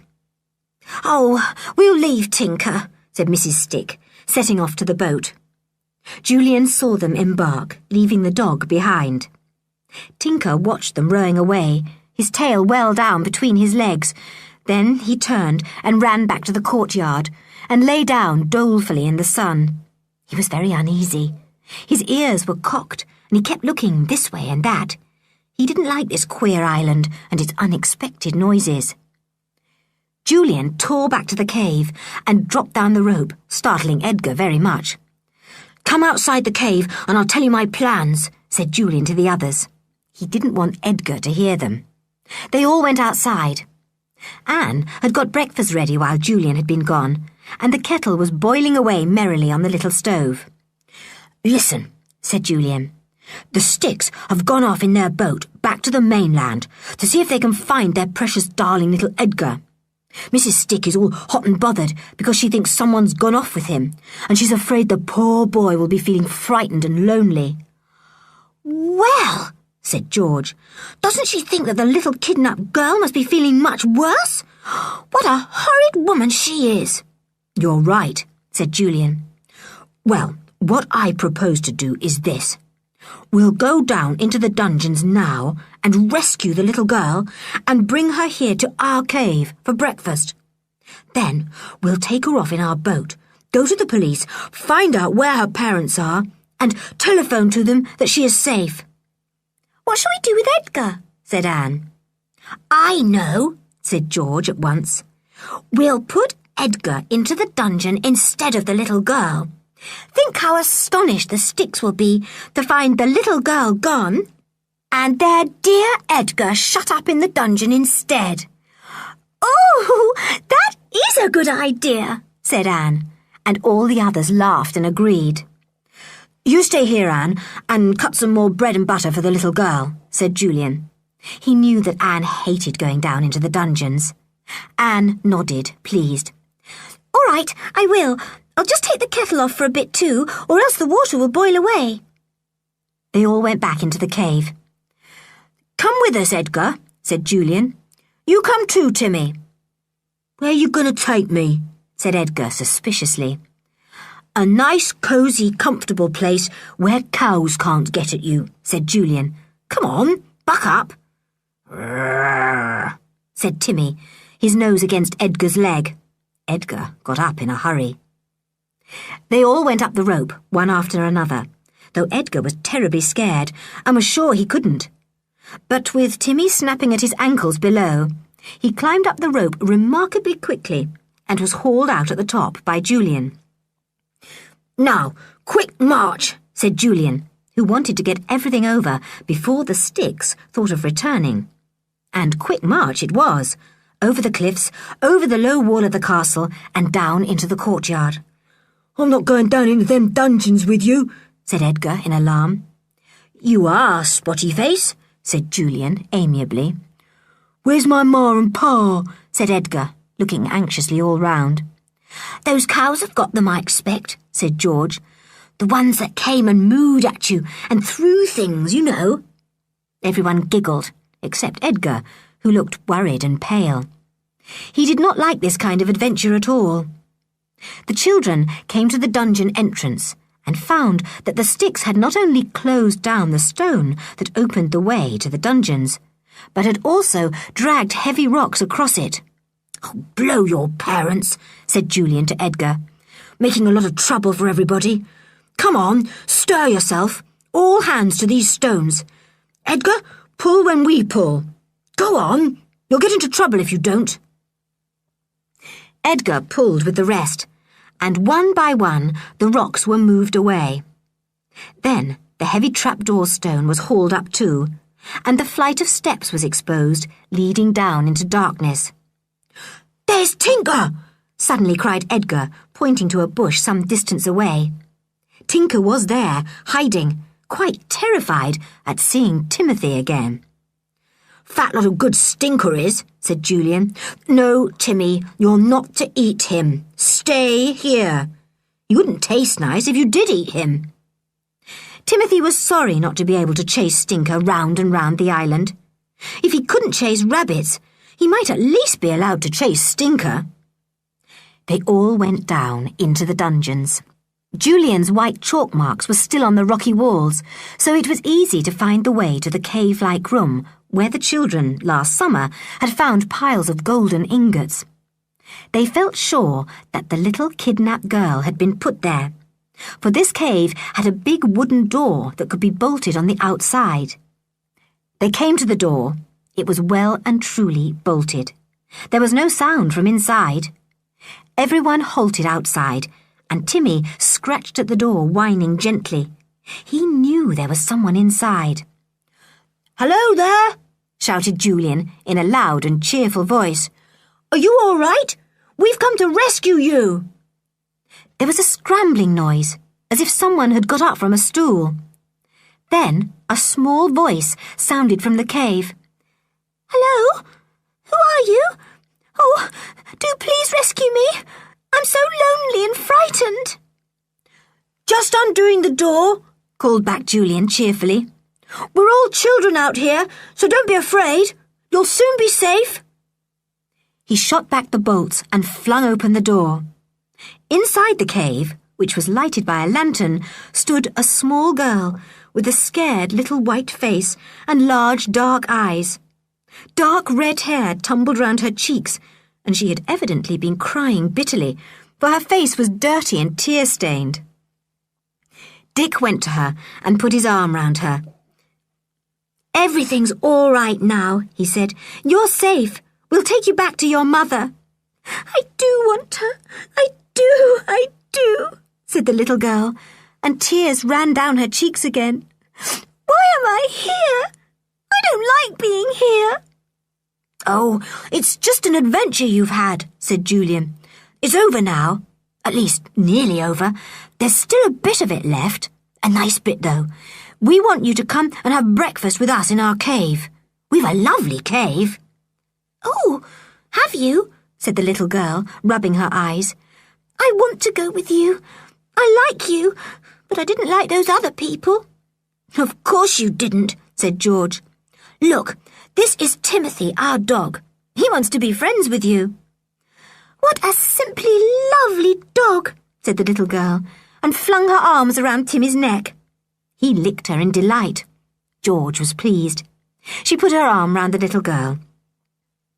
"Oh, we'll leave Tinker," said Mrs. Stick, setting off to the boat. Julian saw them embark, leaving the dog behind. Tinker watched them rowing away, his tail well down between his legs. Then he turned and ran back to the courtyard and lay down dolefully in the sun. He was very uneasy. His ears were cocked and he kept looking this way and that. He didn't like this queer island and its unexpected noises. Julian tore back to the cave and dropped down the rope, startling Edgar very much. "Come outside the cave and I'll tell you my plans," said Julian to the others. He didn't want Edgar to hear them. They all went outside. Anne had got breakfast ready while Julian had been gone, and the kettle was boiling away merrily on the little stove. "Listen," said Julian. "The Sticks have gone off in their boat back to the mainland to see if they can find their precious darling little Edgar. Mrs. Stick is all hot and bothered because she thinks someone's gone off with him, and she's afraid the poor boy will be feeling frightened and lonely." "Well," said George, "doesn't she think that the little kidnapped girl must be feeling much worse? What a horrid woman she is." "You're right," said Julian. "Well, what I propose to do is this. We'll go down into the dungeons now and rescue the little girl and bring her here to our cave for breakfast. Then we'll take her off in our boat, go to the police, find out where her parents are, and telephone to them that she is safe." "What shall we do with Edgar?" said Anne. "I know," said George at once. "We'll put Edgar into the dungeon instead of the little girl. Think how astonished the Sticks will be to find the little girl gone, and their dear Edgar shut up in the dungeon instead." "Oh, that is a good idea," said Anne, and all the others laughed and agreed. "You stay here, Anne, and cut some more bread and butter for the little girl," said Julian. He knew that Anne hated going down into the dungeons. Anne nodded, pleased. "All right, I will. I'll just take the kettle off for a bit too, or else the water will boil away." They all went back into the cave. "Come with us, Edgar," said Julian. "You come too, Timmy." "Where are you going to take me?" said Edgar suspiciously. A nice, cosy, comfortable place where cows can't get at you, said Julian. Come on, buck up. Rrrr, said Timmy, his nose against Edgar's leg. Edgar got up in a hurry. They all went up the rope, one after another, though Edgar was terribly scared and was sure he couldn't. But with Timmy snapping at his ankles below, he climbed up the rope remarkably quickly and was hauled out at the top by Julian. Now, quick march, said Julian, who wanted to get everything over before the sticks thought of returning. And quick march it was, over the cliffs, over the low wall of the castle, and down into the courtyard. I'm not going down into them dungeons with you, said Edgar in alarm. You are, Spotty Face, said Julian amiably. Where's my ma and pa? said Edgar, looking anxiously all round. Those cows have got them, I expect, said George. The ones that came and mooed at you and threw things, you know. Everyone giggled, except Edgar, who looked worried and pale. He did not like this kind of adventure at all. The children came to the dungeon entrance and found that the sticks had not only closed down the stone that opened the way to the dungeons, but had also dragged heavy rocks across it. Oh, blow your parents, said Julian to Edgar. Making a lot of trouble for everybody. Come on, stir yourself. All hands to these stones. Edgar, pull when we pull. Go on. You'll get into trouble if you don't. Edgar pulled with the rest, and one by one the rocks were moved away. Then the heavy trapdoor stone was hauled up too, and the flight of steps was exposed, leading down into darkness. There's Tinker! Suddenly cried Edgar, pointing to a bush some distance away. Tinker was there, hiding, quite terrified at seeing Timothy again. Fat lot of good Stinker is, said Julian. No, Timmy, you're not to eat him. Stay here. You wouldn't taste nice if you did eat him. Timothy was sorry not to be able to chase Stinker round and round the island. If he couldn't chase rabbits, he might at least be allowed to chase Stinker. They all went down into the dungeons. Julian's white chalk marks were still on the rocky walls, so it was easy to find the way to the cave-like room where the children, last summer, had found piles of golden ingots. They felt sure that the little kidnapped girl had been put there, for this cave had a big wooden door that could be bolted on the outside. They came to the door. It was well and truly bolted. There was no sound from inside. Everyone halted outside, and Timmy scratched at the door, whining gently. He knew there was someone inside. Hello there, shouted Julian in a loud and cheerful voice. Are you all right? We've come to rescue you. There was a scrambling noise, as if someone had got up from a stool. Then a small voice sounded from the cave. Hello? Who are you? Oh, do please rescue me. I'm so lonely and frightened. Just undoing the door, called back Julian cheerfully. We're all children out here, so don't be afraid. You'll soon be safe. He shot back the bolts and flung open the door. Inside the cave, which was lighted by a lantern, stood a small girl with a scared little white face and large dark eyes. Dark red hair tumbled round her cheeks, and she had evidently been crying bitterly, for her face was dirty and tear-stained. Dick went to her and put his arm round her. Everything's all right now, he said. You're safe. We'll take you back to your mother. I do want her. I do, said the little girl, and tears ran down her cheeks again. Why am I here? I don't like being here. Oh, it's just an adventure you've had, said Julian. It's over now. At least, nearly over. There's still a bit of it left. A nice bit, though. We want you to come and have breakfast with us in our cave. We've a lovely cave. Oh, have you? said the little girl, rubbing her eyes. I want to go with you. I like you, but I didn't like those other people. Of course you didn't, said George. Look, this is Timothy, our dog. He wants to be friends with you. What a simply lovely dog, said the little girl, and flung her arms around Timmy's neck. He licked her in delight. George was pleased. She put her arm round the little girl.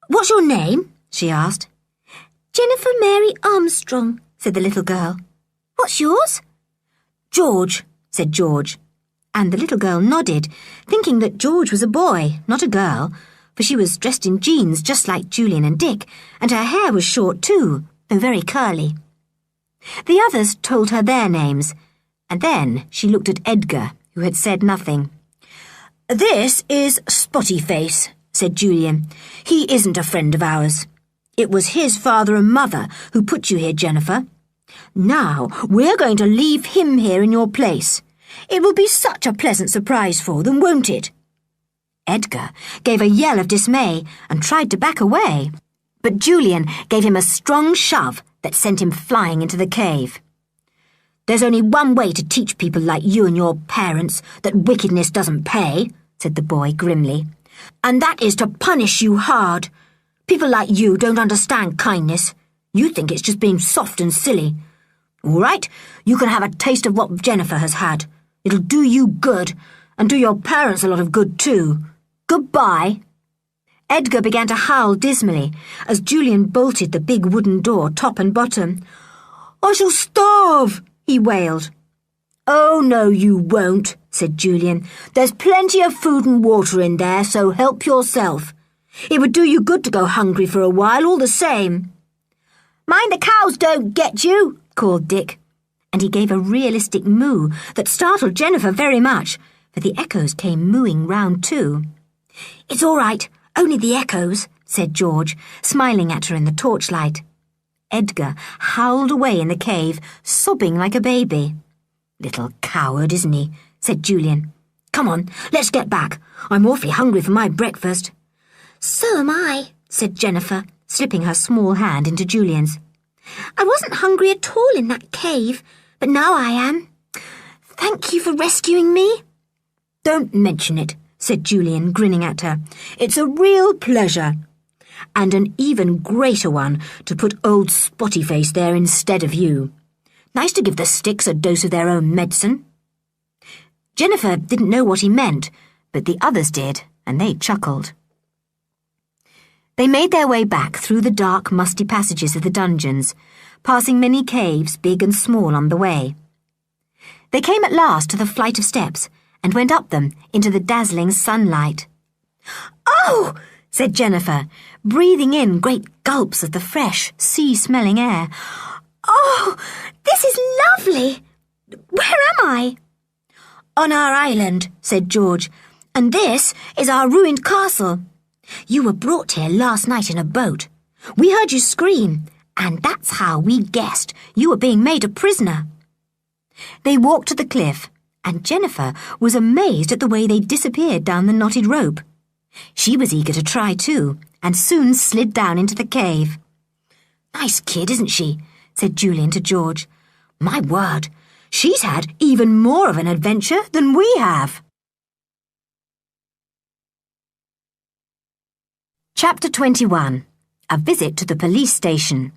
"What's your name?" she asked. Jennifer Mary Armstrong, said the little girl. "What's yours?" "George," said George. And the little girl nodded, thinking that George was a boy, not a girl, for she was dressed in jeans just like Julian and Dick, and her hair was short too, though very curly. The others told her their names, and then she looked at Edgar, who had said nothing. "This is Spotty Face," said Julian. "He isn't a friend of ours. It was his father and mother who put you here, Jennifer. Now we're going to leave him here in your place. It will be such a pleasant surprise for them, won't it?" Edgar gave a yell of dismay and tried to back away, but Julian gave him a strong shove that sent him flying into the cave. "There's only one way to teach people like you and your parents that wickedness doesn't pay," said the boy grimly, "and that is to punish you hard. People like you don't understand kindness. You think it's just being soft and silly. All right, you can have a taste of what Jennifer has had. It'll do you good, and do your parents a lot of good too. Goodbye." Edgar began to howl dismally as Julian bolted the big wooden door top and bottom. "I shall starve," he wailed. "Oh, no, you won't," said Julian. "There's plenty of food and water in there, so help yourself. It would do you good to go hungry for a while, all the same." "Mind the cows don't get you," called Dick, and he gave a realistic moo that startled Jennifer very much, for the echoes came mooing round too. "It's all right, only the echoes," said George, smiling at her in the torchlight. Edgar howled away in the cave, sobbing like a baby. "Little coward, isn't he?" said Julian. "Come on, let's get back. I'm awfully hungry for my breakfast." "So am I," said Jennifer, slipping her small hand into Julian's. "I wasn't hungry at all in that cave, but now I am. Thank you for rescuing me." "Don't mention it," said Julian, grinning at her. "It's a real pleasure. And an even greater one to put old Spotty Face there instead of you. Nice to give the sticks a dose of their own medicine." Jennifer didn't know what he meant, but the others did, and they chuckled. They made their way back through the dark, musty passages of the dungeons, passing many caves, big and small, on the way. They came at last to the flight of steps and went up them into the dazzling sunlight. "Oh!" said Jennifer, breathing in great gulps of the fresh, sea-smelling air. "Oh, this is lovely! Where am I?" "On our island," said George, "and this is our ruined castle. You were brought here last night in a boat. We heard you scream, and that's how we guessed you were being made a prisoner." They walked to the cliff, and Jennifer was amazed at the way they disappeared down the knotted rope. She was eager to try too, and soon slid down into the cave. "Nice kid, isn't she?" said Julian to George. "My word, she's had even more of an adventure than we have." Chapter 21. A Visit to the Police Station.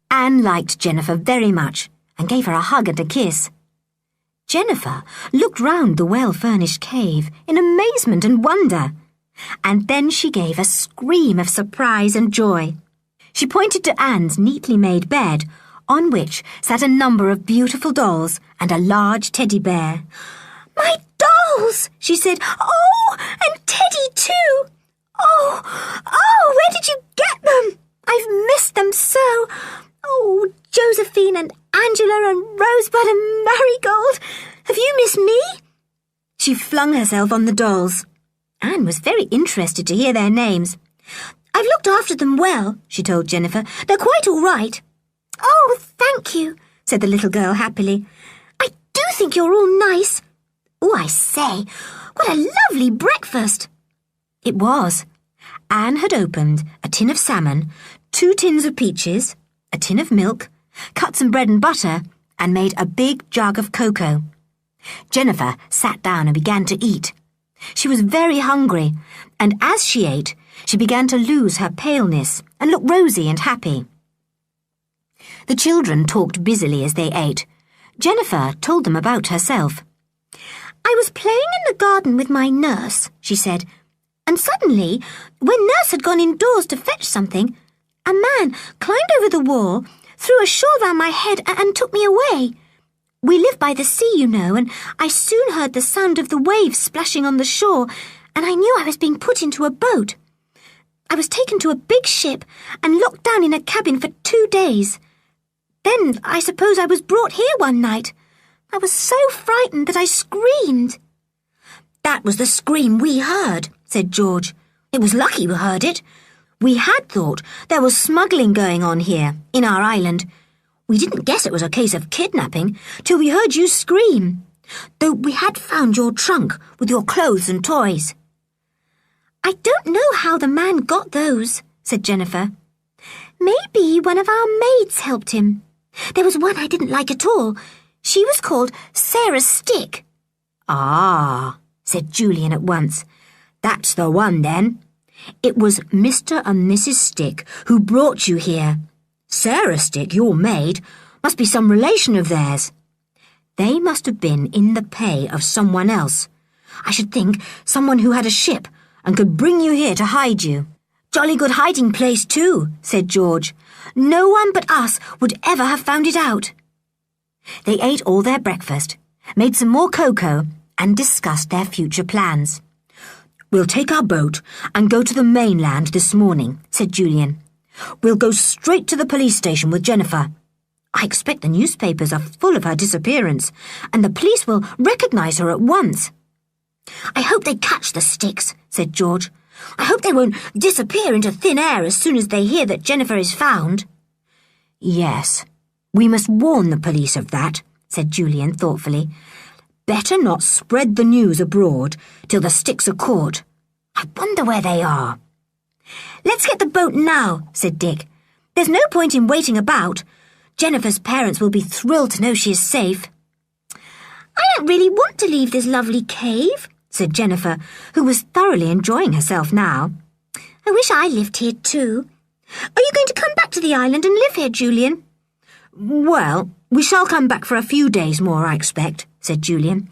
Anne liked Jennifer very much and gave her a hug and a kiss. Jennifer looked round the well-furnished cave in amazement and wonder, and then she gave a scream of surprise and joy. She pointed to Anne's neatly made bed, on which sat a number of beautiful dolls and a large teddy bear. "My dolls!" she said. "Oh, and Teddy too! Oh, where did you get them? I've missed them so. Oh, Josephine and Angela and Rosebud and Marigold. Have you missed me?" She flung herself on the dolls. Anne was very interested to hear their names. "I've looked after them well," she told Jennifer. "They're quite all right." "Oh, thank you," said the little girl happily. "I do think you're all nice. Oh, I say, what a lovely breakfast." It was. Anne had opened a tin of salmon, 2 tins of peaches, a tin of milk, cut some bread and butter, and made a big jug of cocoa. Jennifer sat down and began to eat. She was very hungry, and as she ate, she began to lose her paleness and look rosy and happy. The children talked busily as they ate. Jennifer told them about herself. I was playing in the garden with my nurse, she said, and suddenly, when Nurse had gone indoors to fetch something, a man climbed over the wall, threw a shawl round my head and took me away. We live by the sea, you know, and I soon heard the sound of the waves splashing on the shore, and I knew I was being put into a boat. I was taken to a big ship and locked down in a cabin for 2 days. Then I suppose I was brought here one night. I was so frightened that I screamed. That was the scream we heard, said George. It was lucky we heard it. We had thought there was smuggling going on here, in our island. We didn't guess it was a case of kidnapping till we heard you scream, though we had found your trunk with your clothes and toys. I don't know how the man got those, said Jennifer. Maybe one of our maids helped him. There was one I didn't like at all. She was called Sarah Stick. Ah, said Julian at once. That's the one, then. It was Mr. and Mrs. Stick who brought you here. Sarah Stick, your maid, must be some relation of theirs. They must have been in the pay of someone else. I should think someone who had a ship and could bring you here to hide you. Jolly good hiding place, too, said George. No one but us would ever have found it out. They ate all their breakfast, made some more cocoa, and discussed their future plans. We'll take our boat and go to the mainland this morning, said Julian. We'll go straight to the police station with Jennifer. I expect the newspapers are full of her disappearance, and the police will recognise her at once. I hope they catch the Sticks, said George. I hope they won't disappear into thin air as soon as they hear that Jennifer is found. Yes, we must warn the police of that, said Julian thoughtfully. Better not spread the news abroad till the Sticks are caught. I wonder where they are. Let's get the boat now, said Dick. There's no point in waiting about. Jennifer's parents will be thrilled to know she is safe. I don't really want to leave this lovely cave, said Jennifer, who was thoroughly enjoying herself now. I wish I lived here too. Are you going to come back to the island and live here, Julian? Well, we shall come back for a few days more, I expect, said Julian.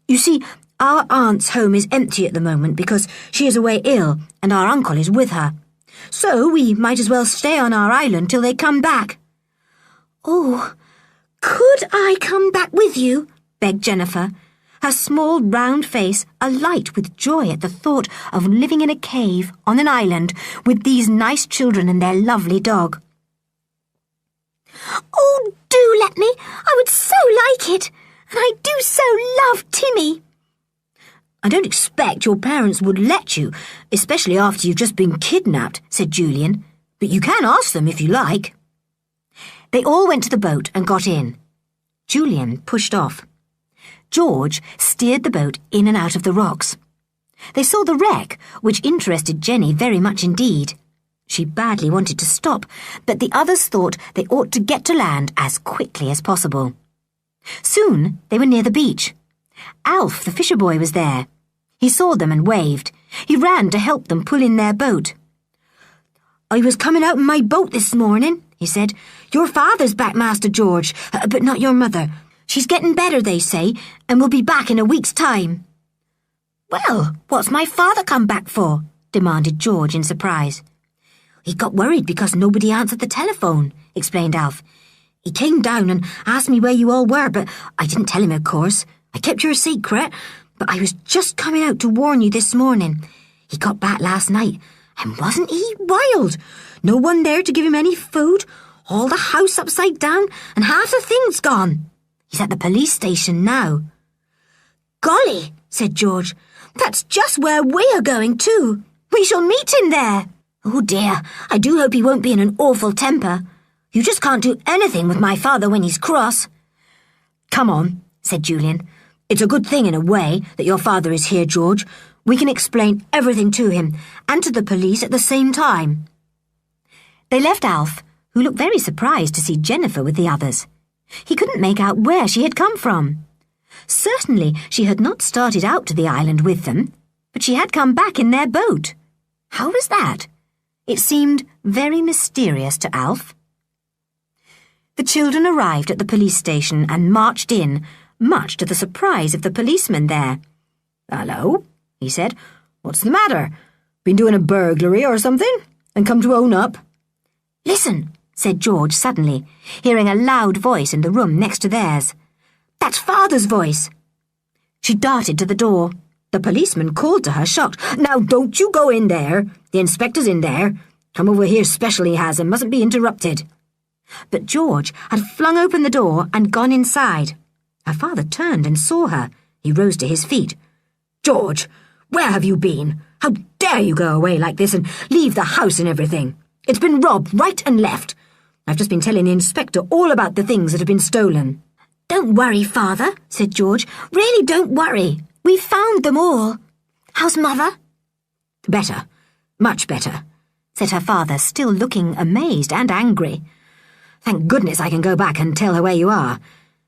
You see, our aunt's home is empty at the moment because she is away ill and our uncle is with her. So we might as well stay on our island till they come back. Oh, could I come back with you? Begged Jennifer, her small round face alight with joy at the thought of living in a cave on an island with these nice children and their lovely dog. Oh, do let me. I would so like it. And I do so love Timmy. I don't expect your parents would let you, especially after you've just been kidnapped, said Julian. But you can ask them if you like. They all went to the boat and got in. Julian pushed off. George steered the boat in and out of the rocks. They saw the wreck, which interested Jenny very much indeed. She badly wanted to stop, but the others thought they ought to get to land as quickly as possible. Soon they were near the beach. Alf, the fisher boy, was there. He saw them and waved. He ran to help them pull in their boat. I was coming out in my boat this morning, he said. Your father's back, Master George, but not your mother. She's getting better, they say, and will be back in a week's time. Well, what's my father come back for? Demanded George in surprise. He got worried because nobody answered the telephone, explained Alf. He came down and asked me where you all were, but I didn't tell him, of course. I kept your secret, but I was just coming out to warn you this morning. He got back last night, and wasn't he wild? No one there to give him any food, all the house upside down, and half the things gone. He's at the police station now. Golly, said George, that's just where we are going too. We shall meet him there. Oh dear, I do hope he won't be in an awful temper. You just can't do anything with my father when he's cross. Come on, said Julian. It's a good thing in a way that your father is here, George. We can explain everything to him and to the police at the same time. They left Alf, who looked very surprised to see Jennifer with the others. He couldn't make out where she had come from. Certainly she had not started out to the island with them, but she had come back in their boat. How was that? It seemed very mysterious to Alf. The children arrived at the police station and marched in, much to the surprise of the policeman there. "Hello," he said. "What's the matter? Been doing a burglary or something? And come to own up?" "Listen," said George suddenly, hearing a loud voice in the room next to theirs. "That's Father's voice." She darted to the door. The policeman called to her, shocked. "Now, don't you go in there. The inspector's in there. Come over here special, he has, and mustn't be interrupted." But George had flung open the door and gone inside. Her father turned and saw her. He rose to his feet. "George, where have you been? How dare you go away like this and leave the house and everything? It's been robbed right and left. I've just been telling the inspector all about the things that have been stolen." "Don't worry, Father," said George. "Really don't worry. We found them all. How's Mother?" "Better, much better," said her father, still looking amazed and angry. "Thank goodness I can go back and tell her where you are.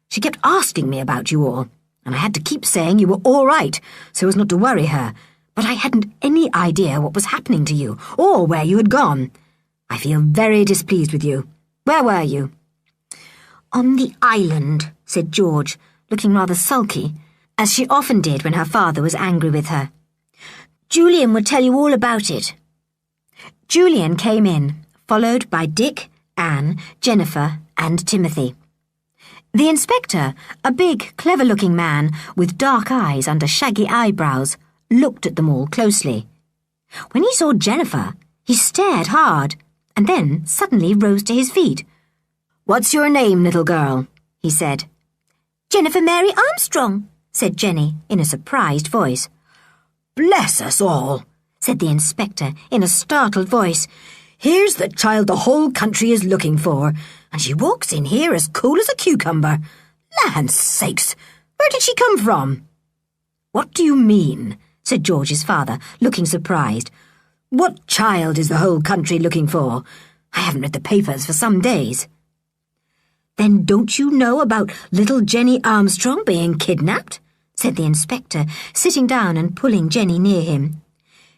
She kept asking me about you all, and I had to keep saying you were all right so as not to worry her, but I hadn't any idea what was happening to you or where you had gone. I feel very displeased with you. Where were you?" "On the island," said George, looking rather sulky, as she often did when her father was angry with her. "Julian would tell you all about it." Julian came in, followed by Dick, Anne, Jennifer, and Timothy. The inspector, a big, clever-looking man with dark eyes under shaggy eyebrows, looked at them all closely. When he saw Jennifer, he stared hard, and then suddenly rose to his feet. "What's your name, little girl?" he said. "Jennifer Mary Armstrong," said Jenny in a surprised voice. "Bless us all," said the inspector in a startled voice. "Here's the child the whole country is looking for, and she walks in here as cool as a cucumber. Land sakes, where did she come from?" "What do you mean?" said George's father, looking surprised. "What child is the whole country looking for? I haven't read the papers for some days." "Then don't you know about little Jenny Armstrong being kidnapped?" said the inspector, sitting down and pulling Jenny near him.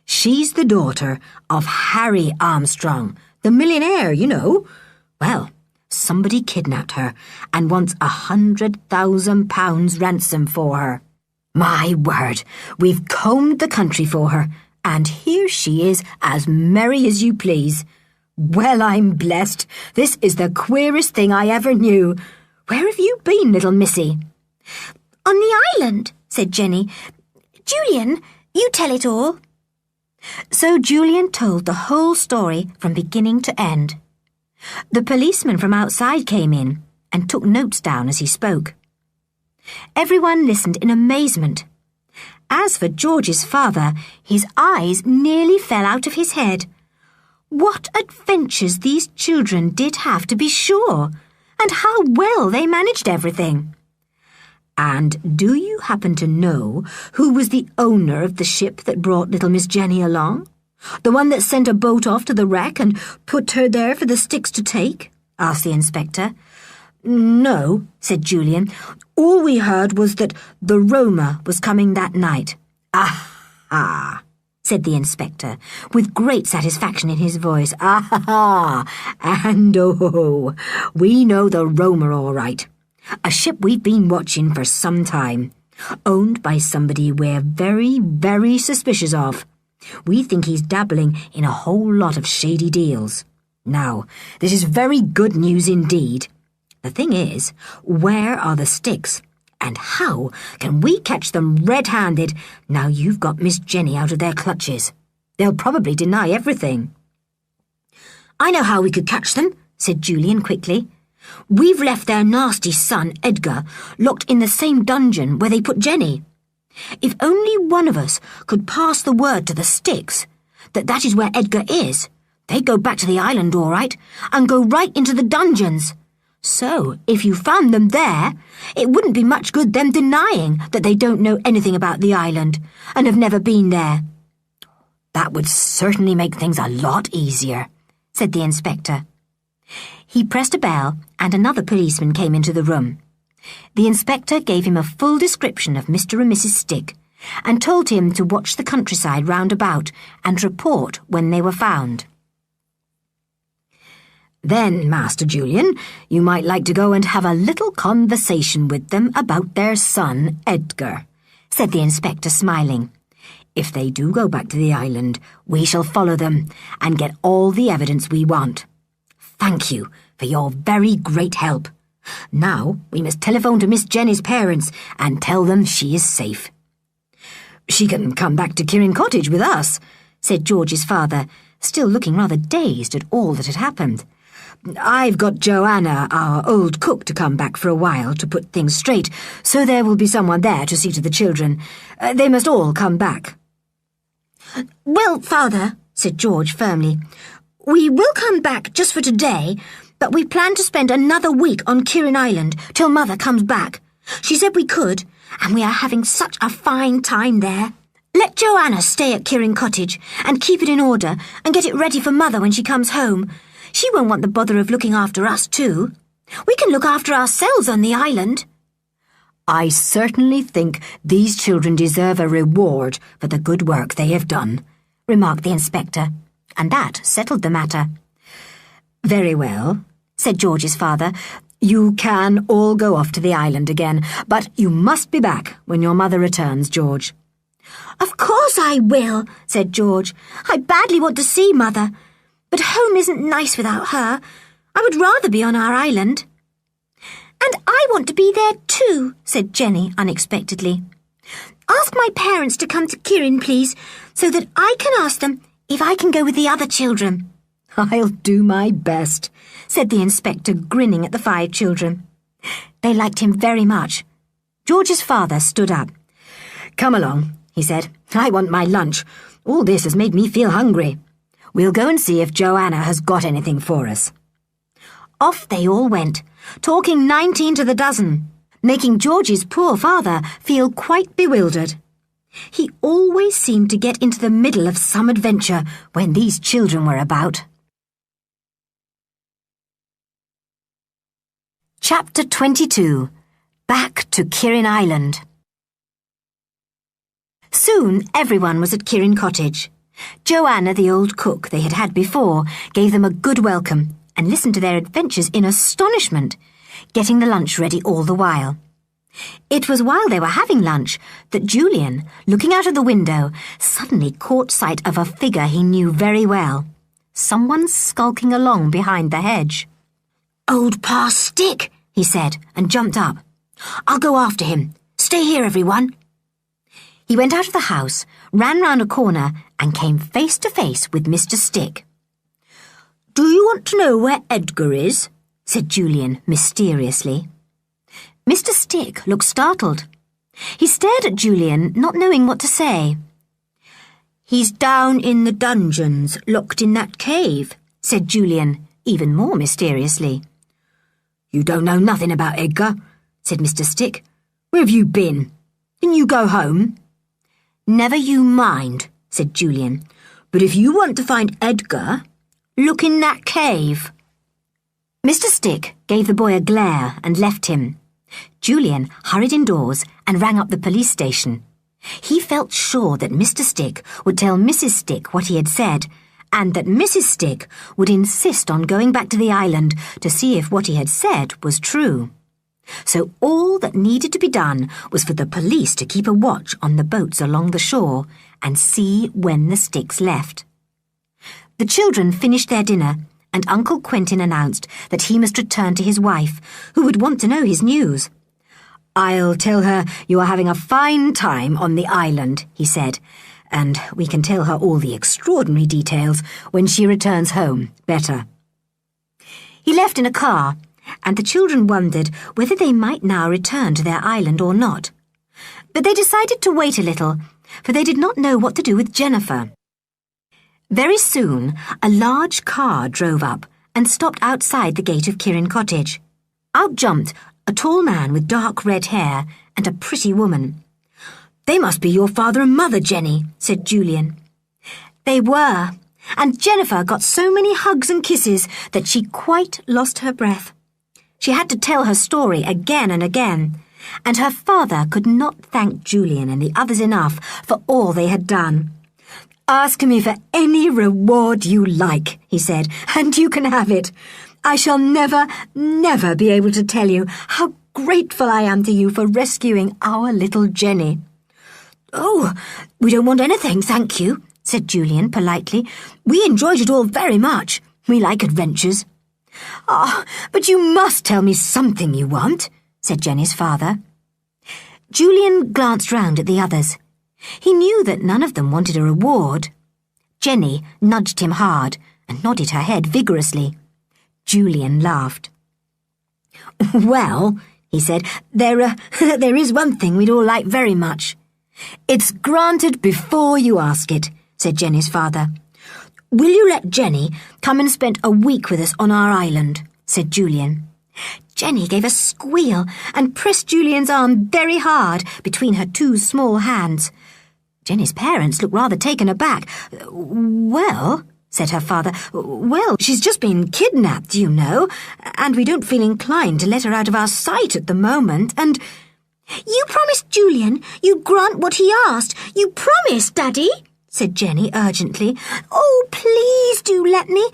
"She's the daughter of Harry Armstrong, the millionaire, you know. Well, somebody kidnapped her and wants £100,000 ransom for her. My word, we've combed the country for her, and here she is as merry as you please. Well, I'm blessed. This is the queerest thing I ever knew. Where have you been, little missy?" "On the island," said Jenny. "Julian, you tell it all." So Julian told the whole story from beginning to end. The policeman from outside came in and took notes down as he spoke. Everyone listened in amazement. As for George's father, his eyes nearly fell out of his head. What adventures these children did have, to be sure, and how well they managed everything. "And do you happen to know who was the owner of the ship that brought little Miss Jenny along? The one that sent a boat off to the wreck and put her there for the sticks to take?" asked the inspector. "No," said Julian. "All we heard was that the Roma was coming that night." "Ah-ha," said the inspector, with great satisfaction in his voice. "Ah-ha, and oh, we know the Roma all right. A ship we've been watching for some time, owned by somebody we're very, very suspicious of. We think he's dabbling in a whole lot of shady deals. Now, this is very good news indeed. The thing is, where are the sticks? And how can we catch them red-handed now you've got Miss Jenny out of their clutches? They'll probably deny everything." "I know how we could catch them," said Julian quickly. "We've left their nasty son, Edgar, locked in the same dungeon where they put Jenny. If only one of us could pass the word to the sticks that is where Edgar is, they'd go back to the island all right and go right into the dungeons. So, if you found them there, it wouldn't be much good them denying that they don't know anything about the island and have never been there." "That would certainly make things a lot easier," said the inspector. He pressed a bell and another policeman came into the room. The inspector gave him a full description of Mr. and Mrs. Stick and told him to watch the countryside round about and report when they were found. Then, Master Julian, you might like to go and have a little conversation with them about their son, Edgar," said the inspector, smiling. "If they do go back to the island, we shall follow them and get all the evidence we want. Thank you for your very great help. Now we must telephone to Miss Jenny's parents and tell them she is safe." "She can come back to Kirrin Cottage with us," said George's father, still looking rather dazed at all that had happened. "I've got Joanna, our old cook, to come back for a while to put things straight, so there will be someone there to see to the children. They must all come back." "Well, Father," said George firmly, "we will come back just for today, but we plan to spend another week on Kirrin Island till Mother comes back. She said we could, and we are having such a fine time there. Let Joanna stay at Kirrin Cottage and keep it in order and get it ready for Mother when she comes home. She won't want the bother of looking after us too. We can look after ourselves on the island." "I certainly think these children deserve a reward for the good work they have done," remarked the inspector, and that settled the matter. "Very well," said George's father. "You can all go off to the island again, but you must be back when your mother returns, George." "Of course I will," said George. "I badly want to see Mother. But home isn't nice without her. I would rather be on our island." "And I want to be there too," said Jenny unexpectedly. "Ask my parents to come to Kirrin, please, so that I can ask them if I can go with the other children." "I'll do my best," said the inspector, grinning at the 5 children. They liked him very much. George's father stood up. "Come along," he said. "I want my lunch. All this has made me feel hungry. We'll go and see if Joanna has got anything for us." Off they all went, talking 19 to the dozen, making George's poor father feel quite bewildered. He always seemed to get into the middle of some adventure when these children were about. Chapter 22. Back to Kirrin Island. Soon everyone was at Kirrin Cottage. Joanna, the old cook they had had before, gave them a good welcome and listened to their adventures in astonishment, getting the lunch ready all the while. It was while they were having lunch that Julian, looking out of the window, suddenly caught sight of a figure he knew very well. Someone skulking along behind the hedge. "Old Pa Stick," he said, and jumped up. "I'll go after him. Stay here, everyone." He went out of the house, ran round a corner, and came face to face with Mr. Stick. "Do you want to know where Edgar is?" said Julian mysteriously. Mr. Stick looked startled. He stared at Julian, not knowing what to say. "He's down in the dungeons, locked in that cave," said Julian, even more mysteriously. "You don't know nothing about Edgar," said Mr. Stick. "Where have you been? Didn't you go home?" "Never you mind," said Julian. "But if you want to find Edgar, look in that cave." Mr. Stick gave the boy a glare and left him. Julian hurried indoors and rang up the police station. He felt sure that Mr. Stick would tell Mrs. Stick what he had said, and that Mrs. Stick would insist on going back to the island to see if what he had said was true. So all that needed to be done was for the police to keep a watch on the boats along the shore and see when the Sticks left. The children finished their dinner, and Uncle Quentin announced that he must return to his wife, who would want to know his news. "I'll tell her you are having a fine time on the island," he said, "and we can tell her all the extraordinary details when she returns home better." He left in a car, and the children wondered whether they might now return to their island or not. But they decided to wait a little, for they did not know what to do with Jennifer. Very soon, a large car drove up and stopped outside the gate of Kirrin Cottage. Out jumped a tall man with dark red hair and a pretty woman. "They must be your father and mother, Jenny," said Julian. They were, and Jennifer got so many hugs and kisses that she quite lost her breath. She had to tell her story again and again, and her father could not thank Julian and the others enough for all they had done. "Ask me for any reward you like," he said, "and you can have it. I shall never, never be able to tell you how grateful I am to you for rescuing our little Jenny." "Oh, we don't want anything, thank you," said Julian politely. "We enjoyed it all very much. We like adventures." "Ah, but you must tell me something you want," said Jenny's father. Julian glanced round at the others. He knew that none of them wanted a reward. Jenny nudged him hard and nodded her head vigorously. Julian laughed. "Well," he said, there is one thing we'd all like very much." "It's granted before you ask it," said Jenny's father. "Will you let Jenny come and spend a week with us on our island?" said Julian. Jenny gave a squeal and pressed Julian's arm very hard between her two small hands. Jenny's parents looked rather taken aback. "Well," said her father, "well, she's just been kidnapped, you know, and we don't feel inclined to let her out of our sight at the moment, and—" "You promised Julian you'd grant what he asked. You promised, Daddy," said Jenny urgently. "Oh, please do let me.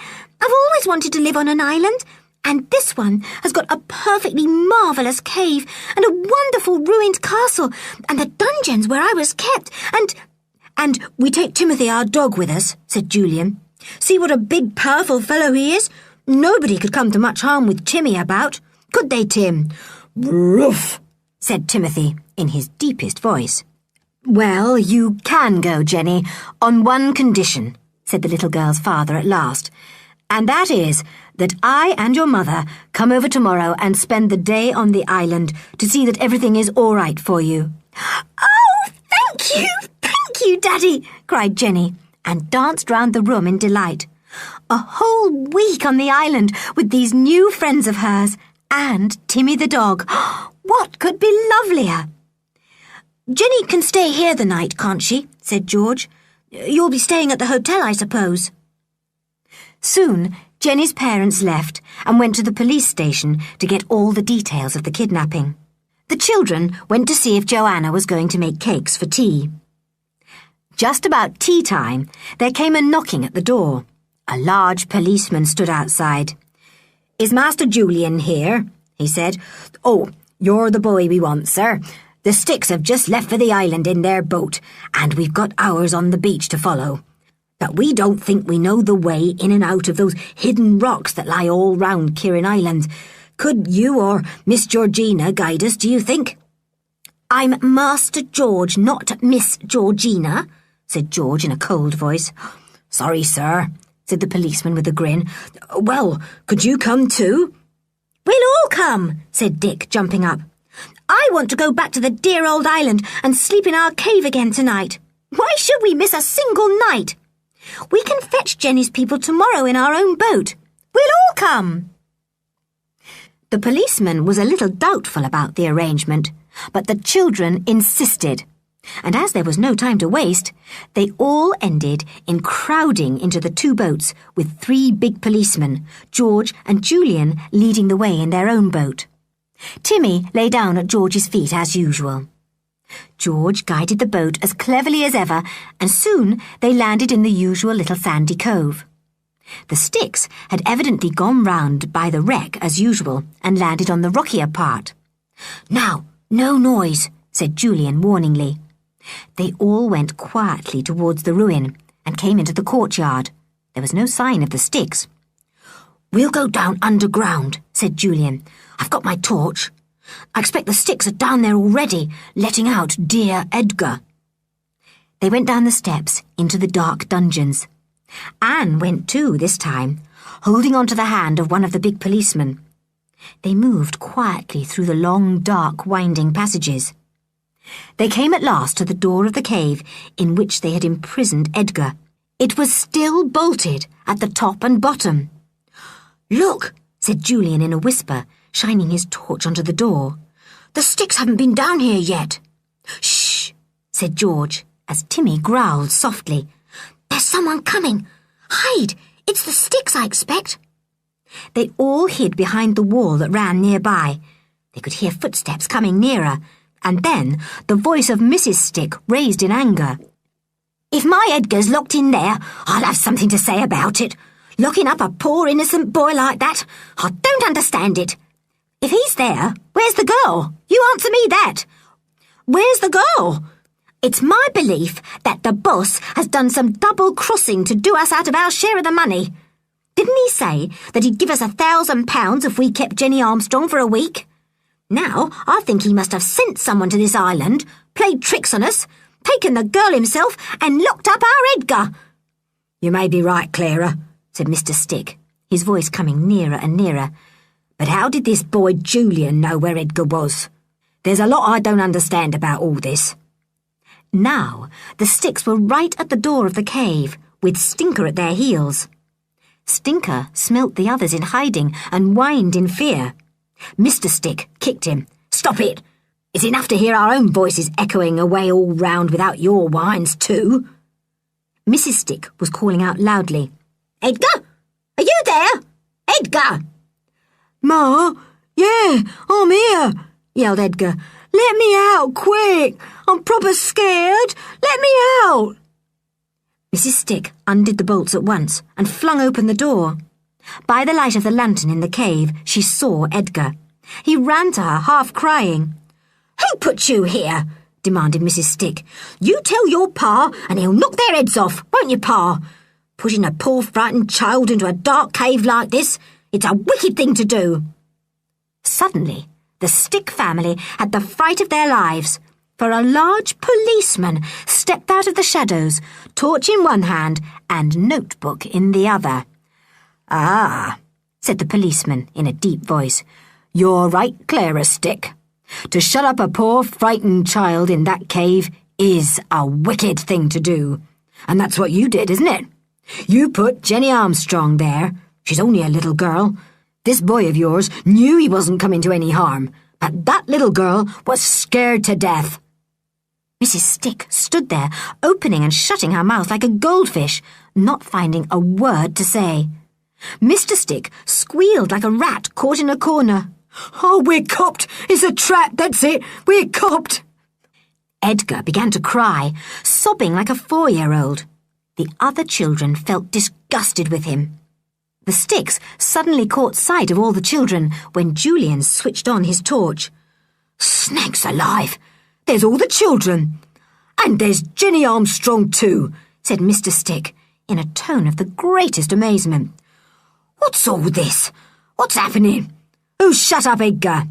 I've always wanted to live on an island, and this one has got a perfectly marvellous cave and a wonderful ruined castle and the dungeons where I was kept, And we take Timothy, our dog, with us," said Julian. "See what a big, powerful fellow he is. Nobody could come to much harm with Timmy about. Could they, Tim?" "Roof," said Timothy in his deepest voice. "Well, you can go, Jenny, on one condition," said the little girl's father at last, "and that is that I and your mother come over tomorrow and spend the day on the island to see that everything is all right for you." "Oh, thank you, Daddy," cried Jenny, and danced round the room in delight. A whole week on the island with these new friends of hers and Timmy the dog. What could be lovelier? "Jenny can stay here the night, can't she?" said George. "You'll be staying at the hotel, I suppose." Soon, Jenny's parents left and went to the police station to get all the details of the kidnapping. The children went to see if Joanna was going to make cakes for tea. Just about tea time, there came a knocking at the door. A large policeman stood outside. "Is Master Julian here?" he said. "Oh, you're the boy we want, sir. The Sticks have just left for the island in their boat, and we've got ours on the beach to follow. But we don't think we know the way in and out of those hidden rocks that lie all round Kirrin Island. Could you or Miss Georgina guide us, do you think?" "I'm Master George, not Miss Georgina," said George in a cold voice. "Sorry, sir," said the policeman with a grin. "Well, could you come too?" "We'll all come," said Dick, jumping up. "I want to go back to the dear old island and sleep in our cave again tonight. Why should we miss a single night? We can fetch Jenny's people tomorrow in our own boat. We'll all come." The policeman was a little doubtful about the arrangement, but the children insisted. And as there was no time to waste, they all ended in crowding into the two boats with 3 big policemen, George and Julian leading the way in their own boat. Timmy lay down at George's feet as usual. George guided the boat as cleverly as ever, and soon they landed in the usual little sandy cove. The Sticks had evidently gone round by the wreck as usual and landed on the rockier part. "Now, no noise," said Julian warningly. They all went quietly towards the ruin and came into the courtyard. There was no sign of the Sticks. "We'll go down underground," said Julian. "I've got my torch. I expect the Sticks are down there already, letting out dear Edgar." They went down the steps into the dark dungeons. Anne went too this time, holding on to the hand of one of the big policemen. They moved quietly through the long, dark, winding passages. They came at last to the door of the cave in which they had imprisoned Edgar. It was still bolted at the top and bottom. "Look," said Julian in a whisper, shining his torch onto the door. "The Sticks haven't been down here yet." "Shh," said George, as Timmy growled softly. "There's someone coming. Hide! It's the Sticks, I expect." They all hid behind the wall that ran nearby. They could hear footsteps coming nearer, and then the voice of Mrs. Stick raised in anger. "If my Edgar's locked in there, I'll have something to say about it. Locking up a poor innocent boy like that, I don't understand it. If he's there, where's the girl? You answer me that. Where's the girl? It's my belief that the boss has done some double-crossing to do us out of our share of the money. Didn't he say that he'd give us £1,000 if we kept Jenny Armstrong for a week? Now, I think he must have sent someone to this island, played tricks on us, taken the girl himself, and locked up our Edgar. You may be right, Clara, said Mr. Stick, his voice coming nearer and nearer. But how did this boy Julian know where Edgar was? There's a lot I don't understand about all this. Now, the Sticks were right at the door of the cave, with Stinker at their heels. Stinker smelt the others in hiding and whined in fear. Mr. Stick kicked him. Stop it! It's enough to hear our own voices echoing away all round without your whines too. Mrs. Stick was calling out loudly. Edgar? Are you there? Edgar! Ma, yeah, I'm here, yelled Edgar. Let me out, quick! I'm proper scared! Let me out! Mrs. Stick undid the bolts at once and flung open the door. By the light of the lantern in the cave, she saw Edgar. He ran to her, half crying. Who put you here? Demanded Mrs. Stick. You tell your pa and he'll knock their heads off, won't you, pa? Putting a poor frightened child into a dark cave like this, it's a wicked thing to do. Suddenly, the Stick family had the fright of their lives, for a large policeman stepped out of the shadows, torch in one hand and notebook in the other. Ah, said the policeman in a deep voice. You're right, Clara Stick. To shut up a poor frightened child in that cave is a wicked thing to do. And that's what you did, isn't it? You put Jenny Armstrong there. She's only a little girl. This boy of yours knew he wasn't coming to any harm, but that little girl was scared to death. Mrs. Stick stood there, opening and shutting her mouth like a goldfish, not finding a word to say. Mr. Stick squealed like a rat caught in a corner. Oh, we're copped! It's a trap, that's it! We're copped! Edgar began to cry, sobbing like a 4-year-old. The other children felt disgusted with him. The Sticks suddenly caught sight of all the children when Julian switched on his torch. Snakes alive! There's all the children! And there's Jenny Armstrong too, said Mr. Stick, in a tone of the greatest amazement. What's all this? What's happening? Oh, shut up, Edgar.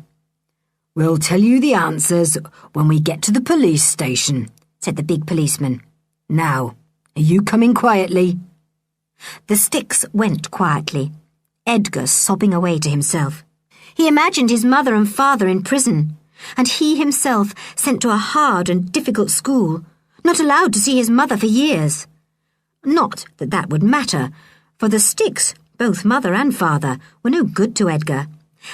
We'll tell you the answers when we get to the police station, said the big policeman. Now, are you coming quietly? The Sticks went quietly, Edgar sobbing away to himself. He imagined his mother and father in prison, and he himself sent to a hard and difficult school, not allowed to see his mother for years. Not that that would matter, for the Sticks, both mother and father, were no good to Edgar,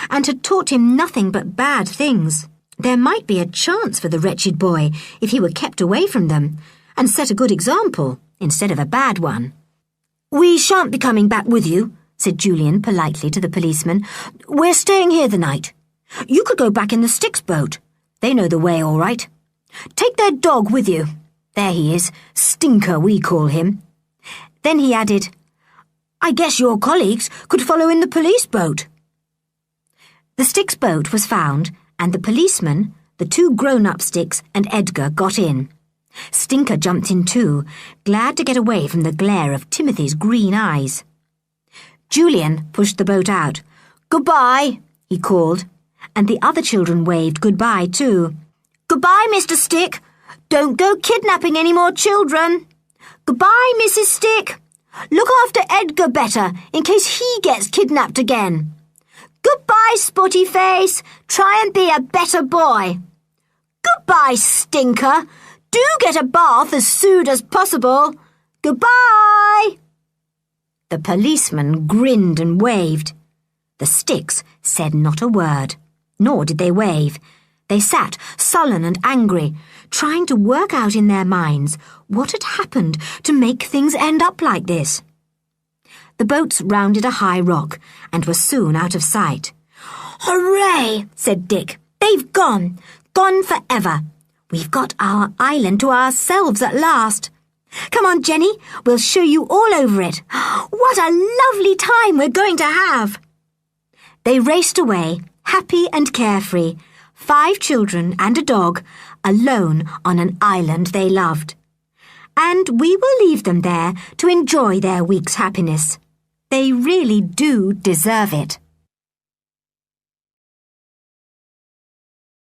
and had taught him nothing but bad things. There might be a chance for the wretched boy if he were kept away from them, and set a good example instead of a bad one. We shan't be coming back with you, said Julian politely to the policeman. We're staying here the night. You could go back in the Sticks boat. They know the way all right. Take their dog with you. There he is, Stinker we call him. Then he added, I guess your colleagues could follow in the police boat. The Sticks boat was found, and the policeman, the 2 grown-up Sticks and Edgar got in. Stinker jumped in too, glad to get away from the glare of Timothy's green eyes. Julian pushed the boat out. Goodbye, he called, and the other children waved goodbye too. Goodbye, Mr. Stick. Don't go kidnapping any more children. Goodbye, Mrs. Stick. Look after Edgar better in case he gets kidnapped again. Goodbye, Spotty Face. Try and be a better boy. Goodbye, Stinker. Do get a bath as soon as possible. Goodbye. The policeman grinned and waved. The Sticks said not a word, nor did they wave. They sat sullen and angry, trying to work out in their minds what had happened to make things end up like this. The boats rounded a high rock and were soon out of sight. Hooray, said Dick. They've gone forever. We've got our island to ourselves at last. Come on, Jenny, we'll show you all over it. What a lovely time we're going to have. They raced away, happy and carefree, 5 children and a dog, alone on an island they loved. And we will leave them there to enjoy their week's happiness. They really do deserve it.